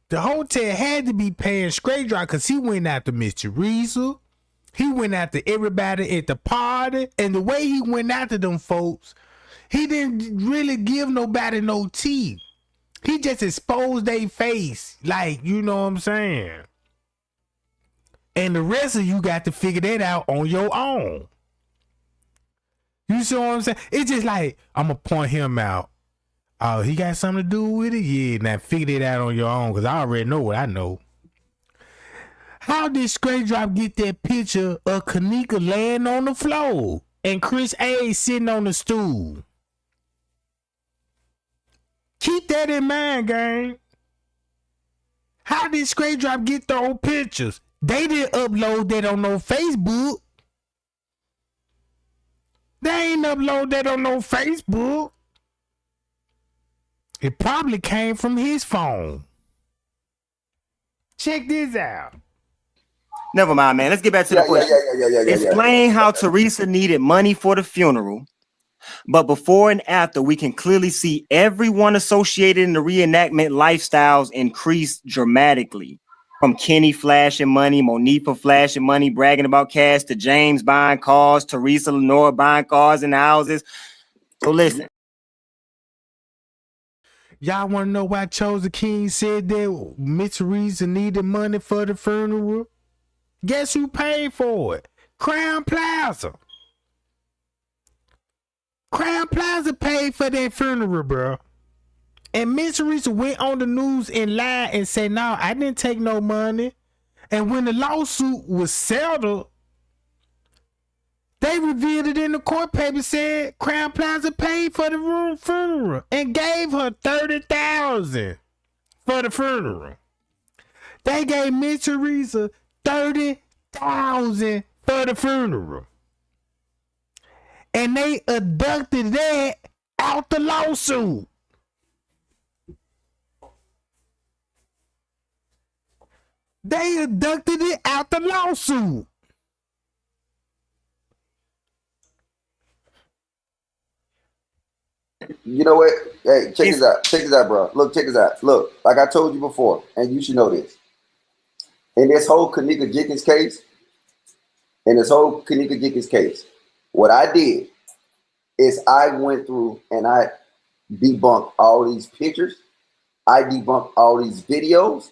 Speaker 1: The hotel had to be paying Straight Drop because he went after Miss Teresa. He went after everybody at the party. And the way he went after them folks, he didn't really give nobody no tea. He just exposed their face. Like, you know what I'm saying? And the rest of you got to figure that out on your own. You see what I'm saying? It's just like, I'm going to point him out. Oh, he got something to do with it? Yeah, now figure it out on your own, because I already know what I know. How did Straight Drop get that picture of Kenneka laying on the floor and Chris A sitting on the stool? Keep that in mind, gang. How did Straight Drop get those pictures? They didn't upload that on no Facebook. They ain't upload that on no Facebook. It probably came from his phone. Check this out.
Speaker 19: Never mind, man. Let's get back to the question. Explain how Teresa needed money for the funeral, but before and after, we can clearly see everyone associated in the reenactment lifestyles increased dramatically. From Kenny flashing money, Monifa flashing money, bragging about cash, to James buying cars, Teresa Lenore buying cars and houses. So listen.
Speaker 1: Y'all want to know why Chosen King said that Miss Teresa needed money for the funeral? Guess who paid for it? Crown Plaza. Crown Plaza paid for that funeral, bro. And Miss Teresa went on the news and lied and said, no, I didn't take no money. And when the lawsuit was settled, they revealed it in the court paper, said Crown Plaza paid for the funeral and gave her $30,000 for the funeral. They gave Miss Teresa $30,000 for the funeral. And they abducted that out the lawsuit. They abducted it out the lawsuit.
Speaker 20: You know what? Hey, check this out. Check this out, bro. Look, check this out. Look, like I told you before, and you should know this. In this whole Kenneka Jenkins case, what I did is I went through and I debunked all these pictures. I debunked all these videos.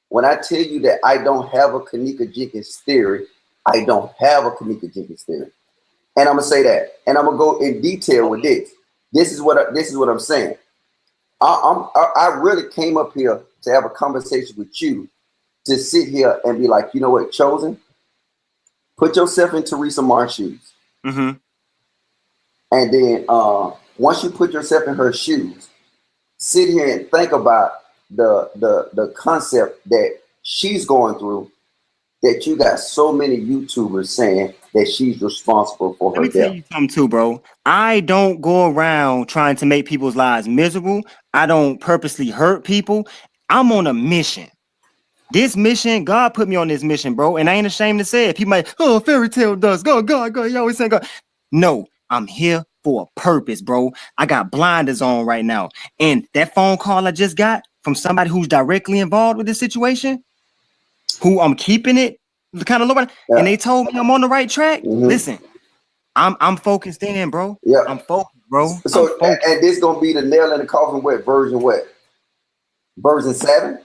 Speaker 20: When I tell you that I don't have a Kenneka Jenkins theory, I don't have a Kenneka Jenkins theory. And I'm gonna say that. And I'm gonna go in detail with this. This is what I'm saying. I really came up here to have a conversation with you, to sit here and be like, you know what, Chosen? Put yourself in Teresa Martin's shoes.
Speaker 19: Mm-hmm.
Speaker 20: And then once you put yourself in her shoes, sit here and think about the concept that she's going through, that you got so many YouTubers saying that she's responsible for her death.
Speaker 19: Let me tell you something too, bro. I don't go around trying to make people's lives miserable. I don't purposely hurt people. I'm on a mission. This mission, God put me on this mission, bro. And I ain't ashamed to say it. People might, oh, fairy tale dust. God. You always say God. No, I'm here for a purpose, bro. I got blinders on right now. And that phone call I just got from somebody who's directly involved with this situation, who I'm keeping it kind of low, and they told me I'm on the right track.
Speaker 20: Mm-hmm.
Speaker 19: Listen, I'm focused in, bro.
Speaker 20: Yeah,
Speaker 19: I'm focused, bro.
Speaker 20: So and this gonna be the nail in the coffin. What version? What version 7?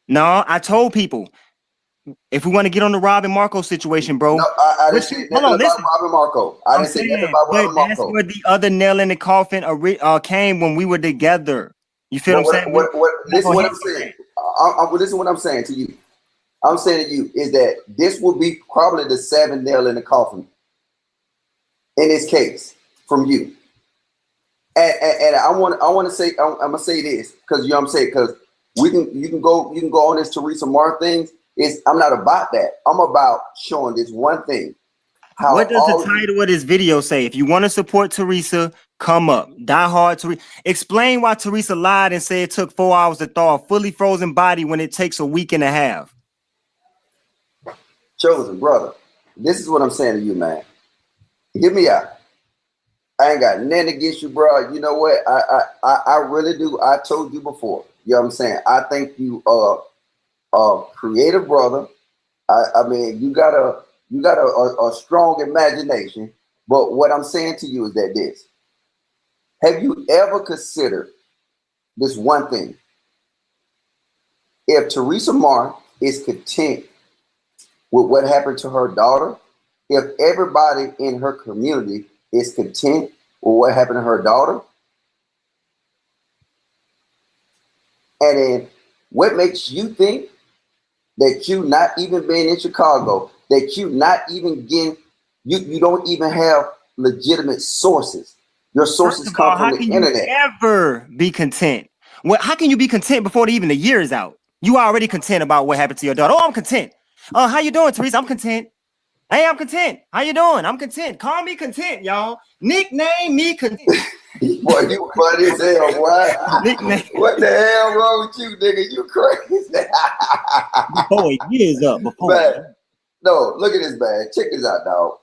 Speaker 19: No, I told people if we want to get on the Robin Marco situation, bro.
Speaker 20: No, I didn't say nothing about Robin Marco. I didn't say nothing about Robin Marco.
Speaker 19: That's where the other nail in the coffin came when we were together. You feel what I'm saying?
Speaker 20: Listen what I'm saying. Listen what I'm saying to you. I'm saying to you is that this will be probably the 7th nail in the coffin in this case from you. And I want to say I'm gonna say this because you know what I'm saying, because you can go on this Teresa Martin thing. I'm not about that. I'm about showing this one thing.
Speaker 19: What does the title of this video say? If you want to support Teresa, come up. Die hard Teresa. Explain why Teresa lied and said it took 4 hours to thaw a fully frozen body when it takes a week and a half.
Speaker 20: Chosen brother, this is what I'm saying to you, man. Hear me out. I ain't got nothing against you, bro. You know what? I really do. I told you before. You know what I'm saying? I think you are a creative brother. I mean, you got a strong imagination. But what I'm saying to you is that this. Have you ever considered this one thing? If Teresa Martin is content with what happened to her daughter, if everybody in her community is content with what happened to her daughter, and then what makes you think that you not even being in Chicago, that you not even getting, you don't even have legitimate sources. Your sources come from
Speaker 19: How
Speaker 20: the
Speaker 19: can you
Speaker 20: internet.
Speaker 19: ever be content? How can you be content before even the year is out? You already content about what happened to your daughter. Oh, I'm content. How you doing, Teresa? I'm content. Hey, I'm content. How you doing? I'm content. Call me content, y'all. Nickname me content.
Speaker 20: Boy, you funny as hell, boy. What the hell wrong with you, nigga? You crazy.
Speaker 19: Before a year's up.
Speaker 20: Man, no, look at this, man. Check this out, dog.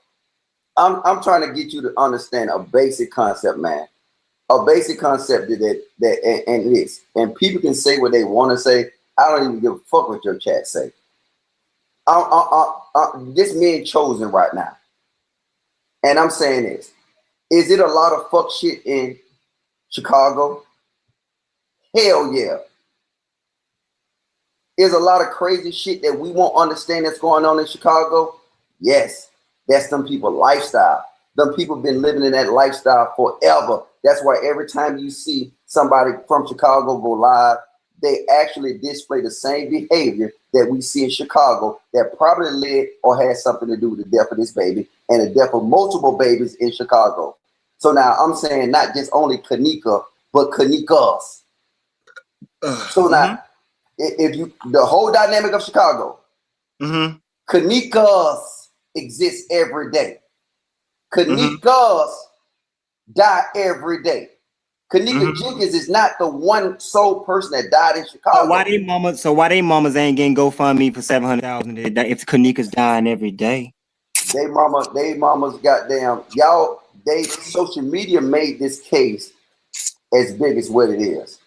Speaker 20: I'm trying to get you to understand a basic concept, man. A basic concept and this. And people can say what they want to say. I don't even give a fuck what your chat say. This man chosen right now. And I'm saying this. Is it a lot of fuck shit in Chicago? Hell yeah. Is a lot of crazy shit that we won't understand that's going on in Chicago? Yes. That's them people lifestyle. Them people been living in that lifestyle forever. That's why every time you see somebody from Chicago go live, they actually display the same behavior that we see in Chicago that probably led or had something to do with the death of this baby and the death of multiple babies in Chicago. So now I'm saying not just only Kenneka, but Kennekas. So now, if you, the whole dynamic of Chicago, Kennekas exist every day. Kennekas die every day. Kenneka Jenkins is not the one sole person that died in Chicago.
Speaker 19: So why they mamas ain't getting GoFundMe for $700,000 if Kenneka's dying every day?
Speaker 20: They mamas goddamn y'all. They social media made this case as big as what it is.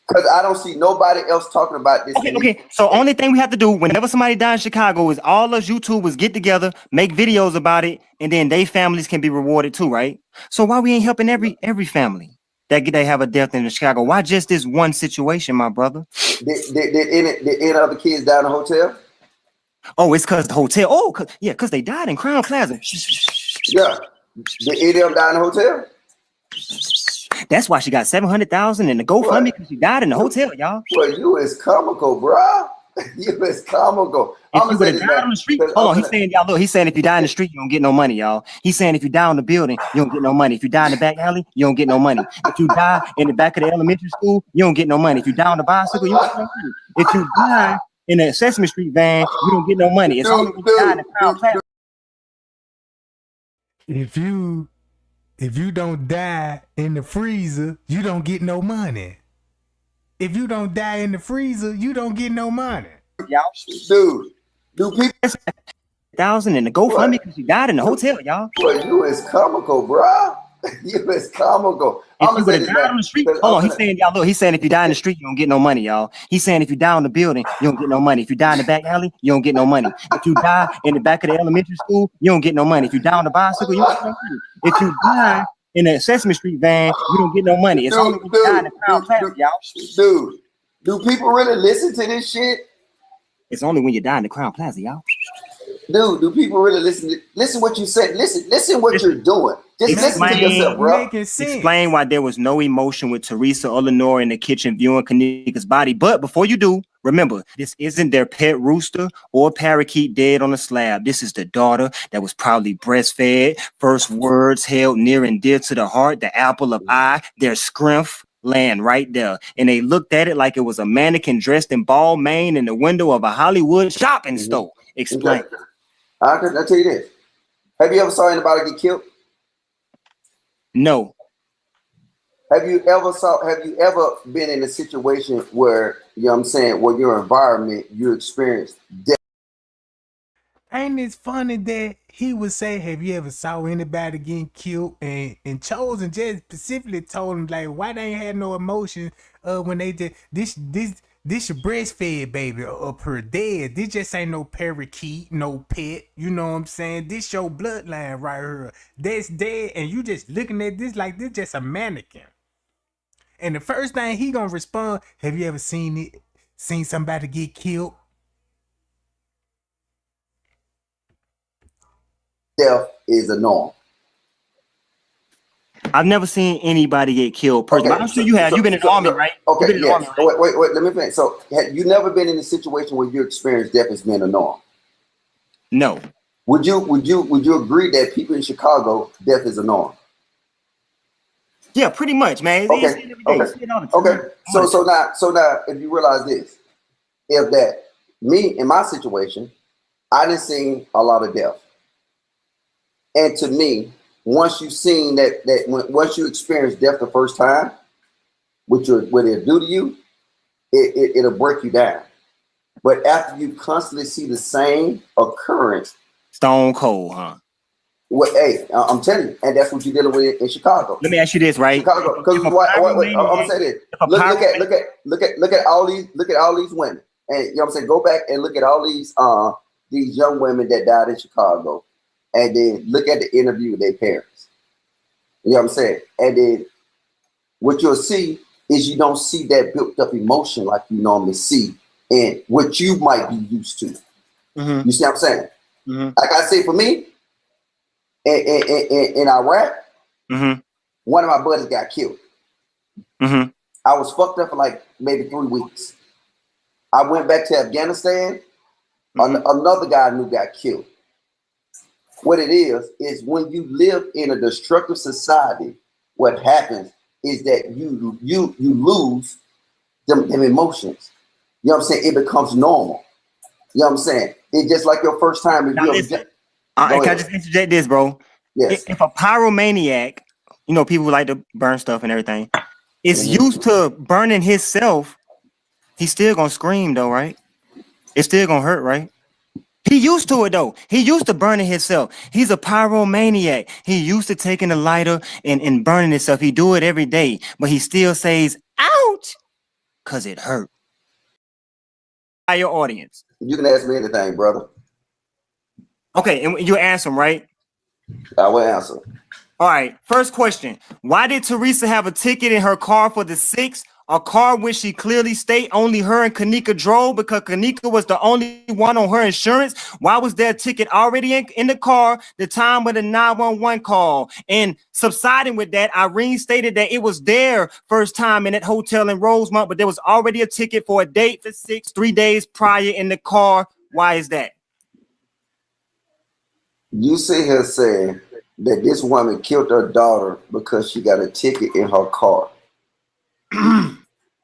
Speaker 20: Because I don't see nobody else talking about this.
Speaker 19: Okay. So only thing we have to do whenever somebody dies in Chicago is all us YouTubers get together, make videos about it, and then they families can be rewarded too, right? So why we ain't helping every family that they have a death in Chicago? Why just this one situation, my brother?
Speaker 20: Did any other kids die in the hotel?
Speaker 19: Oh, it's because the hotel. Oh, because they died in Crown Plaza.
Speaker 20: Yeah. Did any of them die in the hotel?
Speaker 19: That's why she got $700,000 in the GoFundMe because she died in the hotel, y'all.
Speaker 20: Well, you is comical, bro. You is comical.
Speaker 19: If you would have died on the street, hold on. He's saying, y'all, look, he's saying if you die in the street, you don't get no money, y'all. He's saying if you die in the building, you don't get no money. If you die in the back alley, you don't get no money. If you die in the back of the elementary school, you don't get no money. If you die on the bicycle, you don't get no money. If you die in a Sesame Street van, you don't get no money. It's only when you die in the Crown Plaza.
Speaker 1: If you don't die in the freezer, you don't get no money. If you don't die in the freezer, you don't get no money.
Speaker 19: Y'all,
Speaker 20: do people
Speaker 19: $1,000 in the GoFundMe because you died in the hotel, y'all?
Speaker 20: Well, you is comical, bro. You is comical.
Speaker 19: If you would have died on the street, hold on. He's saying, y'all, look, he's saying if you die in the street, you don't get no money, y'all. He's saying if you die in the building, you don't get no money. If you die in the back alley, you don't get no money. If you die in the back of the elementary school, you don't get no money. If you die on the bicycle, you don't get no money. If you die in a Sesame Street van, you don't get no money. It's only when you die in the Crown Plaza, y'all.
Speaker 20: Dude, do people really listen to this shit?
Speaker 19: It's only when you die in the Crown Plaza, y'all.
Speaker 20: Dude, do people really listen what you said? Listen what you're doing. Just listen to yourself, bro.
Speaker 19: Explain why there was no emotion with Teresa or Lenore in the kitchen viewing Kenneka's body. But before you do, remember, this isn't their pet rooster or parakeet dead on a slab. This is the daughter that was probably breastfed, first words held near and dear to the heart, the apple of eye, their scrumph laying right there. And they looked at it like it was a mannequin dressed in ball mane in the window of a Hollywood shopping store. Explain.
Speaker 20: Okay. I'll tell you this. Have you ever saw anybody get killed?
Speaker 19: No.
Speaker 20: Have you ever been in a situation where, you know what I'm saying, where your environment, you experienced death?
Speaker 1: Ain't it funny that he would say, have you ever saw anybody getting killed? And Chosen just specifically told him, like, why they ain't had no emotion when they did this your breastfed baby up her dead. This just ain't no parakeet, no pet. You know what I'm saying? This your bloodline right here. That's dead, and you just looking at this like this just a mannequin. And the first thing he gonna respond, have you ever seen somebody get killed?
Speaker 20: death is a norm.
Speaker 19: I've never seen anybody get killed personally.
Speaker 20: Okay,
Speaker 19: I'm sure you have. You've been in the army, right?
Speaker 20: Okay,
Speaker 19: You've been in the
Speaker 20: yes.
Speaker 19: army, right?
Speaker 20: Wait. Let me finish. So, have you never been in a situation where you experienced death as being a norm?
Speaker 19: No.
Speaker 20: Would you agree that people in Chicago, death is a norm?
Speaker 19: Yeah, pretty much, man.
Speaker 20: Okay. So now, if you realize this, if that me in my situation, I didn't see a lot of death, and to me, once you've seen once you experience death the first time, what it'll do to you, it'll break you down. But after you constantly see the same occurrence,
Speaker 19: stone cold, huh?
Speaker 20: Well, hey, I'm telling you, and that's what you're dealing with in Chicago.
Speaker 19: Let me ask you this, right?
Speaker 20: Chicago, because I'm gonna say this. Look at all these women, and you know what I'm saying. Go back and look at all these young women that died in Chicago, and then look at the interview with their parents. You know what I'm saying? And then what you'll see is you don't see that built up emotion like you normally see, and what you might be used to.
Speaker 19: Mm-hmm.
Speaker 20: You see what I'm saying?
Speaker 19: Mm-hmm.
Speaker 20: Like I say, for me, in Iraq,
Speaker 19: mm-hmm.
Speaker 20: one of my buddies got killed.
Speaker 19: Mm-hmm.
Speaker 20: I was fucked up for like maybe 3 weeks. I went back to Afghanistan. Another guy I knew got killed. What it is when you live in a destructive society, what happens is that you lose them emotions. You know what I'm saying? It becomes normal. You know what I'm saying? It's just like your first time.
Speaker 19: Can I just interject this, bro?
Speaker 20: Yes.
Speaker 19: If a pyromaniac, you know, people like to burn stuff and everything, is used to burning himself, he's still gonna scream though, right? It's still gonna hurt, right? He used to it though. He used to burning himself. He's a pyromaniac. He used to taking a lighter and burning himself. He do it every day, but he still says, ouch, because it hurt. By your audience.
Speaker 20: You can ask me anything, brother.
Speaker 19: Okay, and you answer them, right?
Speaker 20: I will answer.
Speaker 19: All right, first question. Why did Teresa have a ticket in her car for the 6th? A car which she clearly state only her and Kenneka drove because Kenneka was the only one on her insurance. Why was there a ticket already in the car the time of the 911 call? And subsiding with that, Irene stated that it was their first time in that hotel in Rosemont, but there was already a ticket for a date for 3 days prior in the car. Why is that?
Speaker 20: You see her saying that this woman killed her daughter because she got a ticket in her car.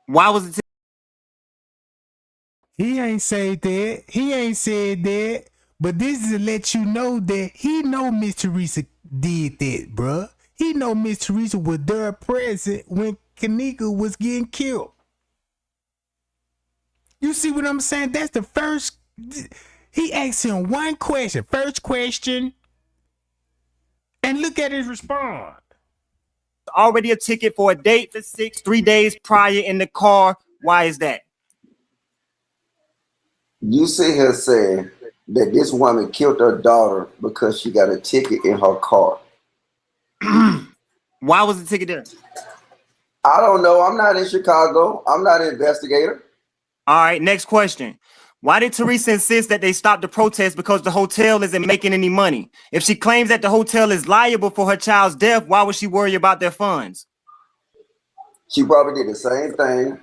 Speaker 19: Why was it?
Speaker 1: He ain't said that. He ain't said that. But this is to let you know that he know Miss Teresa did that, bruh. He know Miss Teresa was there present when Kenneka was getting killed. You see what I'm saying? That's the first. He asked him one question. First question. And look at his response.
Speaker 19: Already a ticket for a date for 3 days prior in the car. Why is that?
Speaker 20: You see her saying that this woman killed her daughter because she got a ticket in her car.
Speaker 19: Why was the ticket there?
Speaker 20: I don't know. I'm not in Chicago. I'm not an investigator.
Speaker 19: All right, next question. Why did Teresa insist that they stop the protest because the hotel isn't making any money? If she claims that the hotel is liable for her child's death, why would she worry about their funds?
Speaker 20: She probably did the same thing.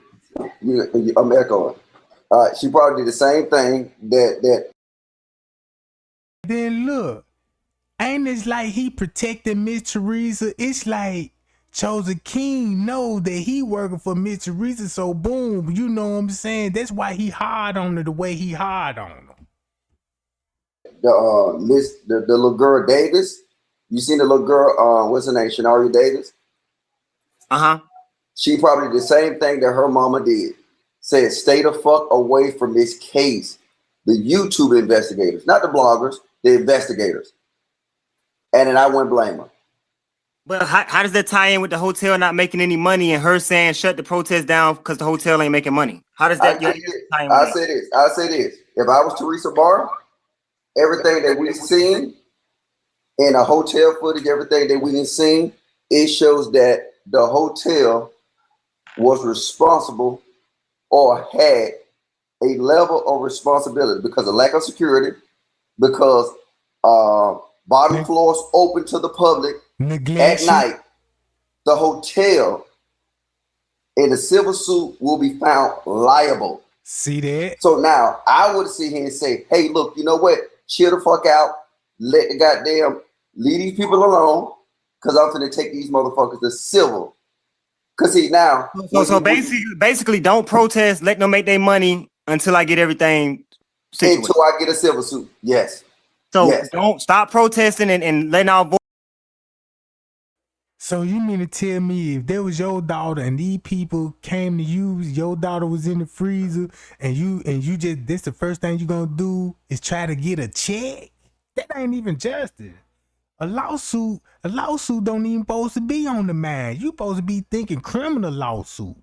Speaker 20: I'm echoing. She probably did the same thing that.
Speaker 1: Then look, ain't it like he protected Miss Teresa? It's like Chosen King know that he working for Miss Teresa, so boom, you know what I'm saying? That's why he hard on her the way he hard on her.
Speaker 20: The little girl Davis. You seen the little girl? What's her name? Shanari Davis. She probably did the same thing that her mama did. Said, stay the fuck away from this case. The YouTube investigators, not the bloggers, the investigators. And then I wouldn't blame her.
Speaker 19: But how does that tie in with the hotel not making any money and her saying shut the protest down because the hotel ain't making money? How does that tie in?
Speaker 20: I say this. If I was Teresa Barr, everything that we've seen in a hotel footage, everything that we've seen, it shows that the hotel was responsible or had a level of responsibility because of lack of security, because Bottom floors open to the public at night. The hotel in the civil suit will be found liable.
Speaker 1: See that?
Speaker 20: So now I would sit here and say, hey, look, you know what? Chill the fuck out. Let the goddamn leave these people alone. Cause I'm gonna take these motherfuckers to civil. Cause see now.
Speaker 19: So basically don't protest, let them make their money until I get everything situated.
Speaker 20: Until I get a civil suit. Yes.
Speaker 19: So
Speaker 20: yes.
Speaker 19: Don't stop protesting and letting our voice.
Speaker 1: So you mean to tell me if there was your daughter and these people came to you, your daughter was in the freezer, and you just this the first thing you gonna do is try to get a check? That ain't even justice. A lawsuit don't even supposed to be on the mind. You supposed to be thinking criminal lawsuit.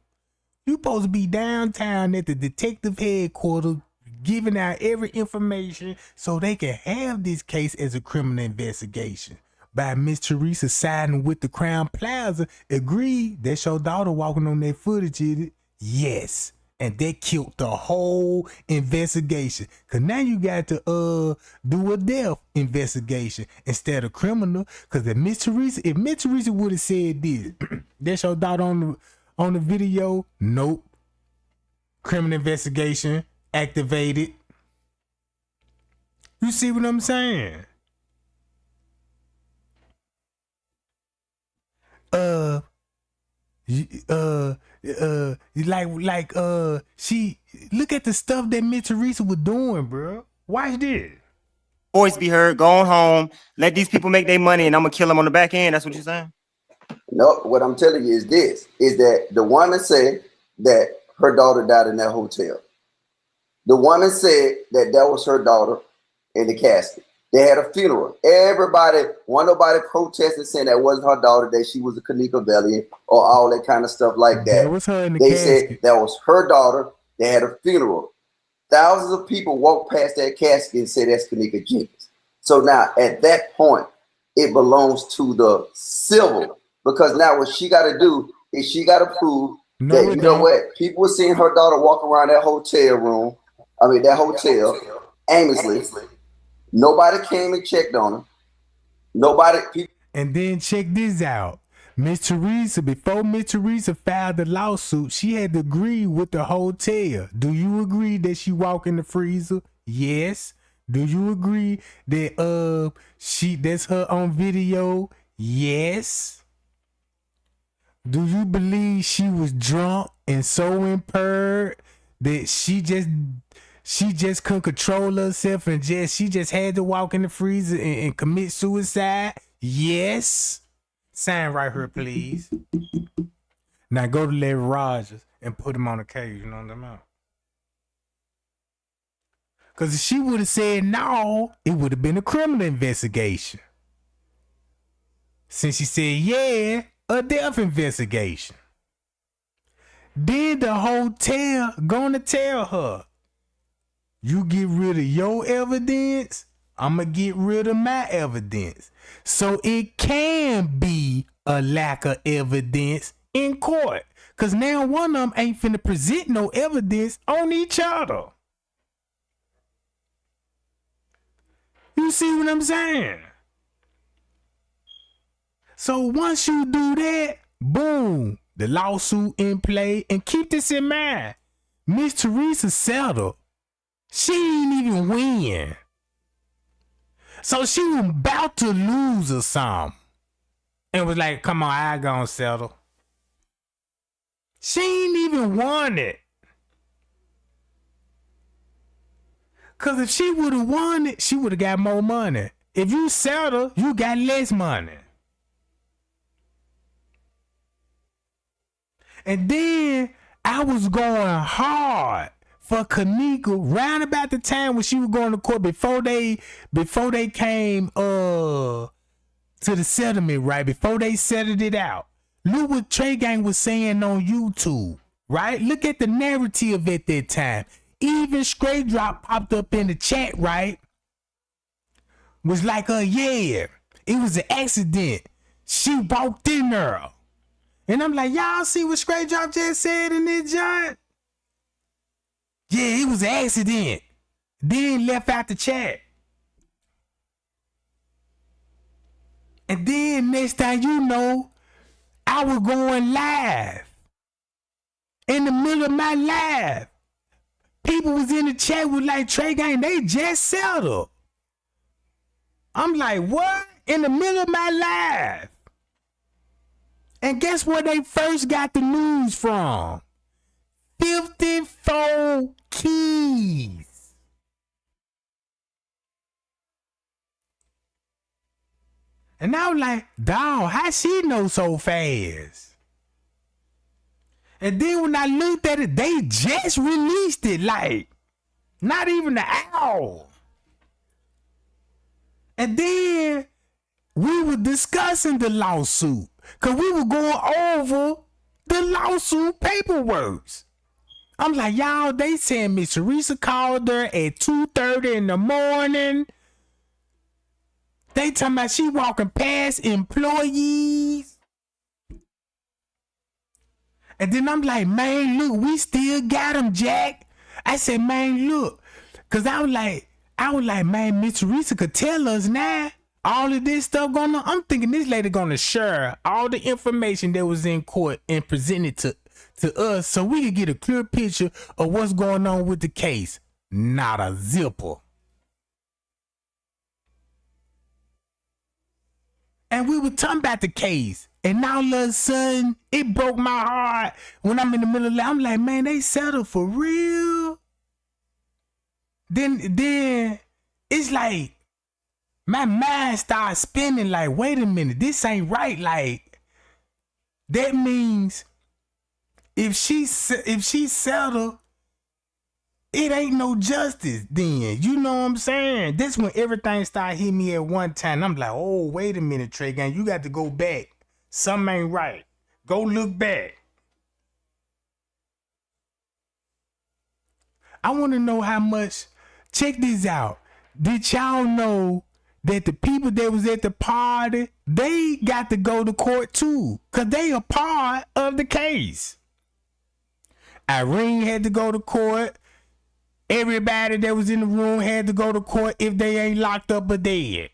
Speaker 1: You supposed to be downtown at the detective headquarters giving out every information so they can have this case as a criminal investigation. By Miss Teresa siding with the Crown Plaza, agreed that's your daughter walking on that footage, is it? Yes. And that killed the whole investigation. Cause now you got to do a death investigation instead of criminal. Cause if Miss Teresa would have said this, that's your daughter on the video, nope. Criminal investigation activated. You see what I'm saying? She look at the stuff that Miss Teresa was doing, bro. Watch this.
Speaker 19: Voice be heard, going home, let these people make their money, and I'm gonna kill them on the back end. That's what you're saying?
Speaker 20: No, what I'm telling you is this: is that the woman said that her daughter died in that hotel. The woman said that was her daughter in the casket. They had a funeral. Nobody protested saying that wasn't her daughter, that she was a Kenneka Valiant or all that kind of stuff like that.
Speaker 1: It was her in the
Speaker 20: casket.
Speaker 1: casket.
Speaker 20: Said that was her daughter. They had a funeral. Thousands of people walked past that casket and said that's Kenneka Jenkins. So now at that point, it belongs to the civil, because now what she got to do is she got to prove that, you know what, people were seeing her daughter walk around that hotel aimlessly. Nobody came and checked on her.
Speaker 1: And then check this out. Before Miss Teresa filed the lawsuit, she had to agree with the hotel. Do you agree that she walked in the freezer? Yes. Do you agree that that's her on video? Yes. Do you believe she was drunk and so impaired that she just couldn't control herself and she just had to walk in the freezer and commit suicide? Yes. Sign right here, please. Now go to Larry Rogers and put him on the case. You know what I'm talking about? Because if she would have said no, it would have been a criminal investigation. Since she said yeah, a death investigation. Then the hotel gonna tell her, you get rid of your evidence, I'm gonna get rid of my evidence. So it can be a lack of evidence in court. Cause now one of them ain't finna present no evidence on each other. You see what I'm saying? So once you do that, boom, the lawsuit in play. And keep this in mind, Miss Teresa settled. She ain't even win. So she was about to lose or something. And was like, come on, I gonna settle. She ain't even won it. Cause if she would have won it, she would have got more money. If you settle, you got less money. And then I was going hard for Kenneka round about the time when she was going to court before they came to the settlement, right? Before they settled it out. Look what Trey Gang was saying on YouTube, right? Look at the narrative at that time. Even Straight Drop popped up in the chat, right? Was like, yeah, it was an accident. She walked in there. And I'm like, y'all see what Straight Drop just said in this joint? Yeah, it was an accident. Then left out the chat. And then next thing you know, I was going live. In the middle of my live, people was in the chat with like, Trey Gang, they just settled. I'm like, what? In the middle of my live. And guess where they first got the news from? 54 Keys. And I was like, dawg, how she know so fast? And then when I looked at it, they just released it, like, not even an hour. And then we were discussing the lawsuit, because we were going over the lawsuit paperwork. I'm like, y'all, they saying Miss Teresa called her at 2:30 in the morning. They talking about she walking past employees. And then I'm like, man, look, we still got him, Jack. I said, man, look. Because I was like, man, Miss Teresa could tell us now. All of this stuff going on. I'm thinking this lady going to share all the information that was in court and present it to us so we could get a clear picture of what's going on with the case. Not a zipper. And we were talking about the case. And now all of a sudden, it broke my heart when I'm in the middle of it. I'm like, man, they settled for real. Then it's like, my mind starts spinning like, wait a minute, this ain't right. Like, that means if she settled, it ain't no justice then. You know what I'm saying? That's when everything started hitting me at one time. I'm like, oh, wait a minute, Trey Gang, you got to go back. Something ain't right. Go look back. I want to know how much. Check this out. Did y'all know that the people that was at the party, they got to go to court too? Because they a part of the case. Irene had to go to court. Everybody that was in the room had to go to court if they ain't locked up or dead.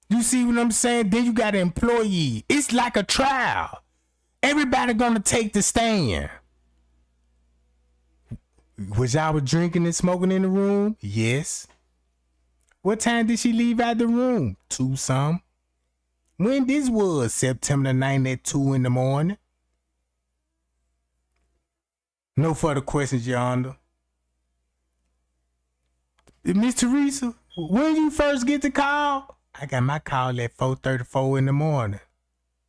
Speaker 1: You see what I'm saying? Then you got an employee. It's like a trial. Everybody gonna take the stand. Was y'all drinking and smoking in the room? Yes. What time did she leave out the room? 2 some. When this was? September the 9th at 2 in the morning. No further questions, Your Honor. Miss Teresa, when you first get the call? I got my call at 4:34 in the morning.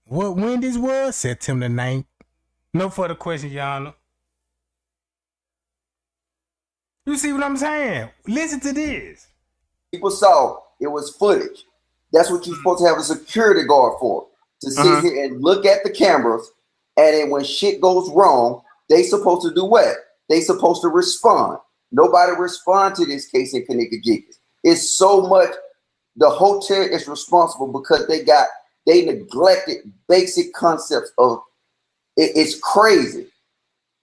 Speaker 1: When this was? September the 9th. No further questions, Your Honor. You see what I'm saying? Listen to this.
Speaker 20: People saw it was footage. That's what you're supposed to have a security guard for. To sit here and look at the cameras. And then when shit goes wrong, they supposed to do what? They supposed to respond. Nobody respond to this case in Kenneka, Jenkins. It's so much. The hotel is responsible because they neglected basic concepts of it. It's crazy.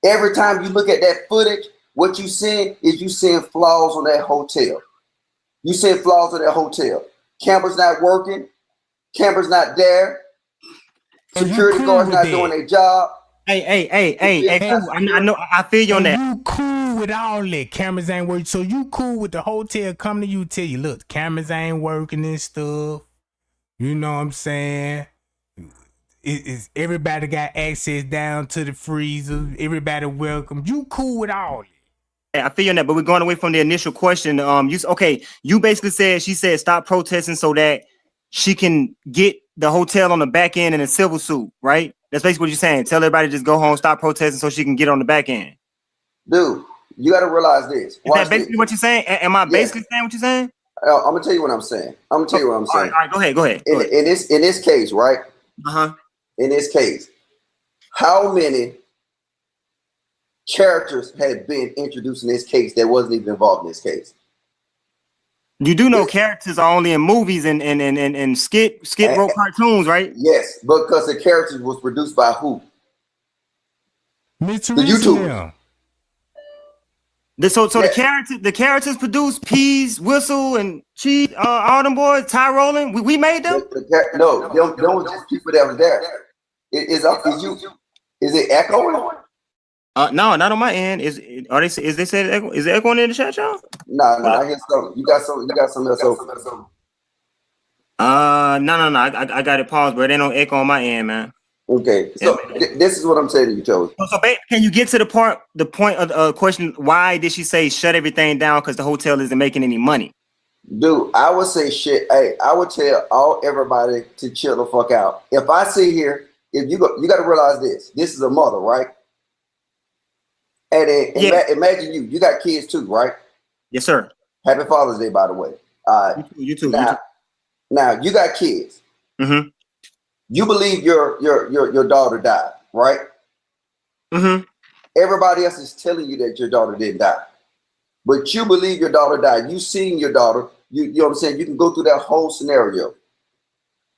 Speaker 20: Every time you look at that footage, what you seeing is you seeing flaws on that hotel. You seeing flaws on that hotel. Cameras not working. Cameras not there. Security guards not doing their job.
Speaker 19: Hey, I know, I feel you on that.
Speaker 1: You cool with all that. Cameras ain't working. So you cool with the hotel coming to you, tell you, look, cameras ain't working and stuff. You know what I'm saying? It's everybody got access down to the freezer. Everybody welcome. You cool with all that.
Speaker 19: I feel you on that, but we're going away from the initial question. You basically said, she said stop protesting so that she can get the hotel on the back end in a civil suit, right? That's basically what you're saying. Tell everybody to just go home, stop protesting so she can get on the back end.
Speaker 20: Dude, you got to realize this.
Speaker 19: Is that basically what you're saying? Am I basically saying what you're saying?
Speaker 20: I'm going to tell you what I'm saying. All right,
Speaker 19: go ahead.
Speaker 20: In this case, right? In this case, how many characters had been introduced in this case that wasn't even involved in this case?
Speaker 19: You do know characters are only in movies and skit rope cartoons, right?
Speaker 20: Yes, because the characters was produced by who?
Speaker 1: The
Speaker 20: YouTubers.
Speaker 19: So the characters produced Peas, Whistle, and Cheese, all them boys, Ty Roland. We made them.
Speaker 20: No, them was just people that was there. Is it echoing?
Speaker 19: No, not on my end. Is they said echo? Is it echoing in the chat, y'all?
Speaker 20: No, I hear something. You got something else open.
Speaker 19: No. I got it paused, but it ain't no echo on my end, man.
Speaker 20: Okay, so this is what I'm saying to you, Joey.
Speaker 19: So can you get to the point of the question? Why did she say shut everything down because the hotel isn't making any money?
Speaker 20: Dude, I would say shit. Hey, I would tell everybody to chill the fuck out. If I sit here, if you got to realize this. This is a mother, right? And then imagine you got kids too, right?
Speaker 19: Yes, sir.
Speaker 20: Happy Father's Day, by the way.
Speaker 19: You too.
Speaker 20: Now you got kids.
Speaker 19: Mm-hmm.
Speaker 20: You believe your daughter died, right?
Speaker 19: Mm-hmm.
Speaker 20: Everybody else is telling you that your daughter didn't die, but you believe your daughter died. You seen your daughter. You know what I'm saying? You can go through that whole scenario,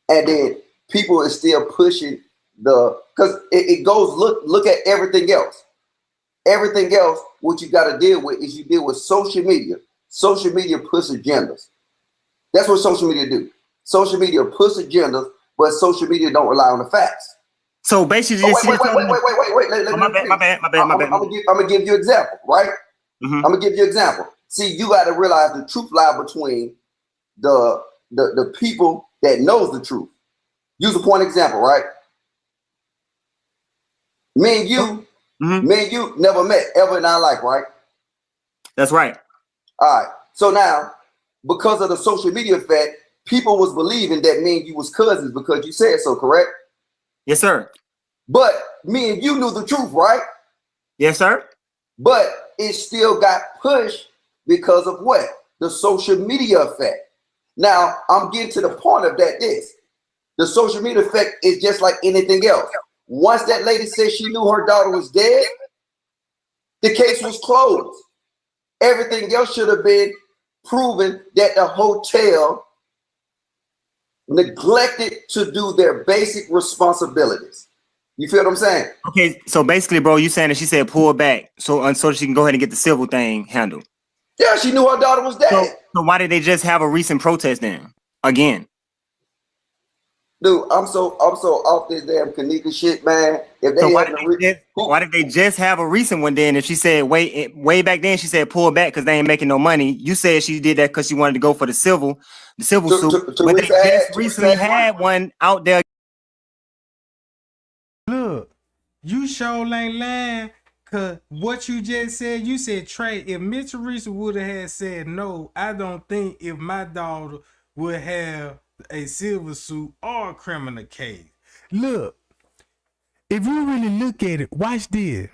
Speaker 20: and then people are still pushing because it goes look at everything else. Everything else, what you got to deal with is you deal with social media. Social media push agendas. That's what social media do. Social media push agendas, but social media don't rely on the facts.
Speaker 19: So basically,
Speaker 20: wait. My bad. I'm gonna give you an example, right?
Speaker 19: Mm-hmm.
Speaker 20: I'm gonna give you an example. See, you got to realize the truth lies between the people that knows the truth. Use a point example, right? Me and you never met ever in our life, right?
Speaker 19: That's right.
Speaker 20: All right. So now, because of the social media effect, people was believing that me and you was cousins because you said so, correct?
Speaker 19: Yes, sir.
Speaker 20: But me and you knew the truth, right?
Speaker 19: Yes, sir.
Speaker 20: But it still got pushed because of what? The social media effect. Now, I'm getting to the point of the social media effect is just like anything else. Once that lady said she knew her daughter was dead, the case was closed. Everything else should have been proven that the hotel neglected to do their basic responsibilities. You feel what I'm saying?
Speaker 19: Okay, so basically, bro, you saying that she said pull back so she can go ahead and get the civil thing handled.
Speaker 20: Yeah, she knew her daughter was dead.
Speaker 19: So why did they just have a recent protest then? Again.
Speaker 20: Dude, I'm so off this damn Kenneka shit, man. If they
Speaker 19: so why did they just have a recent one then? If she said way back then, she said pull back because they ain't making no money. You said she did that because she wanted to go for the civil suit. But they just recently had one out there.
Speaker 1: Look, you sure ain't lying. Cause what you just said, you said Trey, if Miss Teresa would have had said no, I don't think if my daughter would have a civil suit or a criminal case. Look, if you really look at it, watch this.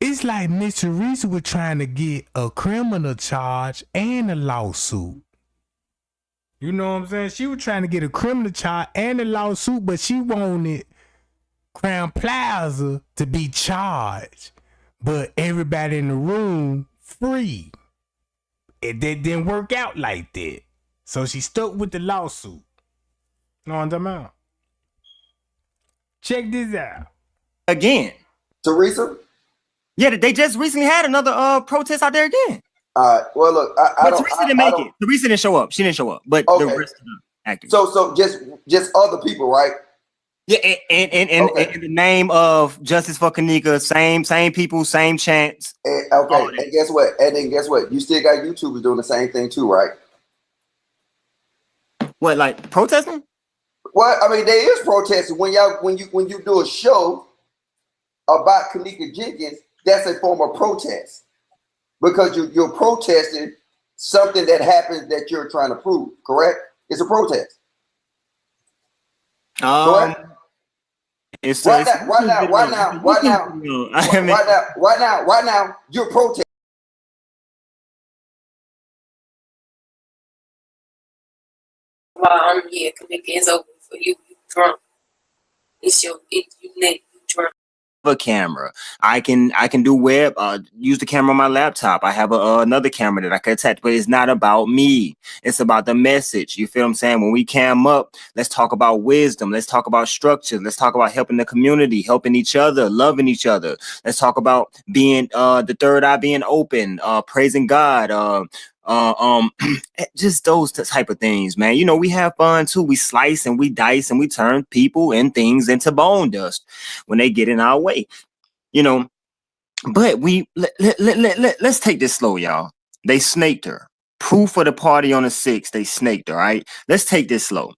Speaker 1: It's like Miss Teresa was trying to get a criminal charge and a lawsuit. You know what I'm saying? She was trying to get a criminal charge and a lawsuit, but she wanted Crown Plaza to be charged, but everybody in the room free. That didn't work out like that. So she stuck with the lawsuit. Know what I'm talking about? Check this out.
Speaker 19: Again.
Speaker 20: Teresa?
Speaker 19: Yeah, they just recently had another protest out there again.
Speaker 20: Well, look,
Speaker 19: Teresa didn't make it. Teresa didn't show up. She didn't show up. But the rest of them actors.
Speaker 20: So just other people, right?
Speaker 19: Yeah, and in the name of Justice for Kenneka, same people, same chants.
Speaker 20: And guess what? And then guess what? You still got YouTubers doing the same thing too, right?
Speaker 19: What, like protesting?
Speaker 20: Well, I mean, there is protesting when you do a show about Kenneka Jenkins. That's a form of protest because you're protesting something that happened that you're trying to prove. Correct? It's a protest. Correct? Right now, you're protesting.
Speaker 2: Yeah, Kenneka, it's over for you. You drunk. You lit. You drunk.
Speaker 19: a camera. I can do web, use the camera on my laptop. I have another camera that I can attach, but it's not about me. It's about the message. You feel what I'm saying? When we cam up, let's talk about wisdom. Let's talk about structure. Let's talk about helping the community, helping each other, loving each other. Let's talk about being the third eye being open, praising God, just those type of things, man. You know, we have fun too. We slice and we dice and we turn people and things into bone dust when they get in our way, you know. But let's take this slow, y'all. They snaked her. Proof for the party on the 6th. They snaked her. All right, let's take this slow.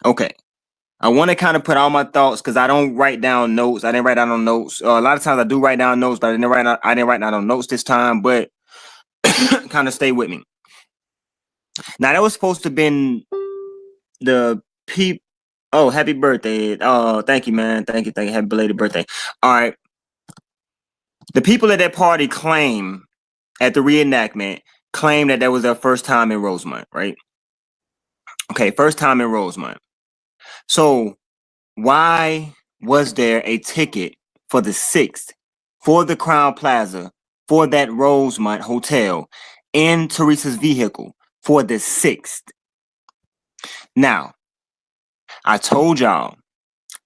Speaker 19: Okay. I want to kind of put all my thoughts because I don't write down notes. I didn't write down on notes. A lot of times I do write down notes, but I didn't write down on notes this time. But kind of stay with me. Now that was supposed to have been the peep. Oh, happy birthday! Oh, thank you, man. Thank you. Happy belated birthday. All right. The people at that party claim at the reenactment claim that was their first time in Rosemont, right? Okay, first time in Rosemont. So why was there a ticket for the 6th for the Crown Plaza for that Rosemont hotel in Teresa's vehicle for the 6th? Now, I told y'all,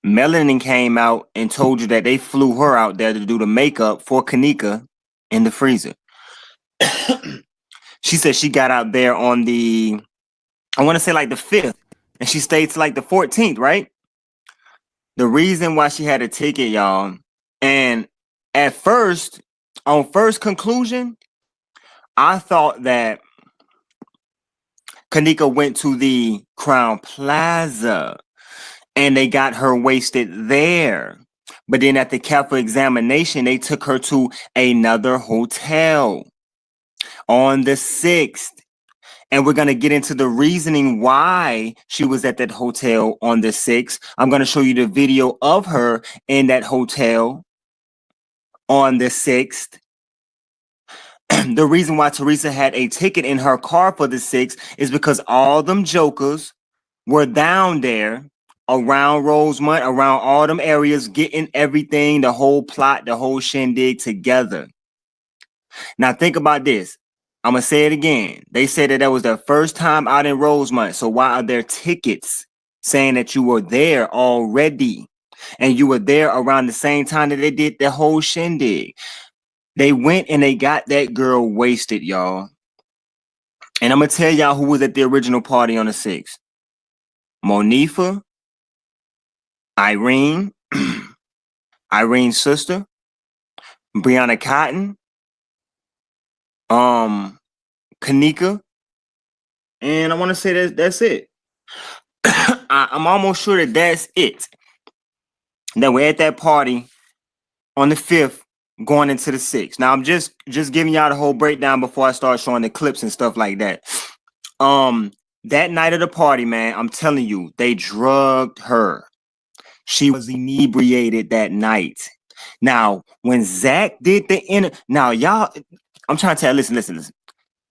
Speaker 19: Melanin came out and told you that they flew her out there to do the makeup for Kenneka in the freezer. She said she got out there on the, I want to say like the 5th, and she stayed to like the 14th, right? The reason why she had a ticket, y'all, and at first, on first conclusion, I thought that Kenneka went to the Crown Plaza and they got her wasted there. But then at the careful examination, they took her to another hotel on the 6th. And we're going to get into the reasoning why she was at that hotel on the 6th. I'm going to show you the video of her in that hotel on the 6th. The reason why Teresa had a ticket in her car for the 6th is because all them jokers were down there around Rosemont, around all them areas, getting everything, the whole plot, the whole shindig together. Now think about this. I'm going to say it again. They said that was their first time out in Rosemont. So why are there tickets saying that you were there already? And you were there around the same time that they did the whole shindig. They went and they got that girl wasted, y'all. And I'm going to tell y'all who was at the original party on the 6th. Monifa, Irene, Irene's sister, Brianna Cotton, Kenneka, and I want to say that's it. I'm almost sure that that's it. That we're at that party on the 5th going into the 6th. Now I'm just giving y'all the whole breakdown before I start showing the clips and stuff like that. That night of the party, man, I'm telling you, they drugged her. She was inebriated that night. Now, when Zach did now y'all, I'm trying to tell, listen.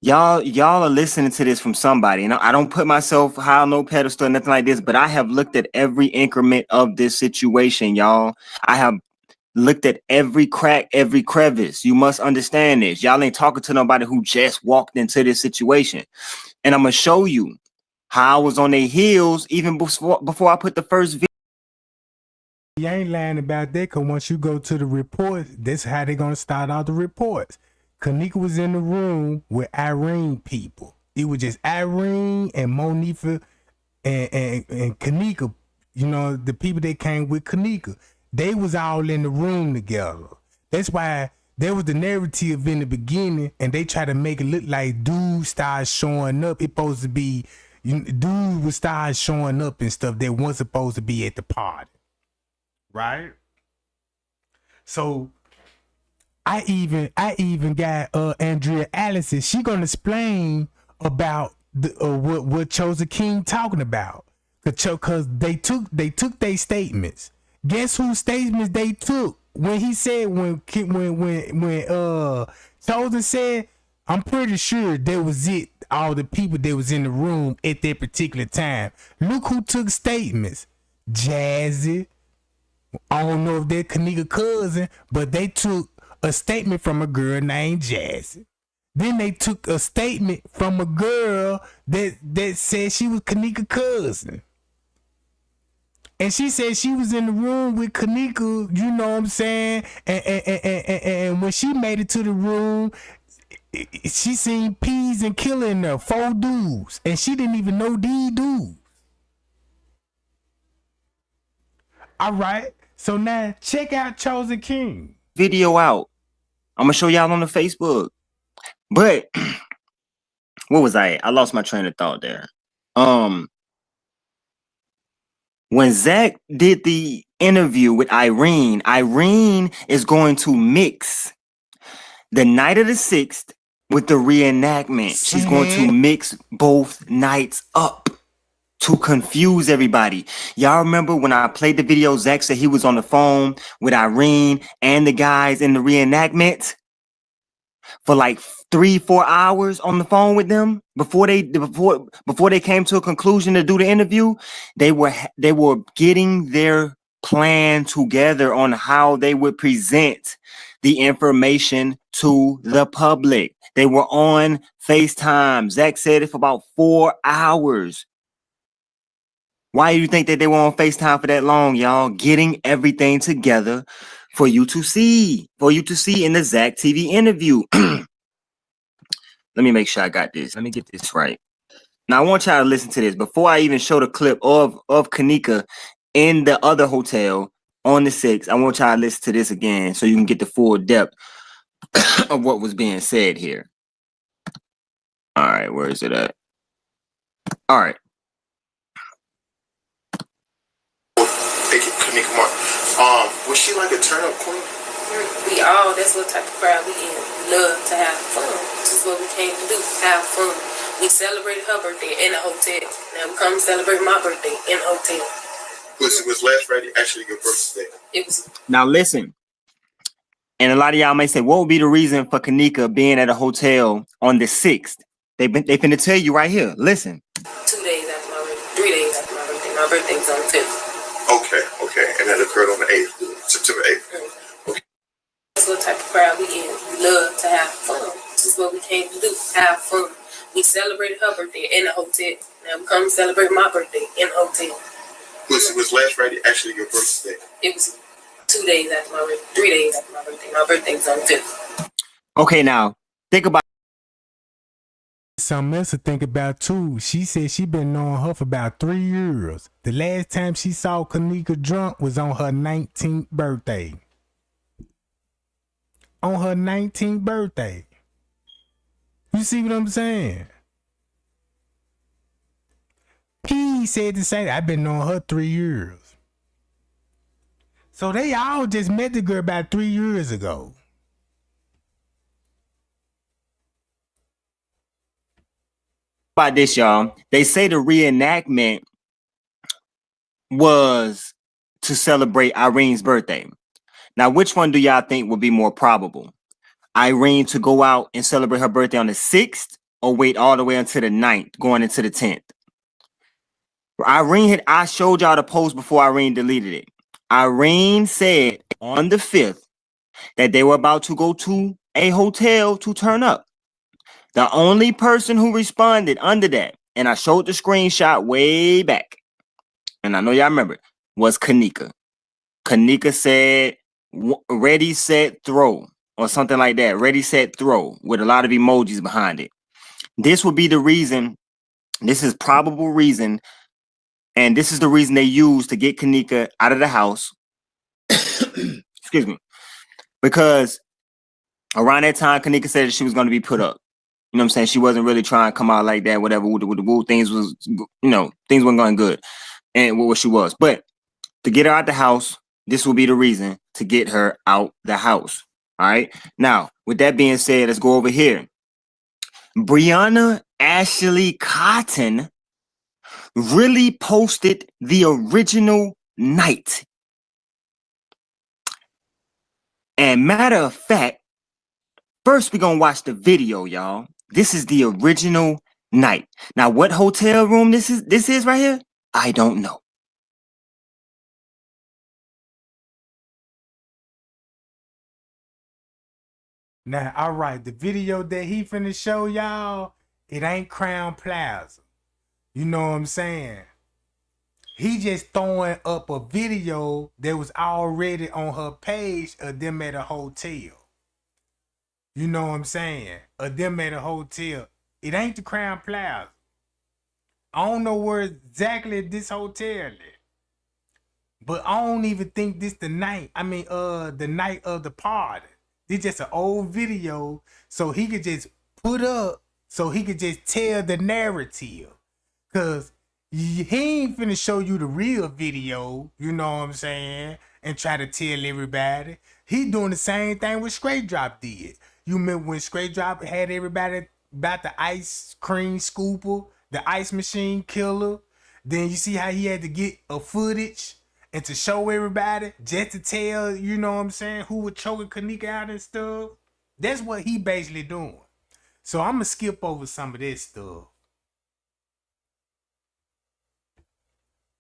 Speaker 19: Y'all are listening to this from somebody. You know, I don't put myself high on no pedestal or nothing like this, but I have looked at every increment of this situation, y'all. I have looked at every crack, every crevice. You must understand this. Y'all ain't talking to nobody who just walked into this situation. And I'm going to show you how I was on their heels even before I put the first video.
Speaker 1: You ain't lying about that, because once you go to the reports, that's how they're going to start out the reports. Kenneka was in the room with Irene people. It was just Irene and Monifa and Kenneka, you know, the people that came with Kenneka. They was all in the room together. That's why there was the narrative in the beginning, and they try to make it look like dudes started showing up. It's supposed to be, dudes would start showing up and stuff that wasn't supposed to be at the party. Right? So I even got Andrea Allison. She gonna explain about the what Chosen King talking about. Cause they took their statements. Guess whose statements they took when he said when Chosen said, I'm pretty sure that was it. All the people that was in the room at that particular time. Look who took statements. Jazzy, I don't know if they're Kenneka cousin, but they took a statement from a girl named Jazzy. Then they took a statement from a girl that said she was Kenneka cousin. And she said she was in the room with Kenneka, you know what I'm saying? And when she made it to the room, she seen Peas and Killer in there, 4 dudes. And she didn't even know these dudes. All right. So now check out Chosen King.
Speaker 19: Video out. I'm gonna show y'all on the Facebook. But what was I at? I lost my train of thought there. When Zach did the interview with Irene is going to mix the night of the 6th with the reenactment. She's going to mix both nights up to confuse everybody. Y'all remember when I played the video, Zach said he was on the phone with Irene and the guys in the reenactment for like 3-4 hours on the phone with them before they came to a conclusion to do the interview. They were getting their plan together on how they would present the information to the public. They were on FaceTime. Zach said it for about 4 hours. Why do you think that they were on FaceTime for that long, y'all? Getting everything together for you to see in the Zach TV interview. Let me make sure I got this. Let me get this right. Now, I want y'all to listen to this. Before I even show the clip of Kenneka in the other hotel on the 6th, I want y'all to listen to this again so you can get the full depth of what was being said here. All right, where is it at? All right.
Speaker 3: Thank you, Kenneka Martin. Was she like a turn-up queen?
Speaker 2: We all, that's what type of crowd we in. We love to have fun. This is what we came to do, have fun. We celebrated her birthday in a hotel. Now we come celebrate my birthday in a hotel.
Speaker 3: Was last Friday actually your birthday?
Speaker 2: It was.
Speaker 19: Now listen, and a lot of y'all may say, what would be the reason for Kenneka being at a hotel on the 6th? They finna tell you right here. Listen.
Speaker 2: 2 days after my birthday, 3 days after my birthday. My birthday was on the 5th.
Speaker 3: Okay. And that occurred on the 8th, September 8th. Okay.
Speaker 2: That's what type of crowd we in. We love to have fun. This is what we came to do, have fun. We celebrated her birthday in a hotel. Now we come celebrate my birthday in a hotel.
Speaker 3: Was last Friday actually your birthday?
Speaker 2: It was 2 days after my birthday, 3 days after my birthday. My birthday was on the 5th.
Speaker 19: Okay, now think about
Speaker 1: something else to think about too. She said she been knowing her for about 3 years. The last time she saw Kenneka drunk was on her 19th birthday. On her 19th birthday. You see what I'm saying? P said the same. I've been knowing her 3 years. So they all just met the girl about 3 years ago.
Speaker 19: about this, y'all. They say the reenactment was to celebrate Irene's birthday. Now, which one do y'all think would be more probable? Irene to go out and celebrate her birthday on the 6th or wait all the way until the 9th, going into the 10th? I showed y'all the post before Irene deleted it. Irene said on the 5th that they were about to go to a hotel to turn up. The only person who responded under that, and I showed the screenshot way back, and I know y'all remember, was Kenneka. Kenneka said, ready, set, throw, or something like that. Ready, set, throw, with a lot of emojis behind it. This would be the reason, this is probable reason, and this is the reason they used to get Kenneka out of the house. Excuse me. Because around that time, Kenneka said that she was going to be put up. You know what I'm saying? She wasn't really trying to come out like that, whatever, with the woo. Things was, things weren't going good. And what she was. But to get her out the house, this will be the reason to get her out the house. All right. Now, with that being said, let's go over here. Brianna Ashley Cotton really posted the original night. And matter of fact, first we're going to watch the video, y'all. This is the original night. Now, what hotel room this is right here? I don't know.
Speaker 1: Now, all right, the video that he finna show y'all, it ain't Crown Plaza. You know what I'm saying? He just throwing up a video that was already on her page of them at a hotel. You know what I'm saying? Of them at a hotel. It ain't the Crown Plaza. I don't know where exactly this hotel is. But I don't even think this the night. I mean, the night of the party. This just an old video, so he could just put up, so he could just tell the narrative. Cause he ain't finna show you the real video, you know what I'm saying, and try to tell everybody. He doing the same thing with Straight Drop did. You remember when Straight Drop had everybody about the ice cream scooper, the ice machine killer? Then you see how he had to get a footage and to show everybody just to tell, you know what I'm saying, who was choking Kenneka out and stuff. That's what he basically doing. So I'm gonna skip over some of this stuff.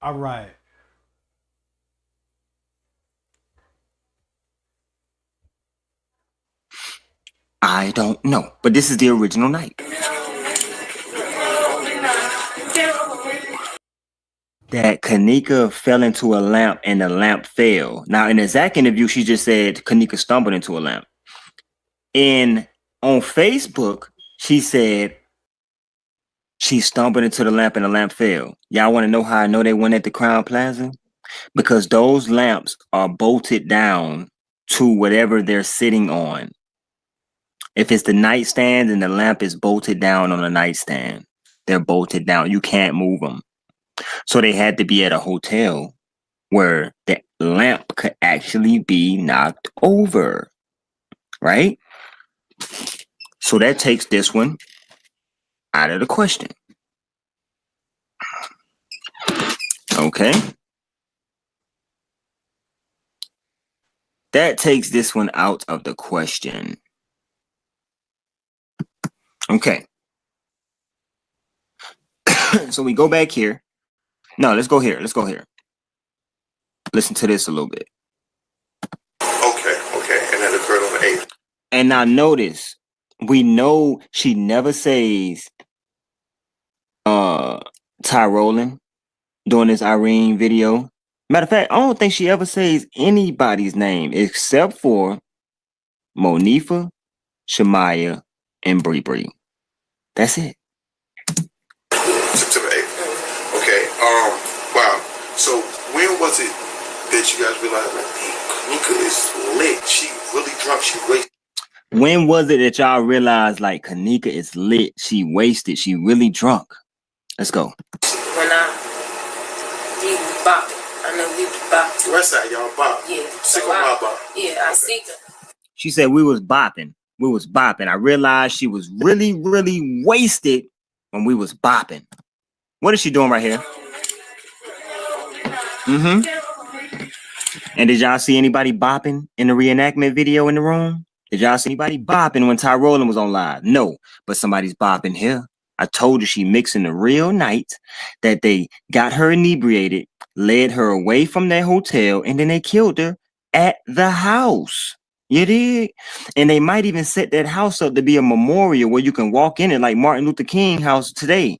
Speaker 1: All right.
Speaker 19: I don't know, but this is the original night. That Kenneka fell into a lamp and the lamp fell. Now, in the Zach interview, she just said Kenneka stumbled into a lamp. On Facebook, she said she stumbled into the lamp and the lamp fell. Y'all want to know how I know they went at the Crown Plaza? Because those lamps are bolted down to whatever they're sitting on. If it's the nightstand and the lamp is bolted down on the nightstand, they're bolted down. You can't move them. So they had to be at a hotel where the lamp could actually be knocked over, right? So that takes this one out of the question. Okay. That takes this one out of the question. Okay. So we go back here. No, let's go here. Let's go here. Listen to this a little bit.
Speaker 3: Okay. And that occurred on the 8th.
Speaker 19: And now notice, we know she never says Ty Rowland during this Irene video. Matter of fact, I don't think she ever says anybody's name except for Monifa, Shamaya, and Bree Bree. That's it.
Speaker 3: September 8th. Okay. Wow. So when was it that you guys realized, like, hey, Kenneka is lit? She really drunk. She wasted.
Speaker 19: When was it that y'all realized, like, Kenneka is lit? She wasted. She really drunk. Let's go.
Speaker 2: When we bopping. I know we bopping.
Speaker 3: West side, y'all bop.
Speaker 2: Yeah.
Speaker 3: Sick of my bop.
Speaker 2: Yeah, I see her.
Speaker 19: She said we was bopping. We was bopping. I realized she was really, really wasted when we was bopping. What is she doing right here? And did y'all see anybody bopping in the reenactment video in the room? Did y'all see anybody bopping when Ty Rowland was on live? No, but somebody's bopping here. I told you she mixing the real night that they got her inebriated, led her away from that hotel, and then they killed her at the house. You did? And they might even set that house up to be a memorial where you can walk in it like Martin Luther King house today.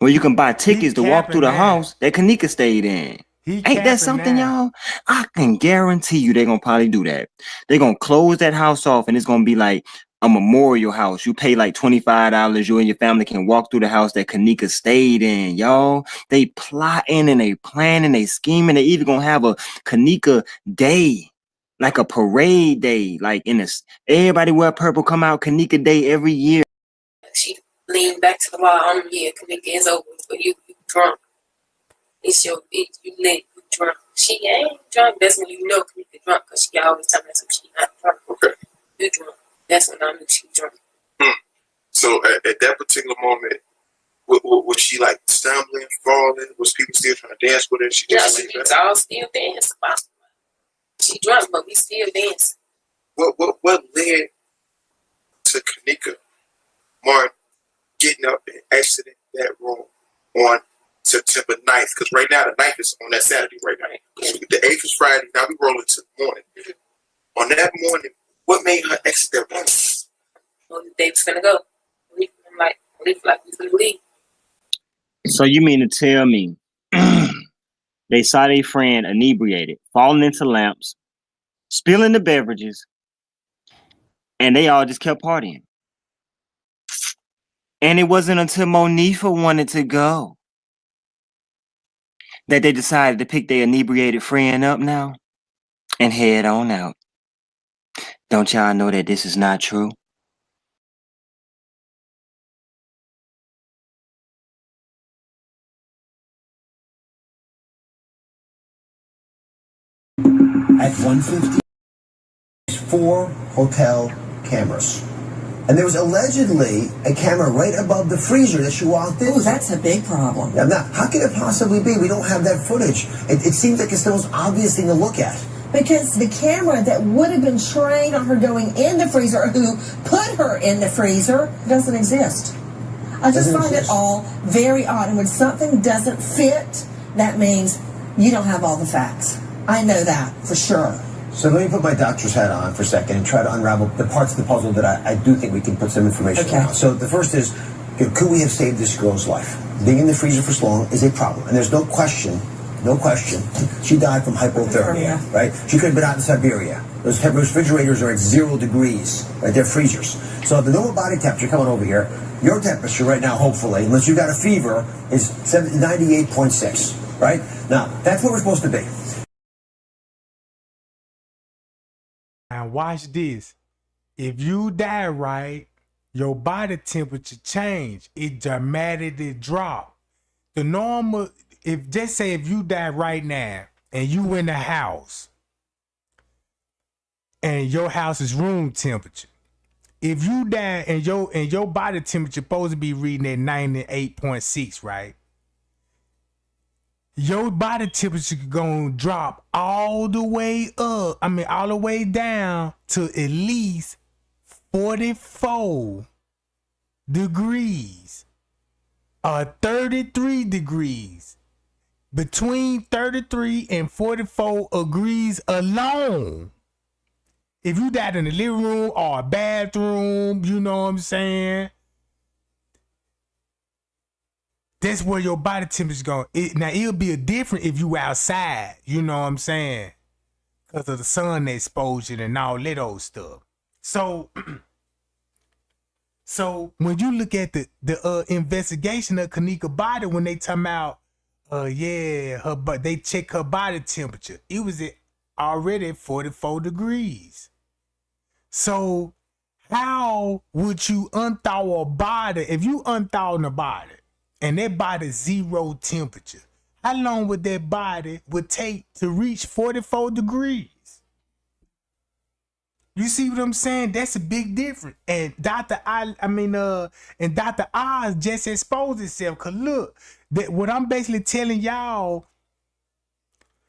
Speaker 19: Where you can buy tickets to walk through the house that Kenneka stayed in. Ain't that something, y'all? I can guarantee you they're going to probably do that. They're going to close that house off and it's going to be like a memorial house. You pay like $25. You and your family can walk through the house that Kenneka stayed in, y'all. They plotting and they planning, they scheming. They even going to have a Kenneka day, like a parade day. Like in this, everybody wear purple, come out Kenneka day every year.
Speaker 2: She leaned back to the wall. Yeah, Kenneka is over, but you drunk. You lit, you drunk. She ain't drunk. That's when you know Kenneka drunk, because she always tell me she not drunk.
Speaker 3: Okay.
Speaker 2: You drunk. That's when I knew she drunk.
Speaker 3: So at that particular moment, was she like stumbling, falling? Was people still trying to dance with her? She just
Speaker 2: It's all still dancing. She drunk, but we still dancing.
Speaker 3: What led to Kenneka Martin getting up and exiting that room on September 9th? Because right now the 9th is on that Saturday right now. The 8th is Friday. Now we rolling to the morning. On that morning, What made her exit that room?
Speaker 2: Well, they was finna go. I'm like, we finna leave.
Speaker 19: So you mean to tell me they saw their friend inebriated, falling into lamps, spilling the beverages, and they all just kept partying? And it wasn't until Monifa wanted to go that they decided to pick their inebriated friend up now and head on out. Don't y'all know that this is not true?
Speaker 16: At 150, 4 hotel cameras. And there was allegedly a camera right above the freezer that she walked in.
Speaker 21: Oh, that's a big problem.
Speaker 16: Yeah, now, how can it possibly be? We don't have that footage. It seems like it's the most obvious thing to look at.
Speaker 21: Because the camera that would have been trained on her going in the freezer, who put her in the freezer, doesn't exist. I just find it all very odd. And when something doesn't fit, that means you don't have all the facts. I know that for sure.
Speaker 16: So let me put my doctor's hat on for a second and try to unravel the parts of the puzzle that I do think we can put some information on. So the first is, could we have saved this girl's life? Being in the freezer for so long is a problem. And there's no question, she died from hypothermia, right? She could have been out in Siberia. Those refrigerators are at 0 degrees, right? They're freezers. So the normal body temperature, coming over here, your temperature right now, hopefully, unless you got a fever, is 98.6, right? Now, that's what we're supposed to be.
Speaker 1: Now watch this. If you die right, your body temperature change. It dramatically drop. The normal, just say if you die right now and you in the house and your house is room temperature. If you die and your body temperature supposed to be reading at 98.6, right? Your body temperature gonna drop all the way up. All the way down to at least 44 degrees or 33 degrees. Between 33 and 44 degrees alone. If you died in the living room or a bathroom, you know what I'm saying? That's where your body temperature going. Now, it'll be different if you outside, you know what I'm saying? Because of the sun exposure and all that old stuff. So when you look at the investigation of Kenneka body, when they talking about, they check her body temperature. It was already 44 degrees. So how would you unthaw a body? If you unthaw a body, and that body's 0 temperature, how long would that body take to reach 44 degrees? You see what I'm saying? That's a big difference. And Dr. Oz just exposed itself. Cause look, what I'm basically telling y'all,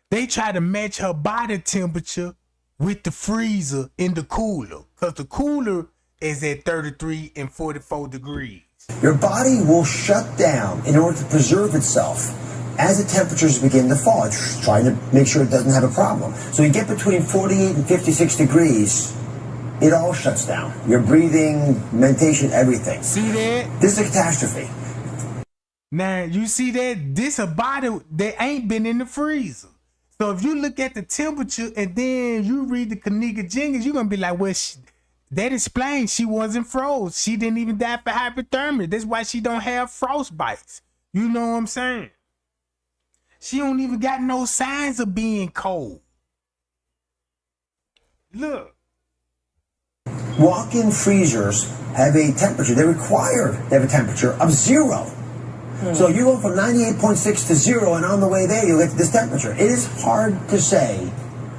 Speaker 1: they try to match her body temperature with the freezer in the cooler. Cause the cooler is at 33 and 44 degrees.
Speaker 16: Your body will shut down in order to preserve itself as the temperatures begin to fall. It's trying to make sure it doesn't have a problem. So you get between 48 and 56 degrees, it all shuts down. Your breathing, mentation, everything.
Speaker 1: See that?
Speaker 16: This is a catastrophe.
Speaker 1: Now, you see that? This a body that ain't been in the freezer. So if you look at the temperature and then you read the Kenneka Jenkins, you're going to be like, well, that explains she wasn't froze. She didn't even die for hypothermia. That's why she don't have frostbites. You know what I'm saying? She don't even got no signs of being cold. Look.
Speaker 16: Walk-in freezers have a temperature. They're required to have a temperature of 0. So you go from 98.6 to 0, and on the way there, you get to this temperature. It is hard to say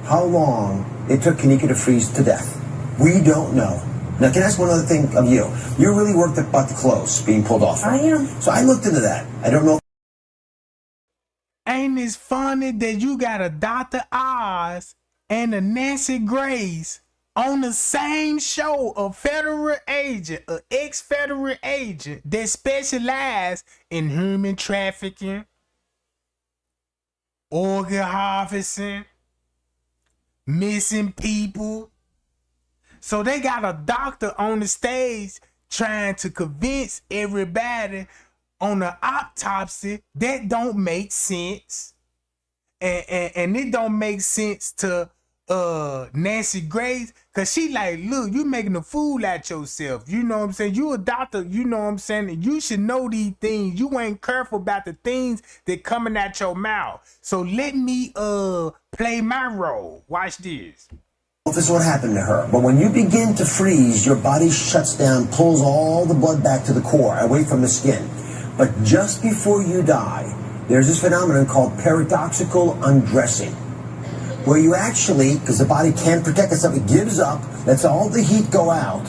Speaker 16: how long it took Kenneka to freeze to death. We don't know. Now, can I ask one other thing of you? You're really worked up about the clothes being pulled off.
Speaker 21: I am.
Speaker 16: So I looked into that. I don't know.
Speaker 1: Ain't it funny that you got a Dr. Oz and a Nancy Grace on the same show, a federal agent, an ex-federal agent that specialized in human trafficking, organ harvesting, missing people, So they got a doctor on the stage trying to convince everybody on the autopsy that don't make sense. And it don't make sense to Nancy Grace, cause she like, look, you making a fool out yourself. You know what I'm saying? You a doctor, you know what I'm saying? And you should know these things. You ain't careful about the things that coming out your mouth. So let me play my role. Watch this.
Speaker 16: This is what happened to her. But when you begin to freeze, your body shuts down, pulls all the blood back to the core, away from the skin. But just before you die, there's this phenomenon called paradoxical undressing, where you actually, because the body can't protect itself, it gives up, lets all the heat go out,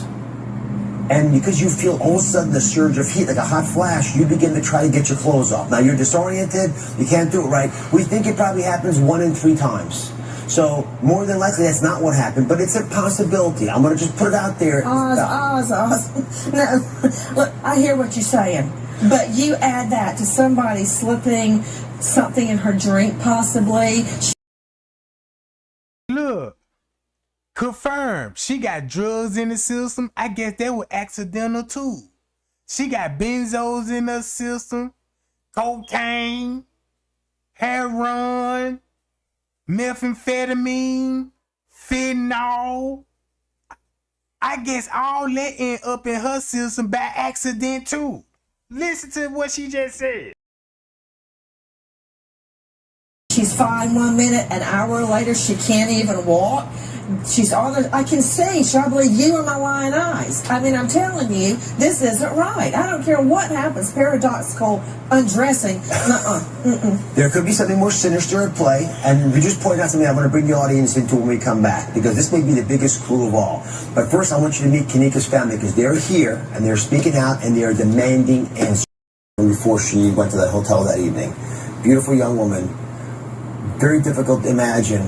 Speaker 16: and because you feel all of a sudden a surge of heat, like a hot flash, you begin to try to get your clothes off. Now you're disoriented, you can't do it right. We think it probably happens 1 in 3 times. So more than likely that's not what happened, but it's a possibility. I'm going to just put it out there.
Speaker 21: Oz. No, look, I hear what you're saying, but you add that to somebody slipping something in her drink, possibly.
Speaker 1: Look, confirmed. She got drugs in the system. I guess that was accidental too. She got benzos in her system, cocaine, heroin, methamphetamine, fentanyl. I guess all that end up in her system by accident too. Listen to what she just said.
Speaker 21: She's fine 1 minute, an hour later she can't even walk. She's on the, I can see, should I believe you or my lying eyes? I mean, I'm telling you, this isn't right. I don't care what happens, paradoxical undressing.
Speaker 16: There could be something more sinister at play, and we just pointed out something I want to bring the audience into when we come back, because this may be the biggest clue of all. But first, I want you to meet Kenneka's family, because they're here, and they're speaking out, and they're demanding answers before she went to that hotel that evening. Beautiful young woman. Very difficult to imagine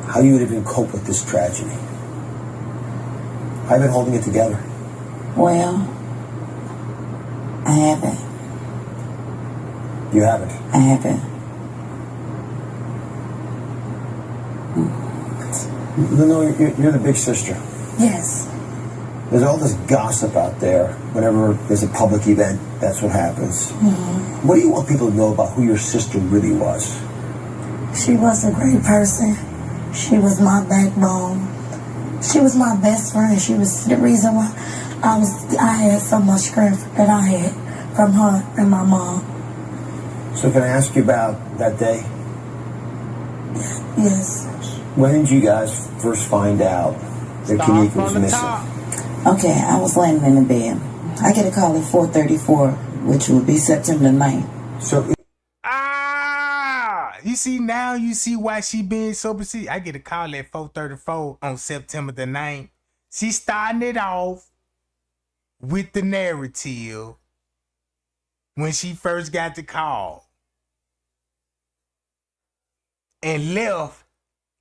Speaker 16: how you would even cope with this tragedy. I've been holding it together.
Speaker 7: Well, I haven't.
Speaker 16: You haven't?
Speaker 7: I haven't.
Speaker 16: No, you're the big sister.
Speaker 7: Yes.
Speaker 16: There's all this gossip out there. Whenever there's a public event, that's what happens.
Speaker 7: Mm-hmm.
Speaker 16: What do you want people to know about who your sister really was?
Speaker 7: She was a great person. She was my backbone. She was my best friend. She was the reason why I had so much strength that I had from her and my mom.
Speaker 16: So can I ask you about that day?
Speaker 7: Yes.
Speaker 16: When did you guys first find out that Kenneka was missing?
Speaker 7: Okay, I was laying in the bed. I get a call at 4:34, which would be September 9th.
Speaker 16: So
Speaker 1: you see, now you see why she being so persistent. I get a call at 4:34 on September the 9th. She starting it off with the narrative when she first got the call and left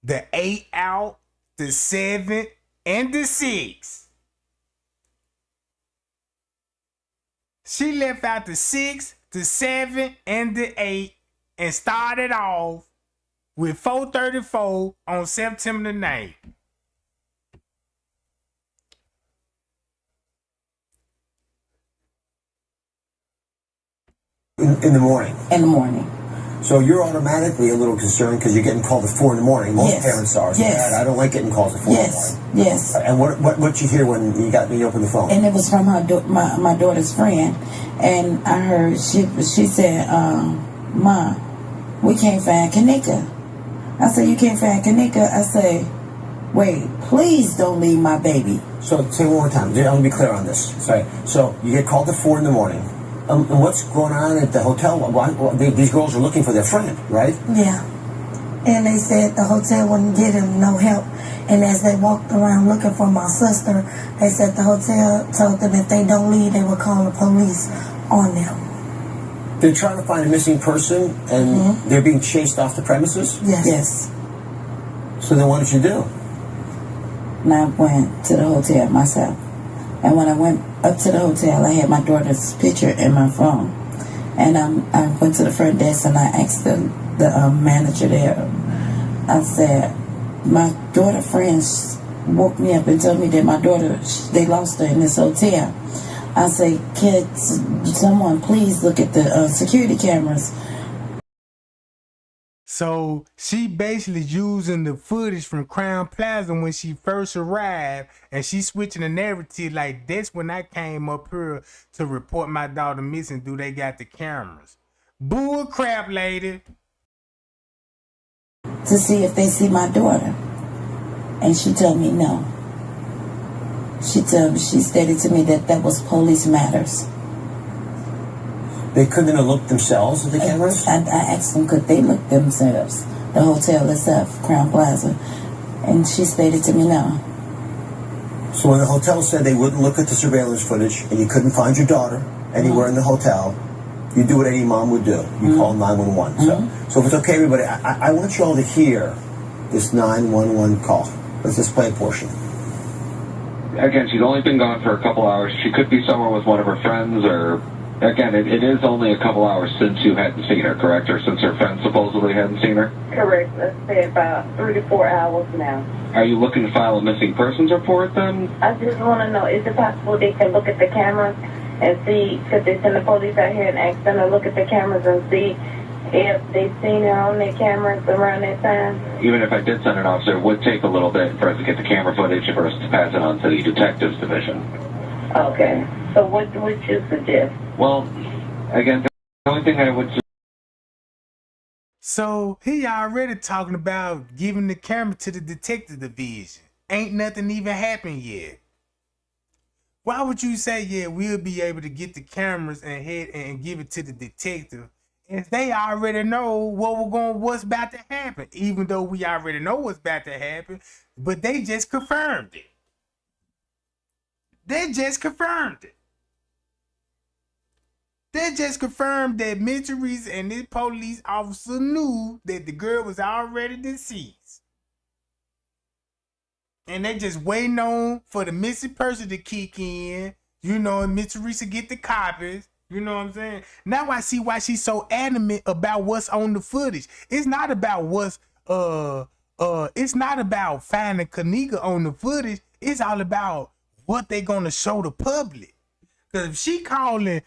Speaker 1: the 8 out, the 7, and the 6. She left out the 6, the 7, and the 8 and started off with 4:34 on September the 9th.
Speaker 16: In the morning?
Speaker 7: In the morning.
Speaker 16: So you're automatically a little concerned because you're getting called at 4 in the morning. Most parents are.
Speaker 7: Yes.
Speaker 16: I don't like getting calls at 4 in the morning.
Speaker 7: Yes.
Speaker 16: And what you hear when you open the phone?
Speaker 7: And it was from her my daughter's friend. And I heard she said, Ma, we can't find Kenneka. I said, you can't find Kenneka? I say, wait, please don't leave my baby.
Speaker 16: So say it one more time. I want to be clear on this. Sorry. So you get called at 4 in the morning. And what's going on at the hotel? These girls are looking for their friend, right?
Speaker 7: Yeah. And they said the hotel wouldn't give them no help. And as they walked around looking for my sister, they said the hotel told them if they don't leave, they would call the police on them.
Speaker 16: They're trying to find a missing person, and they're being chased off the premises?
Speaker 7: Yes.
Speaker 16: So then what did you do?
Speaker 7: And I went to the hotel myself. And when I went up to the hotel, I had my daughter's picture in my phone. And I went to the front desk and I asked the manager there, I said, my daughter's friend woke me up and told me that my daughter, they lost her in this hotel. I say, kids, someone please look at the security cameras.
Speaker 1: So she basically using the footage from Crown Plaza when she first arrived, and she switching the narrative like that's when I came up here to report my daughter missing. Do they got the cameras? Bull crap, lady.
Speaker 7: To see if they see my daughter. And she told me no. She stated to me that was police matters.
Speaker 16: They couldn't have looked themselves at the cameras?
Speaker 7: I asked them, could they look themselves? The hotel itself, Crown Plaza. And she stated to me no.
Speaker 16: So when the hotel said they wouldn't look at the surveillance footage and you couldn't find your daughter anywhere in the hotel, you do what any mom would do. You call 911. So if it's okay, everybody, I want you all to hear this 911 call. Let's just play a portion.
Speaker 4: Again, she's only been gone for a couple hours. She could be somewhere with one of her friends, or again, it is only a couple hours since you hadn't seen her, correct? Or since her friend supposedly hadn't seen her?
Speaker 22: Correct. Let's say about 3 to 4 hours now.
Speaker 4: Are you looking to file a missing persons report then?
Speaker 22: I just want to know, is it possible they can look at the cameras and see, could they send the police out here and ask them to look at the cameras and see if they've seen her on their cameras around that time?
Speaker 4: Even if I did send an officer, it would take a little bit for us to get the camera footage and for us to pass it on to the detectives division.
Speaker 22: Okay. So what would you suggest?
Speaker 4: Well, again, the only thing I would suggest.
Speaker 1: So he already talking about giving the camera to the detective division. Ain't nothing even happened yet. Why would you say, yeah, we'll be able to get the cameras and head and give it to the detective if they already know what's about to happen? Even though we already know what's about to happen, but they just confirmed it. They just confirmed it. They just confirmed that Miss Teresa and this police officer knew that the girl was already deceased. And they just waiting on for the missing person to kick in. You know, and Miss Teresa get the copies. You know what I'm saying? Now I see why she's so adamant about what's on the footage. It's not about it's not about finding Kenneka on the footage. It's all about what they gonna show the public. Cause if she calling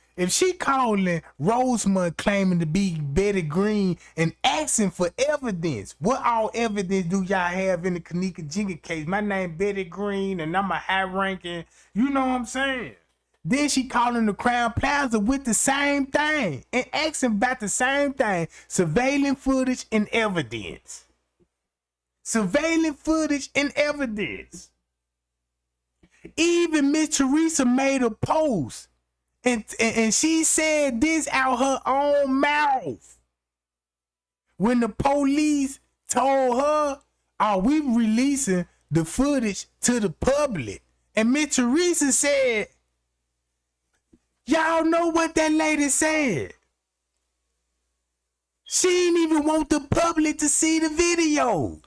Speaker 1: Rosemond claiming to be Betty Green and asking for evidence, what all evidence do y'all have in the Kenneka Jenkins case? My name Betty Green and I'm a high ranking, you know what I'm saying? Then she calling the Crown Plaza with the same thing and asking about the same thing. Surveillance footage and evidence. Surveillance footage and evidence. Even Miss Teresa made a post and she said this out her own mouth. When the police told her, "Are we releasing the footage to the public?" And Miss Teresa said, y'all know what that lady said. She didn't even want the public to see the video.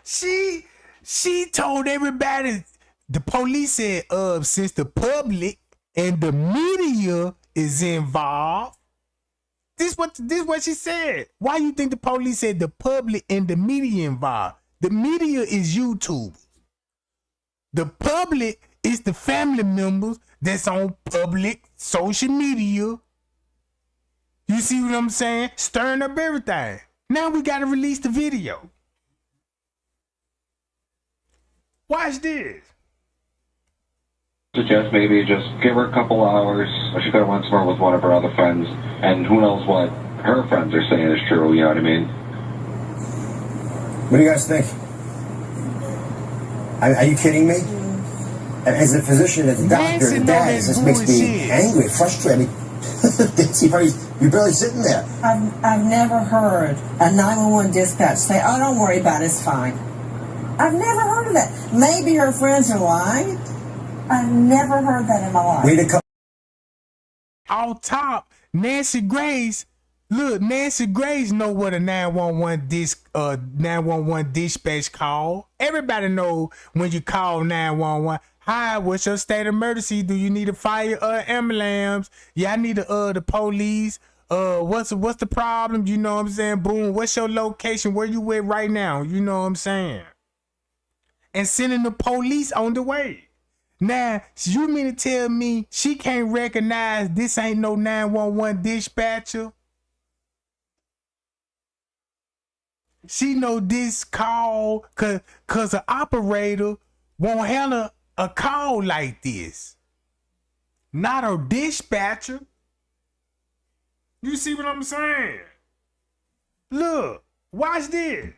Speaker 1: She told everybody, the police said, since the public and the media is involved, this what she said. Why you think the police said the public and the media involved? The media is YouTube. The public is the family members that's on public social media. You see what I'm saying? Stirring up everything. Now we gotta release the video. Watch this.
Speaker 4: Suggest maybe just give her a couple hours, or she could have went somewhere with one of her other friends, and who knows what her friends are saying is true, you know what I mean?
Speaker 16: What do you guys think? Are you kidding me? As a physician, as a doctor, and a dad, this makes me angry, frustrated. You're barely sitting there.
Speaker 21: I've never heard a 911 dispatch say, "Oh, don't worry about it, it's fine." I've never heard of that. Maybe her friends are lying. I've never heard that in my life.
Speaker 16: Way to come.
Speaker 1: On top, Nancy Grace. Look, Nancy Grace know what a 911 dispatch call. Everybody know when you call 911. Hi, what's your state of emergency? Do you need a fire or ambulance? Yeah, I need the police. what's the problem? You know what I'm saying? Boom, what's your location? Where you at right now? You know what I'm saying? And sending the police on the way. Now, you mean to tell me she can't recognize this ain't no 911 dispatcher? She know this call cause an operator won't handle a call like this. Not a dispatcher. You see what I'm saying? Look, watch this.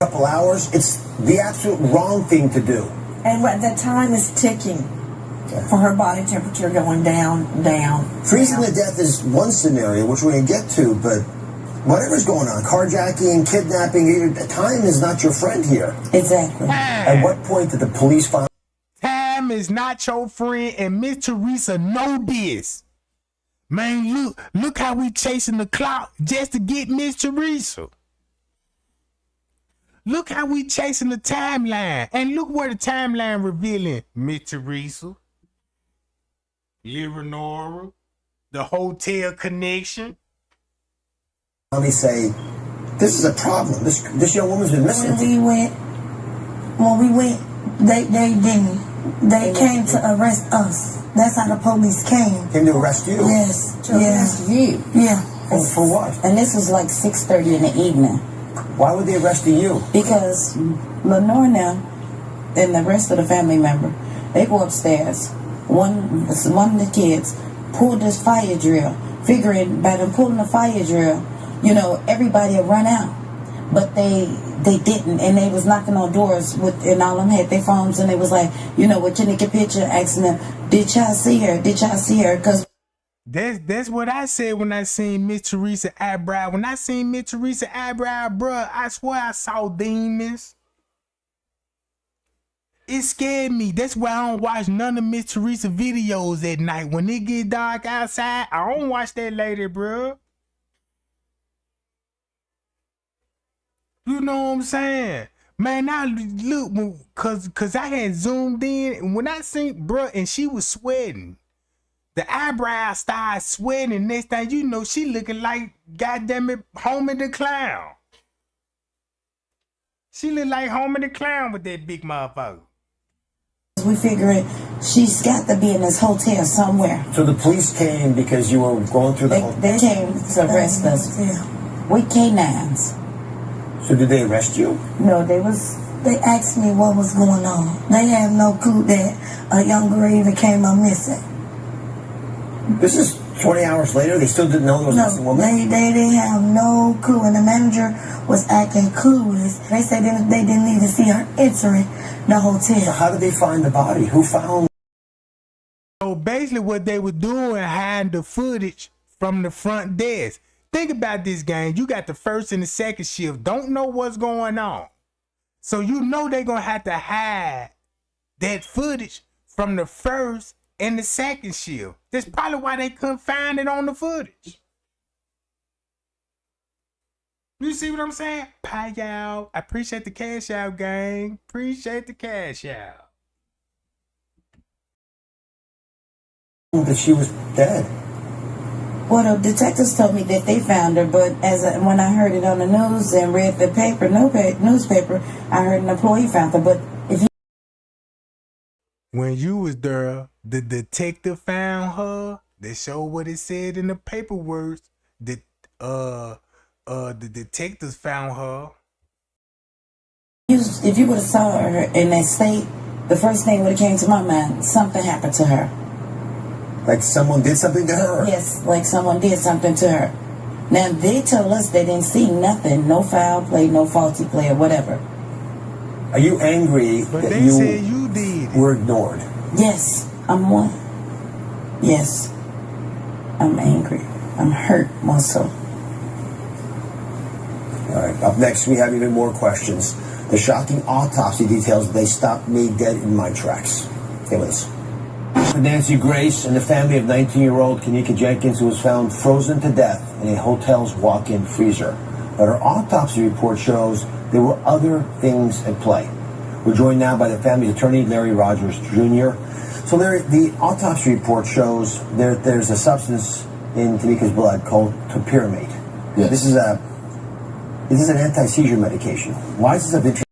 Speaker 16: Couple hours, it's the absolute wrong thing to do.
Speaker 21: And the time is ticking for her body temperature going down, down.
Speaker 16: Freezing to death is one scenario, which we're going to get to, but whatever's going on, carjacking, kidnapping, time is not your friend here.
Speaker 21: Exactly.
Speaker 16: At what point did the police find...
Speaker 1: Time is not your friend, and Miss Teresa know this. Man, look how we chasing the clock just to get Miss Teresa. Look how we chasing the timeline. And look where the timeline revealing Miss Teresa, Leonora, the hotel connection.
Speaker 16: Let me say, this is a problem. This young woman's been missing.
Speaker 21: When we went, they didn't. They came to arrest us. That's how the police came.
Speaker 16: Came to arrest you?
Speaker 21: Yes.
Speaker 16: To arrest you?
Speaker 21: Yeah.
Speaker 16: For what?
Speaker 21: And this was like 6:30 in the evening.
Speaker 16: Why would they arrest you?
Speaker 21: Because Lenore now and the rest of the family member, they go upstairs. One of the kids pulled this fire drill, figuring by them pulling the fire drill, you know, everybody would run out. But they didn't, and they was knocking on doors and all of them had their phones, and they was like, you know, with Kenneka picture, asking them, did y'all see her? Did y'all see her? Because
Speaker 1: that's what I said when I seen Miss Teresa eyebrow. When I seen Miss Teresa eyebrow, bruh, I swear I saw demons. It scared me. That's why I don't watch none of Miss Teresa videos at night. When it get dark outside, I don't watch that lady, bruh. You know what I'm saying? Man, now look, cause I had zoomed in, and when I seen, bruh, and she was sweating. The eyebrows started sweating, and next thing you know, she looking like, goddamn it, Homer the Clown. She look like Homer the Clown with that big motherfucker.
Speaker 21: we figured she's got to be in this hotel somewhere.
Speaker 16: So the police came because you were going through the hotel?
Speaker 21: They came to arrest us. Yeah. With canines.
Speaker 16: So did they arrest you?
Speaker 21: No, they asked me what was going on. They had no clue that a young girl even came up missing.
Speaker 16: This is 20 hours later? They still didn't know there was a missing woman?
Speaker 21: They have no clue, and the manager was acting clueless. They said they didn't even see her entering the hotel.
Speaker 16: So how did they find the body? Who found?
Speaker 1: So basically what they were doing, hiding the footage from the front desk. Think about this, gang. You got the first and the second shift. Don't know what's going on. So you know they're going to have to hide that footage from the first and the second shift. That's probably why they couldn't find it on the footage. You see what I'm saying? Pie y'all. I appreciate the cash out, gang. Appreciate the cash out.
Speaker 16: That she was dead.
Speaker 21: Well, the detectives told me that they found her, but when I heard it on the news and read the newspaper, I heard an employee found her. But
Speaker 1: when you was there, the detective found her. They showed what it said in the paperwork. The detectives found her.
Speaker 21: If you would have saw her in that state, the first thing would have came to my mind: something happened to her.
Speaker 16: Like someone did something to her?
Speaker 21: Yes, like someone did something to her. Now, they told us they didn't see nothing, no foul play, no faulty play, or whatever.
Speaker 16: Are you angry
Speaker 1: but
Speaker 16: that
Speaker 1: they said you did
Speaker 16: were ignored?
Speaker 21: Yes, I'm one. Yes, I'm angry. I'm hurt more so.
Speaker 16: All right, up next we have even more questions. The shocking autopsy details they stopped me dead in my tracks. Stay with us. Nancy Grace and the family of 19-year-old Kenneka Jenkins, who was found frozen to death in a hotel's walk-in freezer. But her autopsy report shows there were other things at play. We're joined now by the family's attorney, Larry Rogers Jr. So Larry, the autopsy report shows there's a substance in Kenneka's blood called topiramate.
Speaker 5: Yes.
Speaker 16: This is an anti-seizure medication. Why is this of interest?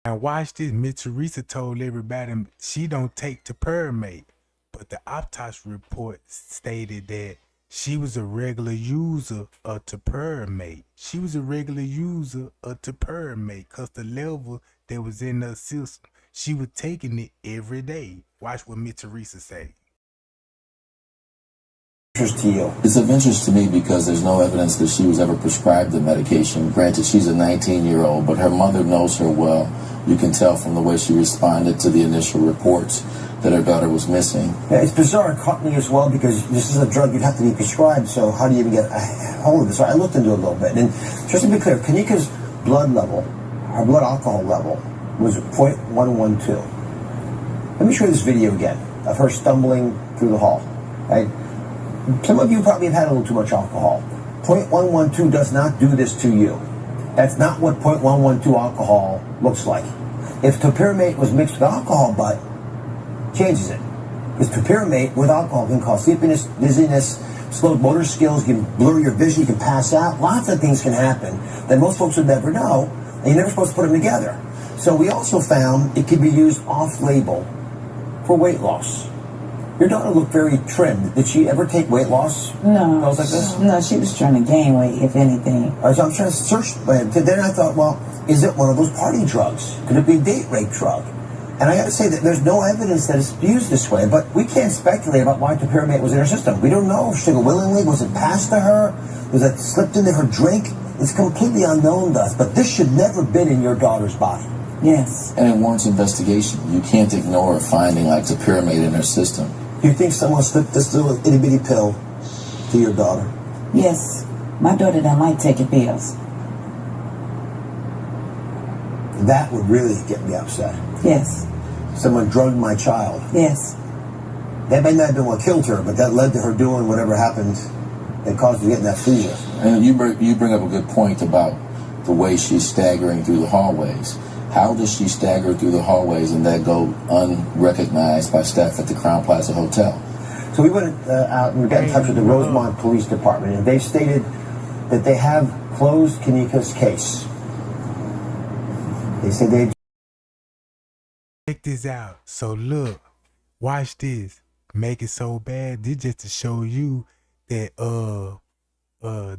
Speaker 1: Now watch this. Miss Teresa told everybody she don't take topiramate, but the autopsy report stated that she was a regular user of topiramate. She was a regular user of topiramate because the level that was in her system, she was taking it every day. Watch what Miss Teresa say.
Speaker 16: To you?
Speaker 5: It's of interest to me because there's no evidence that she was ever prescribed the medication. Granted, she's a 19-year-old, but her mother knows her well. You can tell from the way she responded to the initial reports that her daughter was missing.
Speaker 16: Yeah, it's bizarre. It caught me as well because this is a drug you'd have to be prescribed, so how do you even get a hold of it? So I looked into it a little bit. And just to be clear, Kenneka's blood level, her blood alcohol level, was 0.112. Let me show you this video again of her stumbling through the hall. Right? Some of you probably have had a little too much alcohol. 0.112 does not do this to you. That's not what 0.112 alcohol looks like. If topiramate was mixed with alcohol, but changes it. Because topiramate with alcohol can cause sleepiness, dizziness, slowed motor skills, you can blur your vision, you can pass out. Lots of things can happen that most folks would never know, and you're never supposed to put them together. So we also found it can be used off-label for weight loss. Your daughter looked very trim. Did she ever take weight loss?
Speaker 7: No.
Speaker 16: Pills like this?
Speaker 7: No, she was trying to gain weight, if anything.
Speaker 16: So I'm trying to search. Then I thought, well, is it one of those party drugs? Could it be a date rape drug? And I got to say that there's no evidence that it's used this way, but we can't speculate about why topiramate was in her system. We don't know if she took it willingly. Was it passed to her? Was it slipped into her drink? It's completely unknown to us, but this should never have been in your daughter's body.
Speaker 7: Yes.
Speaker 5: And it warrants investigation. You can't ignore a finding like topiramate in her system.
Speaker 16: Do you think someone slipped this little itty-bitty pill to your daughter?
Speaker 7: Yes. My daughter doesn't like taking pills.
Speaker 16: That would really get me upset.
Speaker 7: Yes.
Speaker 16: Someone drugged my child.
Speaker 7: Yes.
Speaker 16: That may not have been what killed her, but that led to her doing whatever happened that caused her to get in that freezer.
Speaker 5: And you bring up a good point about the way she's staggering through the hallways. How does she stagger through the hallways and that go unrecognized by staff at the Crown Plaza Hotel?
Speaker 16: So we went out and we got in touch with the Rosemont Police Department, and they've stated that they have closed Kenneka's case. They said they...
Speaker 1: Check this out. So look, watch this. Make it so bad. This just to show you that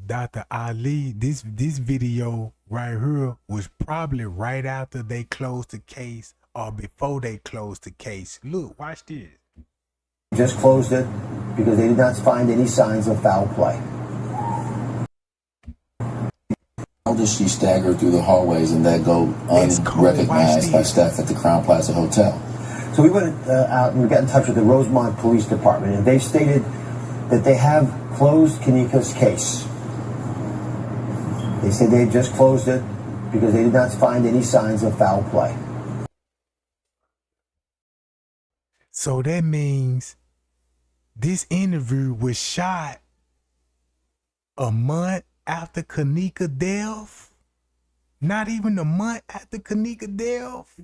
Speaker 1: Dr. Ali, this video right here was probably right after they closed the case or before they closed the case. Look, watch this.
Speaker 16: Just closed it because they did not find any signs of foul play.
Speaker 5: How does she stagger through the hallways and that go unrecognized by staff at the Crown Plaza Hotel?
Speaker 16: So we went out and we got in touch with the Rosemont Police Department, and they've stated that they have closed Kenneka's case. They said they just closed it because they did not find any signs of foul play.
Speaker 1: So that means this interview was shot a month after Kenneka death? Not even a month after Kenneka death?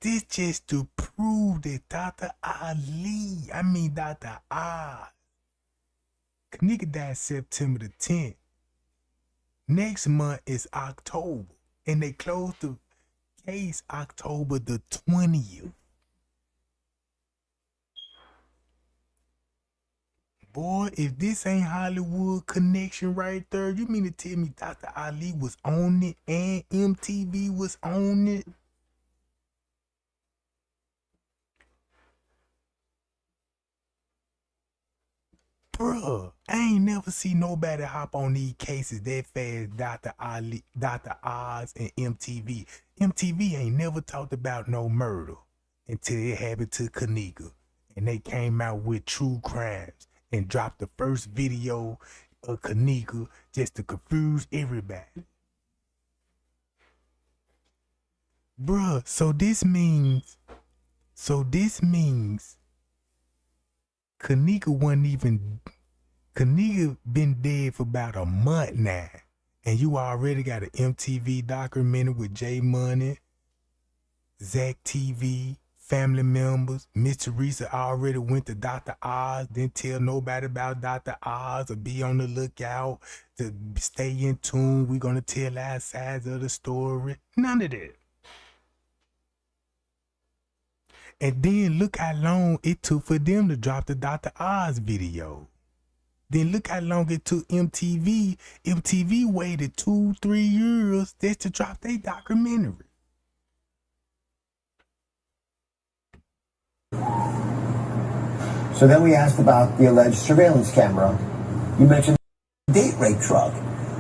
Speaker 1: This just to prove that Dr. Oz. Kenneka died September the 10th. Next month is October. And they closed the case October the 20th. Boy, if this ain't Hollywood connection right there, you mean to tell me Dr. Ali was on it and MTV was on it? Bruh, I ain't never seen nobody hop on these cases that fast. Dr. Oz, and MTV. MTV ain't never talked about no murder until it happened to Kenneka. And they came out with true crimes and dropped the first video of Kenneka just to confuse everybody. Bruh, so this means Kenneka been dead for about a month now. And you already got an MTV documentary with J Money, Zach TV, family members. Miss Teresa already went to Dr. Oz, didn't tell nobody about Dr. Oz, or be on the lookout to stay in tune. We're going to tell our sides of the story. None of that. And then look how long it took for them to drop the Dr. Oz video. Then look how long it took MTV. MTV waited 2-3 years just to drop their documentary.
Speaker 16: So then we asked about the alleged surveillance camera. You mentioned date rape drug.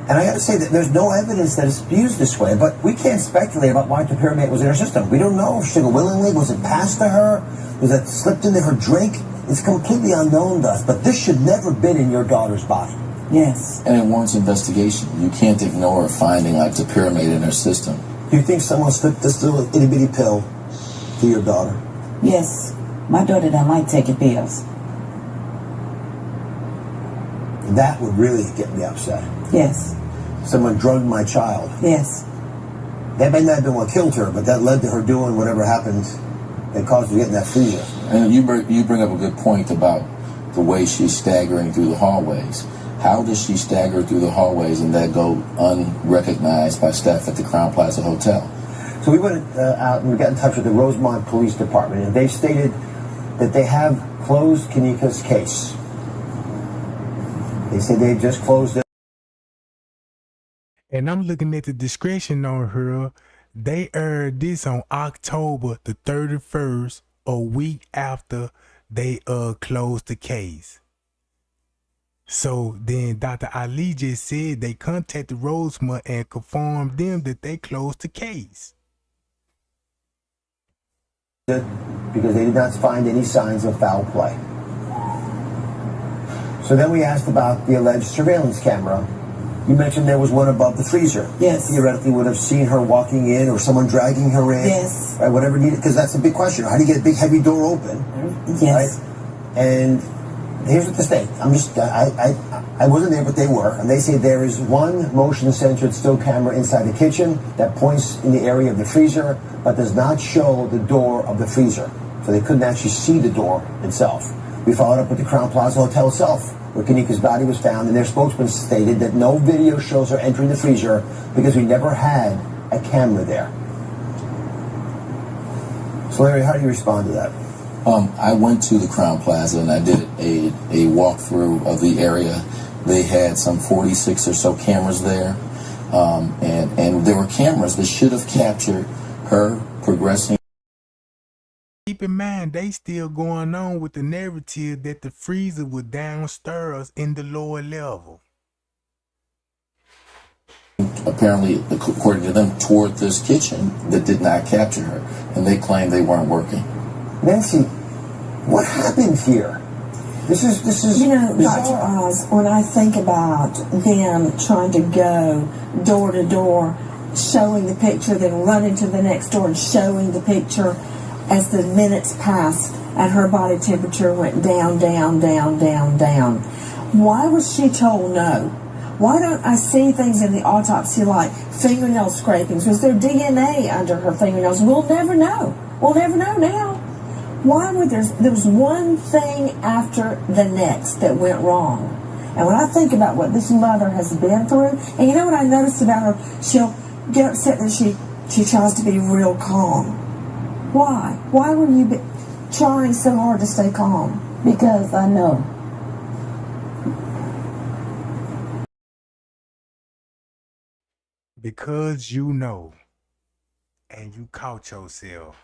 Speaker 16: And I got to say that there's no evidence that it's used this way, but we can't speculate about why topiramate was in her system. We don't know if she willingly, was it passed to her? Was it slipped into her drink? It's completely unknown to us, but this should never have been in your daughter's body.
Speaker 7: Yes.
Speaker 5: And it warrants investigation. You can't ignore finding like topiramate in her system.
Speaker 16: Do you think someone slipped this little itty bitty pill to your daughter?
Speaker 7: Yes. My daughter doesn't like taking pills.
Speaker 16: That would really get me upset.
Speaker 7: Yes.
Speaker 16: Someone drugged my child.
Speaker 7: Yes.
Speaker 16: That may not have been what killed her, but that led to her doing whatever happened that caused her to get in that freezer.
Speaker 5: And you bring up a good point about the way she's staggering through the hallways. How does she stagger through the hallways and that go unrecognized by staff at the Crown Plaza Hotel?
Speaker 16: So we went out and we got in touch with the Rosemont Police Department, and they stated that they have closed Kenneka's case. They said they just closed it.
Speaker 1: And I'm looking at the description on her. They aired this on October the 31st, a week after they closed the case. So then Dr. Ali just said they contacted Rosemont and confirmed them that they closed the case.
Speaker 16: Because they did not find any signs of foul play. So then we asked about the alleged surveillance camera. You mentioned there was one above the freezer.
Speaker 7: Yes.
Speaker 16: Theoretically would have seen her walking in or someone dragging her in.
Speaker 7: Yes.
Speaker 16: Right, whatever needed, because that's a big question. How do you get a big heavy door open?
Speaker 7: Yes.
Speaker 16: Right? And here's what the state. I wasn't there, but they were. And they say there is one motion-censored still camera inside the kitchen that points in the area of the freezer, but does not show the door of the freezer. So they couldn't actually see the door itself. We followed up with the Crown Plaza Hotel itself, where Kenneka's body was found, and their spokesman stated that no video shows her entering the freezer because we never had a camera there. So Larry, how do you respond to that?
Speaker 5: I went to the Crown Plaza and I did a walkthrough of the area. They had some 46 or so cameras there, and there were cameras that should have captured her progressing.
Speaker 1: Keep in mind, they still going on with the narrative that the freezer was downstairs in the lower level.
Speaker 5: Apparently, according to them, toward this kitchen that did not capture her, and they claimed they weren't working.
Speaker 16: Nancy, what happened here? This is
Speaker 21: You know,
Speaker 16: bizarre.
Speaker 21: Dr. Oz, when I think about them trying to go door to door, showing the picture, then running to the next door and showing the picture, as the minutes passed and her body temperature went down, down, down, down, down. Why was she told no? Why don't I see things in the autopsy like fingernail scrapings? Was there DNA under her fingernails? We'll never know. We'll never know now. Why would there was one thing after the next that went wrong? And when I think about what this mother has been through, and you know what I noticed about her, she'll get upset and she tries to be real calm. Why? Why were you trying so hard to stay calm?
Speaker 7: Because I know.
Speaker 1: Because you know, and you caught yourself.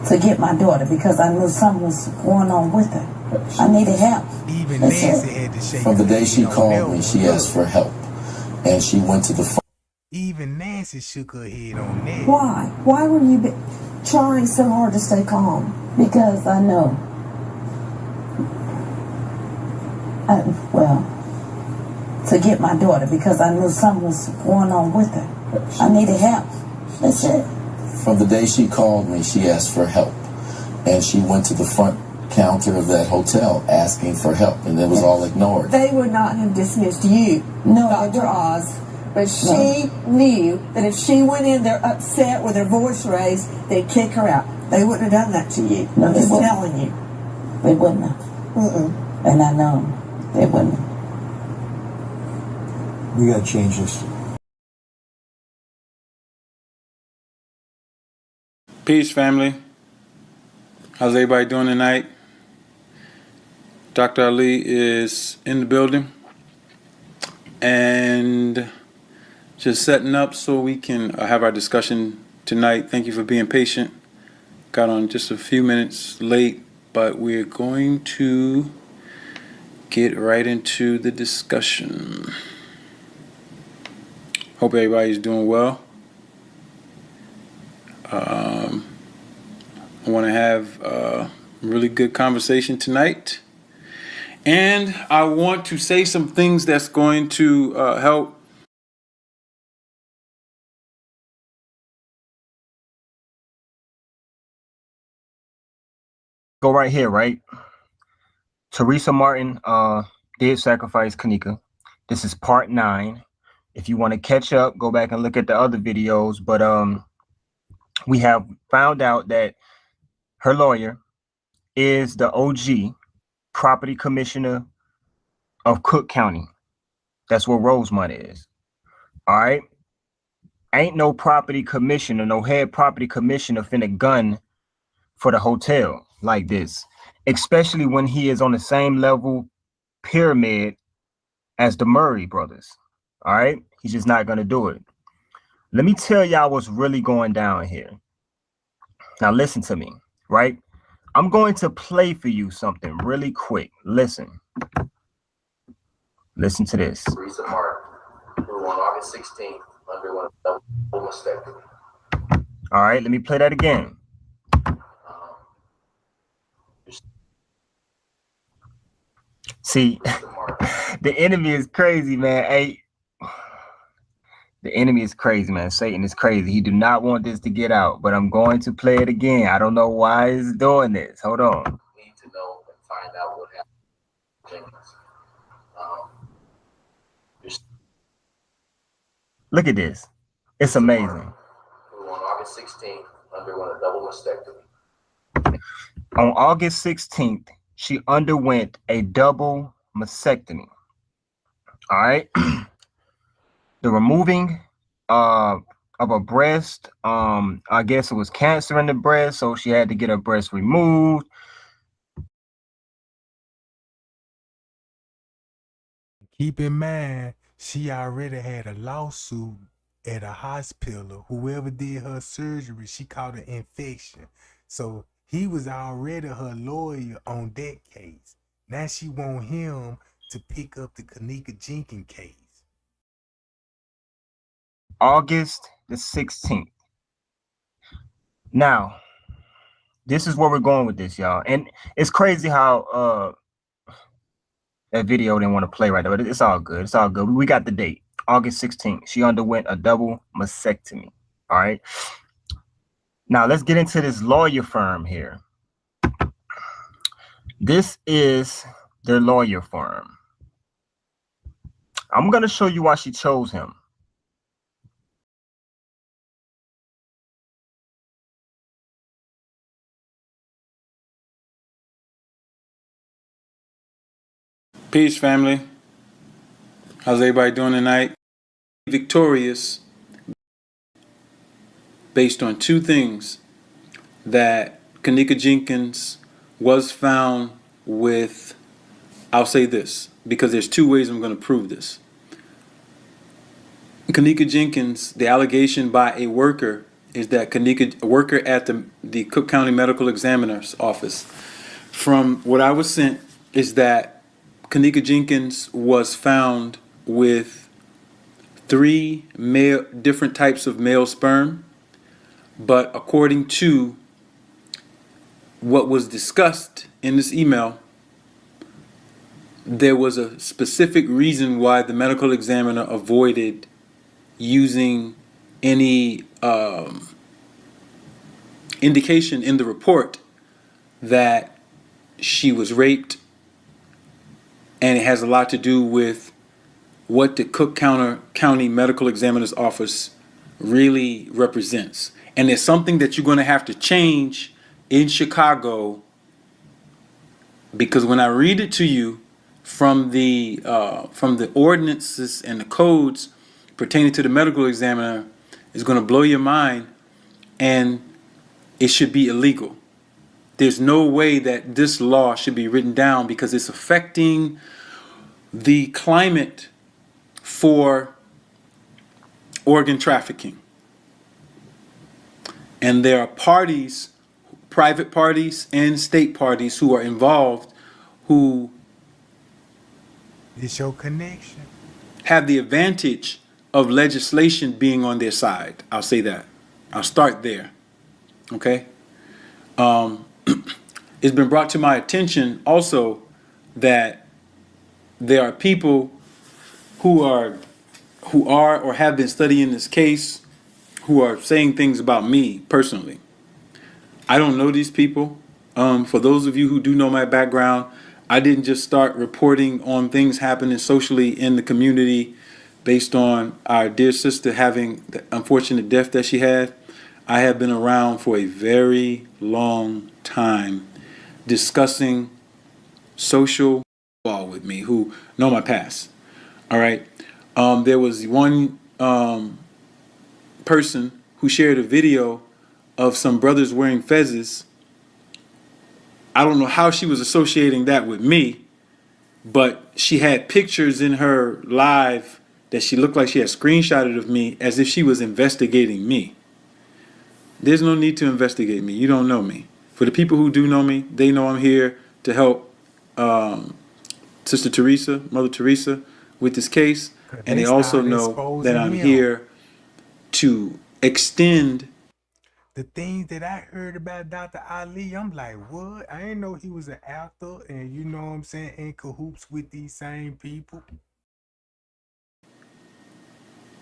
Speaker 7: To get my daughter, because I knew something was going on with her. I needed help.
Speaker 1: Even
Speaker 7: That's
Speaker 1: Nancy
Speaker 7: it.
Speaker 1: had to shake
Speaker 5: From the
Speaker 1: her
Speaker 5: day
Speaker 1: head
Speaker 5: she
Speaker 1: on
Speaker 5: called
Speaker 1: that
Speaker 5: me,
Speaker 1: one.
Speaker 5: she asked for help, and she went to the phone.
Speaker 1: Even Nancy shook her head on that.
Speaker 21: Why? Why were you trying so hard to stay calm?
Speaker 7: Because I know. To get my daughter, because I knew something was going on with her. I needed help. That's it.
Speaker 5: From the day she called me, she asked for help, and she went to the front counter of that hotel asking for help, and it was all ignored.
Speaker 21: They would not have dismissed you,
Speaker 7: No,
Speaker 21: Dr. Oz, But she knew that if she went in there upset with her voice raised, they'd kick her out. They wouldn't have done that to you.
Speaker 7: No,
Speaker 21: I'm
Speaker 7: they
Speaker 21: just
Speaker 7: wouldn't.
Speaker 21: telling you.
Speaker 7: They wouldn't have. And I know they wouldn't have.
Speaker 16: We got to change this.
Speaker 8: Peace, family. How's everybody doing tonight? Dr. Ali is in the building and just setting up so we can have our discussion tonight. Thank you for being patient. Got on just a few minutes late, but we're going to get right into the discussion. Hope everybody's doing well. I want to have a really good conversation tonight. And I want to say some things that's going to help
Speaker 19: Go right here, right? Teresa Martin did sacrifice Kenneka. This is part 9. If you want to catch up, go back and look at the other videos. But we have found out that her lawyer is the OG property commissioner of Cook County. That's where Rosemont is. All right. Ain't no property commissioner, no head property commissioner finna gun for the hotel like this, especially when he is on the same level pyramid as the Murray brothers. All right. He's just not going to do it. Let me tell y'all what's really going down here. Now, listen to me, right? I'm going to play for you something really quick. Listen. Listen to this.
Speaker 5: Teresa Martin, who on August 16th underwent a double mastectomy.
Speaker 19: All right, let me play that again. See, the enemy is crazy, man. Hey, the enemy is crazy, man. Satan is crazy. He do not want this to get out, but I'm going to play it again. I don't know why he's doing this. Hold on.
Speaker 5: Need to know and find out what happened to Jenkins.
Speaker 19: Look at this. It's amazing.
Speaker 5: Who on August 16th underwent a double mastectomy.
Speaker 19: On August 16th, she underwent a double mastectomy. All right. The removing of a breast. I guess it was cancer in the breast, so she had to get her breast removed.
Speaker 1: Keep in mind, she already had a lawsuit at a hospital. Whoever did her surgery, she caught an infection. So he was already her lawyer on that case. Now she want him to pick up the Kenneka Jenkins case.
Speaker 19: August the 16th. Now, this is where we're going with this, y'all. And it's crazy how that video didn't want to play right now, but it's all good. It's all good. We got the date. August 16th. She underwent a double mastectomy. All right. Now let's get into this lawyer firm here. This is their lawyer firm. I'm going to show you why she chose him.
Speaker 8: Peace, family. How's everybody doing tonight? Victorious based on two things: that Kenneka Jenkins was found with, I'll say this, because there's two ways I'm going to prove this. Kenneka Jenkins, the allegation by a worker is that a worker at the Cook County Medical Examiner's office, from what I was sent, is that Kenneka Jenkins was found with 3 different types of male sperm, but according to what was discussed in this email, there was a specific reason why the medical examiner avoided using any indication in the report that she was raped, and it has a lot to do with what the Cook County Medical Examiner's Office really represents. And it's something that you're going to have to change in Chicago, because when I read it to you from the ordinances and the codes pertaining to the medical examiner, it's going to blow your mind, and it should be illegal. There's no way that this law should be written down, because it's affecting the climate for organ trafficking. And there are parties, private parties and state parties, who are involved, who
Speaker 1: It's your connection.
Speaker 8: have the advantage of legislation being on their side. I'll say that. I'll start there. Okay? It's been brought to my attention also that there are people who are or have been studying this case, who are saying things about me personally. I don't know these people. For those of you who do know my background, I didn't just start reporting on things happening socially in the community based on our dear sister having the unfortunate death that she had. I have been around for a very long time discussing social with me who know my past. All right. There was one person who shared a video of some brothers wearing fezzes. I don't know how she was associating that with me, but she had pictures in her live that she looked like she had screenshotted of me as if she was investigating me. There's no need to investigate me. You don't know me. For the people who do know me, they know I'm here to help Sister Teresa, Mother Teresa, with this case. And they also know that I'm here to extend
Speaker 1: the things that I heard about Dr. Ali. I'm like, what? I didn't know he was an actor, and you know what I'm saying, in cahoots with these same people.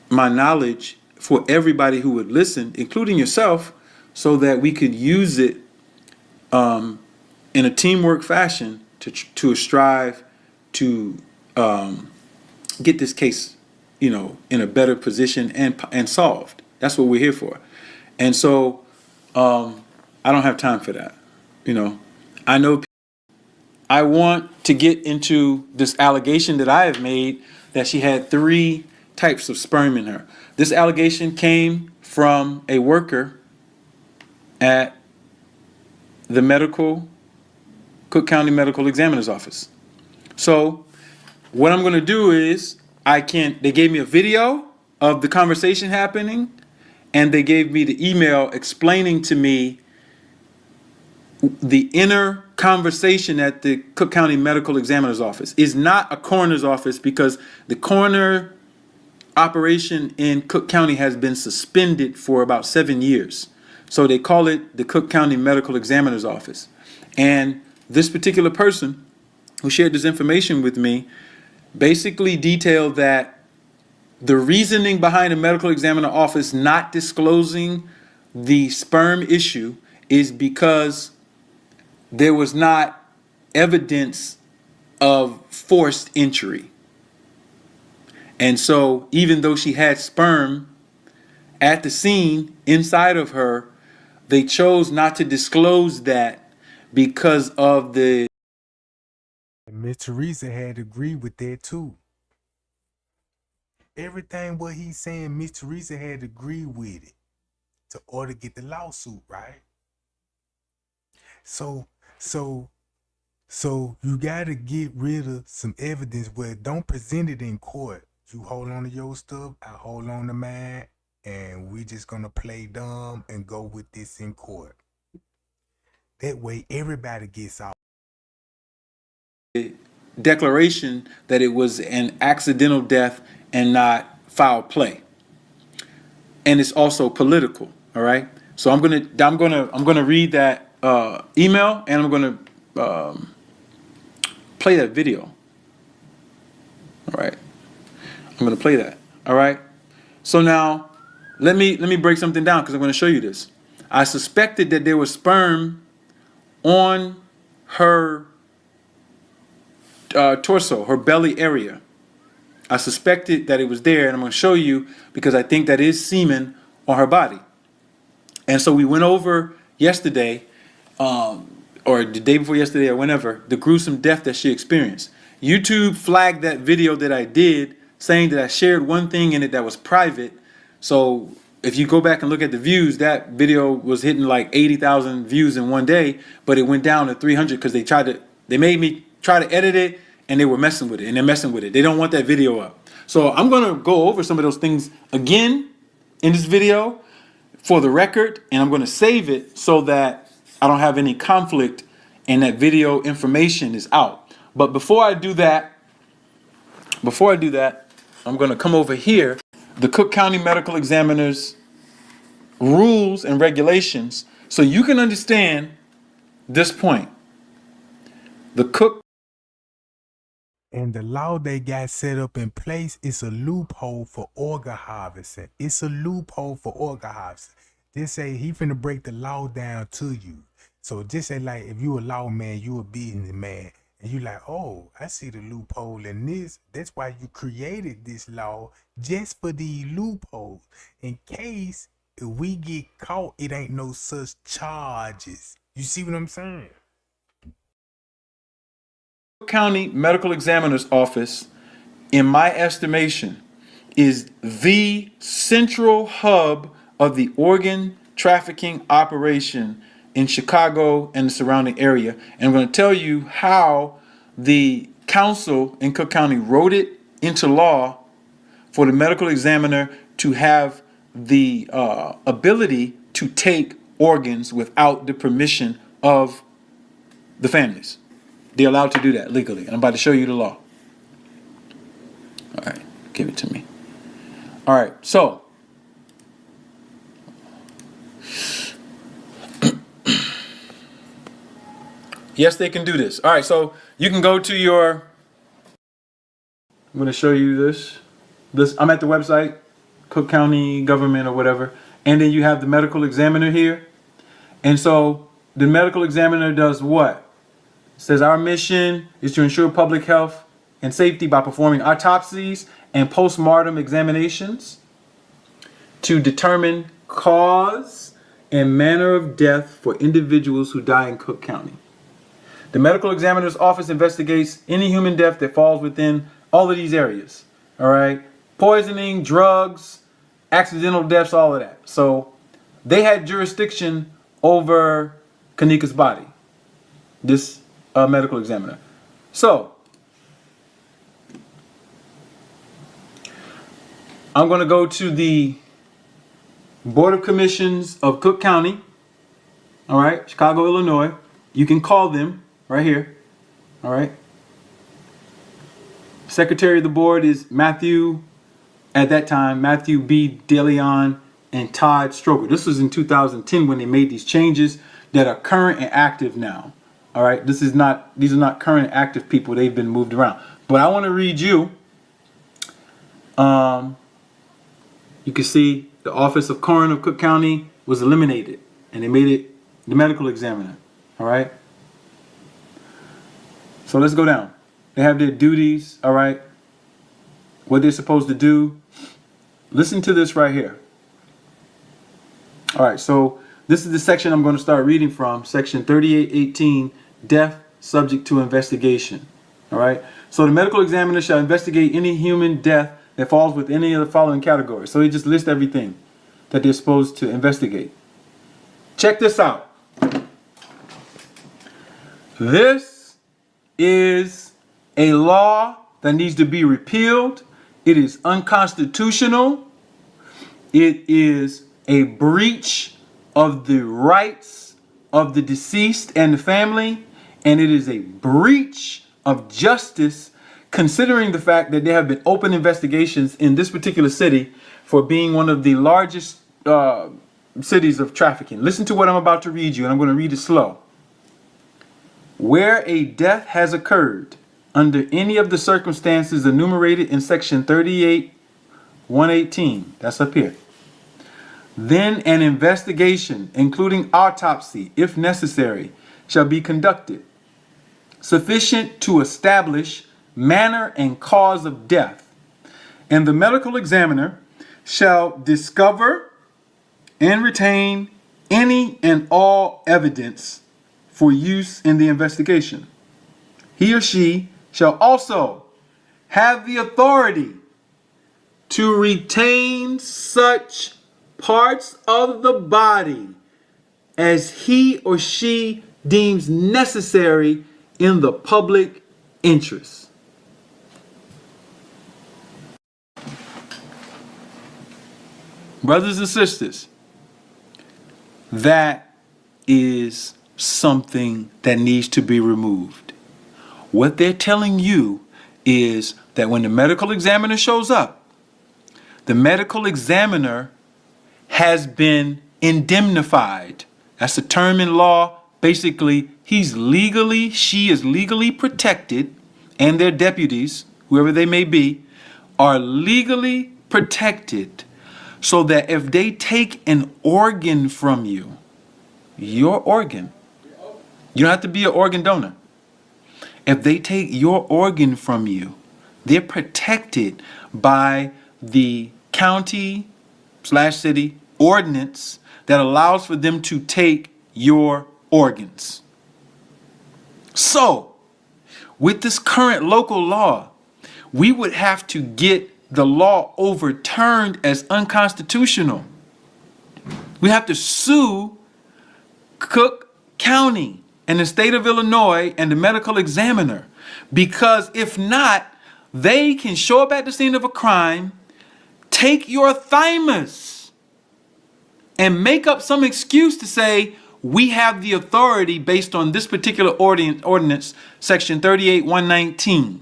Speaker 8: My knowledge for everybody who would listen, including yourself, so that we could use it in a teamwork fashion to strive to get this case, in a better position and solved. That's what we're here for. And so I don't have time for that. I know I want to get into this allegation that I have made that she had 3 types of sperm in her. This allegation came from a worker at the Cook County Medical Examiner's Office. So what I'm going to do is they gave me a video of the conversation happening, and they gave me the email explaining to me the inner conversation at the Cook County Medical Examiner's Office. Is not a coroner's office, because the coroner operation in Cook County has been suspended for about 7 years. So they call it the Cook County Medical Examiner's Office. And this particular person who shared this information with me basically detailed that the reasoning behind the medical examiner office not disclosing the sperm issue is because there was not evidence of forced entry. And so even though she had sperm at the scene inside of her, they chose not to disclose that because of the...
Speaker 1: Miss Teresa had agreed with that too. Everything what he's saying, Miss Teresa had agreed with it to order to get the lawsuit, right? So you gotta get rid of some evidence where don't present it in court. You hold on to your stuff, I hold on to mine, and we just gonna play dumb and go with this in court. That way everybody gets off.
Speaker 8: Declaration that it was an accidental death and not foul play. And it's also political, all right? So I'm gonna read that email, and I'm gonna play that video. All right. I'm gonna play that. All right. So now let me break something down, because I'm gonna show you this. I suspected that there was sperm on her torso, her belly area. I suspected that it was there, and I'm going to show you because I think that is semen on her body. And so we went over yesterday, or the day before yesterday, or whenever, the gruesome death that she experienced. YouTube flagged that video that I did, saying that I shared one thing in it that was private. So if you go back and look at the views, that video was hitting like 80,000 views in one day, but it went down to 300 because they made me try to edit it, and they were messing with it, and they're messing with it. They don't want that video up. So I'm going to go over some of those things again in this video for the record, and I'm going to save it so that I don't have any conflict and that video information is out. But before I do that, I'm going to come over here, the Cook County Medical Examiner's rules and regulations, so you can understand this point. The Cook
Speaker 1: And the law they got set up in place is a loophole for organ harvesting. It's a loophole for organ harvesting. This say he finna break the law down to you. So just say like if you a lawman, you a businessman, and you like, oh, I see the loophole in this. That's why you created this law, just for the loopholes. In case if we get caught, it ain't no such charges. You see what I'm saying?
Speaker 8: County Medical Examiner's Office, in my estimation, is the central hub of the organ trafficking operation in Chicago and the surrounding area. And I'm going to tell you how the council in Cook County wrote it into law for the medical examiner to have the ability to take organs without the permission of the families. They're allowed to do that legally. And I'm about to show you the law. All right, give it to me. All right, so yes, they can do this. All right, so you can go to your, I'm going to show you this. I'm at the website, Cook County Government or whatever, and then you have the medical examiner here. And so the medical examiner does what? It says our mission is to ensure public health and safety by performing autopsies and post-mortem examinations to determine cause and manner of death for individuals who die in Cook County. The medical examiner's office investigates any human death that falls within all of these areas. All right, poisoning, drugs, accidental deaths, all of that. So they had jurisdiction over Kenneka's body, this medical examiner. So I'm going to go to the Board of Commissions of Cook County, all right, Chicago, Illinois. You can call them right here, all right. Secretary of the board is Matthew B. DeLeon and Todd Stroger. This was in 2010 when they made these changes that are current and active now. All right, these are not current active people. They've been moved around. But I want to read you. You can see the Office of Coroner of Cook County was eliminated, and they made it the medical examiner. All right. So let's go down. They have their duties. All right. What they're supposed to do. Listen to this right here. All right. So this is the section I'm going to start reading from. Section 3818. Death subject to investigation. All right. So the medical examiner shall investigate any human death that falls within any of the following categories. So he just lists everything that they're supposed to investigate. Check this out. This is a law that needs to be repealed. It is unconstitutional. It is a breach of the rights of the deceased and the family. And it is a breach of justice, considering the fact that there have been open investigations in this particular city for being one of the largest cities of trafficking. Listen to what I'm about to read you, and I'm going to read it slow. Where a death has occurred under any of the circumstances enumerated in section 38-118, that's up here, then an investigation, including autopsy, if necessary, shall be conducted, sufficient to establish manner and cause of death, and the medical examiner shall discover and retain any and all evidence for use in the investigation. He or she shall also have the authority to retain such parts of the body as he or she deems necessary in the public interest. Brothers and sisters, that is something that needs to be removed. What they're telling you is that when the medical examiner shows up, the medical examiner has been indemnified. That's a term in law. Basically, she is legally protected, and their deputies, whoever they may be, are legally protected so that if they take an organ from you, your organ, you don't have to be an organ donor. If they take your organ from you, they're protected by the county/city ordinance that allows for them to take your organs. So, with this current local law, we would have to get the law overturned as unconstitutional. We have to sue Cook County and the state of Illinois and the medical examiner, because if not, they can show up at the scene of a crime, take your thymus, and make up some excuse to say, we have the authority based on this particular ordinance, section 38-119.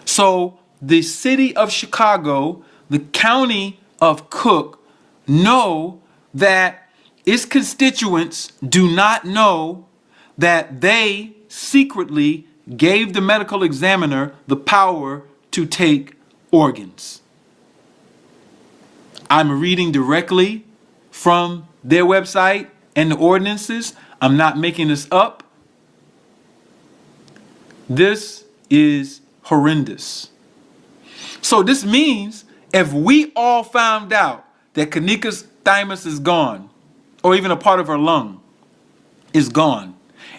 Speaker 8: So the city of Chicago, the county of Cook, know that its constituents do not know that they secretly gave the medical examiner the power to take organs. I'm reading directly from their website and the ordinances. I'm not making this up. This is horrendous. So this means if we all found out that Kenneka's thymus is gone, or even a part of her lung is gone,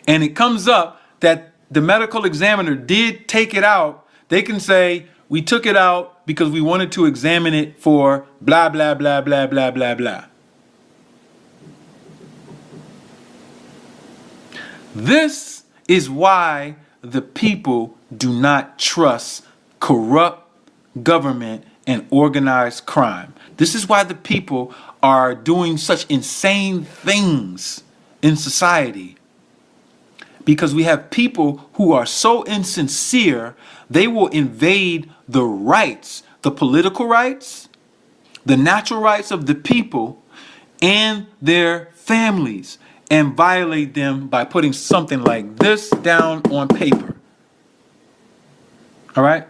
Speaker 8: and it comes up that the medical examiner did take it out, they can say, we took it out because we wanted to examine it for blah, blah, blah, blah, blah, blah, blah. This is why the people do not trust corrupt government and organized crime. This is why the people are doing such insane things in society. Because we have people who are so insincere, they will invade the rights, the political rights, the natural rights of the people and their families, and violate them by putting something like this down on paper. All right?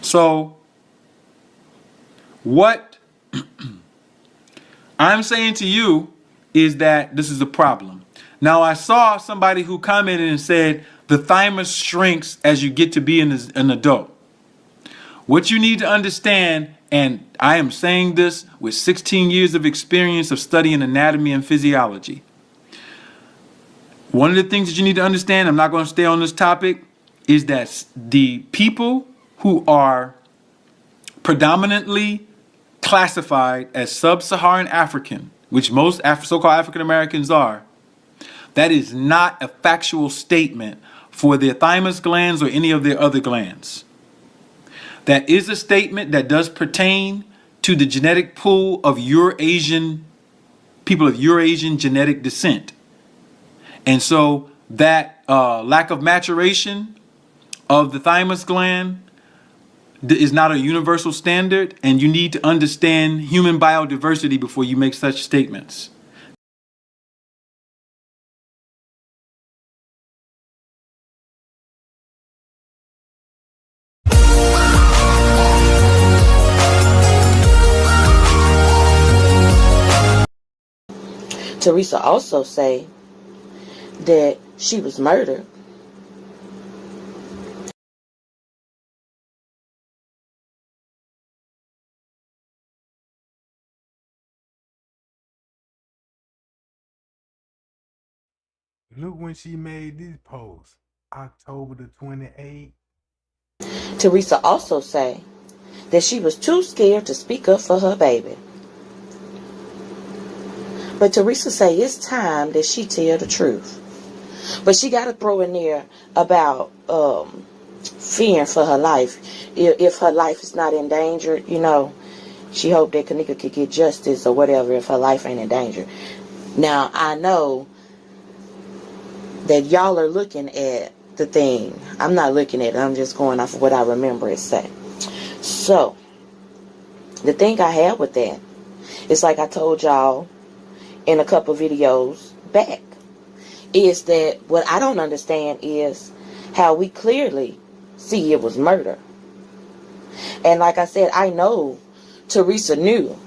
Speaker 8: So, what I'm saying to you is that this is a problem. Now, I saw somebody who commented and said the thymus shrinks as you get to be an adult. What you need to understand, and I am saying this with 16 years of experience of studying anatomy and physiology. One of the things that you need to understand, I'm not going to stay on this topic, is that the people who are predominantly classified as sub-Saharan African, which most so-called African Americans are, that is not a factual statement for their thymus glands or any of their other glands. That is a statement that does pertain to the genetic pool of Eurasian people of Eurasian genetic descent. And so that lack of maturation of the thymus gland is not a universal standard, and you need to understand human biodiversity before you make such statements.
Speaker 10: Teresa also say that she was murdered.
Speaker 1: Look when she made this post, October the 28th.
Speaker 10: Teresa also say that she was too scared to speak up for her baby. But Teresa say it's time that she tell the truth. But she got to throw in there about fearing for her life. If her life is not endangered, you know, she hoped that Kenneka could get justice or whatever if her life ain't in danger. Now, I know that y'all are looking at the thing. I'm not looking at it. I'm just going off of what I remember it say. So, the thing I have with that is, like I told y'all in a couple videos back, is that what I don't understand is how we clearly see it was murder. And like I said, I know Teresa knew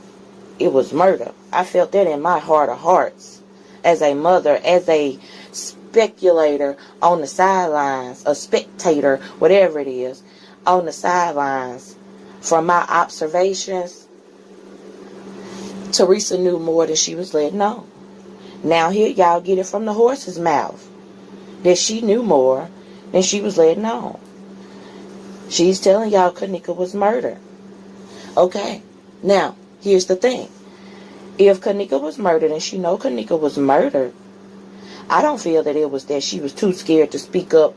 Speaker 10: it was murder. I felt that in my heart of hearts as a mother, as a speculator on the sidelines, a spectator, whatever it is, on the sidelines. From my observations, Teresa knew more than she was letting on. Now here y'all get it from the horse's mouth that she knew more than she was letting on. She's telling y'all Kenneka was murdered. Okay, now here's the thing. If Kenneka was murdered and she know Kenneka was murdered, I don't feel that it was that she was too scared to speak up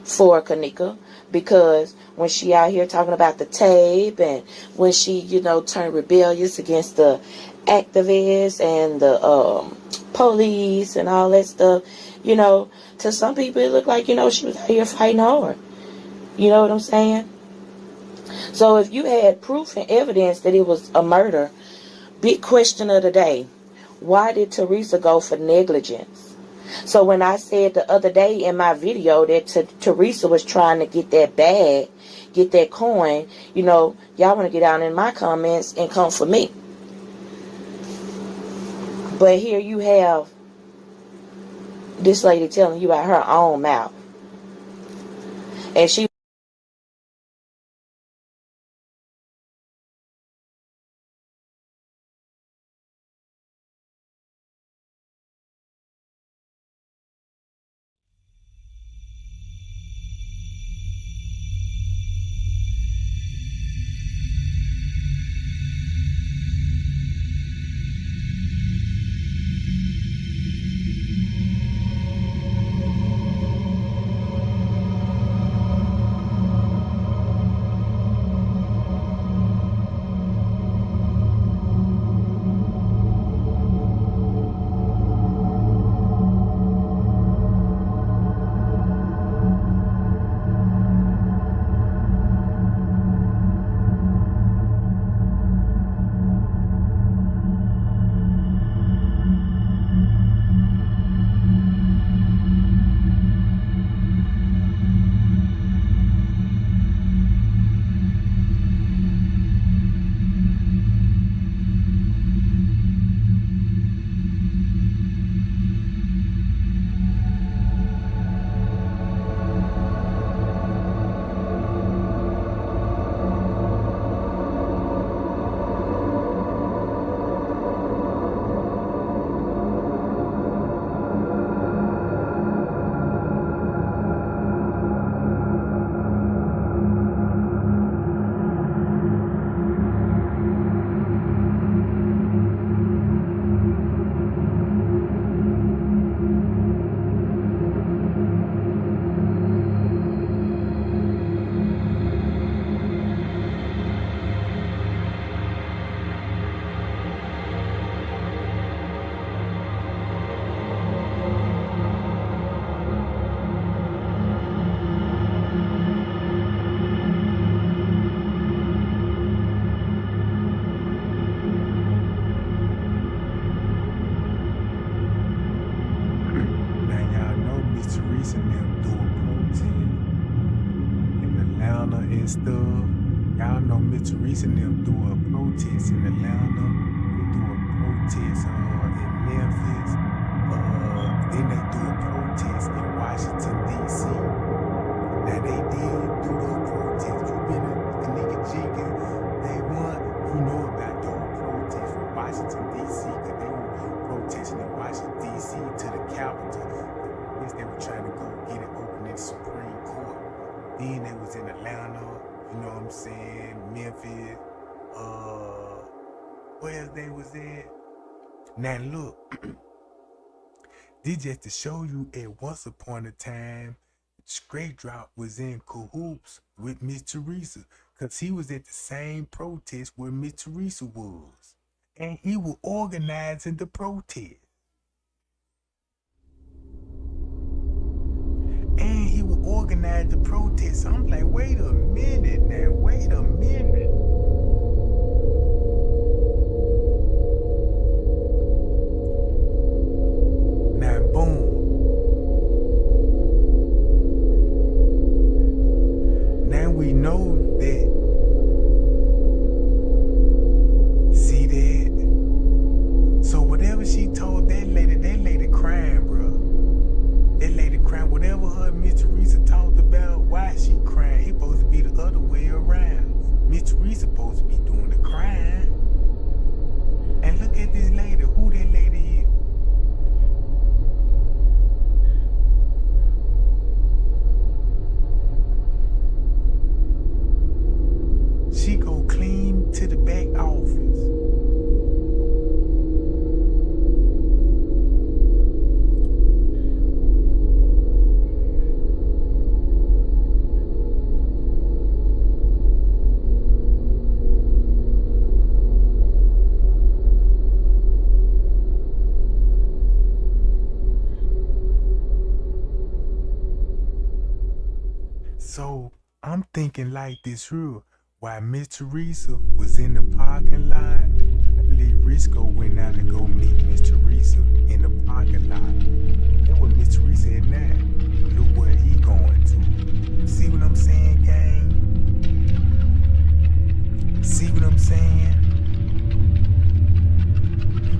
Speaker 10: for Kenneka, because when she out here talking about the tape and when she, you know, turned rebellious against the activists and the police and all that stuff, you know, to some people it looked like, you know, she was out here fighting hard. You know what I'm saying? So if you had proof and evidence that it was a murder, big question of the day, why did Teresa go for negligence? So when I said the other day in my video that Teresa was trying to get that bag, get that coin, you know, y'all want to get down in my comments and come for me. But here you have this lady telling you out her own mouth. And she
Speaker 1: stuff. Y'all know Miss Teresa and them do a protest in Atlanta. They do a protest in Memphis. Then they do a protest in because they were protesting in Washington, D.C. to the Capitol. I guess they were trying to go get it open in the Supreme Court. Then they was in Atlanta, you know what I'm saying, Memphis, where else they was at? Now look, this just to show you at once upon a time, Straight Drop was in cahoots with Miss Teresa, because he was at the same protest where Miss Teresa was. And he was organizing the protest. And he would organize the protest. I'm like, wait a minute now, wait a minute. Now, boom. Now we know that. See that? So whatever she told that lady crying, bro. That lady crying. Whatever her Miss Teresa talked about, why she crying? It supposed to be the other way around. Miss Teresa supposed to be doing the crying. And look at this lady. Who that lady is? She go clean to the back office. So I'm thinking like this here. While Miss Teresa was in the parking lot, I believe Risco went out to go meet Miss Teresa in the parking lot. That's what Miss Teresa at now. Look where he going to. See what I'm saying, gang? See what I'm saying?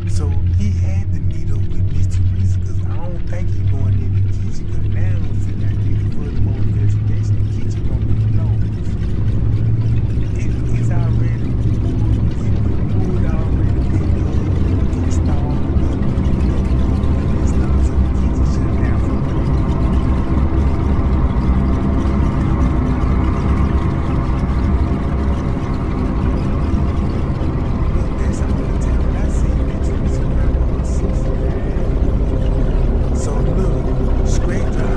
Speaker 1: So he had to meet up with Miss Teresa, because I don't think he going in the kitchen, because now I'm sitting there getting further more investigation. The kitchen gonna be closed. It's already wood already been installed. It's not so the kitchen shut down for look, that's all the time that I see Miss Teresa around with her sister. So look, Straight Drop.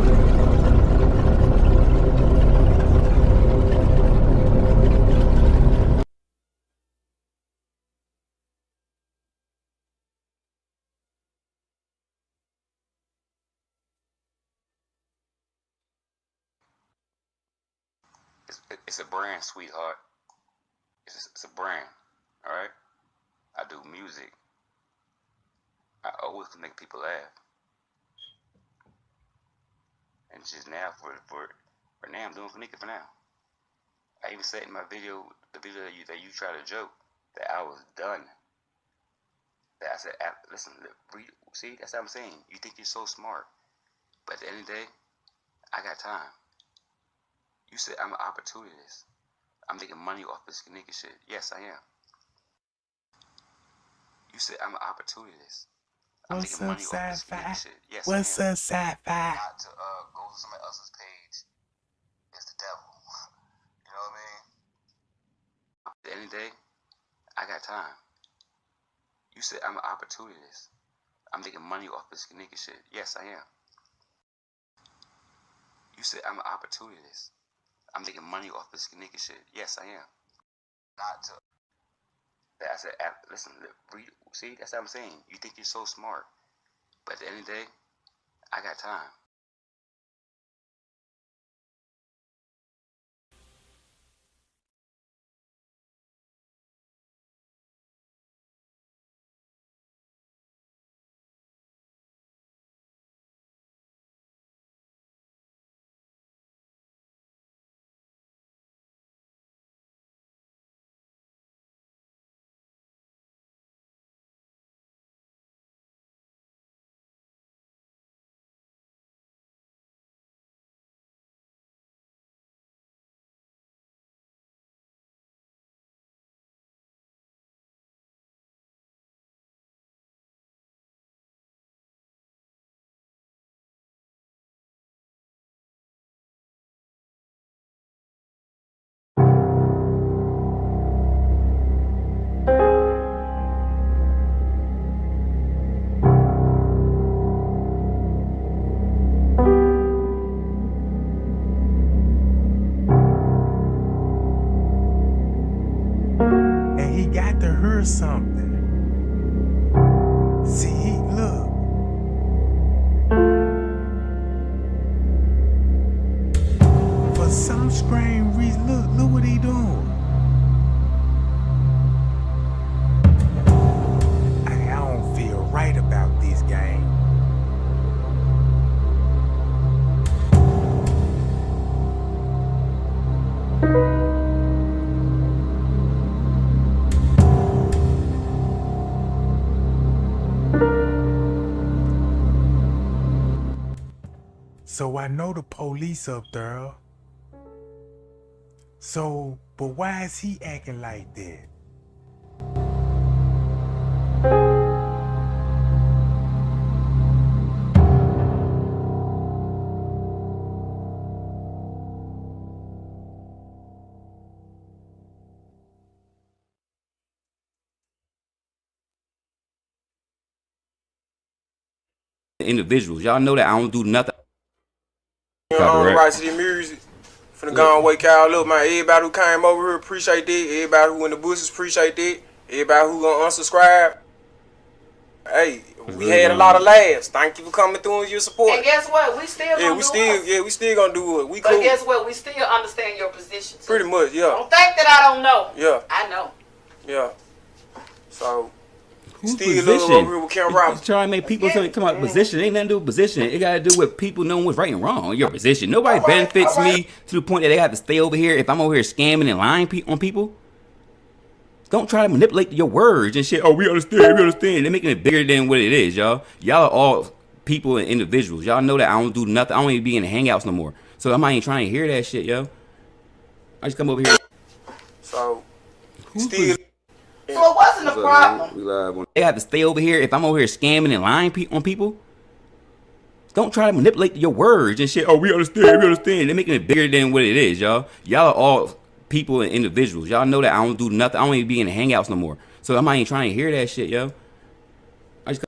Speaker 6: It's a brand, sweetheart. It's a brand, all right? I do music. I always can make people laugh. And just now, for now, I'm doing Kenneka for now. I even said in my video, the video that you try to joke, that I was done. That I said, listen, read, see, that's what I'm saying. You think you're so smart. But at the end of the day, I got time. You said I'm an opportunist. I'm making money off this Kenneka shit. Yes, I am. You said I'm an opportunist. I'm
Speaker 1: What's
Speaker 6: making
Speaker 1: up,
Speaker 6: money off this Kenneka
Speaker 1: sci-fi?
Speaker 6: shit. Yes,
Speaker 1: What's
Speaker 6: I am.
Speaker 1: up, sci-fi?
Speaker 6: Not to go to somebody else's page is the devil. You know what I mean? At the end of the day, I got time. You said I'm an opportunist. I'm making money off this Kenneka shit. Yes, I am. You said I'm an opportunist. I'm making money off this Kenneka shit. Yes, I am. Not to. I said, listen, read, see, that's what I'm saying. You think you're so smart. But at the end of the day, I got time.
Speaker 1: So I know the police up there. So, but why is he acting like that?
Speaker 11: Individuals, y'all know that I don't do nothing.
Speaker 17: Rights to the music. Finna go and wake y'all up, man. Everybody who came over here appreciate that. Everybody who in the bushes appreciate that. Everybody who gonna unsubscribe. Hey, we had a lot of laughs. Thank you for coming through and your support.
Speaker 23: And guess what? We still gonna
Speaker 17: we still gonna do it. We
Speaker 23: but
Speaker 17: cool.
Speaker 23: Guess what? We still understand your position. Too.
Speaker 17: Pretty much, yeah.
Speaker 23: Don't think that I don't know.
Speaker 17: Yeah.
Speaker 23: I know.
Speaker 17: Yeah. So
Speaker 11: Who's
Speaker 17: still
Speaker 11: position?
Speaker 17: over here with Kim Roberts.
Speaker 11: Trying to make people come about position. It ain't nothing to do with position. It got to do with people knowing what's right and wrong. Your position. Nobody benefits me to the point that they have to stay over here. If I'm over here scamming and lying on people, don't try to manipulate your words and shit. Oh, we understand. They're making it bigger than what it is, y'all. Y'all are all people and individuals. Y'all know that I don't do nothing. I don't even be in the hangouts no more. So I'm not even trying to hear that shit, yo. I just come over here.
Speaker 17: So still.
Speaker 23: So it wasn't a problem.
Speaker 11: We live on. They have to stay over here. If I'm over here scamming and lying on people, don't try to manipulate your words and shit. Oh, we understand. They're making it bigger than what it is, y'all. Y'all are all people and individuals. Y'all know that I don't do nothing. I don't even be in the hangouts no more. So I'm not even trying to hear that shit, yo. I just.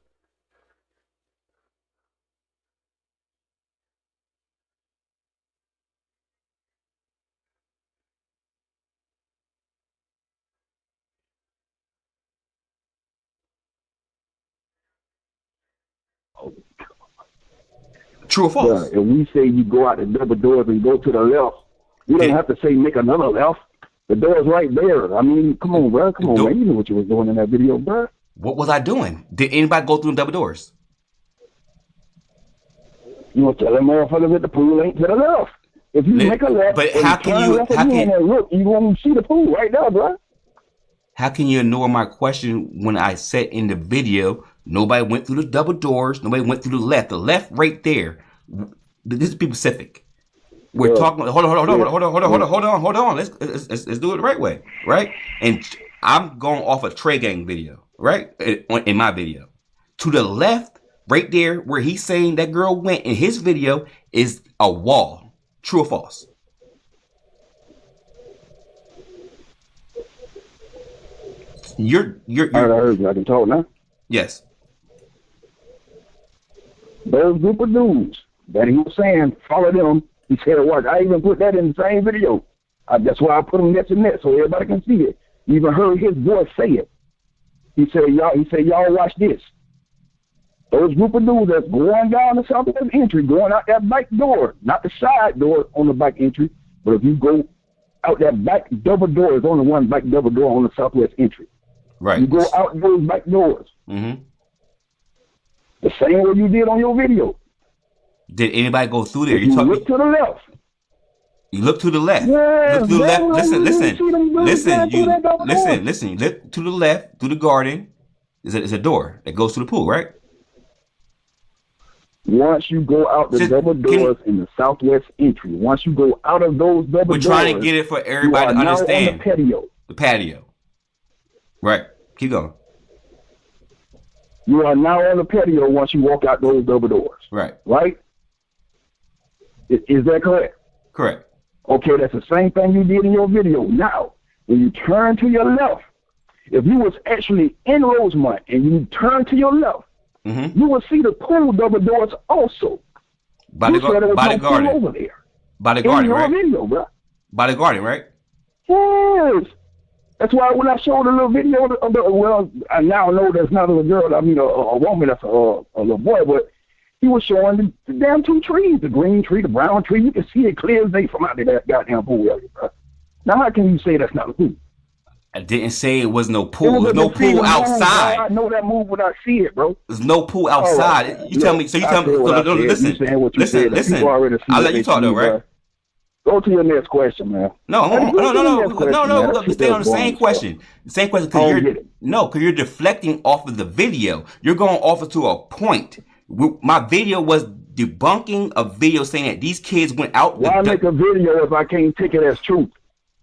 Speaker 11: True or false?
Speaker 24: If we say you go out the double doors and go to the left, you don't have to say make another left. The door's right there. I mean, come on, bro. Come on, man. You know what you was doing in that video, bro.
Speaker 11: What was I doing? Did anybody go through the double doors?
Speaker 24: You were telling motherfuckers that the pool ain't to the left. If you make a left,
Speaker 11: but how can you?
Speaker 24: Look, you won't see the pool right there, bro.
Speaker 11: How can you ignore my question when I said in the video nobody went through the double doors, nobody went through the left right there. This is be specific. We're talking. Hold on. Let's do it the right way, right? And I'm going off a Trey Gang video, right? In my video, to the left, right there, where he's saying that girl went in his video is a wall. True or false? You're
Speaker 24: I heard you. I can talk now.
Speaker 11: Yes.
Speaker 24: Those group of dudes that he was saying, follow them. He said, "What?" I even put that in the same video. That's why I put them next to net so everybody can see it. You even heard his voice say it. He said, "Y'all watch this." Those group of dudes that's going down the southwest entry, going out that back door, not the side door on the back entry, but if you go out that back double door, there's only one back double door on the southwest entry.
Speaker 11: Right.
Speaker 24: You go out those back doors.
Speaker 11: Mm-hmm.
Speaker 24: The same way you did on your video.
Speaker 11: Did anybody go through there?
Speaker 24: You look to the left.
Speaker 11: You look to the left.
Speaker 24: Yeah,
Speaker 11: look to the left. Listen. You
Speaker 24: listen.
Speaker 11: listen. You look to the left, through the garden. Is a door that goes to the pool, right?
Speaker 24: Once you go out the double doors in the southwest entry, once you go out of those double doors,
Speaker 11: we're trying to get it for everybody to understand.
Speaker 24: On the patio.
Speaker 11: The patio. Right. Keep going.
Speaker 24: You are now on the patio once you walk out those double doors.
Speaker 11: Right.
Speaker 24: Right? Is that correct?
Speaker 11: Correct.
Speaker 24: Okay, that's the same thing you did in your video. Now, when you turn to your left, if you was actually in Rosemont and you turn to your left, you will see the pool double doors also.
Speaker 11: By the garden.
Speaker 24: Over there.
Speaker 11: By the garden, right?
Speaker 24: Video, bro.
Speaker 11: By the garden, right?
Speaker 24: Yes. That's why when I showed a little video of the, well, I now know that's not a girl, I mean a woman, that's a little boy, but he was showing the damn two trees, the green tree, the brown tree. You can see it clear as day from out of that goddamn pool area, bro. Now how can you say that's not a pool?
Speaker 11: I didn't say it was no pool. There's no pool outside.
Speaker 24: I know that move when I see it, bro.
Speaker 11: There's no pool outside.
Speaker 24: Right.
Speaker 11: You tell me. So you tell me. Listen. I'll let you talk though, right?
Speaker 24: Go to your next question, man.
Speaker 11: No. We're gonna stay on the same question. The same question because you're deflecting off of the video. You're going off to a point. My video was debunking a video saying that these kids went out.
Speaker 24: Why make a video if I can't take it as truth?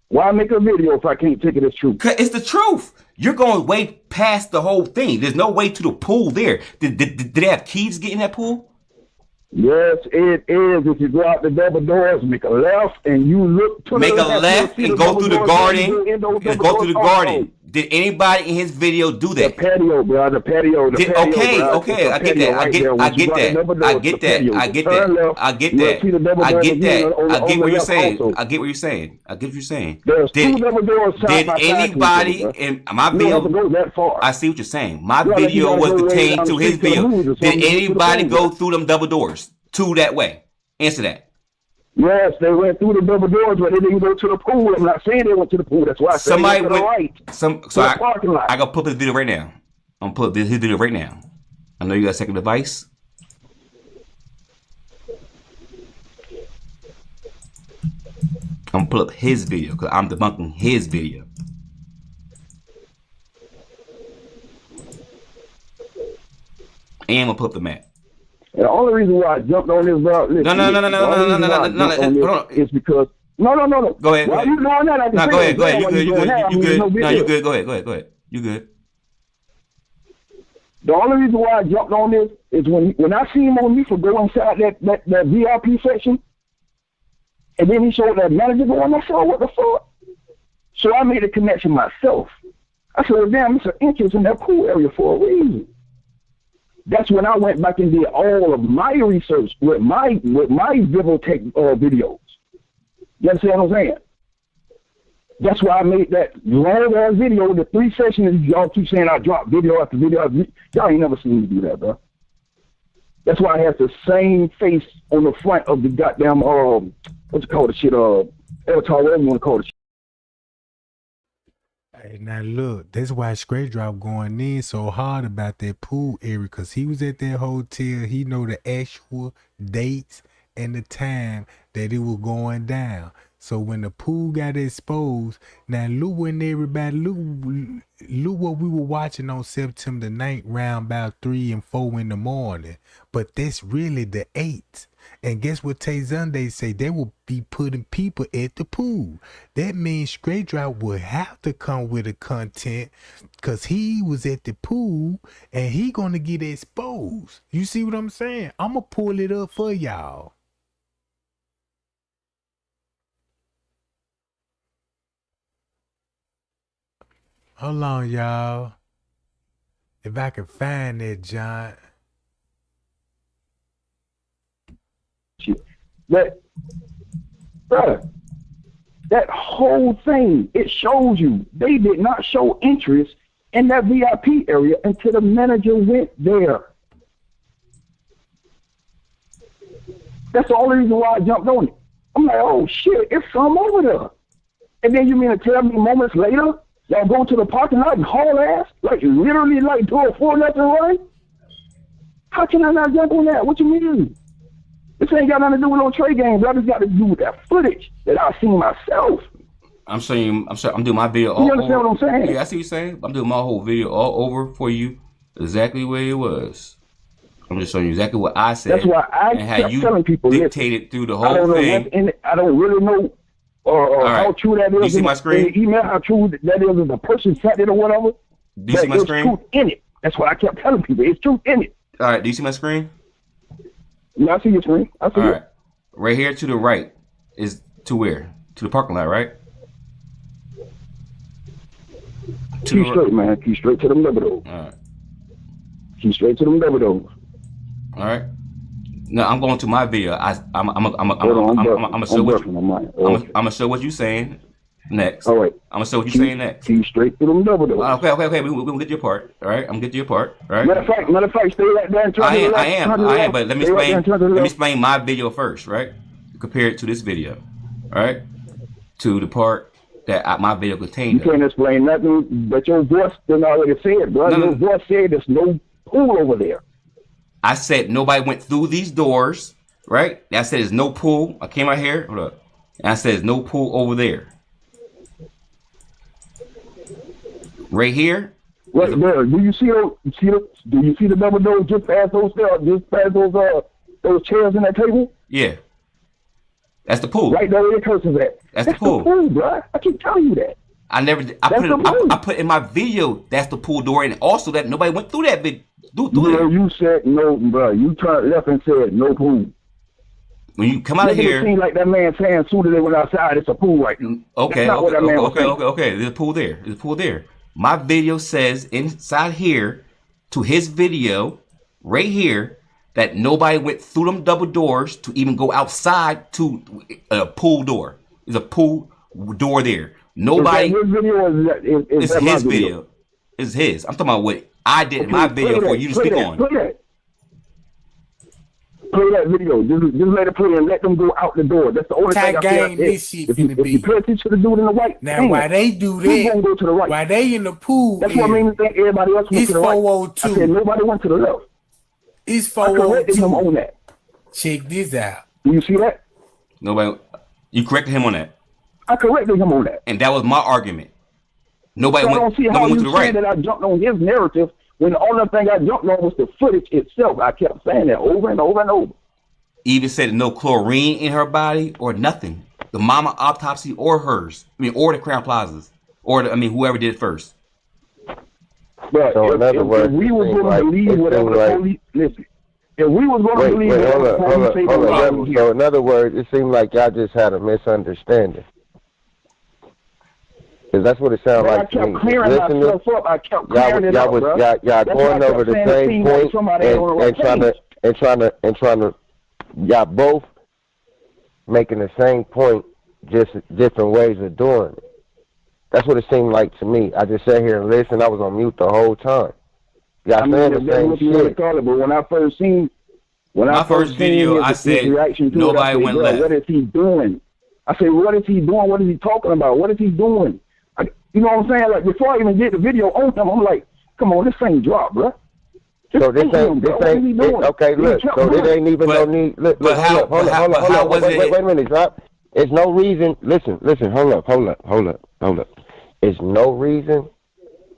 Speaker 24: Why make a video if I can't take it as truth?
Speaker 11: Cause it's the truth. You're going way past the whole thing. There's no way to the pool there. Did they have keys to get in that pool?
Speaker 24: Yes, it is. If you go out the double doors, make a left, and you look to
Speaker 11: make
Speaker 24: the
Speaker 11: a left and go through the garden. And go through the garden. Did anybody in his video do that?
Speaker 24: The patio, bro. The patio.
Speaker 11: Okay, bro. Okay. I get that. I get that. I get that. I get that. I get that. I get that. I get what you're saying. I get what you're saying. I get what you're saying. Did anybody in my video
Speaker 24: go that far?
Speaker 11: I see what you're saying. My video was pertained to his video. Did anybody go through them double doors to that way? Answer that.
Speaker 24: Yes, they went through the double doors, but they didn't go to the pool. I'm not saying they went to the pool. That's why I said
Speaker 11: somebody
Speaker 24: went to the right.
Speaker 11: So I gotta put this video right now. I'm gonna put his video right now. I know you got a second device. I'm gonna pull up his video because I'm debunking his video. And I'm gonna pull up the map.
Speaker 24: And the only reason why I jumped on this, bro, is because no.
Speaker 11: Go ahead.
Speaker 24: Why you doing that?
Speaker 11: No, go ahead. You good. No, you good. Go ahead. You good.
Speaker 24: The only reason why I jumped on this is when I seen Monifa go inside that VIP section, and then he showed that manager going, I said, what the fuck? So I made a connection myself. I said, well, damn, it's an interest in that pool area for a reason. That's when I went back and did all of my research with my Vivotech videos. You understand what I'm saying? That's why I made that long ass video. The 3 sessions y'all keep saying I drop video after video. Y'all ain't never seen me do that, bro. That's why I have the same face on the front of the goddamn what's it called, the shit, avatar, whatever you want to call it.
Speaker 1: Hey, now look, that's why Straight Drop going in so hard about that pool area, because he was at that hotel. He know the actual dates and the time that it was going down. So when the pool got exposed, now look when everybody, look what we were watching on September the 9th, round about 3 and 4 in the morning. But that's really the 8th. And guess what Tay Sunday say? They will be putting people at the pool. That means Straight Drop would have to come with the content because he was at the pool and he gonna get exposed. You see what I'm saying? I'm gonna pull it up for y'all. Hold on, y'all. If I can find that, John.
Speaker 24: But, bruh, that whole thing, it shows you they did not show interest in that VIP area until the manager went there. That's the only reason why I jumped on it. I'm like, oh shit, it's some over there. And then you mean to tell me moments later, y'all go to the parking lot and haul ass? Like literally like do a 4 left and right? How can I not jump on that? What you mean? This ain't got nothing to do with no trade games. I just got to do with that footage that I seen myself.
Speaker 11: I'm doing my video all over.
Speaker 24: You understand what I'm saying?
Speaker 11: Yeah, I see what you're saying. I'm doing my whole video all over for you, exactly where it was. I'm just showing you exactly what I said.
Speaker 24: That's why I kept telling people,
Speaker 11: dictated through the whole thing.
Speaker 24: I don't really know how true that is.
Speaker 11: You see my screen?
Speaker 24: In the email, how true that is if the person sent it or whatever.
Speaker 11: Do you see my screen?
Speaker 24: There's truth in it. That's what I kept telling people. It's truth in it.
Speaker 11: All right. Do you see my screen?
Speaker 24: Yeah, I see your screen. I see it.
Speaker 11: Right here to the right is to where? To the parking lot, right?
Speaker 24: Keep straight, man. Keep straight to them Libertos.
Speaker 11: All right.
Speaker 24: Keep straight to them Libertos.
Speaker 11: All right. No, I'm going to my video. I'm gonna show what you saying next.
Speaker 24: All right.
Speaker 11: I'm gonna show what you saying next.
Speaker 24: Keep straight to them Libertos.
Speaker 11: Okay. We're gonna get your part. All right. I'm gonna get your part. All right.
Speaker 24: Matter of fact, stay right there and turn to the left.
Speaker 11: I am. But let me explain my video first, right? Compare it to this video, all right? To the part that my video contained.
Speaker 24: You can't explain nothing, but your voice done already said, bro. Your voice said there's no pool over there.
Speaker 11: I said nobody went through these doors, right? I said there's no pool. I came out here, hold up, and I said there's no pool over there. Right here.
Speaker 24: Right there. Do you see the double doors just past those those chairs and that table?
Speaker 11: Yeah. That's the pool.
Speaker 24: Right there where your curtain's at.
Speaker 11: That's the pool.
Speaker 24: Bro. I keep telling you that.
Speaker 11: I put in my video that's the pool door, and also that nobody went through that video.
Speaker 24: You said no, bro. You turned left and said no pool.
Speaker 11: When you come out of here,
Speaker 24: it seemed like that man saying soon as they went outside, it's a pool right now.
Speaker 11: Okay, There's a pool there. There's a pool there. My video says inside here to his video right here that nobody went through them double doors to even go outside to a pool door. There's a pool door there. Nobody.
Speaker 24: Is that his video or
Speaker 11: it's his video. It's his. I'm talking about what I did in my video for you to speak on.
Speaker 24: Play that video. Just let it play and let them go out the door. That's the only thing I feel. If you pay attention to the dude in the white,
Speaker 1: now why they do that?
Speaker 24: Go to the right.
Speaker 1: Why they in the pool?
Speaker 24: That's what made me think everybody else went to the right.
Speaker 1: 402.
Speaker 24: I said nobody went to the left.
Speaker 1: It's 402.
Speaker 24: I corrected him on that.
Speaker 1: Check this out.
Speaker 24: Do you see that?
Speaker 11: Nobody. You corrected him on that.
Speaker 24: I corrected him on that.
Speaker 11: And that was my argument. Nobody
Speaker 24: so
Speaker 11: went.
Speaker 24: I don't see how you saying that I jumped on his narrative when the only thing I jumped on was the footage itself. I kept saying that over and over and over.
Speaker 11: Even said no chlorine in her body or nothing. The Moma autopsy or hers. I mean, or the Crown Plazas. Or, whoever did it first.
Speaker 24: But
Speaker 9: so in other words,
Speaker 24: if we were going to believe whatever the police... Listen. If we was going to believe whatever the police say...
Speaker 9: So in other words, it seemed like y'all just had a misunderstanding. Because that's what it sounded like to me. Y'all going over the same point and trying to y'all both making the same point, just different ways of doing it. That's what it seemed like to me. I just sat here and listened. I was on mute the whole time. Y'all saying the same shit.
Speaker 24: But when I first seen,
Speaker 11: my first video, I said nobody went left.
Speaker 24: What is he doing? I said, what is he doing? What is he talking about? What is he doing? You know what I'm saying? Like before I even did the video on him, I'm like, come on, this ain't drop, bro.
Speaker 9: So this ain't okay. Look, so it ain't even no need. Look, hold on. Wait a minute, drop. It's no reason. Listen. Hold up. It's no reason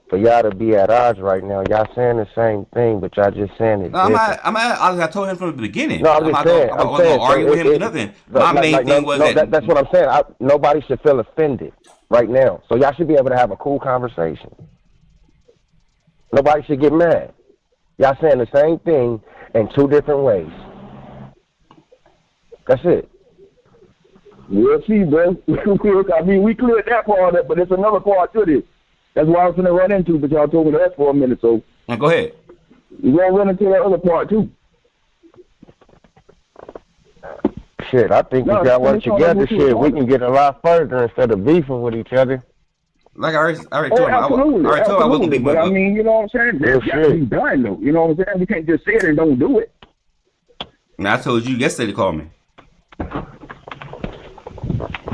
Speaker 9: for y'all to be at odds right now. Y'all saying the same thing, but y'all just saying it.
Speaker 11: No, I told him from the beginning.
Speaker 9: No, I'm just saying.
Speaker 11: I'm saying. Argue with him or nothing. My main thing was that.
Speaker 9: That's what I'm saying. Nobody should feel offended right now. So y'all should be able to have a cool conversation. Nobody should get mad. Y'all saying the same thing in two different ways. That's it.
Speaker 24: We'll see, bro. I mean, we cleared that part up, but there's another part to this. That's what I was going to run into, but y'all told me that for a minute, so.
Speaker 11: Now go ahead.
Speaker 24: We're going to run into that other part, too.
Speaker 9: Shit, I think if y'all work together, we can get a lot further instead of beefing with each other.
Speaker 11: Like I already told him, I wasn't gonna be.
Speaker 24: But I mean, you know what I'm saying? It's got to be done, though. You know what I'm saying? We can't just say it and don't do it.
Speaker 11: And I told you yesterday to call me.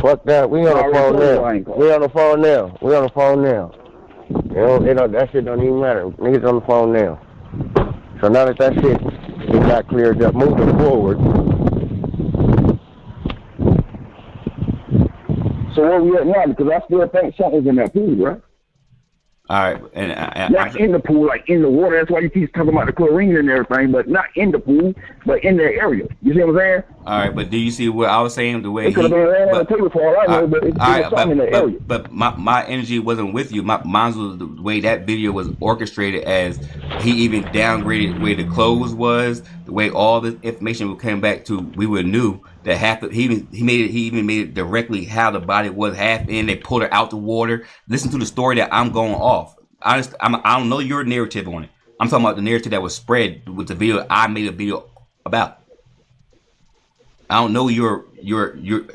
Speaker 9: Fuck that. We on the phone now. We on the phone now. You know, that shit don't even matter. Niggas on the phone now. So now that shit got cleared up, moving forward.
Speaker 24: So where we at now? Because I still think something's in that pool, right?
Speaker 11: All right, and
Speaker 24: not in the pool, like in the water. That's why you keep talking about the chlorine and everything, but not in the pool, but in the area. You see what I'm saying?
Speaker 11: All right, but do you see what I was saying? The way
Speaker 24: it could have been laying on the table for all I know, but it's something in the area.
Speaker 11: But my energy wasn't with you. Mine was the way that video was orchestrated. As he even downgraded the way the clothes was, the way all the information came back to. We would knew that half of, he even made it directly how the body was half in. They pulled her out the water. Listen to the story that I'm going off. I don't know your narrative on it. I'm talking about the narrative that was spread with the video I made a video about. I don't know your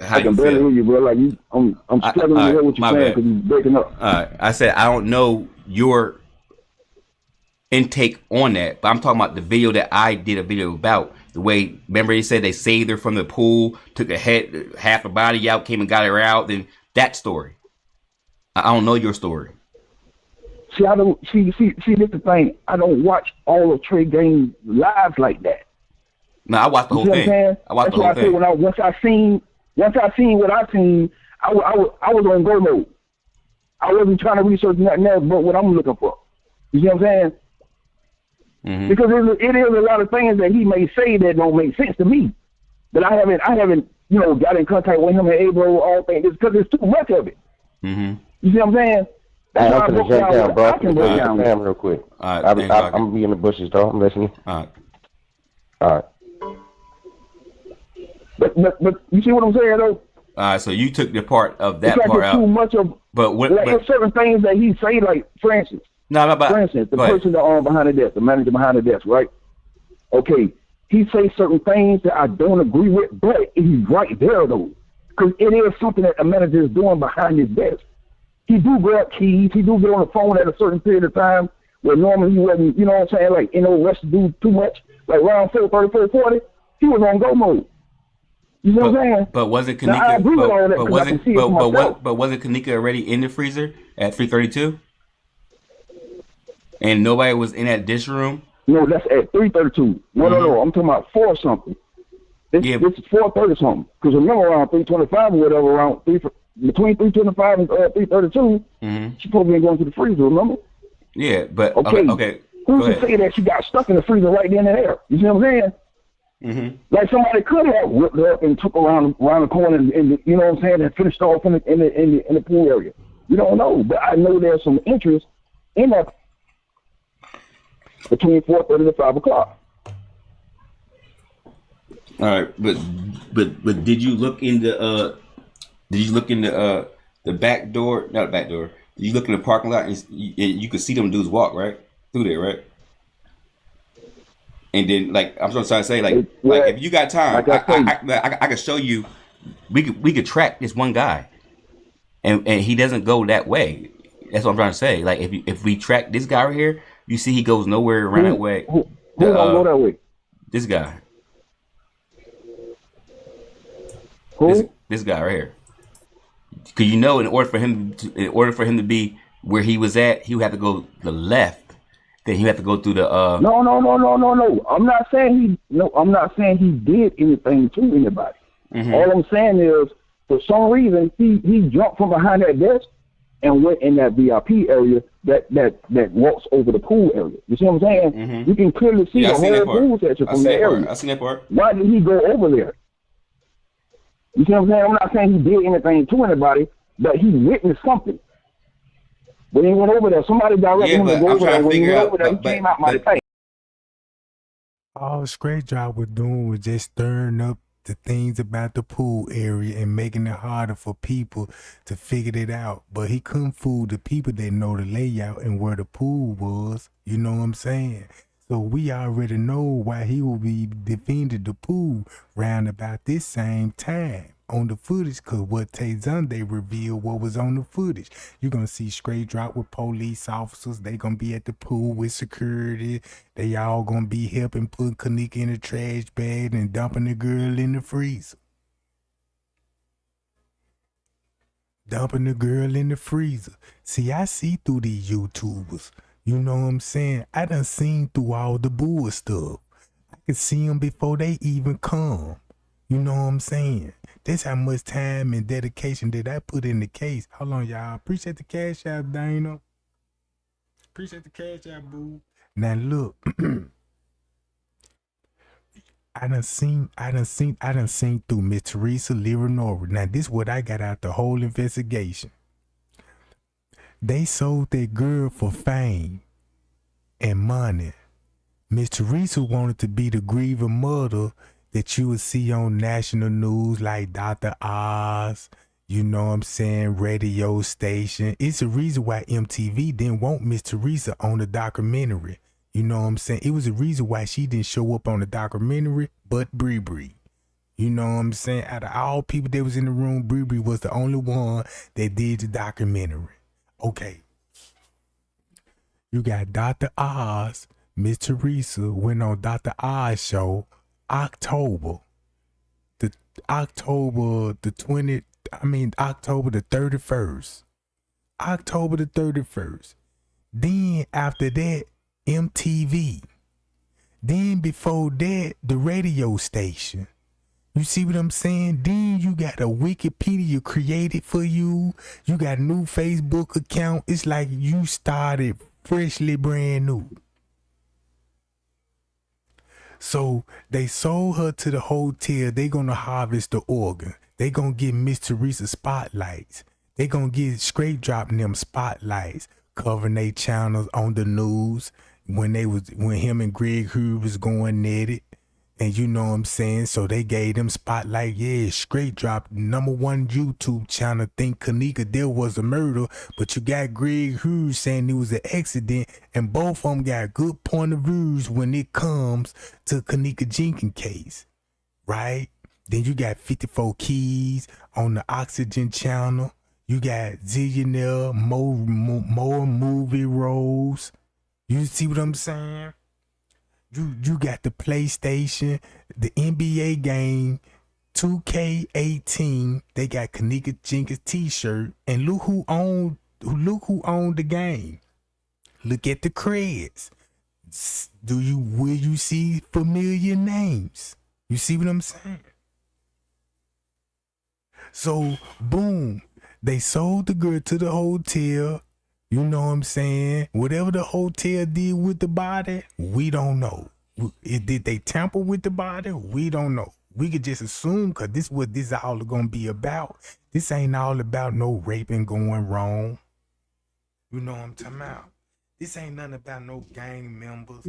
Speaker 11: how
Speaker 24: I can
Speaker 11: you
Speaker 24: barely
Speaker 11: feel.
Speaker 24: hear you, bro. Like I'm struggling to hear what you're saying because you're breaking up.
Speaker 11: I said I don't know your intake on that, but I'm talking about the video that I did a video about. The way, remember they said they saved her from the pool, took a head, half her body out, came and got her out. Then that story. I don't know your story.
Speaker 24: See, I don't see. This the thing. I don't watch all of Trey Gaines lives like that.
Speaker 11: No, I watched the whole thing. I watched the whole thing.
Speaker 24: Once I seen what I seen, I was on go mode. I wasn't trying to research nothing else but what I'm looking for. You see what I'm saying? Because it is a lot of things that he may say that don't make sense to me. But I haven't, got in contact with him and able all things because there's too much of it. You see what I'm saying? That's why I broke down, bro. I can break down
Speaker 9: real quick.
Speaker 11: All right,
Speaker 9: I'm gonna be in the bushes, though. I'm listening.
Speaker 11: All
Speaker 9: right.
Speaker 24: But you see what I'm saying, though?
Speaker 11: All right, so you took the part of that
Speaker 24: it's like
Speaker 11: part out.
Speaker 24: Too much of,
Speaker 11: but
Speaker 24: there's certain things that he say, like for instance, the person that behind the desk, the manager behind the desk, right? Okay, he say certain things that I don't agree with, but he's right there though, because it is something that the manager is doing behind his desk. He do grab keys, he do get on the phone at a certain period of time where normally he wasn't, you know what I'm saying, like rush to do too much, like around 40, he was on go mode. You know what I'm saying?
Speaker 11: But wasn't Kenneka?
Speaker 24: Now, I agree with all that
Speaker 11: but
Speaker 24: 'cause I can see it for myself.
Speaker 11: wasn't Kenneka already in the freezer at 3:32? And nobody was in that dish room.
Speaker 24: No, that's at 3:32. No. I'm talking about 4 something. It's 4:30 something. Because remember around 3:25 or whatever, between 3:25 and 3:32, she supposed to be going to the freezer. Remember?
Speaker 11: Yeah, but
Speaker 24: okay. Who's to say that she got stuck in the freezer right then and there? You see what I'm saying? Like somebody could have whipped her up and took her around the corner and you know what I'm saying, and finished off in the pool area. You don't know, but I know there's some interest in that between 4:30 to 5 o'clock.
Speaker 11: All right, but did you look in the the back door? Not the back door. Did you look in the parking lot and you could see them dudes walk right through there, right? And then, like I'm just trying to say, like if you got time, I could show you. We could track this one guy, and he doesn't go that way. That's what I'm trying to say. Like if we track this guy right here, you see he goes nowhere around that way.
Speaker 24: Who don't go that way?
Speaker 11: This guy.
Speaker 24: Who?
Speaker 11: This guy right here. Because in order for him to be where he was at, he would have to go the left. Then he would have to go through the.
Speaker 24: No. I'm not saying he did anything to anybody. All I'm saying is, for some reason, he jumped from behind that desk and went in that VIP area that walks over the pool area. You see what I'm saying? You can clearly see the whole pool section from that area.
Speaker 11: I seen that part.
Speaker 24: Why did he go over there? You see what I'm saying? I'm not saying he did anything to anybody, but he witnessed something. When he went over there, somebody directed him to go over there. When he went over there, he came out my face.
Speaker 1: All Straight Drop was doing was just stirring up the things about the pool area and making it harder for people to figure it out. But he couldn't fool the people that know the layout and where the pool was. You know what I'm saying? So we already know why he will be defending the pool round about this same time on the footage, because what Tay Sunday revealed what was on the footage. You're going to see Straight Drop with police officers. They going to be at the pool with security. They all going to be helping put Kenneka in a trash bag and dumping the girl in the freezer. Dumping the girl in the freezer. See, I see through these YouTubers. You know what I'm saying? I done seen through all the bull stuff. I can see them before they even come. You know what I'm saying? That's how much time and dedication did I put in the case. Hold on, y'all. Appreciate the cash out, Dana. Appreciate the cash out, boo. Now look. I done seen through Miss Teresa Leonora. Now this is what I got out the whole investigation. They sold that girl for fame and money. Miss Teresa wanted to be the grieving mother that you would see on national news like Dr. Oz, you know what I'm saying, radio station. It's the reason why MTV didn't want Miss Teresa on the documentary. You know what I'm saying? It was the reason why she didn't show up on the documentary, but Bree Bree. You know what I'm saying? Out of all people that was in the room, Bree Bree was the only one that did the documentary. Okay. You got Dr. Oz. Miss Teresa went on Dr. Oz show October the 31st. October the 31st. Then after that, MTV. Then before that, the radio station. You see what I'm saying? Then you got a Wikipedia created for you. You got a new Facebook account. It's like you started freshly brand new. So they sold her to the hotel. They gonna harvest the organ. They gonna get Miss Teresa spotlights. They gonna get straight dropping them spotlights, covering their channels on the news when him and Greg Hughes was going at it. And you know what I'm saying? So they gave them spotlight. Yeah, straight drop. #1 YouTube channel think Kenneka there was a murder. But you got Greg Hughes saying it was an accident. And both of them got good point of views when it comes to Kenneka Jenkins case. Right? Then you got 54 Keys on the Oxygen channel. You got Zillionaire, more movie roles. You see what I'm saying? You got the PlayStation, the NBA game, 2K18. They got Kenneka Jenkins t-shirt, and look who owned the game. Look at the creds. Will you see familiar names? You see what I'm saying? So boom, they sold the girl to the hotel. You know what I'm saying? Whatever the hotel did with the body, we don't know. Did they tamper with the body? We don't know. We could just assume, because this is what this all gonna be about. This ain't all about no raping going wrong. You know what I'm talking about? This ain't nothing about no gang members.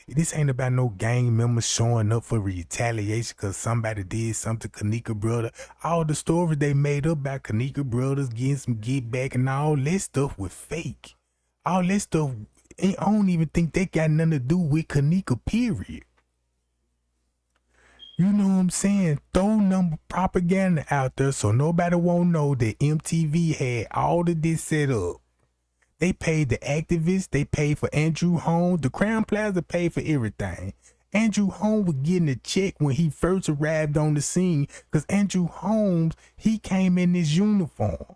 Speaker 1: This ain't about no gang members showing up for retaliation because somebody did something to Kenneka brother. All the stories they made up about Kenneka brothers getting some get back and all that stuff was fake. All that stuff, I don't even think they got nothing to do with Kenneka, period. You know what I'm saying? Throw number propaganda out there so nobody won't know that MTV had all of this set up. They paid the activists. They paid for Andrew Holmes. The Crown Plaza paid for everything. Andrew Holmes was getting a check when he first arrived on the scene because Andrew Holmes, he came in his uniform.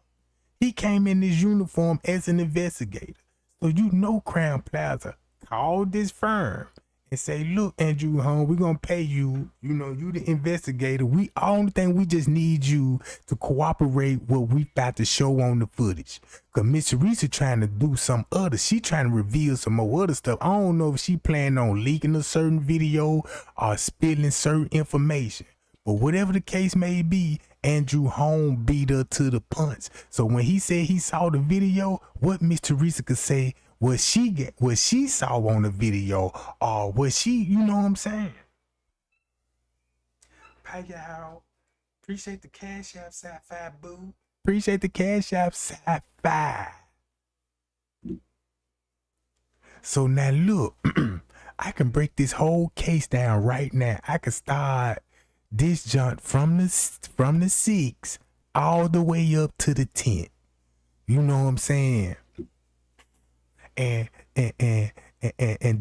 Speaker 1: He came in his uniform as an investigator. So you know Crown Plaza called this firm and say, look, Andrew Holmes, we're going to pay you. You know, you the investigator. Only thing we just need you to cooperate what we about to show on the footage. Because Miss Teresa trying to do some other. She trying to reveal some more other stuff. I don't know if she planning on leaking a certain video or spilling certain information. But whatever the case may be, Andrew Holmes beat her to the punch. So when he said he saw the video, what Miss Teresa could say, what she saw on the video, or what she, you know what I'm saying? Bye, y'all. Appreciate the cash app, Sci-Fi Boo. Appreciate the cash app, Sci-Fi. So now look, I can break this whole case down right now. I can start this jump from the 6 all the way up to the 10th. You know what I'm saying? And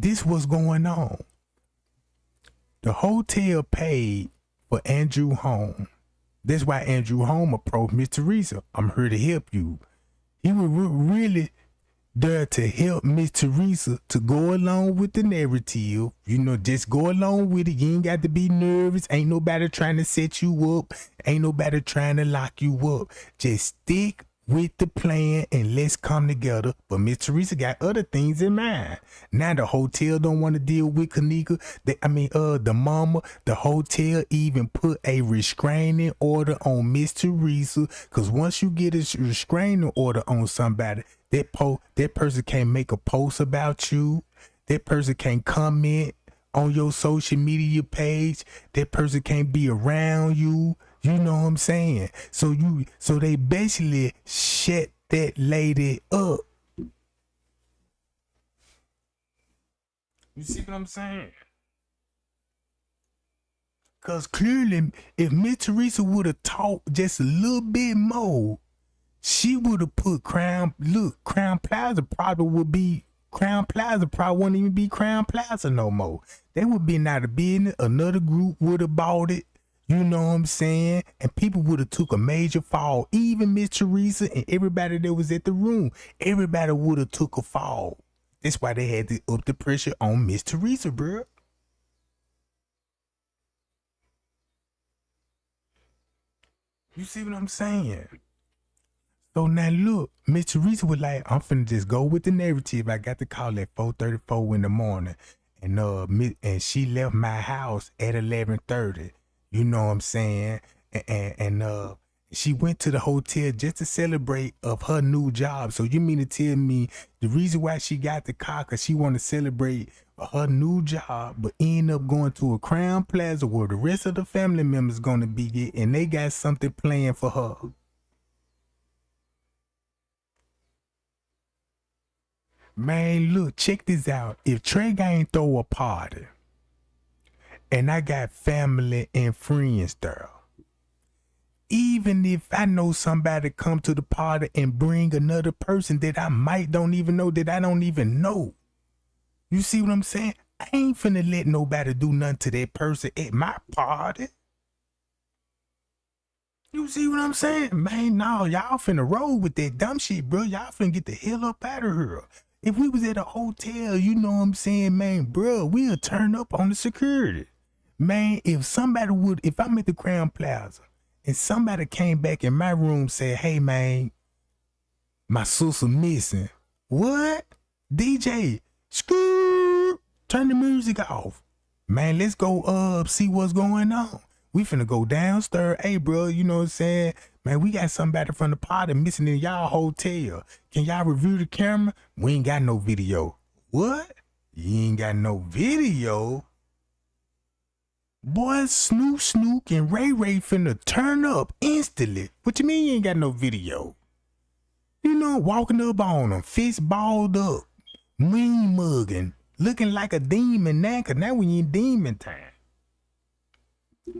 Speaker 1: this was going on. The hotel paid for Andrew Holmes. That's why Andrew Holmes approached Miss Teresa. I'm here to help you. He was really there to help Miss Teresa to go along with the narrative. You know, just go along with it. You ain't got to be nervous. Ain't nobody trying to set you up. Ain't nobody trying to lock you up. Just stick with the plan and let's come together. But Miss Teresa got other things in mind. Now the hotel don't want to deal with Kenneka. The mama, the hotel even put a restraining order on Miss Teresa. Cause once you get a restraining order on somebody, that person can't make a post about you. That person can't comment on your social media page. That person can't be around you. You know what I'm saying? So they basically shut that lady up. You see what I'm saying? Cause clearly, if Miss Teresa would have talked just a little bit more, she would have put Crown Plaza probably wouldn't even be Crown Plaza no more. They would be out of business. Another group would have bought it. You know what I'm saying? And people would have took a major fall. Even Miss Teresa and everybody that was at the room, everybody would have took a fall. That's why they had to up the pressure on Miss Teresa, bro. You see what I'm saying? So now look, Miss Teresa was like, I'm finna just go with the narrative. I got the call at 4:34 in the morning. and she left my house at 11:30. You know what I'm saying? And she went to the hotel just to celebrate of her new job. So you mean to tell me the reason why she got the car because she want to celebrate her new job, but end up going to a Crown Plaza where the rest of the family members gonna be and they got something planned for her. Man, look, check this out. If Trey Gang throw a party and I got family and friends there, even if I know somebody come to the party and bring another person that I might don't even know, that I don't even know. You see what I'm saying? I ain't finna let nobody do nothing to that person at my party. You see what I'm saying? Man, no, y'all finna roll with that dumb shit, bro. Y'all finna get the hell up out of here. If we was at a hotel, you know what I'm saying, man, bro, we'll turn up on the security. Man, if I'm at the Crown Plaza and somebody came back in my room said, hey, man, my sister missing. What? DJ, turn the music off. Man, let's go see what's going on. We finna go downstairs. Hey, bro, you know what I'm saying? Man, we got somebody from the party missing in y'all hotel. Can y'all review the camera? We ain't got no video. What? You ain't got no video? Boy, Snook and Ray finna turn up instantly. What you mean you ain't got no video? You know, walking up on them, fist balled up, mean mugging, looking like a demon now, cause now we in demon time.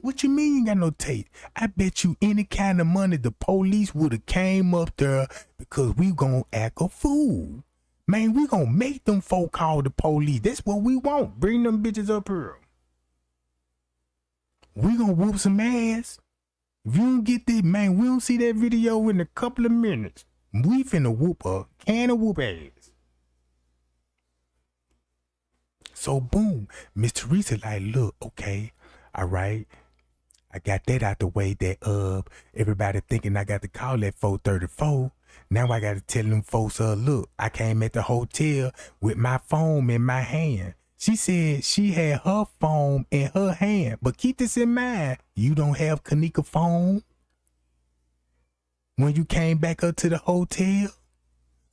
Speaker 1: What you mean you ain't got no tape? I bet you any kind of money the police would have came up there because we gonna act a fool. Man, we gonna make them folk call the police. That's what we want. Bring them bitches up here. We gonna whoop some ass. If you don't get this, man, we don't see that video in a couple of minutes. We finna whoop a can of whoop ass. So boom, Miss Teresa like, look, okay, all right. I got that out the way that everybody thinking I got to call at 434. Now I gotta tell them folks, look, I came at the hotel with my phone in my hand. She said she had her phone in her hand. But keep this in mind, you don't have Kenneka phone when you came back up to the hotel.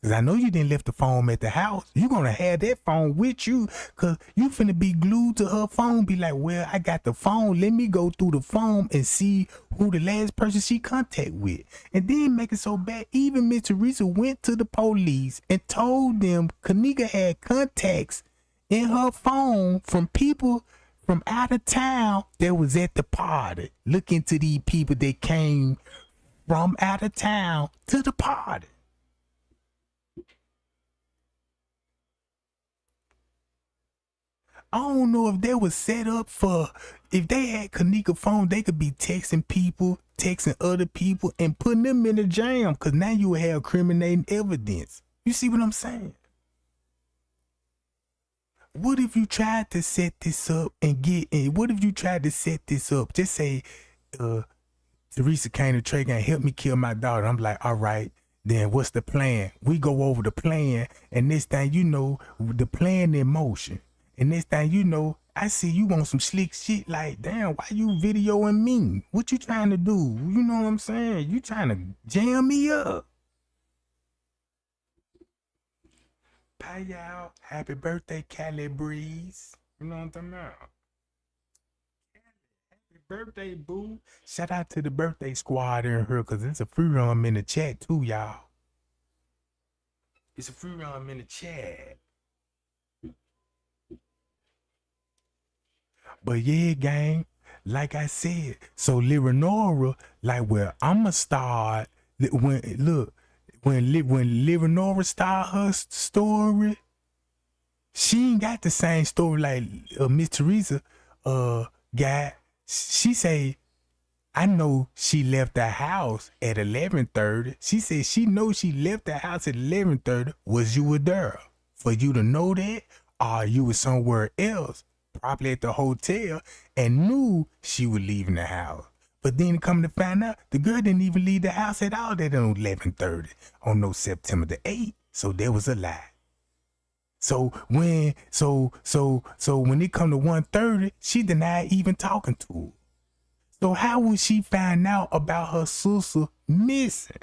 Speaker 1: Cause I know you didn't left the phone at the house. You gonna have that phone with you, cause you finna be glued to her phone. Be like, well, I got the phone. Let me go through the phone and see who the last person she contact with. And then make it so bad. Even Miss Teresa went to the police and told them Kenneka had contacts in her phone from people from out of town that was at the party. Look into these people that came from out of town to the party. I don't know if they was set up for, if they had Kenneka phone, they could be texting people, texting other people, and putting them in a jam, because now you will have criminating evidence. You see what I'm saying? What if you tried to set this up and get in? What if you tried to set this up? Just say, Teresa came to Trey and help me kill my daughter. I'm like, all right, then what's the plan? We go over the plan, and this thing, you know, the plan in motion. And this thing, you know, I see you want some slick shit. Like, damn, why you videoing me? What you trying to do? You know what I'm saying? You trying to jam me up. Bye, y'all. Happy birthday, Cali Breeze. You know what I'm talking about? Happy birthday, boo. Shout out to the birthday squad in here, because it's a free run in the chat, too, y'all. It's a free run in the chat. But yeah, gang, like I said, so Leonora, like, well, I'ma start when Leonora start her story, she ain't got the same story like Miss Teresa got. She say, I know she left the house at 11:30. She said she knows she left the house at 11:30. Was you were there for you to know that, or you was somewhere else? Probably at the hotel, and knew she was leaving the house. But then come to find out, the girl didn't even leave the house at all at 11:30 on no September the 8th. So there was a lie. So when it come to 1:30, she denied even talking to her. So how would she find out about her sister missing?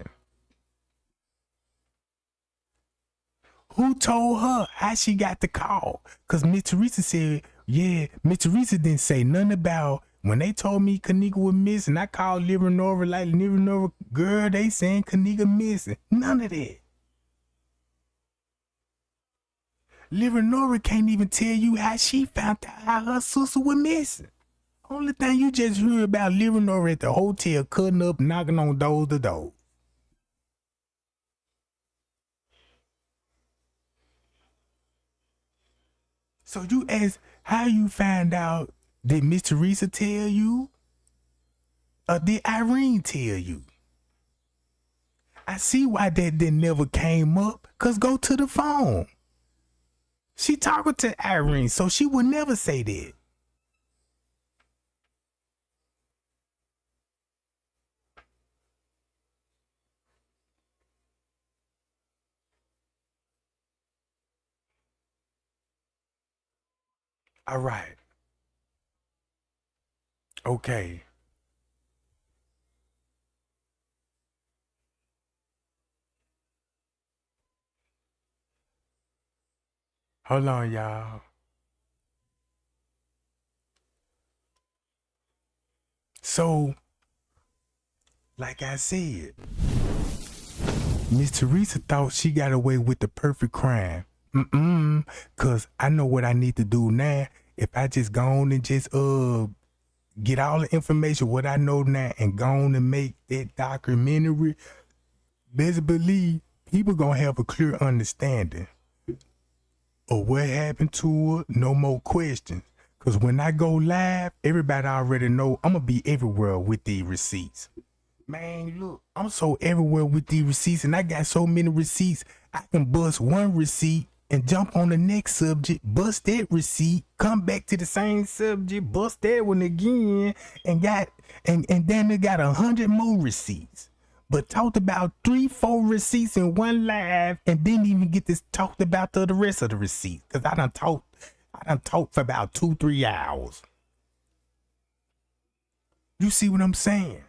Speaker 1: Who told her how she got the call? Because Miss Teresa said, yeah, Miss Teresa didn't say nothing about when they told me Kenneka was missing. I called Liver like Liver girl, they saying Kenneka missing. None of that. Liver can't even tell you how she found out how her sister was missing. Only thing you just heard about Liver at the hotel cutting up, knocking on doors to doors. So you ask how you find out, did Miss Teresa tell you? Or did Irene tell you? I see why that never came up, cause go to the phone. She talking to Irene, so she would never say that. All right. Okay. Hold on, y'all. So, like I said, Miss Teresa thought she got away with the perfect crime. Cause I know what I need to do now. If I just go on and just get all the information what I know now and go on and make that documentary, best believe people gonna have a clear understanding of what happened to her. No more questions. Cause when I go live, everybody already know I'm gonna be everywhere with these receipts. Man, look, I'm so everywhere with these receipts, and I got so many receipts. I can bust one receipt and jump on the next subject, bust that receipt, come back to the same subject, bust that one again, and then they got 100 more receipts. But talked about 3-4 receipts in one live, and didn't even get this talked about the rest of the receipts. Cause I done talked for about 2-3 hours. You see what I'm saying?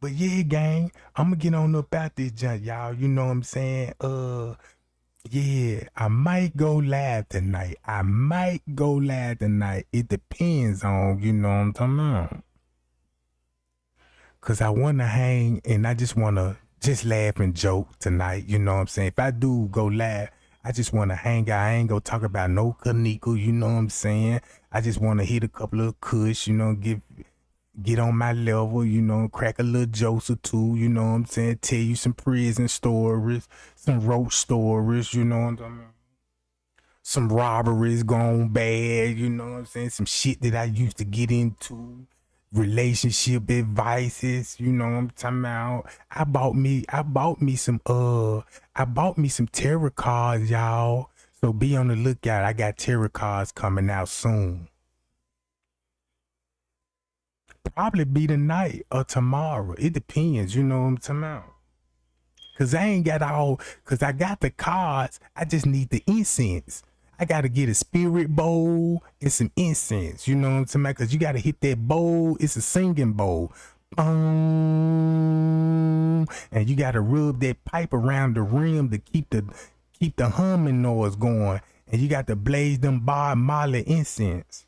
Speaker 1: But yeah, gang, I'ma get on up out this junk, y'all. You know what I'm saying? Yeah, I might go live tonight. It depends on, you know what I'm talking about. Cause I wanna hang and I just wanna laugh and joke tonight. You know what I'm saying? If I do go live, I just wanna hang out. I ain't gonna talk about no Kenneka, you know what I'm saying? I just wanna hit a couple of kush, you know, get on my level, you know, crack a little jokes or two, you know what I'm saying? Tell you some prison stories, some roach stories, you know what I'm talking about? Some robberies gone bad, you know what I'm saying? Some shit that I used to get into, relationship advices, you know what I'm talking about? I bought me some tarot cards, y'all. So be on the lookout. I got tarot cards coming out soon. Probably be tonight or tomorrow. It depends, you know what I'm talking about. Cause I got the cards. I just need the incense. I gotta get a spirit bowl and some incense, you know what I'm talking about? Cause you gotta hit that bowl. It's a singing bowl. And you gotta rub that pipe around the rim to keep the humming noise going. And you got to blaze them Bob Marley incense.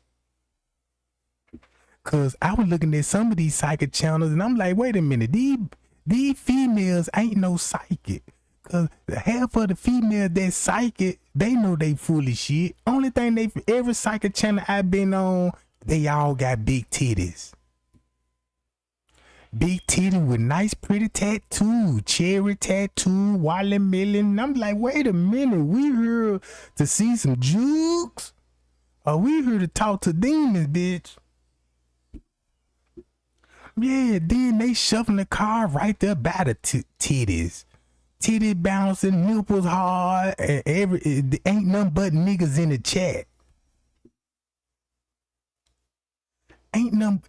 Speaker 1: Cause I was looking at some of these psychic channels and I'm like, wait a minute, these females ain't no psychic. Cause half of the females that psychic, they know they full of shit. Only thing every psychic channel I've been on, they all got big titties. Big titty with nice pretty tattoo, cherry tattoo, watermelon. I'm like, wait a minute, we here to see some jukes? Or we here to talk to demons, bitch? Yeah, then they shoving the car right there by the titties. Titty bouncing, nipples hard, and ain't nothing but niggas in the chat. Ain't nothing,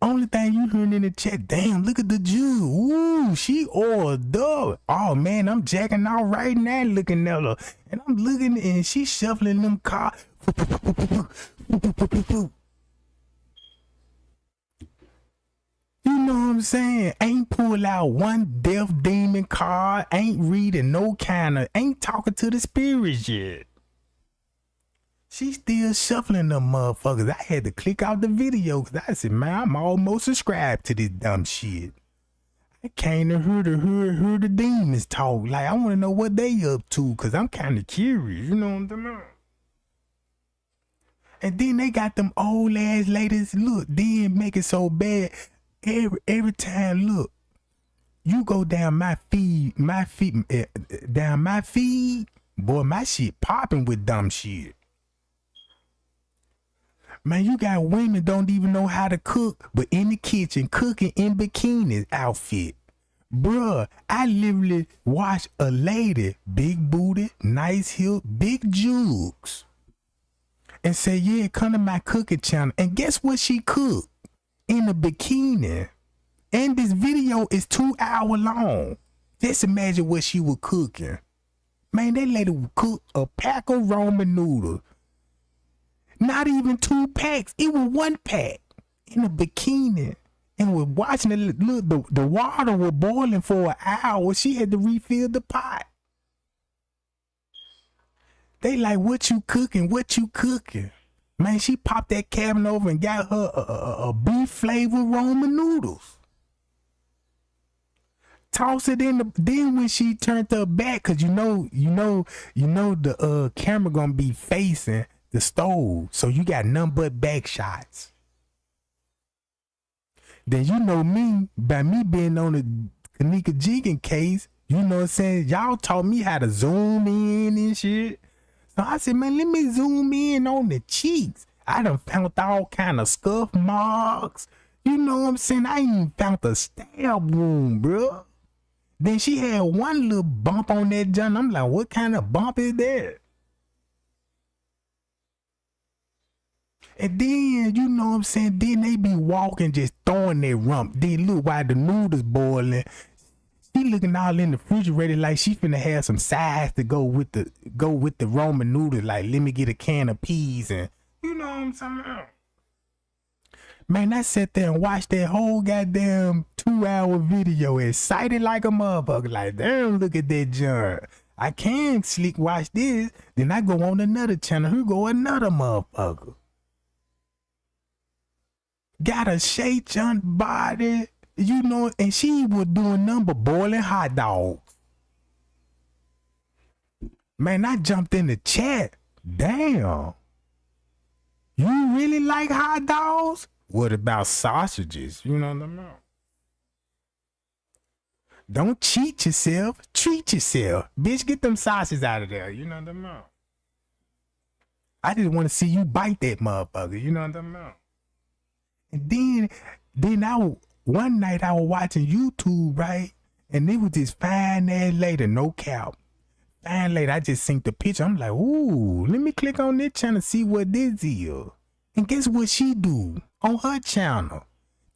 Speaker 1: Only thing you hearing in the chat, damn, look at the Jew. Ooh, she oiled up. Oh man, I'm jacking out right now looking at her. And I'm looking and she shuffling them cars. You know what I'm saying? Ain't pull out one death demon card. Ain't reading no kind of, ain't talking to the spirits yet. She still shuffling them motherfuckers. I had to click out the video because I said, man, I'm almost subscribed to this dumb shit. I came to hear the demons talk. Like, I want to know what they up to because I'm kind of curious. You know what I'm talking about? And then they got them old ass ladies. Look, then make it so bad. Every time, look, you go down my feed, boy, my shit popping with dumb shit. Man, you got women don't even know how to cook, but in the kitchen cooking in bikini outfit. Bruh, I literally watched a lady, big booty, nice hip, big jugs, and say, yeah, come to my cooking channel. And guess what she cooked? In a bikini. And this video is 2 hours long. Just imagine what she was cooking. Man, that lady would cook a pack of ramen noodles. Not even 2 packs. It was 1 pack in a bikini. And we're watching it. Look, the water was boiling for an hour. She had to refill the pot. They like, what you cooking? What you cooking? Man, she popped that cabinet over and got her a beef flavored ramen noodles. Toss it in the. Then when she turned her back, cause you know the camera gonna be facing the stove, so you got none but back shots. Then you know me, by me being on the Kenneka Jenkins case, you know what I'm saying? Y'all taught me how to zoom in and shit. So I said, man, let me zoom in on the cheeks. I done found all kind of scuff marks. You know what I'm saying? I even found a stab wound, bro. Then she had one little bump on that junk. I'm like, what kind of bump is that? And then, you know what I'm saying? Then they be walking, just throwing their rump. Then look, while the noodles boiling, she looking all in the refrigerator like she finna have some sides to go with the ramen noodles. Like, let me get a can of peas and you know what I'm talking about. Man, I sat there and watched that whole goddamn 2-hour video, excited like a motherfucker. Like, damn, look at that junk. I can slick watch this. Then I go on another channel. Here go another motherfucker. Got a shake junk body. You know, and she was doing number boiling hot dogs. Man, I jumped in the chat. Damn. You really like hot dogs? What about sausages? You know what I mean? Don't cheat yourself. Treat yourself. Bitch, get them sausages out of there. You know what I mean? I just want to see you bite that motherfucker. You know what I mean? And then one night I was watching YouTube, right? And it was this fine ass lady, no cap. Fine lady, I just seen the picture. I'm like, ooh, let me click on this channel, see what this is. And guess what she do on her channel?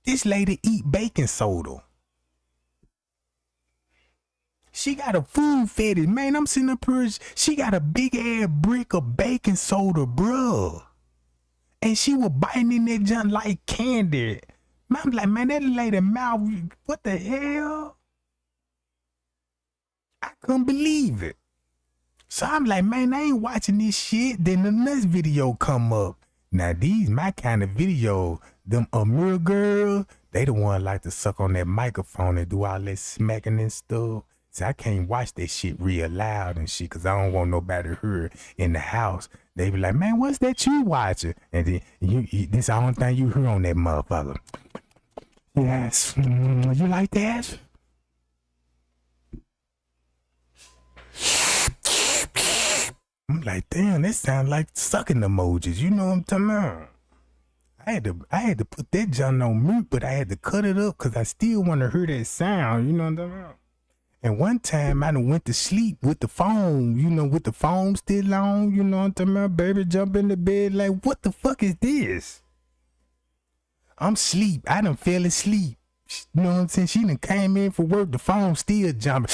Speaker 1: This lady eat baking soda. She got a food fetish. Man, I'm sitting up here. She got a big ass brick of baking soda, bruh. And she was biting in that junk like candy. Man, I'm like, man, that lady mouth, what the hell? I couldn't believe it. So I'm like, man, I ain't watching this shit. Then the next video come up. Now these my kind of video. Them Amir girls, they the one like to suck on that microphone and do all that smacking and stuff. So I can't watch that shit real loud and shit because I don't want nobody to hear in the house. They be like, man, what's that you watching? And then this the only thing you hear on that motherfucker. Yes, you like that? I'm like, damn, that sound like sucking emojis. You know what I'm talking about? I had to put that junk on mute, but I had to cut it up because I still want to hear that sound. You know what I'm talking about? And one time I done went to sleep with the phone, you know, with the phone still on. You know what I'm talking about? Baby jump in the bed like, what the fuck is this? I'm sleep. I done fell asleep. You know what I'm saying? She done came in for work. The phone still jumping.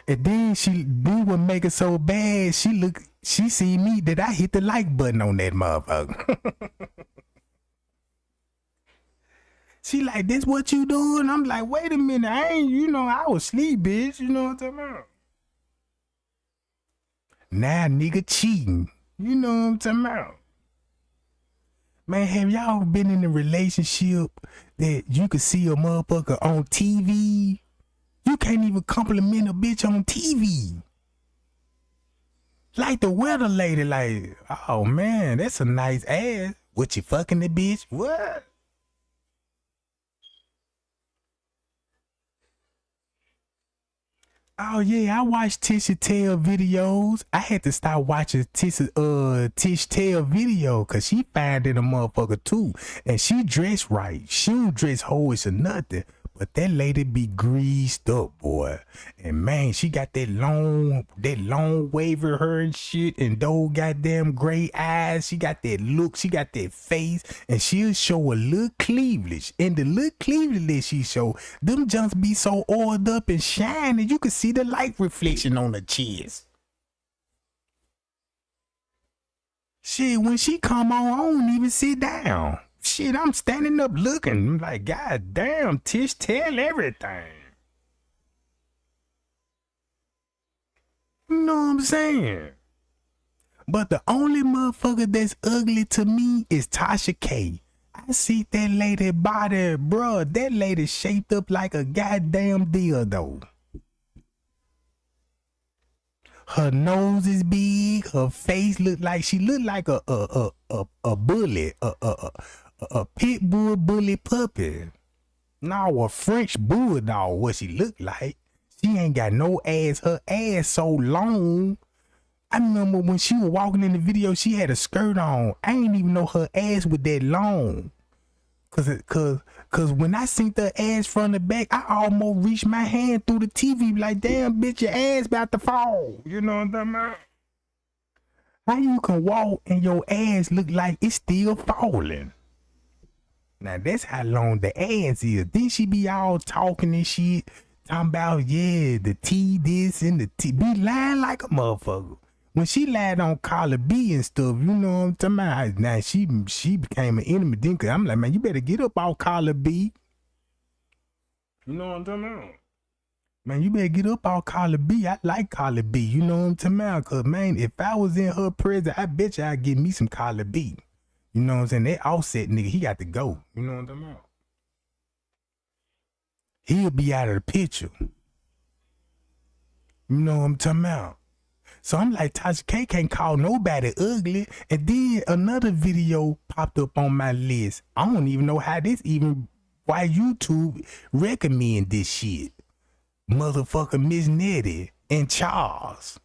Speaker 1: And then what make it so bad, she see me that I hit the like button on that motherfucker. She like, this what you doing? I'm like, wait a minute, I ain't, I was asleep, bitch. You know what I'm talking about? Now nigga cheating. You know what I'm talking about? Man, have y'all been in a relationship that you could see a motherfucker on TV? You can't even compliment a bitch on TV. Like the weather lady, like, oh man, that's a nice ass. What, you fucking the bitch? What? Oh yeah, I watched Tisha Tell videos. I had to stop watching Tish Tell video cause she finding a motherfucker too. And she dressed right. She don't dress hoish or nothing. But that lady be greased up, boy. And man, she got that long wavy hair and shit, and those goddamn gray eyes. She got that look, she got that face, and she'll show a little cleavage. And the little cleavage that she show, them jumps be so oiled up and shining, you can see the light reflection on her chest. Shit, when she come on, I don't even sit down. Shit, I'm standing up looking. I'm like, God damn, Tish, tell everything. You know what I'm saying? But the only motherfucker that's ugly to me is Tasha K. I see that lady body, bruh. That lady shaped up like a goddamn dildo. Her nose is big. Her face look like a bully, a pit bull bully puppy. No, a French bulldog. What she look like? She ain't got no ass. Her ass so long. I remember when she was walking in the video, she had a skirt on. I ain't even know her ass was that long. Cause when I seen the ass from the back, I almost reached my hand through the TV like, damn, bitch, your ass about to fall. You know what I'm talking about? How you can walk and your ass look like it's still falling? Now that's how long the ass is. Then she be all talking and shit, talking about, yeah, the T this and the T. Be lying like a motherfucker. When she lied on Carla B and stuff, you know what I'm talking about? Now she became an enemy then, cause I'm like, man, you better get up off Carla B. You know what I'm talking about? Man, you better get up off Carla B. I like Carla B. You know what I'm talking about? Cause man, if I was in her presence, I bet you I'd give me some Carla B. You know what I'm saying? That Offset nigga, he got to go. You know what I'm talking about? He'll be out of the picture. You know what I'm talking about? So I'm like, Tasha K can't call nobody ugly. And then another video popped up on my list. I don't even know why YouTube recommend this shit. Motherfucker Miss Nettie and Charles.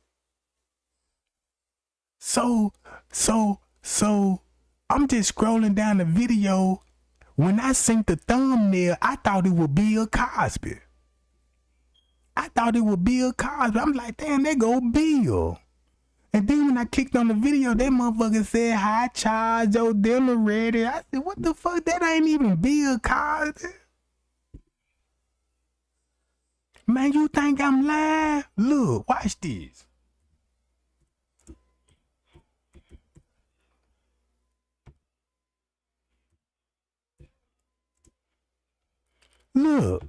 Speaker 1: So I'm just scrolling down the video. When I seen the thumbnail, I thought it would be Bill Cosby. I'm like, damn, there go Bill. And then when I clicked on the video, that motherfucker said, hi, Charles, your dinner ready. I said, what the fuck? That ain't even Bill Cosby. Man, you think I'm lying? Look, watch this. Look.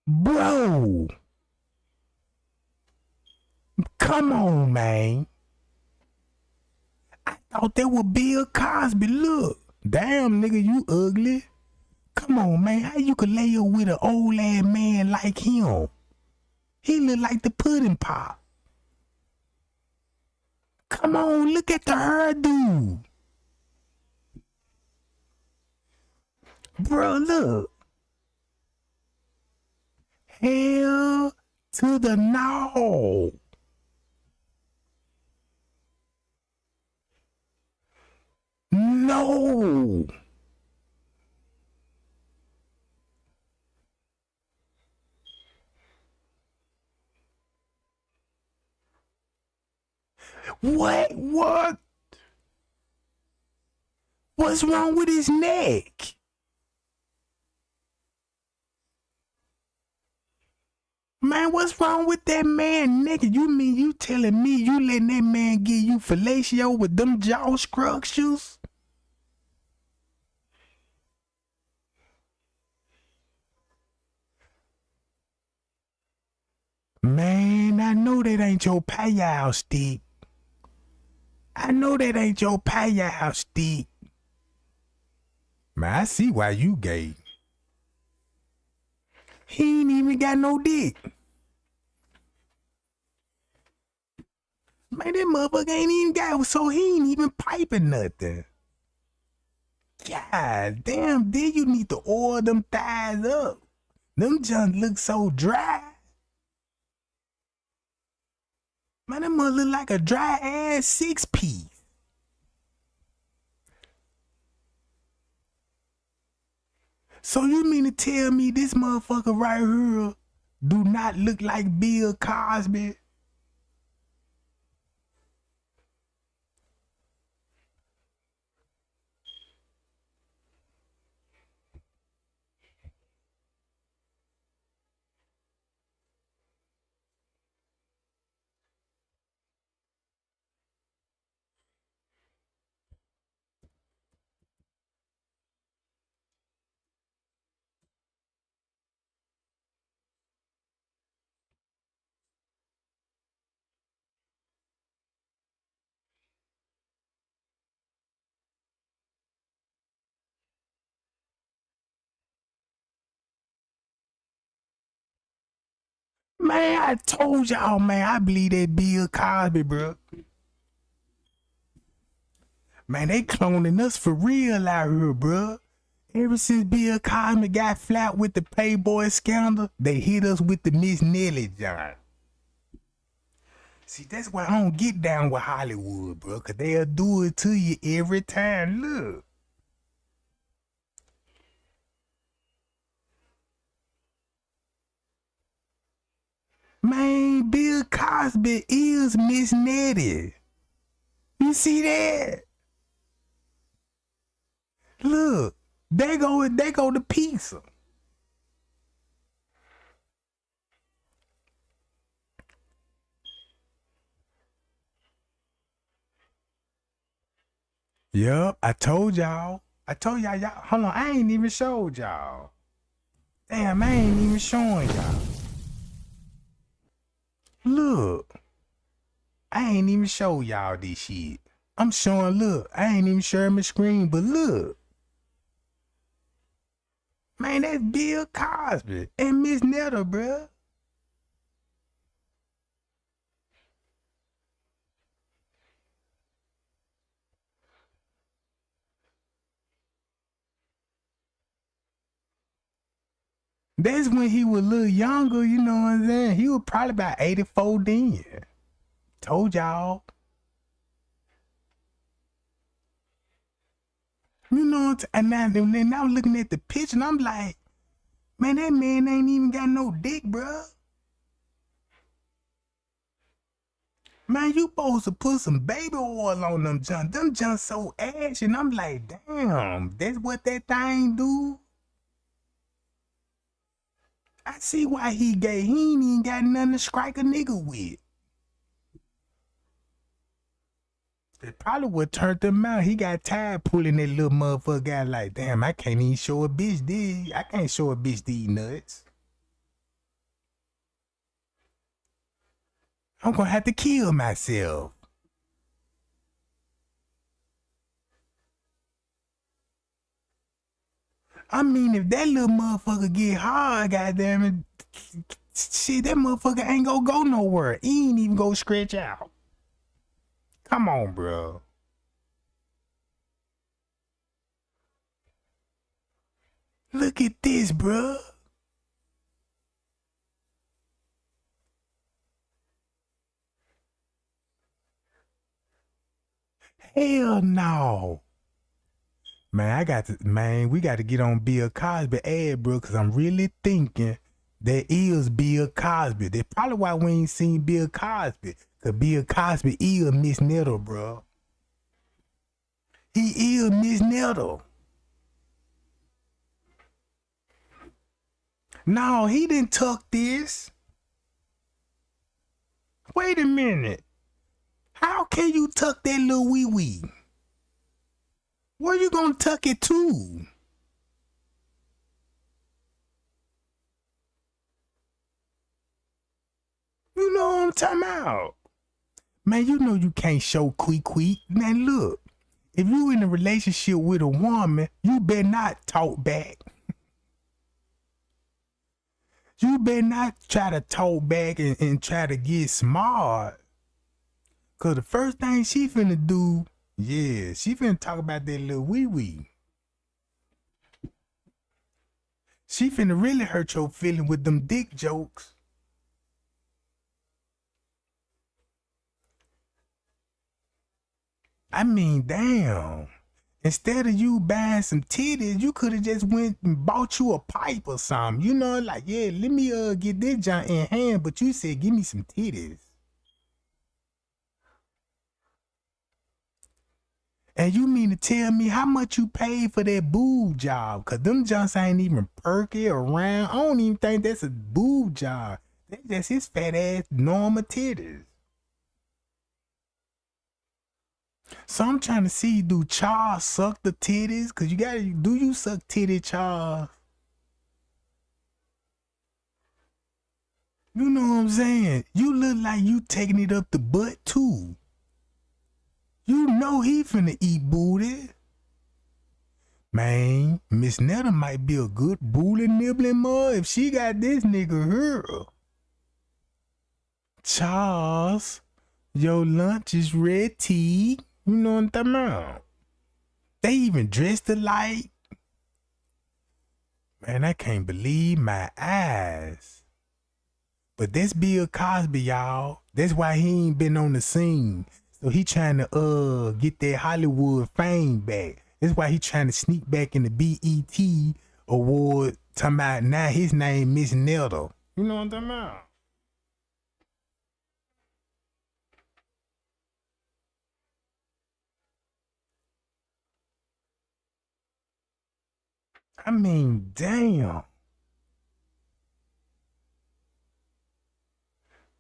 Speaker 1: Bro. Come on, man. I thought that was Bill Cosby. Look. Damn, nigga, you ugly. Come on, man. How you could lay up with an old ass man like him? He look like the pudding pop. Come on, look at the hairdo. Bro, look. Hell to the no. No. What? What's wrong with his neck? Man, what's wrong with that man neck? You mean you telling me you letting that man give you fellatio with them jaw structures? Man, I know that ain't your payout stick. I know that ain't your payout stick. Man, I see why you gay. He ain't even got no dick. Man, that motherfucker ain't even got, so he ain't even piping nothing. God damn, then you need to oil them thighs up. Them junk look so dry. Man, that mother look like a dry ass 6-piece. So you mean to tell me this motherfucker right here do not look like Bill Cosby? Man, I told y'all, man, I believe that Bill Cosby, bro. Man, they cloning us for real out here, bro. Ever since Bill Cosby got flat with the Playboy scandal, they hit us with the Miss Nelly John. See, that's why I don't get down with Hollywood, bro, because they'll do it to you every time. Look. Man, Bill Cosby is Miss Nettie. You see that? Look, they go to pizza. Yup, I told y'all. Y'all. Hold on, I ain't even showed y'all. Damn, I ain't even showing y'all. Look, I ain't even show y'all this shit. I'm showing, look, I ain't even sharing my screen, but look. Man, that's Bill Cosby and Miss Netta, bruh. That's when he was a little younger, you know what I'm saying? He was probably about 84 then. Told y'all. You know, and now I'm looking at the picture and I'm like, man, that man ain't even got no dick, bruh. Man, you supposed to put some baby oil on them junk. Them junk so ashy, and I'm like, damn, that's what that thing do? I see why he gay. He ain't even got nothing to strike a nigga with. It probably would turn him out. He got tired pulling that little motherfucker out like, damn, I can't even show a bitch this. I can't show a bitch these nuts. I'm gonna have to kill myself. I mean, if that little motherfucker get hard, goddamn it, shit, that motherfucker ain't gonna go nowhere. He ain't even gonna stretch out. Come on, bro. Look at this, bro. Hell no. Man, we got to get on Bill Cosby ad, bro, because I'm really thinking that is Bill Cosby. That's probably why we ain't seen Bill Cosby, Cause Bill Cosby is Miss Nettle, bro. He is Miss Nettle. No, he didn't tuck this. Wait a minute. How can you tuck that little wee-wee? Where you gonna tuck it to? You know what I'm talking about? Man, you know you can't show quick. Now look, if you in a relationship with a woman, you better not talk back. You better not try to talk back and try to get smart. Cause the first thing she finna do, yeah, she finna talk about that little wee-wee. She finna really hurt your feeling with them dick jokes. I mean, damn. Instead of you buying some titties, you could have just went and bought you a pipe or something. You know, like, yeah, let me get this junk in hand, but you said, give me some titties. And you mean to tell me how much you paid for that boob job? Cause them junks ain't even perky or round. I don't even think that's a boob job. That's just his fat ass normal titties. So I'm trying to see, do Charles suck the titties? Cause do you suck titty, Charles? You know what I'm saying? You look like you taking it up the butt too. You know he finna eat booty. Man, Miss Netta might be a good booty nibbling mud if she got this nigga here. Charles, your lunch is ready. You know what I'm talking about? They even dressed alike. Man, I can't believe my eyes. But that's Bill Cosby, y'all. That's why he ain't been on the scene. So he trying to get that Hollywood fame back. That's why he trying to sneak back in the BET award. Talking about now his name Miss Nettle. You know what I'm talking about? I mean, damn.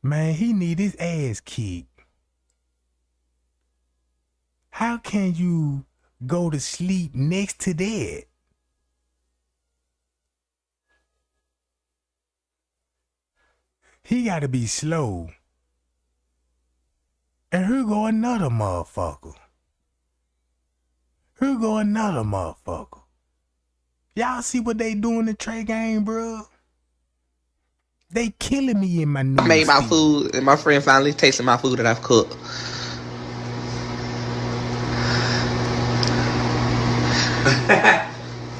Speaker 1: Man, he need his ass kicked. How can you go to sleep next to that? He gotta be slow. And here go another motherfucker. Here go another motherfucker. Y'all see what they do in the Trey game, bro? They killing me in my news.
Speaker 12: I made my food, and my friend finally tasted my food that I've cooked.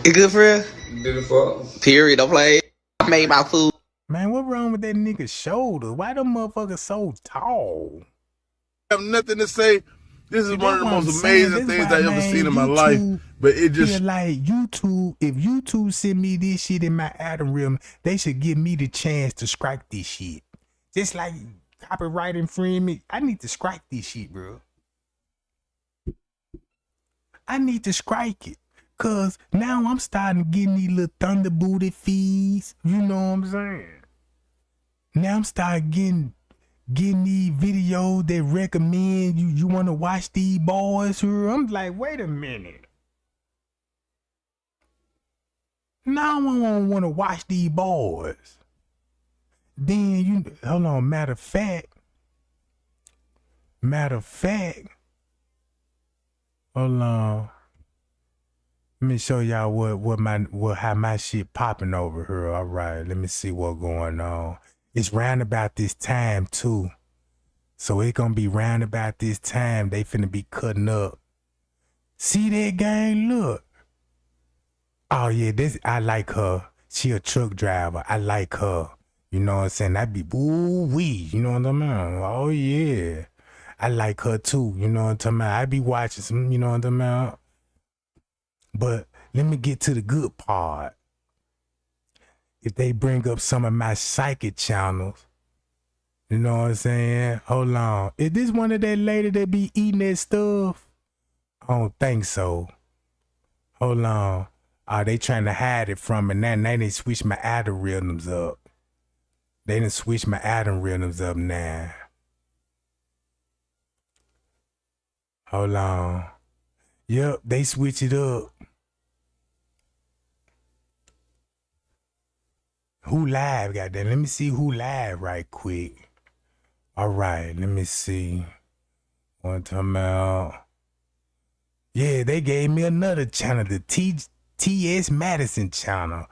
Speaker 12: It good for real?
Speaker 11: Beautiful.
Speaker 12: Period. Don't play. I made my food.
Speaker 1: Man, what wrong with that nigga's shoulder? Why them motherfuckers so tall?
Speaker 13: I have nothing to say. This is one of the most amazing things I've ever seen in my life. But it just
Speaker 1: feel like YouTube, if YouTube send me this shit in my algorithm, they should give me the chance to strike this shit. Just like copyright infringement, I need to strike this shit, bro. I need to strike it. Cause now I'm starting getting these little thunder booty feeds. You know what I'm saying? Now I'm starting getting these videos that recommend you want to watch these boys here. I'm like, wait a minute. Now I don't want to watch these boys. Then hold on. Matter of fact, hold on. Let me show y'all how my shit popping over here. All right, let me see what's going on. It's round about this time too. So it's gonna be round about this time. They finna be cutting up. See that gang? Look. Oh yeah, I like her. She a truck driver. I like her. You know what I'm saying? I be woo-wee. You know what I'm talking about? Oh yeah. I like her too. You know what I'm talking about? I be watching some, you know what I'm talking about? But let me get to the good part. If they bring up some of my psychic channels, You know what I'm saying? Hold on. Is this one of that lady that be eating that stuff? I don't think so. Hold on. They trying to hide it from me. Now they switch my algorithms up. They done switch my algorithms up now. Hold on. Yep, they switch it up. Who live, goddamn? Let me see who live right quick. All right, let me see. One time out. Yeah, they gave me another channel, the TS Madison channel.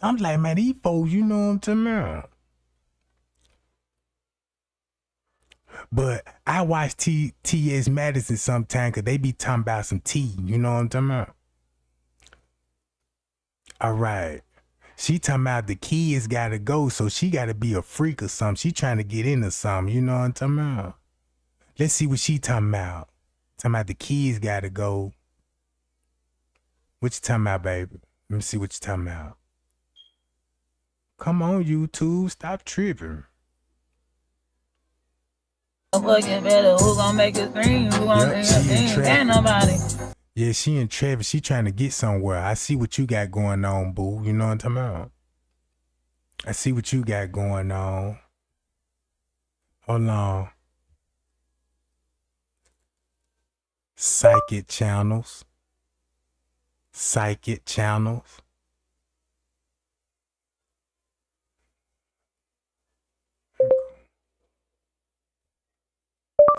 Speaker 1: I'm like, man, these folks, you know what I'm talking about. But I watch TS Madison sometime because they be talking about some tea. You know what I'm talking about? All right. She talking about the kids got to go, so she got to be a freak or something. She trying to get into something. You know what I'm talking about? Let's see what she talking about. Talking about the kids got to go. What you talking about, baby? Let me see what you talking about. Come on, YouTube. Stop tripping.
Speaker 14: Fucking better, who gonna make it scream? Who gonna ain't nobody.
Speaker 1: Yeah, she in Travis. She trying to get somewhere. I see what you got going on, boo. You know what I'm talking about? I see what you got going on. Hold on. Psychic channels. Psychic channels.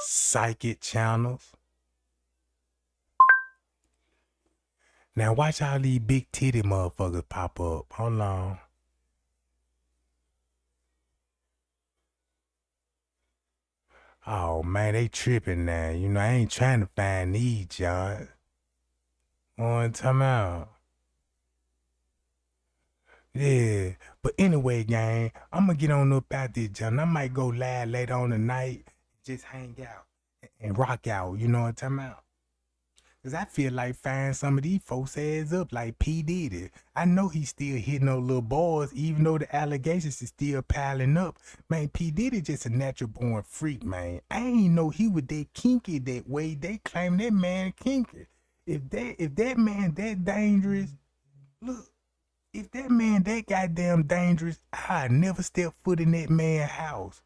Speaker 1: Psychic channels. Now watch how these big titty motherfuckers pop up. Hold on. Oh man, they tripping now. You know, I ain't trying to find these, John. One time out. Yeah. But anyway, gang, I'm gonna get on up out this, John. I might go live later on tonight, just hang out and rock out. You know what I'm talking about? Cause I feel like firing some of these folks' ass up like P. Diddy. I know he's still hitting those little boys, even though the allegations is still piling up. Man, P. Diddy just a natural born freak, man. I ain't know he was that kinky that way. They claim that man kinky. If that man that dangerous, look, if that man that goddamn dangerous, I'd never step foot in that man's house.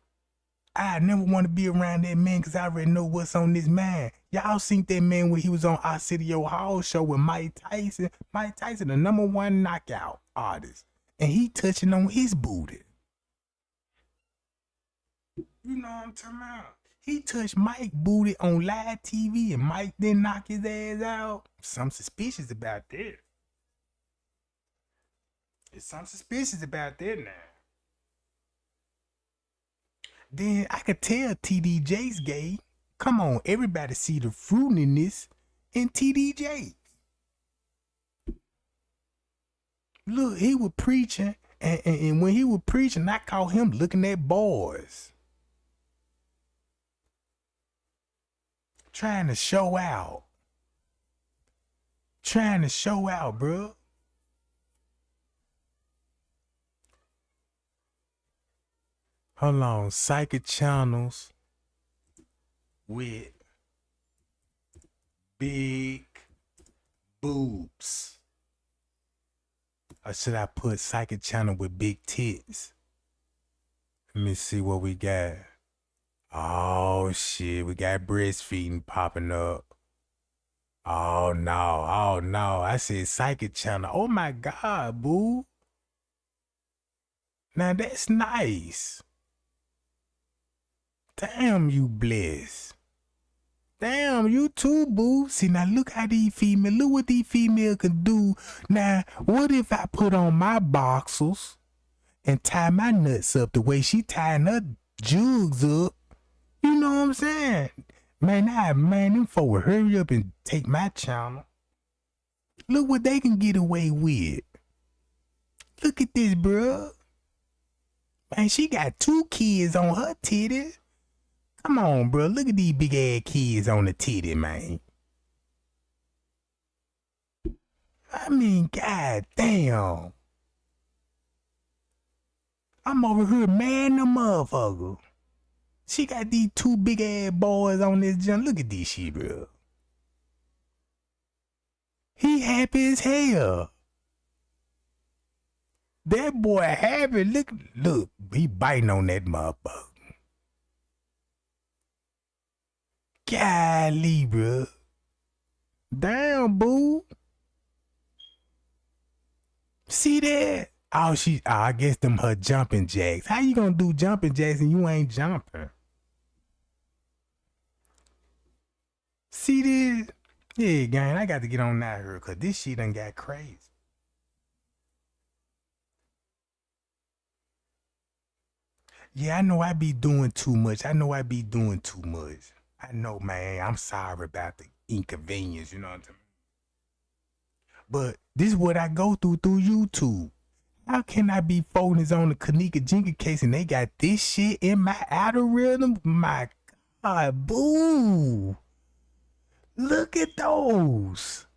Speaker 1: I never want to be around that man because I already know what's on this man. Y'all seen that man when he was on Arsenio Hall show with Mike Tyson. Mike Tyson, the #1 knockout artist. And he touching on his booty. You know what I'm talking about? He touched Mike booty on live TV and Mike didn't knock his ass out. Some suspicious about that. There's some suspicious about that now. Then I could tell TDJ's gay. Come on, everybody see the fruitiness in TDJ. Look, he was preaching, and when he was preaching, I caught him looking at boys. Trying to show out. Trying to show out, bro. Hold on, psychic channels with big boobs. Or should I put psychic channel with big tits? Let me see what we got. Oh shit, we got breastfeeding popping up. Oh no, I said psychic channel. Oh my God, boo. Now that's nice. Damn, you blessed. Damn, you too, boo. See, now look how these females, look what these females can do. Now, what if I put on my boxers and tie my nuts up the way she tying her jugs up? You know what I'm saying? Man, them folks hurry up and take my channel. Look what they can get away with. Look at this, bro. Man, she got 2 kids on her titties. Come on, bro. Look at these big ass kids on the titty, man. I mean, god damn. I'm over here mad in the motherfucker. She got these two big ass boys on this junk. Look at this shit, bro. He happy as hell. That boy happy. Look, he biting on that motherfucker. Golly, bro. Damn, boo. See that? Oh, I guess them her jumping jacks. How you gonna do jumping jacks and you ain't jumping? See this? Yeah, gang, I got to get on that here because this shit done got crazy. Yeah, I know I be doing too much. I know, man. I'm sorry about the inconvenience, you know what I'm saying? But this is what I go through YouTube. How can I be focused on the Kenneka Jenkins case and they got this shit in my algorithm? My God, boo. Look at those.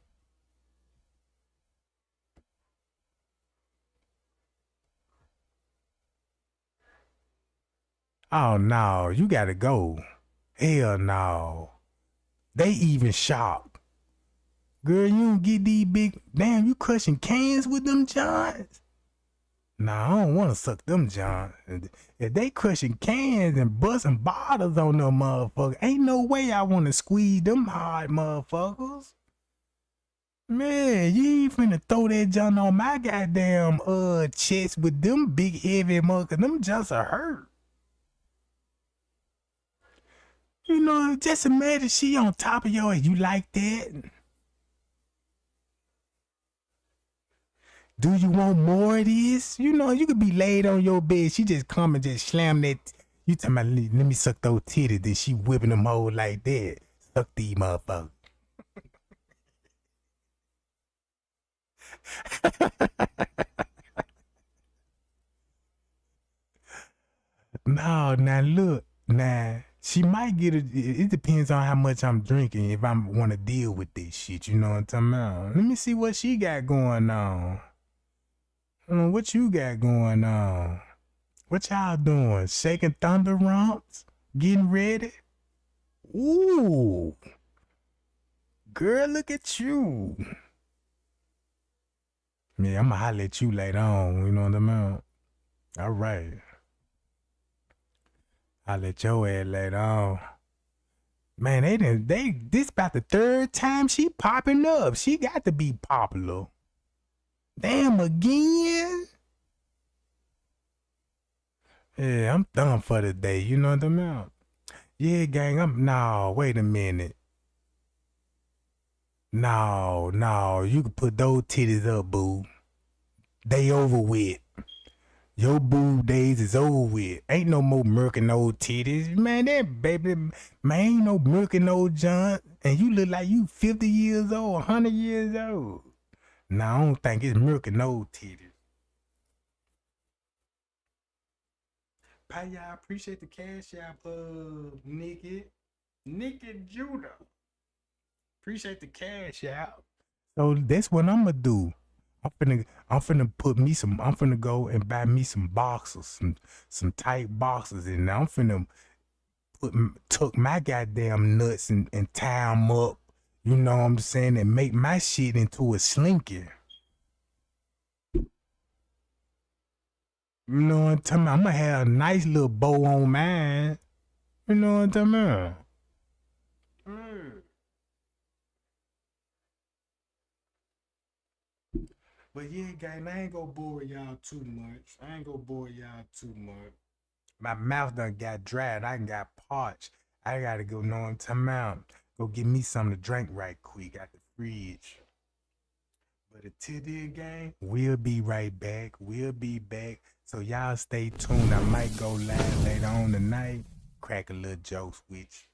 Speaker 1: Oh, no. You got to go. Hell no. They even shop. Girl, you don't get these big... Damn, you crushing cans with them Johns? Nah, I don't want to suck them Johns. If they crushing cans and busting bottles on them motherfuckers, ain't no way I want to squeeze them hard motherfuckers. Man, you ain't finna throw that John on my goddamn chest with them big heavy motherfuckers. Them Johns are hurt. You know, just imagine she on top of yours. You like that? Do you want more of this? You know, you could be laid on your bed. She just come and just slam that. You talking about, let me suck those titties. Then she whipping them hoes like that. Suck these motherfuckers. No, now look. Now, she might get it. It depends on how much I'm drinking. If I want to deal with this shit, you know what I'm talking about. Let me see what she got going on. What you got going on? What y'all doing? Shaking thunder rumps? Getting ready? Ooh. Girl, look at you. Yeah, I'm gonna holler at you later on. You know what I mean? All right. I'll let your ass later on. Man, this about the third time she popping up. She got to be popular. Damn, again? Yeah, I'm done for the day. You know what I mean? Yeah, gang, no, wait a minute. No, you can put those titties up, boo. They over with. Your boo days is over with. Ain't no more murking old titties. Man, that baby, man, ain't no murking old junk. And you look like you 50 years old, 100 years old. Nah, I don't think it's murking old titties. Y'all appreciate the cash app, Nikki Judah. Appreciate the cash app. So that's what I'm gonna do. I'm finna go and buy me some boxers, some tight boxers, and I'm finna tuck my goddamn nuts and tie them up. You know what I'm saying? And make my shit into a slinky. You know what I'm talking about? I'm gonna have a nice little bow on mine. You know what I'm talking about? But yeah, guys, I ain't gonna bore y'all too much. My mouth done got dried. I done got parched. I gotta go, know what I'm talking about. Go get me something to drink right quick out the fridge. But until then, gang, we'll be right back. So y'all stay tuned. I might go live later on tonight. Crack a little jokes with you.